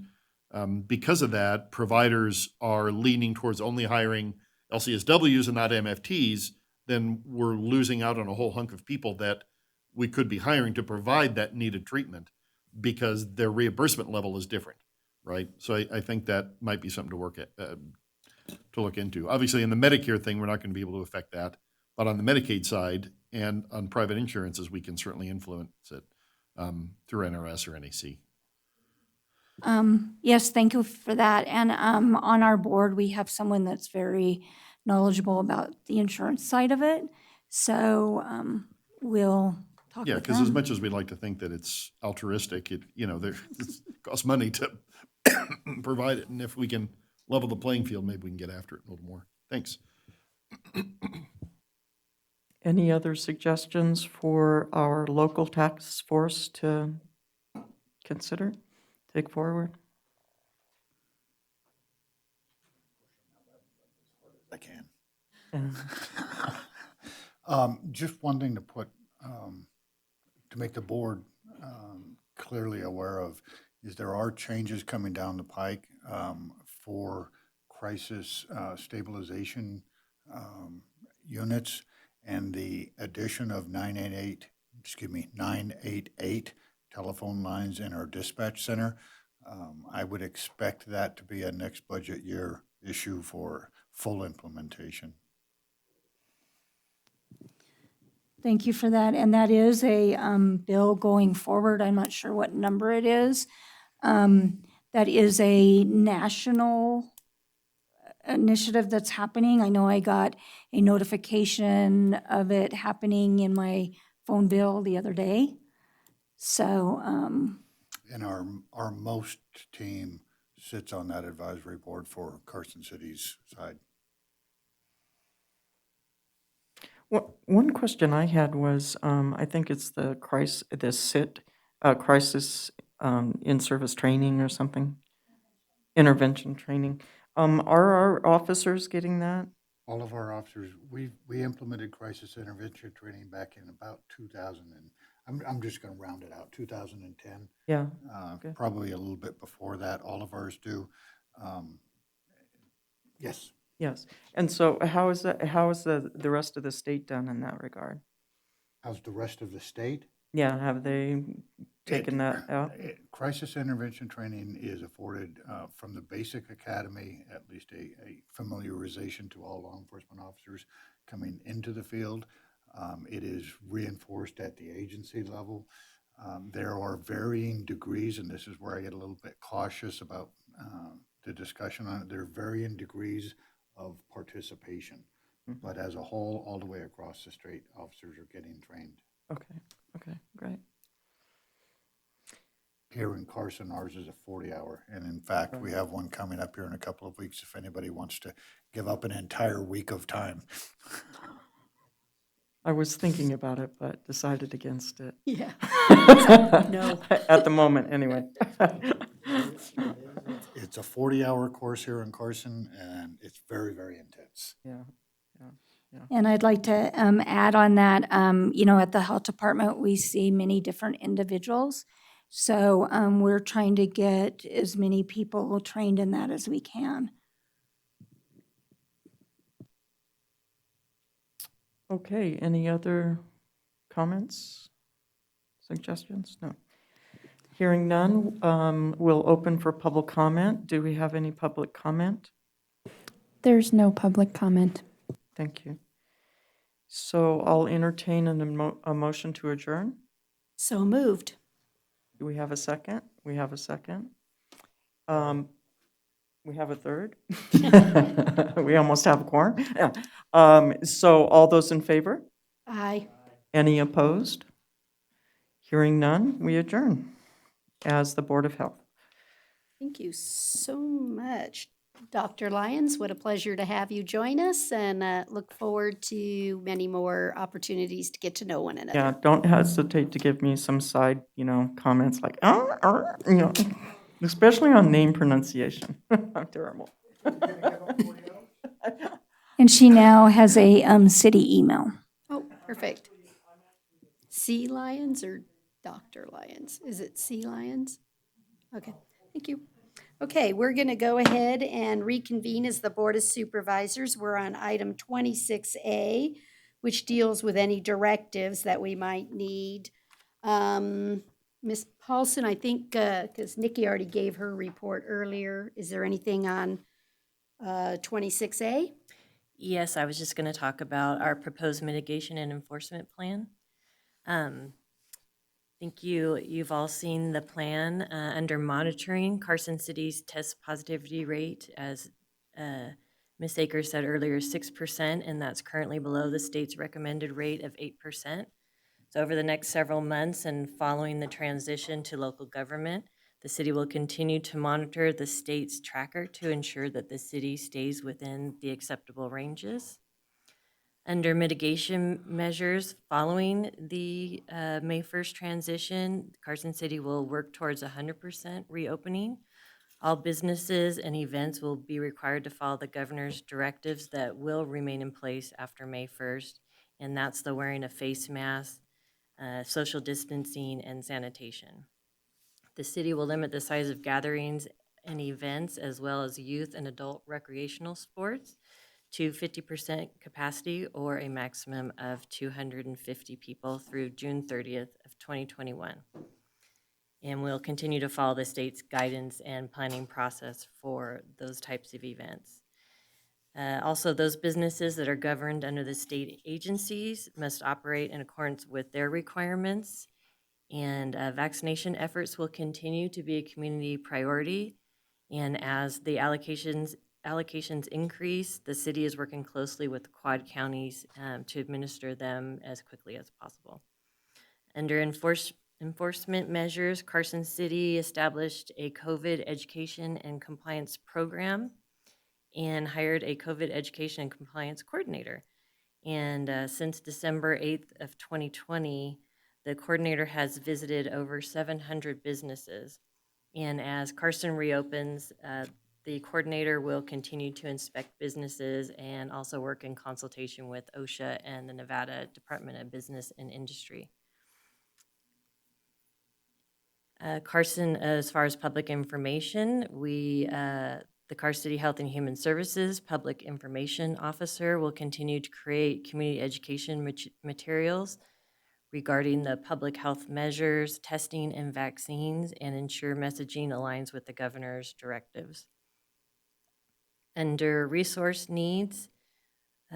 because of that, providers are leaning towards only hiring LCSWs and not MFTs, then we're losing out on a whole hunk of people that we could be hiring to provide that needed treatment, because their reimbursement level is different, right? So I think that might be something to work at, to look into. Obviously, in the Medicare thing, we're not going to be able to affect that, but on the Medicaid side and on private insurances, we can certainly influence it through NRS or NAC. Yes, thank you for that. And on our board, we have someone that's very knowledgeable about the insurance side of it. So we'll talk Yeah, with because as them. much as we'd like to think that it's altruistic, it, you know, it costs money to provide it. And if we can level the playing field, maybe we can get after it a little more. Thanks. Any other suggestions for our local task force to consider, take forward? I can. Yeah. Just one thing to put, to make the board clearly aware of, is there are changes coming down the pike for crisis stabilization units, and the addition of 988 telephone lines in our dispatch center. I would expect that to be a next budget year issue for full implementation. Thank you for that. And that is a bill going forward. I'm not sure what number it is. That is a national initiative that's happening. I know I got a notification of it happening in my phone bill the other day. So, And our most team sits on that advisory board for Carson City's side. One question I had was, I think it's the crisis in-service training or something, intervention training. Are our officers getting that? All of our officers, we implemented crisis intervention training back in about 2000, and I'm just going to round it out, 2010. Yeah. Okay. Probably a little bit before that, all of ours do. Yes. Yes. And so how is the rest of the state done in that regard? How's the rest of the state? Yeah, have they taken that out? Crisis intervention training is afforded from the basic academy, at least a familiarization to all law enforcement officers coming into the field. It is reinforced at the agency level. There are varying degrees, and this is where I get a little bit cautious about the discussion on it. There are varying degrees of participation, but as a whole, all the way across the state, officers are getting trained. Okay, great. Here in Carson, ours is a 40-hour, and in fact, we have one coming up here in a couple of weeks if anybody wants to give up an entire week of time. I was thinking about it, but decided against it. Yeah. No. At the moment, anyway. It's a 40-hour course here in Carson, and it's very, very intense. Yeah. And I'd like to add on that, at the health department, we see many different individuals. So we're trying to get as many people trained in that as we can. Okay, any other comments, suggestions? No. Hearing none, we'll open for public comment. Do we have any public comment? There's no public comment. Thank you. So I'll entertain a motion to adjourn. So moved. Do we have a second? We have a second. We have a third. We almost have a quorum. Yeah. So all those in favor? Aye. Any opposed? Hearing none, we adjourn as the Board of Health. Thank you so much, Dr. Lyons. What a pleasure to have you join us, and look forward to many more opportunities to get to know one another. Yeah, don't hesitate to give me some side, comments like, especially on name pronunciation. I'm terrible. And she now has a city email. Oh, perfect. C. Lyons or Dr. Lyons? Is it C. Lyons? Okay, thank you. Okay, we're going to go ahead and reconvene as the Board of Supervisors. We're on item 26A, which deals with any directives that we might need. Ms. Paulson, I think, because Nikki already gave her report earlier, is there anything on 26A? Yes, I was just going to talk about our proposed mitigation and enforcement plan. I think you've all seen the plan under monitoring. Carson City's test positivity rate, as Ms. Akers said earlier, is 6%, and that's currently below the state's recommended rate of 8%. So over the next several months and following the transition to local government, the city will continue to monitor the state's tracker to ensure that the city stays within the acceptable ranges. Under mitigation measures following the May 1st transition, Carson City will work towards 100% reopening. All businesses and events will be required to follow the governor's directives that will remain in place after May 1st, and that's the wearing of face masks, social distancing, and sanitation. The city will limit the size of gatherings and events, as well as youth and adult recreational sports, to 50% capacity or a maximum of 250 people through June 30th of 2021. And we'll continue to follow the state's guidance and planning process for those types of events. Also, those businesses that are governed under the state agencies must operate in accordance with their requirements, and vaccination efforts will continue to be a community priority. And as the allocations increase, the city is working closely with the Quad counties to administer them as quickly as possible. Under enforcement measures, Carson City established a COVID education and compliance program and hired a COVID education and compliance coordinator. And since December 8th of 2020, the coordinator has visited over 700 businesses. And as Carson reopens, the coordinator will continue to inspect businesses and also work in consultation with OSHA and the Nevada Department of Business and Industry. Carson, as far as public information, the Carson City Health and Human Services Public Information Officer will continue to create community education materials regarding the public health measures, testing, and vaccines, and ensure messaging aligns with the governor's directives. Under resource needs,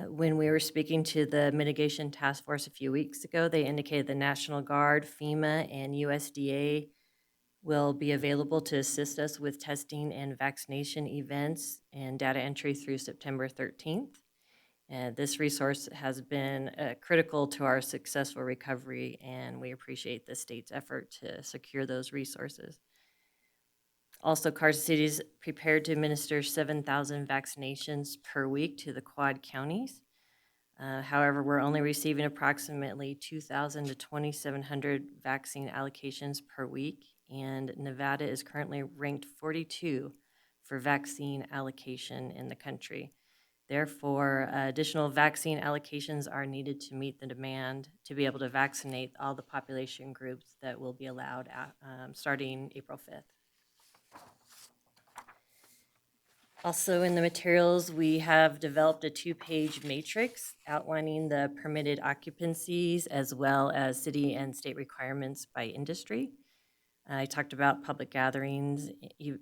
when we were speaking to the mitigation task force a few weeks ago, they indicated the National Guard, FEMA, and USDA will be available to assist us with testing and vaccination events and data entry through September 13th. And this resource has been critical to our successful recovery, and we appreciate the state's effort to secure those resources. Also, Carson City is prepared to administer 7,000 vaccinations per week to the Quad counties. However, we're only receiving approximately 2,000 to 2,700 vaccine allocations per week, and Nevada is currently ranked 42 for vaccine allocation in the country. Therefore, additional vaccine allocations are needed to meet the demand to be able to vaccinate all the population groups that will be allowed starting April 5th. Also in the materials, we have developed a 2-page matrix outlining the permitted occupancies as well as city and state requirements by industry. I talked about public gatherings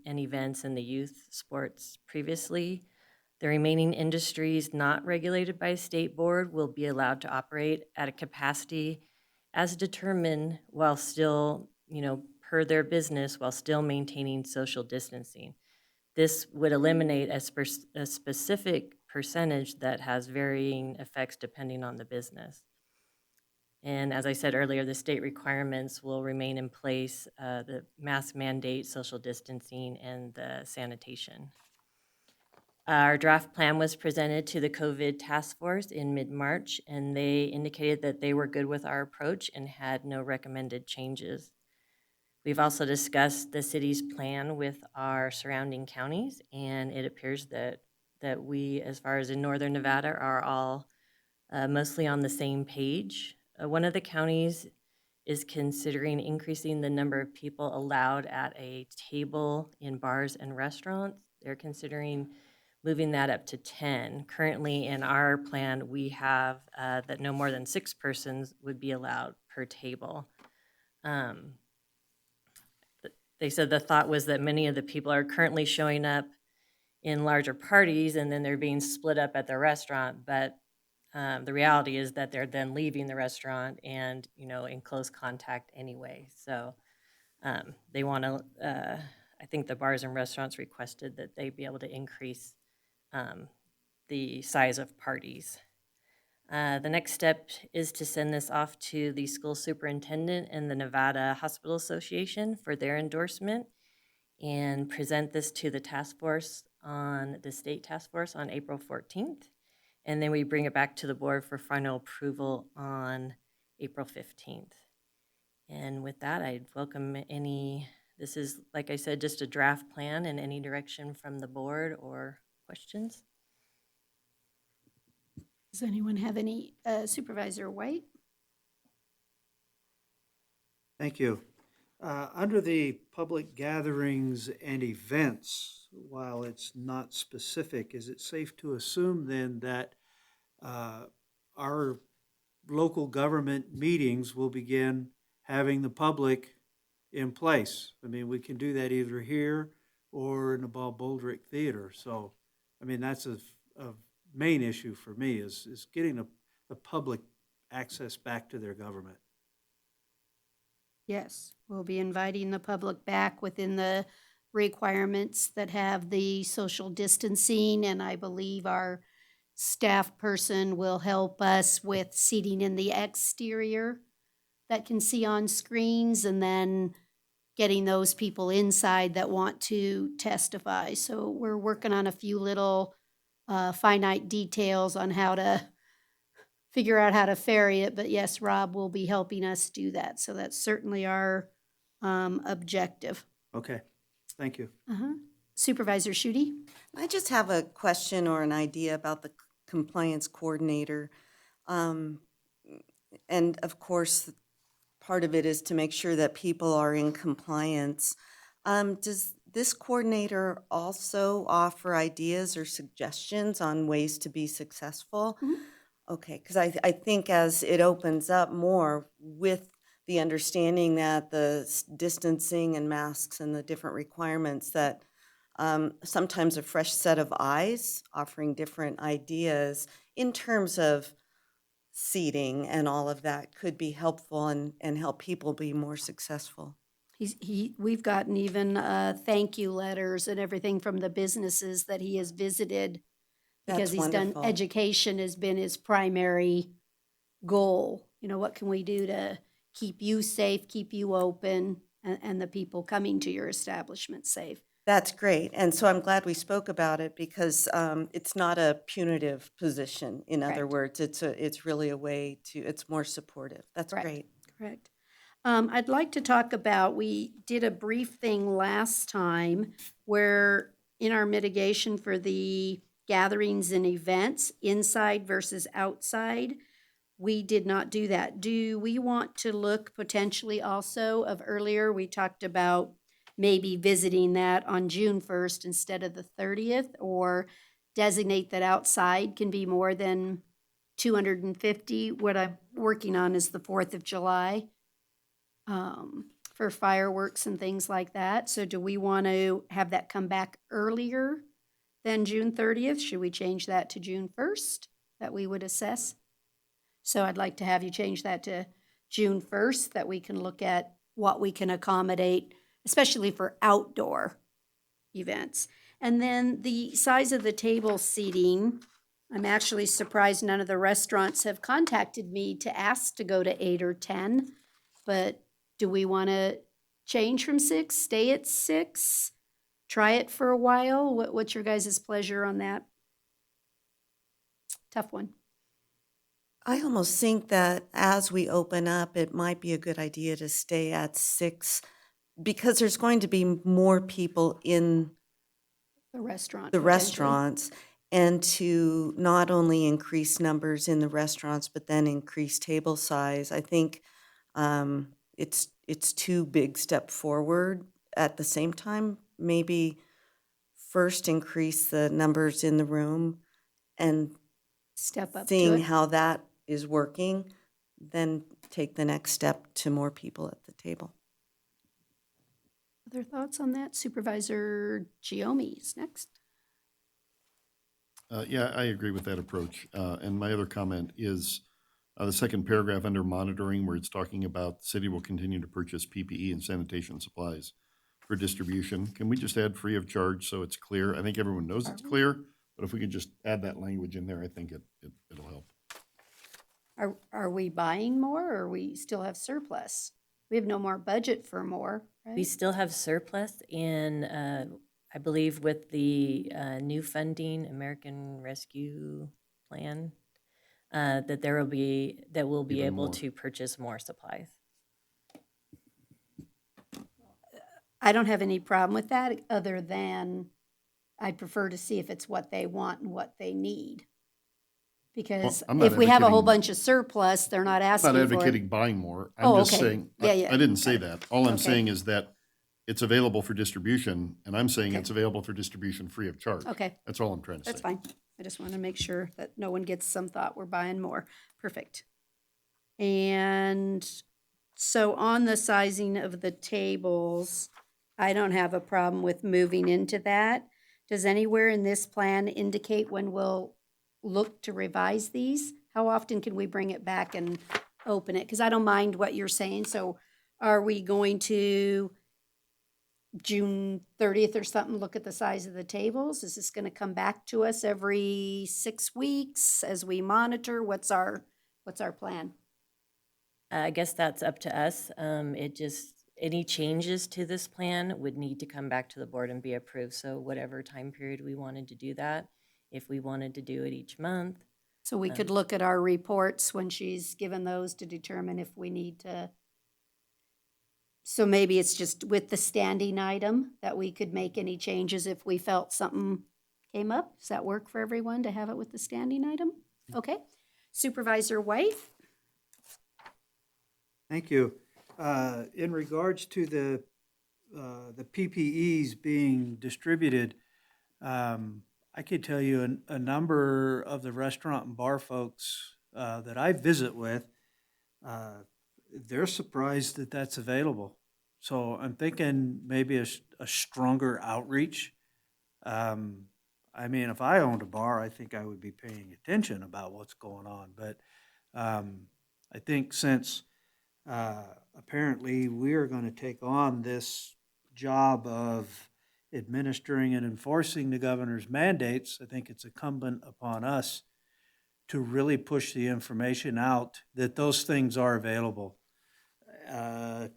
and events in the youth sports previously. The remaining industries not regulated by a state board will be allowed to operate at a capacity as determined while still, per their business, while still maintaining social distancing. This would eliminate a specific percentage that has varying effects depending on the business. And as I said earlier, the state requirements will remain in place, the mask mandate, social distancing, and the sanitation. Our draft plan was presented to the COVID task force in mid-March, and they indicated that they were good with our approach and had no recommended changes. We've also discussed the city's plan with our surrounding counties, and it appears that we, as far as in northern Nevada, are all mostly on the same page. One of the counties is considering increasing the number of people allowed at a table in bars and restaurants. They're considering moving that up to 10. Currently, in our plan, we have that no more than 6 persons would be allowed per table. They said the thought was that many of the people are currently showing up in larger parties and then they're being split up at the restaurant, but the reality is that they're then leaving the restaurant and, in close contact anyway. So they want to, I think the bars and restaurants requested that they be able to increase the size of parties. The next step is to send this off to the school superintendent and the Nevada Hospital Association for their endorsement and present this to the state task force on April 14th. And then we bring it back to the board for final approval on April 15th. And with that, I'd welcome this is, like I said, just a draft plan, and any direction from the board or questions. Does anyone have any, Supervisor White? Thank you. Under the public gatherings and events, while it's not specific, is it safe to assume then that our local government meetings will begin having the public in place? I mean, we can do that either here or in the Bob Boldrick Theater. So, I mean, that's a main issue for me is getting the public access back to their government. Yes, we'll be inviting the public back within the requirements that have the social distancing, and I believe our staff person will help us with seating in the exterior that can see on screens, and then getting those people inside that want to testify. So we're working on a few little finite details on how to figure out how to ferry it, but yes, Rob will be helping us do that. So that's certainly our objective. Okay, thank you. Supervisor Schutte? I just have a question or an idea about the compliance coordinator. And of course, part of it is to make sure that people are in compliance. Does this coordinator also offer ideas or suggestions on ways to be successful? Okay, because I think as it opens up more with the understanding that the distancing and masks and the different requirements, that sometimes a fresh set of eyes offering different ideas in terms of seating and all of that could be helpful and help people be more successful. We've gotten even thank you letters and everything from the businesses that he has visited, because That's wonderful. done education has been his primary goal. What can we do to keep you safe, keep you open, and the people coming to your establishment safe? That's great. And so I'm glad we spoke about it, because it's not a punitive position. In other words, it's really a way it's more supportive. That's great. Correct. I'd like to talk about, we did a brief thing last time where in our mitigation for the gatherings and events, inside versus outside. We did not do that. Do we want to look potentially also of earlier, we talked about maybe visiting that on June 1st instead of the 30th, or designate that outside can be more than 250. What I'm working on is the 4th of July for fireworks and things like that. So do we want to have that come back earlier than June 30th? Should we change that to June 1st that we would assess? So I'd like to have you change that to June 1st, that we can look at what we can accommodate, especially for outdoor events. And then the size of the table seating, I'm actually surprised none of the restaurants have contacted me to ask to go to 8 or 10. But do we want to change from 6, stay at 6, try it for a while? What's your guys' pleasure on that? Tough one. I almost think that as we open up, it might be a good idea to stay at 6 because there's going to be more people in The restaurant. the potentially. restaurants, and to not only increase numbers in the restaurants, but then increase table size. I think it's too big step forward. At the same time, maybe first increase the numbers in the room and Step up to seeing it. how that is working, then take the next step to more people at the table. Other thoughts on that? Supervisor Giomi's next. Yeah, I agree with that approach. And my other comment is the second paragraph under monitoring, where it's talking about the city will continue to purchase PPE and sanitation supplies for distribution. Can we just add free of charge so it's clear? I think everyone knows it's clear, but if we could just add that language in there, I think it'll help. Are we buying more, or we still have surplus? We have no more budget for more, right? We still have surplus in, I believe with the new funding, American Rescue Plan, that we'll be Even able more. to purchase more supplies. I don't have any problem with that, other than I'd prefer to see if it's what they want and what they need. Because I'm not if we have a whole advocating- bunch of surplus, they're not I'm asking not for it. advocating buying more. Oh, I'm just okay. saying, Yeah, I yeah. didn't say Got it. that. All I'm Okay. saying is that it's available for distribution, and I'm saying it's available for distribution free of charge. Okay. That's all I'm trying to say. That's fine. I just want to make sure that no one gets some thought we're buying more. Perfect. And so on the sizing of the tables, I don't have a problem with moving into that. Does anywhere in this plan indicate when we'll look to revise these? How often can we bring it back and open it? Because I don't mind what you're saying. So are we going to June 30th or something, look at the size of the tables? Is this going to come back to us every 6 weeks as we monitor? What's our plan? I guess that's up to us. Any changes to this plan would need to come back to the board and be approved. So whatever time period we wanted to do that, if we wanted to do it each month. So we could look at our reports when she's given those to determine if we need to. So maybe it's just with the standing item that we could make any changes if we felt something came up. Does that work for everyone to have it with the standing item? Okay. Supervisor White? Thank you. In regards to the PPEs being distributed, I could tell you a number of the restaurant and bar folks that I visit with, they're surprised that that's available. So I'm thinking maybe a stronger outreach. I mean, if I owned a bar, I think I would be paying attention about what's going on. But I think since apparently we are going to take on this job of administering and enforcing the governor's mandates, I think it's incumbent upon us to really push the information out that those things are available.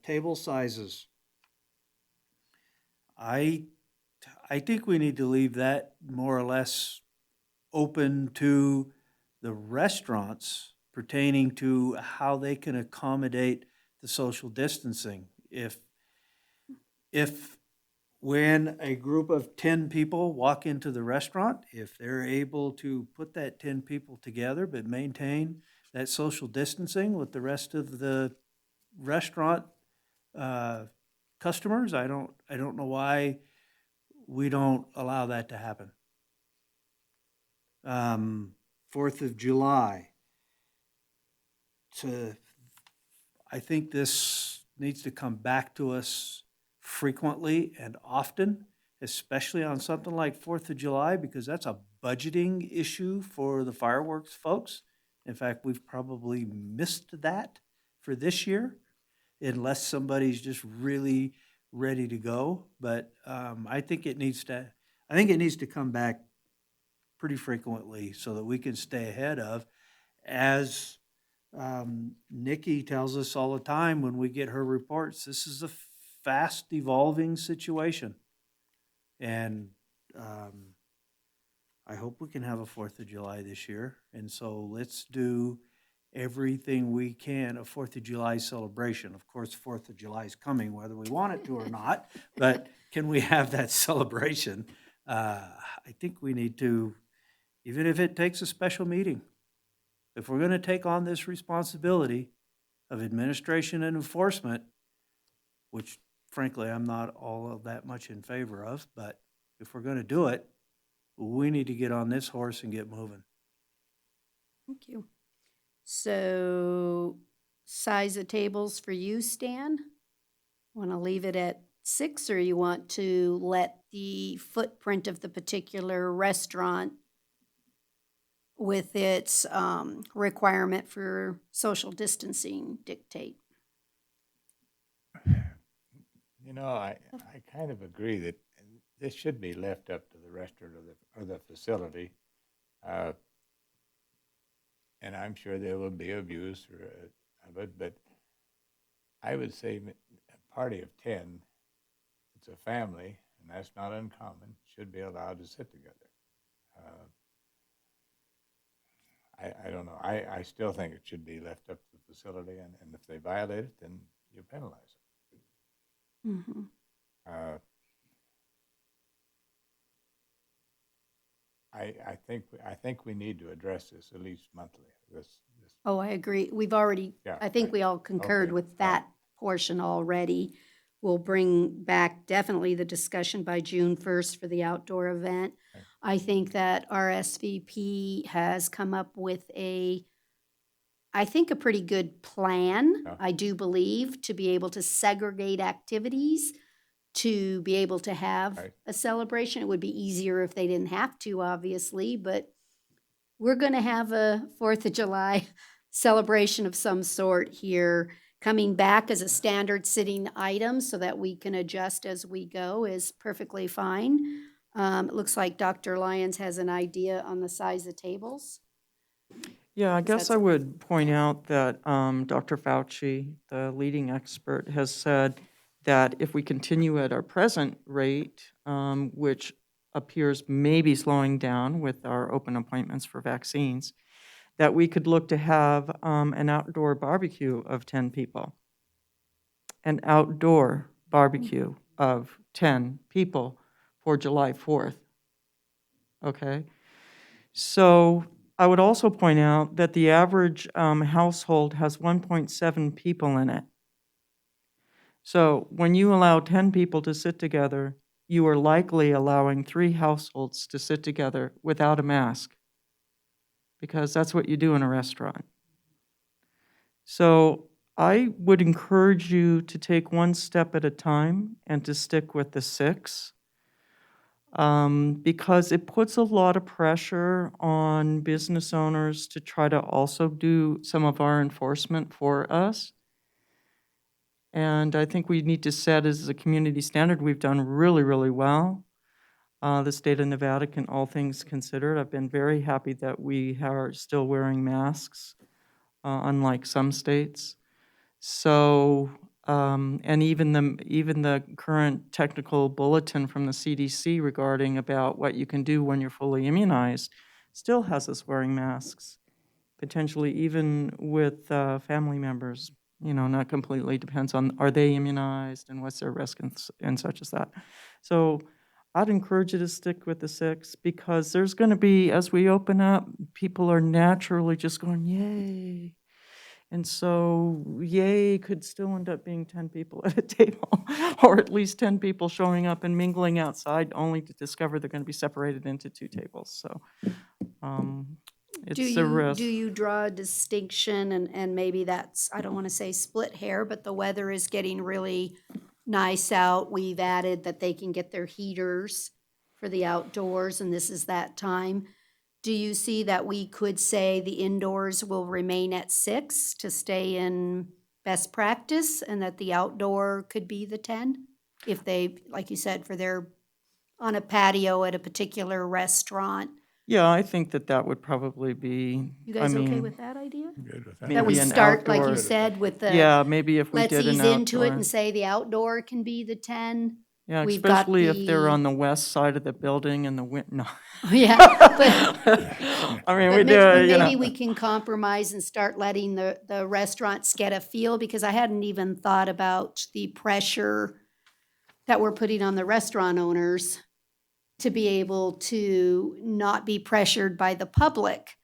Table sizes. I think we need to leave that more or less open to the restaurants pertaining to how they can accommodate the social distancing. If when a group of 10 people walk into the restaurant, if they're able to put that 10 people together but maintain that social distancing with the rest of the restaurant customers, I don't know why we don't allow that to happen. 4th of July. I think this needs to come back to us frequently and often, especially on something like 4th of July, because that's a budgeting issue for the fireworks folks. In fact, we've probably missed that for this year, unless somebody's just really ready to go. But I think it needs to come back pretty frequently so that we can stay ahead of, as Nikki tells us all the time when we get her reports, this is a fast evolving situation. And I hope we can have a 4th of July this year. And so let's do everything we can, a 4th of July celebration. Of course, 4th of July is coming whether we want it to or not, but can we have that celebration? I think we need to, even if it takes a special meeting, if we're going to take on this responsibility of administration and enforcement, which frankly I'm not all of that much in favor of, but if we're going to do it, we need to get on this horse and get moving. Thank you. So, size of tables for you, Stan? Want to leave it at 6, or you want to let the footprint of the particular restaurant with its requirement for social distancing dictate? You know, I kind of agree that this should be left up to the restaurant or the facility. And I'm sure there will be abuse of it, but I would say a party of 10, it's a family, and that's not uncommon, should be allowed to sit together. I don't know. I still think it should be left up to the facility, and if they violate it, then you penalize them. Mm-hmm. I think we need to address this at least monthly. Oh, I agree. We've already, Yeah, I think we all concurred okay. with that portion already. We'll bring back definitely the discussion by June 1st for the outdoor event. Okay. I think that our SVP has come up with a pretty good plan, Yeah. I do believe, to be able to segregate activities, to be able to have Right. a celebration. It would be easier if they didn't have to, obviously, but we're going to have a 4th of July celebration of some sort here. Coming back as a standard sitting item so that we can adjust as we go is perfectly fine. It looks like Dr. Lyons has an idea on the size of tables. Yeah, I Is guess that I would point out that Dr. Fauci, the leading expert, has said that if we continue at our present rate, which appears maybe slowing down with our open appointments for vaccines, that we could look to have an outdoor barbecue of 10 people. An outdoor barbecue of 10 people for July 4th. Okay? So I would also point out that the average household has 1.7 people in it. So when you allow 10 people to sit together, you are likely allowing 3 households to sit together without a mask, because that's what you do in a restaurant. So I would encourage you to take one step at a time and to stick with the 6. Because it puts a lot of pressure on business owners to try to also do some of our enforcement for us. And I think we need to set as a community standard. We've done really, really well. The state of Nevada, can all things considered, I've been very happy that we are still wearing masks, unlike some states. So, and even the current technical bulletin from the CDC regarding about what you can do when you're fully immunized still has us wearing masks, potentially even with family members not completely, depends on, are they immunized and what's their risk and such as that. So I'd encourage you to stick with the 6 because there's going to be, as we open up, people are naturally just going, yay. And so, yay could still end up being 10 people at a table, or at least 10 people showing up and mingling outside, only to discover they're going to be separated into 2 tables. So it's a risk. Do you draw a distinction, and maybe that's, I don't want to say split hair, but the weather is getting really nice out. We've added that they can get their heaters for the outdoors, and this is that time. Do you see that we could say the indoors will remain at 6 to stay in best practice, and that the outdoor could be the 10? If they, like you said, for their, on a patio at a particular restaurant. Yeah, I think that would probably be. You guys okay with that idea? Good with that. That we Maybe an start, like you outdoor- said, with the. Yeah, maybe if we Let's did an ease into it outdoor. and say the outdoor can be the 10. Yeah, We've got especially if they're the- on the west side of the building and the wind, no. Yeah, but. I mean, But we may- do, but you know. maybe we can compromise and start letting the restaurants get a feel, because I hadn't even thought about the pressure that we're putting on the restaurant owners to be able to not be pressured by the public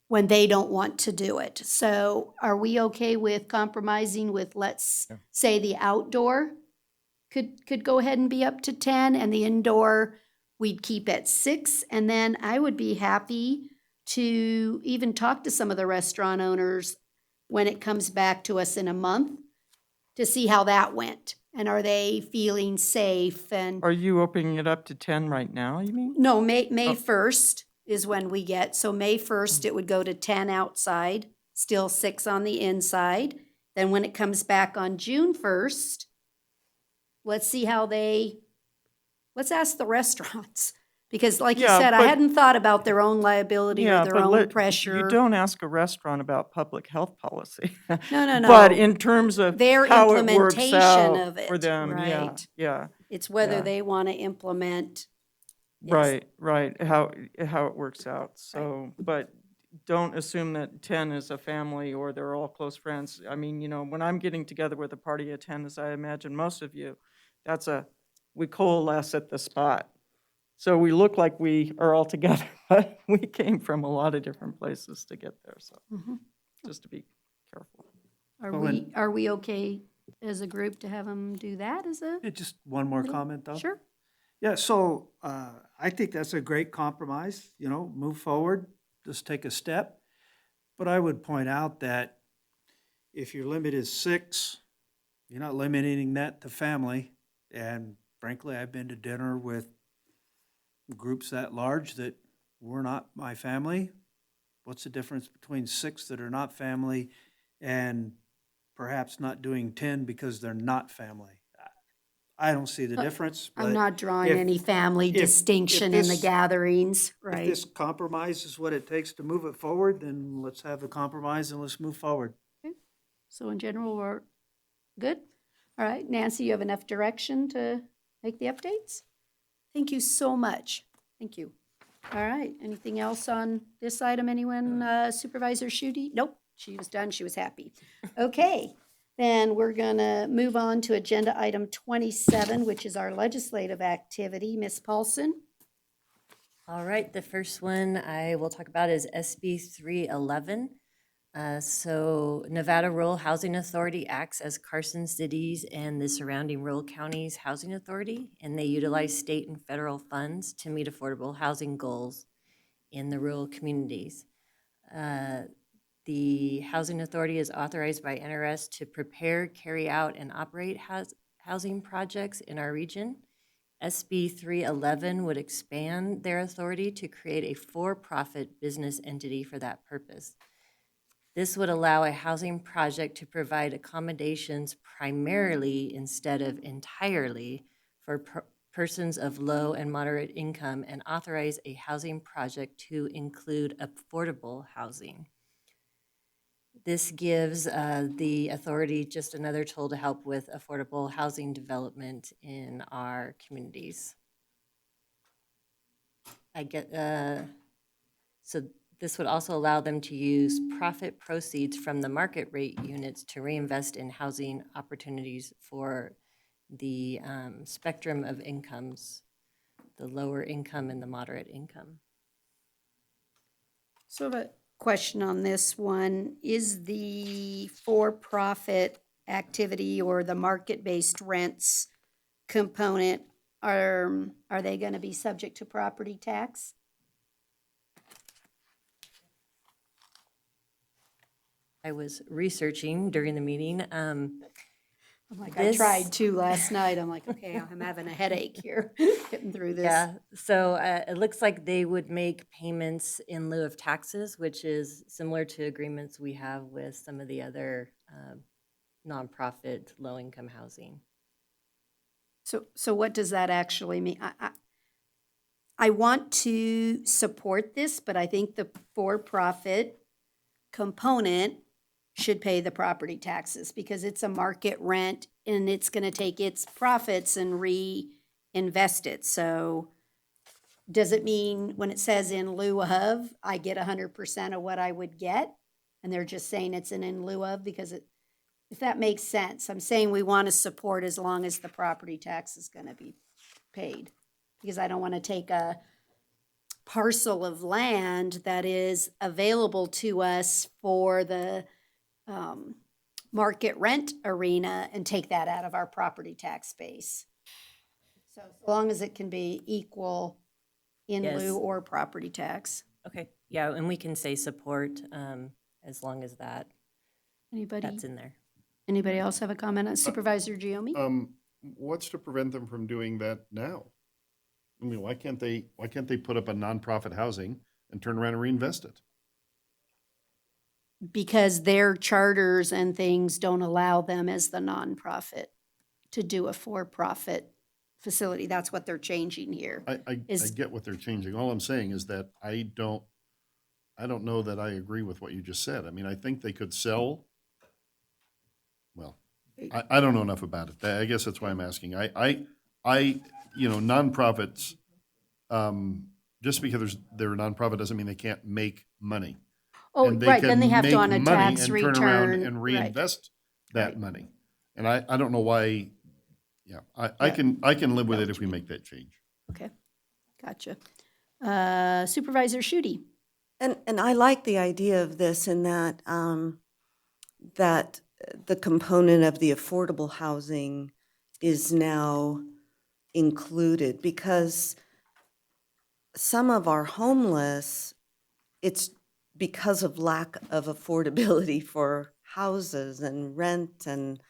when they don't want to do it. So are we okay with compromising with, let's say, the outdoor could go ahead and be up to 10, and the indoor we'd keep at 6? And then I would be happy to even talk to some of the restaurant owners when it comes back to us in a month to see how that went. And are they feeling safe? And Are you opening it up to 10 right now, you mean? no, May Oh. 1st is when we get, so May 1st, it would go to 10 outside, still 6 on the inside. Then when it comes back on June 1st, let's see how let's ask the restaurants. Because like you Yeah, said, I but- hadn't thought about their own liability or their own pressure. You don't ask a restaurant about public health policy. No. But in terms of Their how it works implementation out of it, for them, yeah, right? yeah. It's whether yeah. they want to implement. Yes. Right, how it works out. So, but don't assume that 10 is a family or they're all close friends. I mean, when I'm getting together with a party of 10, as I imagine most of you, we coalesce at the spot. So we look like we are all together, but we came from a lot of different places to get there, so Mhm. just to be careful. Are we okay as a group to have them do that as a? Just one more comment, though. Sure. Yeah, so I think that's a great compromise, move forward, just take a step. But I would point out that if your limit is 6, you're not limiting that to family. And frankly, I've been to dinner with groups that large that were not my family. What's the difference between 6 that are not family and perhaps not doing 10 because they're not family? I don't see the difference. I'm but not drawing if- any family if distinction in the this- gatherings, If right? this compromise is what it takes to move it forward, then let's have a compromise and let's move forward. So in general, we're good? All right, Nancy, you have enough direction to make the updates? Thank you so much. Thank you. All right, anything else on this item, anyone? Supervisor Schutte? Nope, she was done, she was happy. Okay, then we're gonna move on to agenda item 27, which is our legislative activity. Ms. Paulson? All right, the first one I will talk about is SB 311. So Nevada Rural Housing Authority acts as Carson City's and the surrounding rural counties' housing authority, and they utilize state and federal funds to meet affordable housing goals in the rural communities. The Housing Authority is authorized by NRS to prepare, carry out, and operate housing projects in our region. SB 311 would expand their authority to create a for-profit business entity for that purpose. This would allow a housing project to provide accommodations primarily instead of entirely for persons of low and moderate income, and authorize a housing project to include affordable housing. This gives the authority just another tool to help with affordable housing development in our communities. So This would also allow them to use profit proceeds from the market rate units to reinvest in housing opportunities for the spectrum of incomes, the lower income and the moderate income. So I have a question on this one. Is the for-profit activity or the market-based rents component, are they going to be subject to property tax? I was researching during the meeting. I'm like, I tried to last night. I'm like, okay, I'm having a headache here, getting through this. Yeah, so it looks like they would make payments in lieu of taxes, which is similar to agreements we have with some of the other nonprofit low-income housing. So what does that actually mean? I want to support this, but I think the for-profit component should pay the property taxes because it's a market rent and it's going to take its profits and reinvest it. So does it mean when it says in lieu of, I get 100% of what I would get? And they're just saying it's an in lieu of because if that makes sense, I'm saying we want to support as long as the property tax is going to be paid. Because I don't want to take a parcel of land that is available to us for the market rent arena and take that out of our property tax base. So as long as it can be equal in Yes. lieu or property tax. Okay, yeah, and we can say support as long as that's in there. Anybody else have a comment on Supervisor Giomi? What's to prevent them from doing that now? I mean, why can't they put up a nonprofit housing and turn around and reinvest it? Because their charters and things don't allow them as the nonprofit to do a for-profit facility. That's what they're changing here. I get what they're changing. All I'm saying is that I don't know that I agree with what you just said. I mean, I think they could sell. Well, I don't know enough about it. I guess that's why I'm asking. Nonprofits, just because they're a nonprofit doesn't mean they can't make money. Oh, And right, then can they have to make on a money tax and turn around return, and right. reinvest that money. And I don't know why, I can live with it if we make that change. Okay, gotcha. Supervisor Schutte. And I like the idea of this in that, that the component of the affordable housing is now included because some of our homeless, it's because of lack of affordability for houses and rent and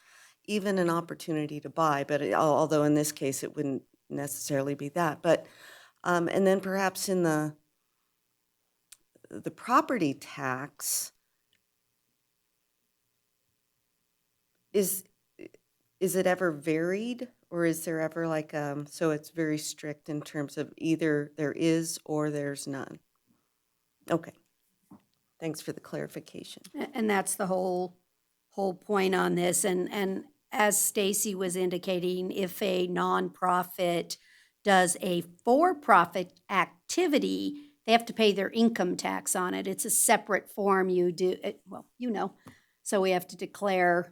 even an opportunity to buy, but although in this case it wouldn't necessarily be that. But and then perhaps in the property tax, is it ever varied, or is there ever like so it's very strict in terms of either there is or there's none? Okay, thanks for the clarification. And that's the whole point on this. And as Stacy was indicating, if a nonprofit does a for-profit activity, they have to pay their income tax on it. It's a separate form you do, So we have to declare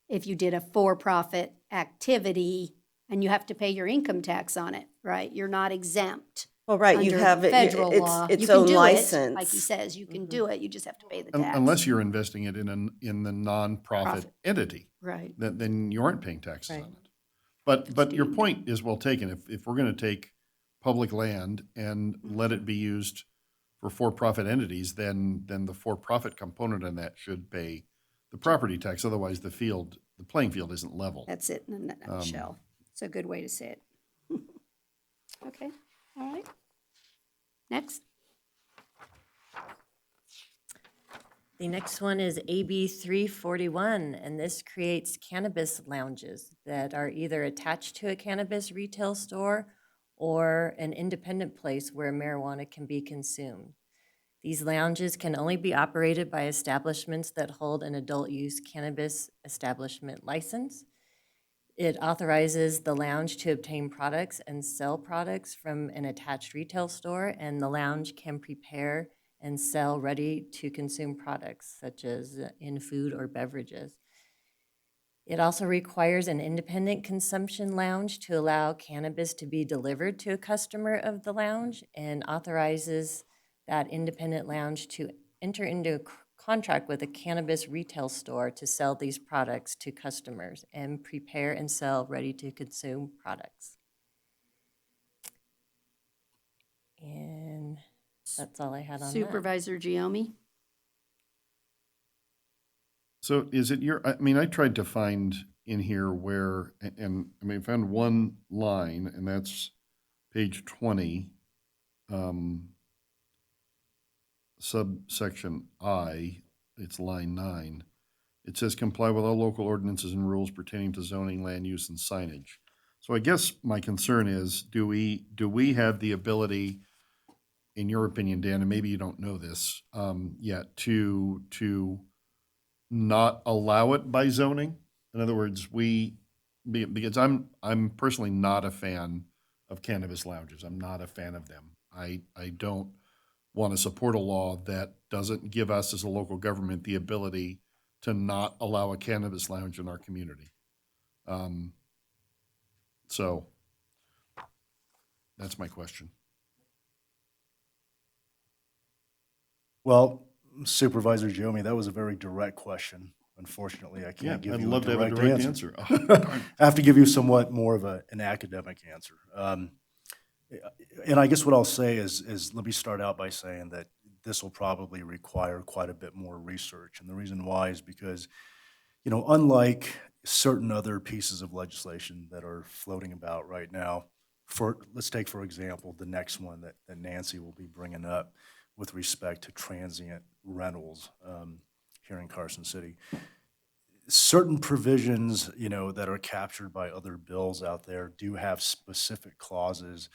if you did a for-profit activity and you have to pay your income tax on it, right? You're not exempt. Well, right, you under have it, federal law. its You can own do it, license. like he says, you can do it, you just have to pay the tax. Unless you're investing it in the nonprofit Profit. entity. Right. Then you aren't paying taxes Right. on it. But your point is well taken. If we're going to take public land and let it be used for for-profit entities, then the for-profit component in that should pay the property tax. Otherwise, the playing field isn't level. That's it in a nutshell. It's a good way to say it. Okay, all right. Next. The next one is AB 341, and this creates cannabis lounges that are either attached to a cannabis retail store or an independent place where marijuana can be consumed. These lounges can only be operated by establishments that hold an adult use cannabis establishment license. It authorizes the lounge to obtain products and sell products from an attached retail store, and the lounge can prepare and sell ready-to-consume products such as in food or beverages. It also requires an independent consumption lounge to allow cannabis to be delivered to a customer of the lounge, and authorizes that independent lounge to enter into a contract with a cannabis retail store to sell these products to customers and prepare and sell ready-to-consume products. And that's all I had on that. Supervisor Giomi? So is it your, I mean, I tried to find in here where, and I mean, I found one line, and that's page 20, subsection I, it's line 9. It says comply with all local ordinances and rules pertaining to zoning, land use, and signage. So I guess my concern is, do we have the ability, in your opinion, Dan, and maybe you don't know this yet, to not allow it by zoning? In other words, because I'm personally not a fan of cannabis lounges. I'm not a fan of them. I don't want to support a law that doesn't give us as a local government the ability to not allow a cannabis lounge in our community. So that's my question. Well, Supervisor Giomi, that was a very direct question. Unfortunately, I can't give I'd you love a to have a direct direct answer. answer. I have to give you somewhat more of an academic answer. And I guess what I'll say is let me start out by saying that this will probably require quite a bit more research. And the reason why is because, you know, unlike certain other pieces of legislation that are floating about right now, let's take, for example, the next one that Nancy will be bringing up with respect to transient rentals here in Carson City. Certain provisions, you know, that are captured by other bills out there do have specific clauses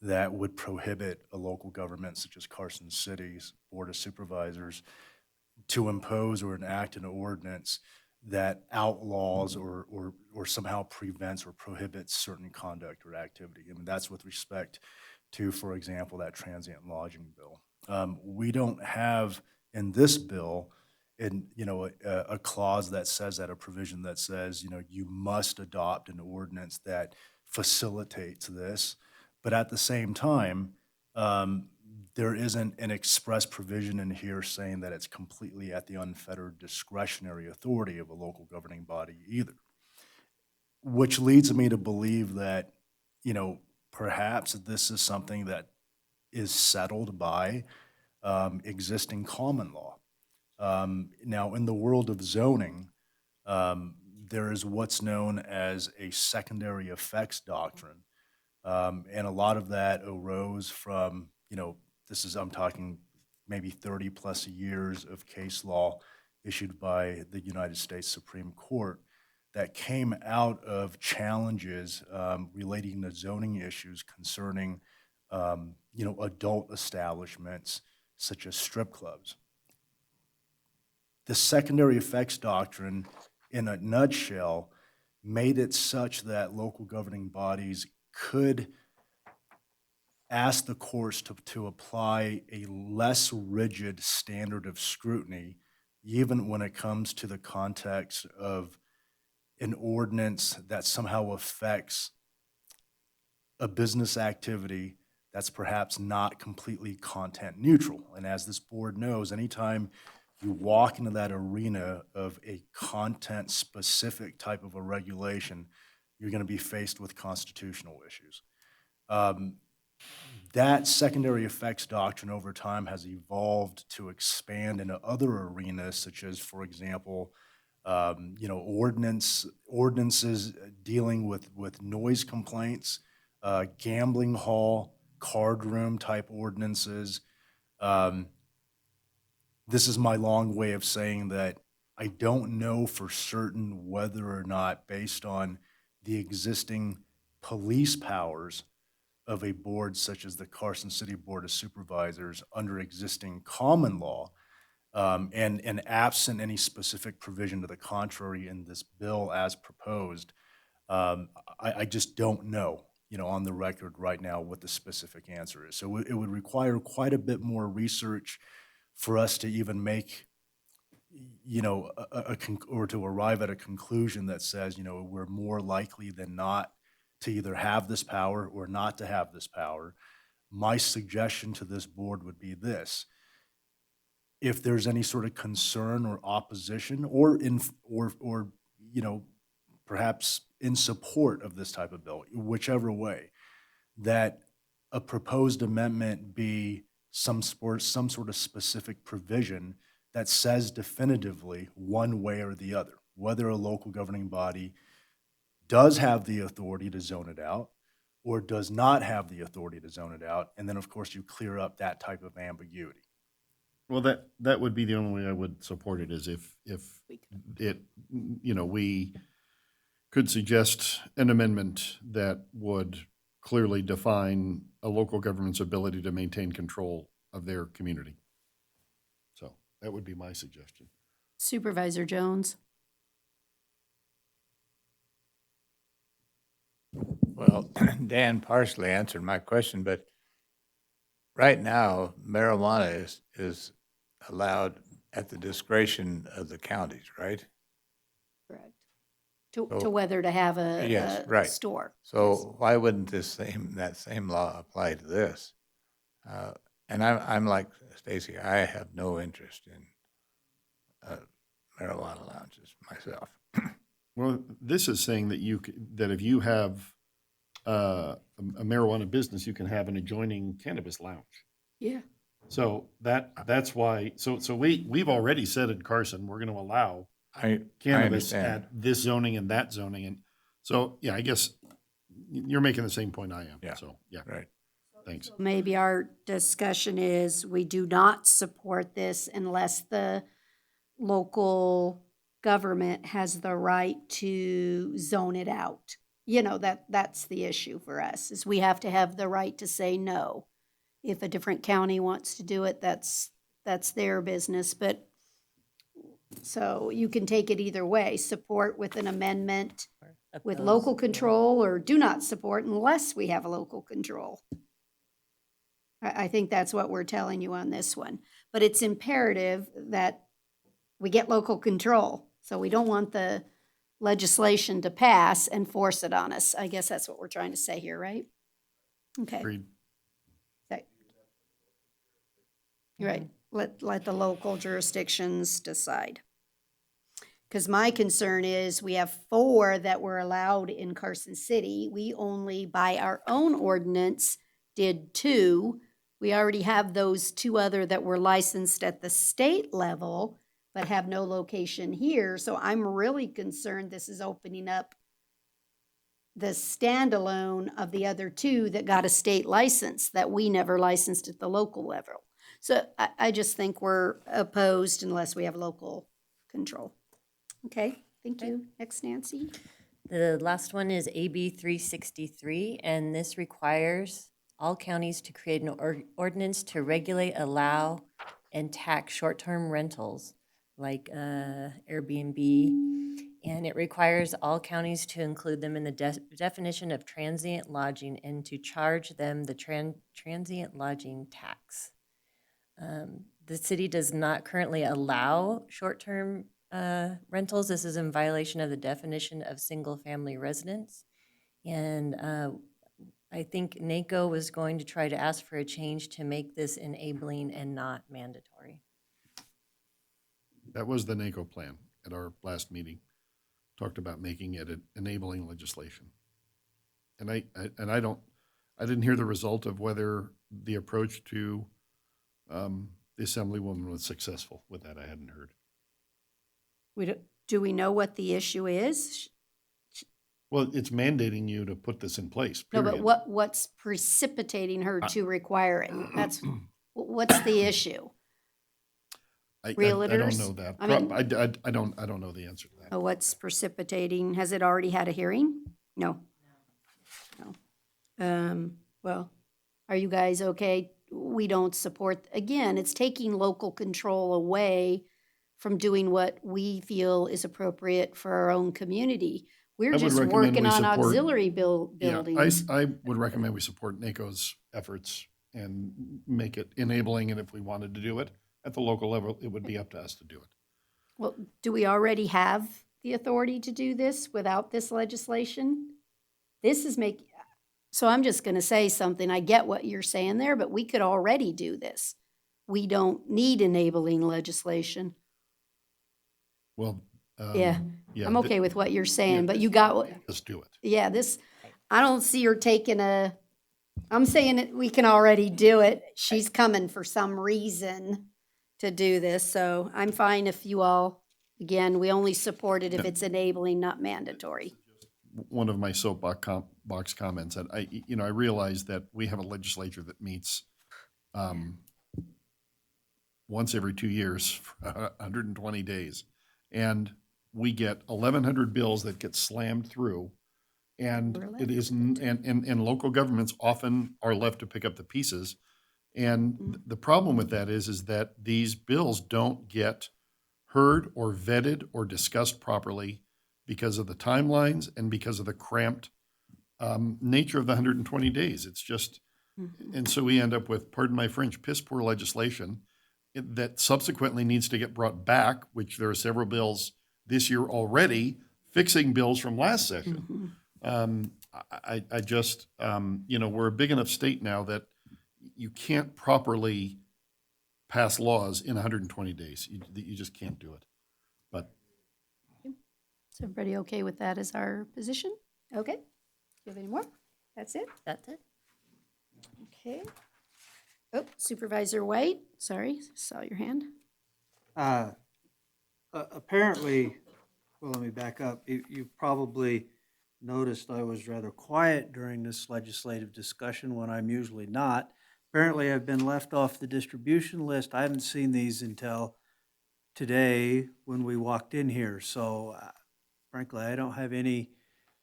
that would prohibit a local government such as Carson City's Board of Supervisors to impose or enact an ordinance that outlaws or somehow prevents or prohibits certain conduct or activity. I mean, that's with respect to, for example, that transient lodging bill. We don't have in this bill, a clause that says that, a provision that says, you know, you must adopt an ordinance that facilitates this. But at the same time, there isn't an express provision in here saying that it's completely at the unfettered discretionary authority of a local governing body either. Which leads me to believe that, you know, perhaps this is something that is settled by existing common law. Now, in the world of zoning, there is what's known as a secondary effects doctrine. And a lot of that arose from, you know, I'm talking maybe 30 plus years of case law issued by the United States Supreme Court that came out of challenges relating to zoning issues concerning, adult establishments such as strip clubs. The secondary effects doctrine, in a nutshell, made it such that local governing bodies could ask the courts to apply a less rigid standard of scrutiny, even when it comes to the context of an ordinance that somehow affects a business activity that's perhaps not completely content neutral. And as this board knows, anytime you walk into that arena of a content-specific type of a regulation, you're going to be faced with constitutional issues. That secondary effects doctrine over time has evolved to expand into other arenas, such as, for example, ordinances dealing with noise complaints, gambling hall, card room type ordinances. This is my long way of saying that I don't know for certain whether or not, based on the existing police powers of a board such as the Carson City Board of Supervisors under existing common law, and absent any specific provision to the contrary in this bill as proposed, I just don't know, on the record right now what the specific answer is. So it would require quite a bit more research for us to even make, or to arrive at a conclusion that says, we're more likely than not to either have this power or not to have this power. My suggestion to this board would be this: if there's any sort of concern or opposition, or perhaps in support of this type of bill, whichever way, that a proposed amendment be some sort of specific provision that says definitively one way or the other, whether a local governing body does have the authority to zone it out or does not have the authority to zone it out. And then, of course, you clear up that type of ambiguity. Well, that would be the only way I would support it, is if it, we could suggest an amendment that would clearly define a local government's ability to maintain control of their community. So that would be my suggestion. Supervisor Jones? Well, Dan partially answered my question, but right now, marijuana is allowed at the discretion of the counties, right? Correct. To whether to have a Yes, right. store. So why wouldn't that same law apply to this? And I'm like Stacy, I have no interest in marijuana lounges myself. Well, this is saying that that if you have a marijuana business, you can have an adjoining cannabis lounge. Yeah. So that's why. So we've already said in Carson, we're going to allow cannabis at this zoning and that zoning, and so yeah, I guess you're making the same point I am. Yeah. So yeah. Right. Thanks. Maybe our discussion is we do not support this unless the local government has the right to zone it out. That's the issue for us, is we have to have the right to say no. If a different county wants to do it, that's their business. But so you can take it either way: support with an amendment with local control, or do not support unless we have a local control. I think that's what we're telling you on this one. But it's imperative that we get local control. So we don't want the legislation to pass and force it on us. I guess that's what we're trying to say here, right? Okay. Agreed. Okay. You're right. Let the local jurisdictions decide. Because my concern is we have 4 that were allowed in Carson City. We only, by our own ordinance, did 2. We already have those 2 other that were licensed at the state level, but have no location here. So I'm really concerned this is opening up the standalone of the other 2 that got a state license that we never licensed at the local level. So I just think we're opposed unless we have local control. Okay, thank you. Next, Nancy. The last one is AB 363, and this requires all counties to create an ordinance to regulate, allow, and tax short-term rentals like Airbnb, and it requires all counties to include them in the definition of transient lodging and to charge them the transient lodging tax. The city does not currently allow short-term rentals. This is in violation of the definition of single-family residence. And I think NACO was going to try to ask for a change to make this enabling and not mandatory. That was the NACO plan at our last meeting. Talked about making it an enabling legislation. And I didn't hear the result of whether the approach to the Assemblywoman was successful with that. I hadn't heard. Do we know what the issue is? Well, it's mandating you to put this in place, No, period. but what's precipitating her to require it? What's the issue? I Realtors? don't know that. I mean- I don't know the answer to that. Oh, what's precipitating? Has it already had a hearing? No. Well, are you guys okay? We don't support, again, it's taking local control away from doing what we feel is appropriate for our own community. We're I would just recommend working we on support- auxiliary Yeah, buildings. I would recommend we support NACO's efforts and make it enabling, and if we wanted to do it, at the local level, it would be up to us to do it. Well, do we already have the authority to do this without this legislation? This is so I'm just gonna say something. I get what you're saying there, but we could already do this. We don't need enabling legislation. Well, Yeah, yeah, I'm okay with what you're saying, yeah, but you got what, let's do it. yeah, I don't see her taking I'm saying that we can already do it. She's coming for some reason to do this, so I'm fine if you all, again, we only support it if it's enabling, not mandatory. One of my soapbox comments, and I realize that we have a legislature that meets once every 2 years for 120 days. And we get 1,100 bills that get slammed through. And it is, and local governments often are left to pick up the pieces. And the problem with that is that these bills don't get heard or vetted or discussed properly because of the timelines and because of the cramped nature of the 120 days. It's just, and so we end up with, pardon my French, piss poor legislation that subsequently needs to get brought back, which there are several bills this year already fixing bills from last session. I just, we're a big enough state now that you can't properly pass laws in 120 days. You just can't do it. But Is everybody okay with that as our position? Okay. Do you have any more? That's it? That's it. Okay. Oh, Supervisor White, sorry, saw your hand. Apparently, well, let me back up. You probably noticed I was rather quiet during this legislative discussion when I'm usually not. Apparently, I've been left off the distribution list. I haven't seen these until today when we walked in here. So frankly, I don't have any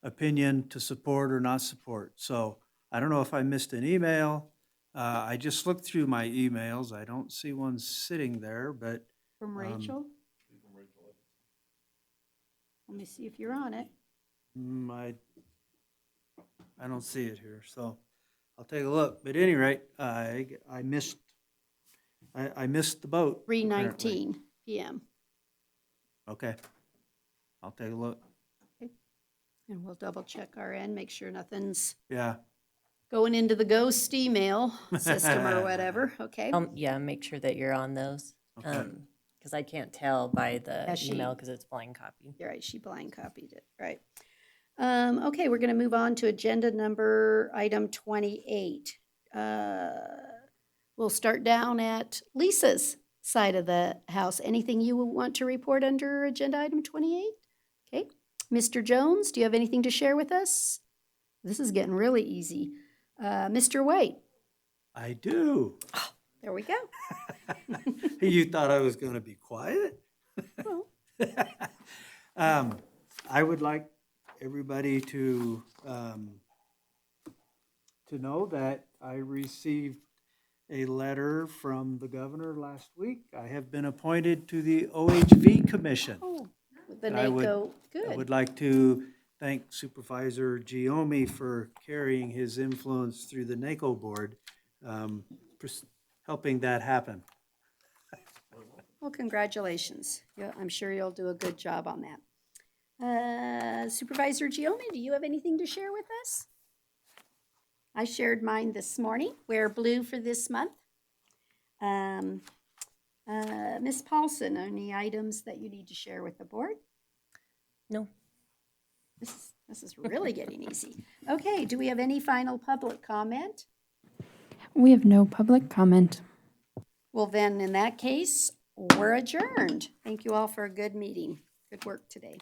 opinion to support or not support. So I don't know if I missed an email. I just looked through my emails. I don't see one sitting there, but. From Rachel? Let me see if you're on it. I don't see it here, so I'll take a look. But at any rate, I missed the boat. 3:19 PM. Okay. I'll take a look. And we'll double check our end, make sure nothing's Yeah. going into the ghost email system or whatever, okay? Yeah, make sure that you're on those. Okay. Because I can't tell by the Yeah, she- email because it's blind copy. You're right, she blind copied it, right. Okay, we're gonna move on to agenda number, item 28. We'll start down at Lisa's side of the house. Anything you want to report under agenda item 28? Okay, Mr. Jones, do you have anything to share with us? This is getting really easy. Mr. White? I do. There we go. You thought I was going to be quiet? I would like everybody to know that I received a letter from the governor last week. I have been appointed to the OHV Commission. Oh, the And I NACO, I good. would like to thank Supervisor Giomi for carrying his influence through the NACO board, helping that happen. Well, congratulations. Yeah, I'm sure you'll do a good job on that. Supervisor Giomi, do you have anything to share with us? I shared mine this morning. Wear blue for this month. Ms. Paulson, any items that you need to share with the board? No. This is really getting easy. Okay, do we have any final public comment? We have no public comment. Well, then, in that case, we're adjourned. Thank you all for a good meeting. Good work today.